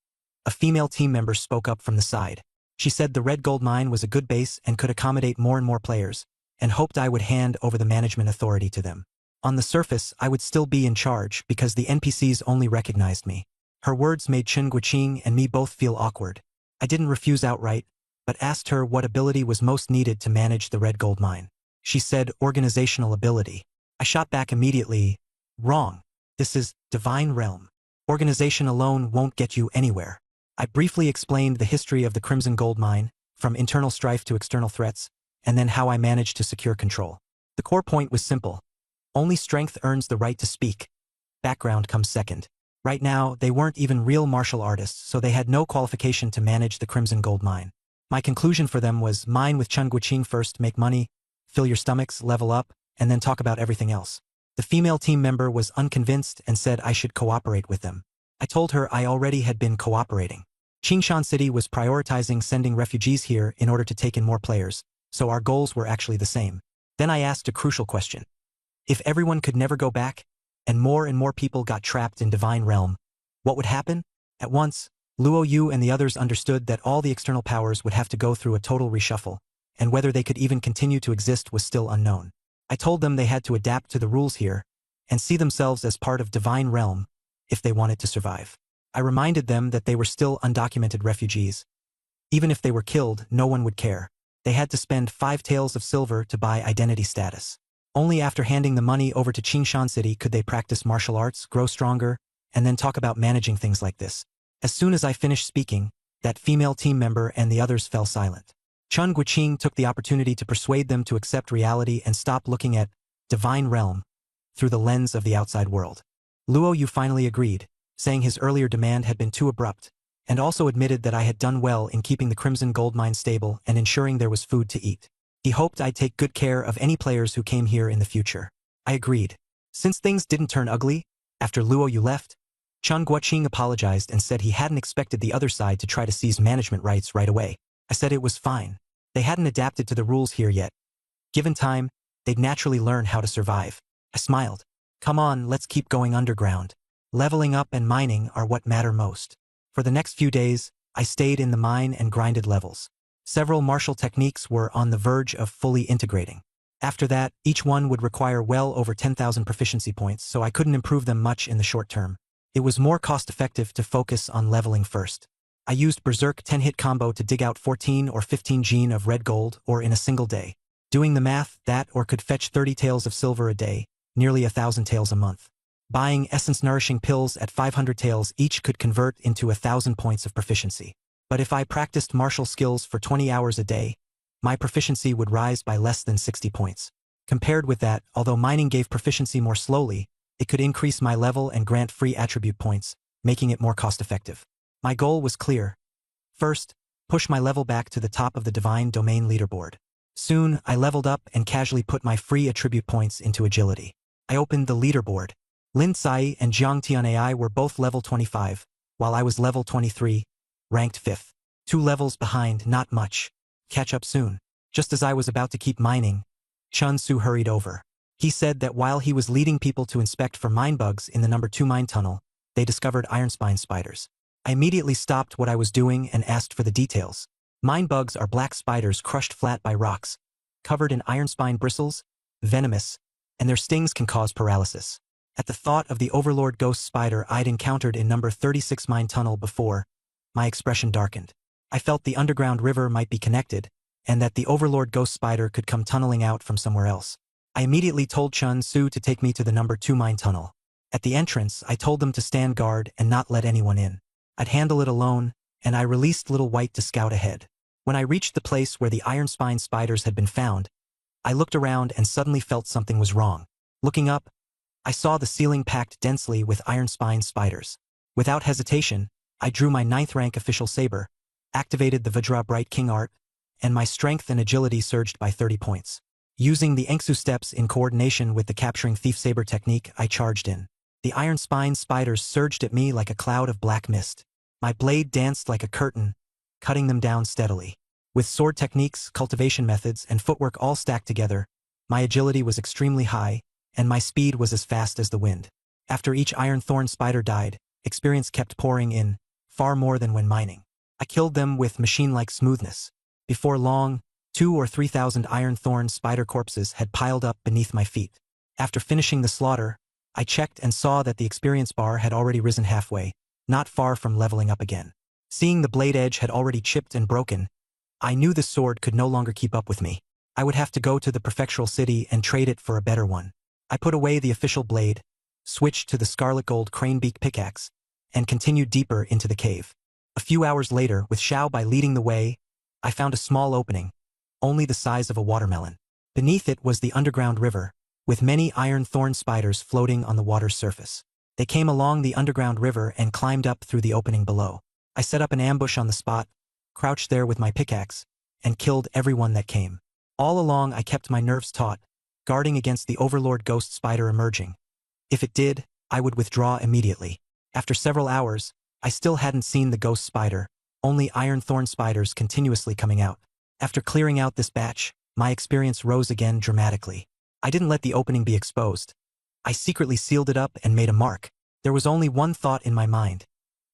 a female team member spoke up from the side. She said the Red Gold Mine was a good base and could accommodate more and more players, and hoped I would hand over the management authority to them. On the surface, I would still be in charge because the NPCs only recognized me. Her words made Chun Guiqing and me both feel awkward. I didn't refuse outright, but asked her what ability was most needed to manage the Red Gold Mine. She said organizational ability. I shot back immediately, "Wrong. This is Divine Realm. Organization alone won't get you anywhere." I briefly explained the history of the Crimson Gold Mine, from internal strife to external threats, and then how I managed to secure control. The core point was simple. Only strength earns the right to speak. Background comes second. Right now, they weren't even real martial artists, so they had no qualification to manage the Crimson Gold Mine. My conclusion for them was mine with Chun Guiqing first, make money, fill your stomachs, level up, and then talk about everything else. The female team member was unconvinced and said I should cooperate with them. I told her I already had been cooperating. Qingshan City was prioritizing sending refugees here in order to take in more players, so our goals were actually the same. Then I asked a crucial question. If everyone could never go back, and more people got trapped in Divine Realm, what would happen? At once, Luo Yu and the others understood that all the external powers would have to go through a total reshuffle, and whether they could even continue to exist was still unknown. I told them they had to adapt to the rules here, and see themselves as part of Divine Realm, if they wanted to survive. I reminded them that they were still undocumented refugees. Even if they were killed, no one would care. They had to spend 5 taels of silver to buy identity status. Only after handing the money over to Qingshan City could they practice martial arts, grow stronger, and then talk about managing things like this. As soon as I finished speaking, that female team member and the others fell silent. Chun Guiqing took the opportunity to persuade them to accept reality and stop looking at Divine Realm through the lens of the outside world. Luo Yu finally agreed, saying his earlier demand had been too abrupt, and also admitted that I had done well in keeping the Crimson Gold Mine stable and ensuring there was food to eat. He hoped I'd take good care of any players who came here in the future. I agreed. Since things didn't turn ugly, after Luo Yu left, Chun Guiqing apologized and said he hadn't expected the other side to try to seize management rights right away. I said it was fine. They hadn't adapted to the rules here yet. Given time, they'd naturally learn how to survive. I smiled. Come on, let's keep going underground. Leveling up and mining are what matter most. For the next few days, I stayed in the mine and grinded levels. Several martial techniques were on the verge of fully integrating. After that, each one would require well over 10,000 proficiency points, so I couldn't improve them much in the short term. It was more cost-effective to focus on leveling first. I used Berserk 10-hit combo to dig out 14 or 15 gene of red gold or in a single day. Doing the math, that or could fetch 30 taels of silver a day, nearly 1,000 taels a month. Buying essence-nourishing pills at 500 taels each could convert into 1,000 points of proficiency. But if I practiced martial skills for 20 hours a day, my proficiency would rise by less than 60 points. Compared with that, although mining gave proficiency more slowly, it could increase my level and grant free attribute points, making it more cost-effective. My goal was clear. First, push my level back to the top of the Divine Domain leaderboard. Soon, I leveled up and casually put my free attribute points into agility. I opened the leaderboard. Lin Cai and Jiang Tianai were both level 25, while I was level 23, ranked 5th. 2 levels behind, not much. Catch up soon. Just as I was about to keep mining, Chun Su hurried over. He said that while he was leading people to inspect for mine bugs in the number 2 mine tunnel, they discovered iron spine spiders. I immediately stopped what I was doing and asked for the details. Mine bugs are black spiders crushed flat by rocks, covered in iron spine bristles, venomous, and their stings can cause paralysis. At the thought of the Overlord ghost spider I'd encountered in number 36 mine tunnel before, my expression darkened. I felt the underground river might be connected, and that the Overlord ghost spider could come tunneling out from somewhere else. I immediately told Chun Su to take me to the number 2 mine tunnel. At the entrance, I told them to stand guard and not let anyone in. I'd handle it alone, and I released Little White to scout ahead. When I reached the place where the iron spine spiders had been found, I looked around and suddenly felt something was wrong. Looking up, I saw the ceiling packed densely with iron spine spiders. Without hesitation, I drew my 9th rank official saber, activated the Vajra Bright King art, and my strength and agility surged by 30 points. Using the Engsu steps in coordination with the capturing thief saber technique, I charged in. The iron spine spiders surged at me like a cloud of black mist. My blade danced like a curtain, cutting them down steadily. With sword techniques, cultivation methods, and footwork all stacked together, my agility was extremely high, and my speed was as fast as the wind. After each iron thorn spider died, experience kept pouring in, far more than when mining. I killed them with machine-like smoothness. Before long, 2,000 or 3,000 iron thorn spider corpses had piled up beneath my feet. After finishing the slaughter, I checked and saw that the experience bar had already risen halfway, not far from leveling up again. Seeing the blade edge had already chipped and broken, I knew the sword could no longer keep up with me. I would have to go to the prefectural city and trade it for a better one. I put away the official blade, switched to the scarlet gold cranebeak pickaxe, and continued deeper into the cave. A few hours later, with Xiao Bai leading the way, I found a small opening, only the size of a watermelon. Beneath it was the underground river, with many iron thorn spiders floating on the water's surface. They came along the underground river and climbed up through the opening below. I set up an ambush on the spot, crouched there with my pickaxe, and killed everyone that came. All along I kept my nerves taut, guarding against the Overlord ghost spider emerging. If it did, I would withdraw immediately. After several hours, I still hadn't seen the ghost spider, only iron thorn spiders continuously coming out. After clearing out this batch, my experience rose again dramatically. I didn't let the opening be exposed. I secretly sealed it up and made a mark. There was only one thought in my mind.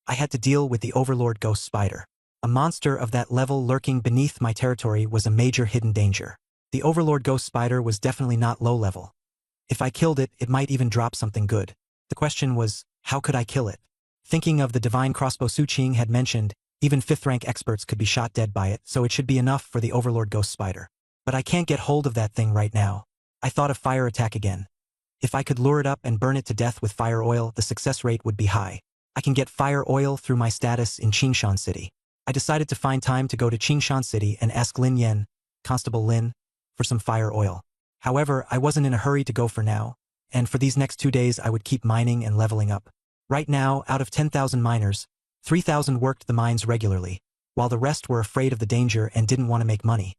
I had to deal with the Overlord ghost spider. A monster of that level lurking beneath my territory was a major hidden danger. The Overlord ghost spider was definitely not low level. If I killed it, it might even drop something good. The question was, how could I kill it? Thinking of the divine crossbow Su Qing had mentioned, even 5th rank experts could be shot dead by it, so it should be enough for the Overlord ghost spider. But I can't get hold of that thing right now. I thought of fire attack again. If I could lure it up and burn it to death with fire oil, the success rate would be high. I can get fire oil through my status in Qingshan City. I decided to find time to go to Qingshan City and ask Lin Yan, Constable Lin, for some fire oil. However, I wasn't in a hurry to go for now, and for these next 2 days I would keep mining and leveling up. Right now, out of 10,000 miners, 3,000 worked the mines regularly, while the rest were afraid of the danger and didn't want to make money.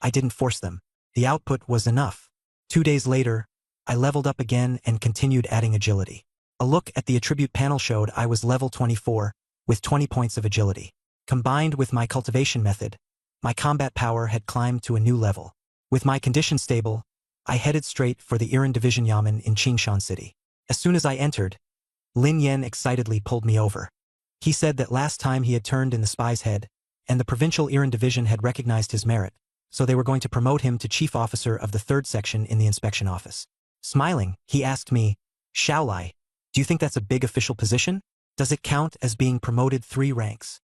I didn't force them. The output was enough. 2 days later, I leveled up again and continued adding agility. A look at the attribute panel showed I was level 24, with 20 points of agility. Combined with my cultivation method, my combat power had climbed to a new level. With my condition stable, I headed straight for the Iran Division Yamen in Qingshan City. As soon as I entered, Lin Yan excitedly pulled me over. He said that last time he had turned in the spy's head, and the provincial Iran Division had recognized his merit, so they were going to promote him to chief officer of the 3rd section in the inspection office. Smiling, he asked me, Xiaolai, do you think that's a big official position? Does it count as being promoted 3 ranks?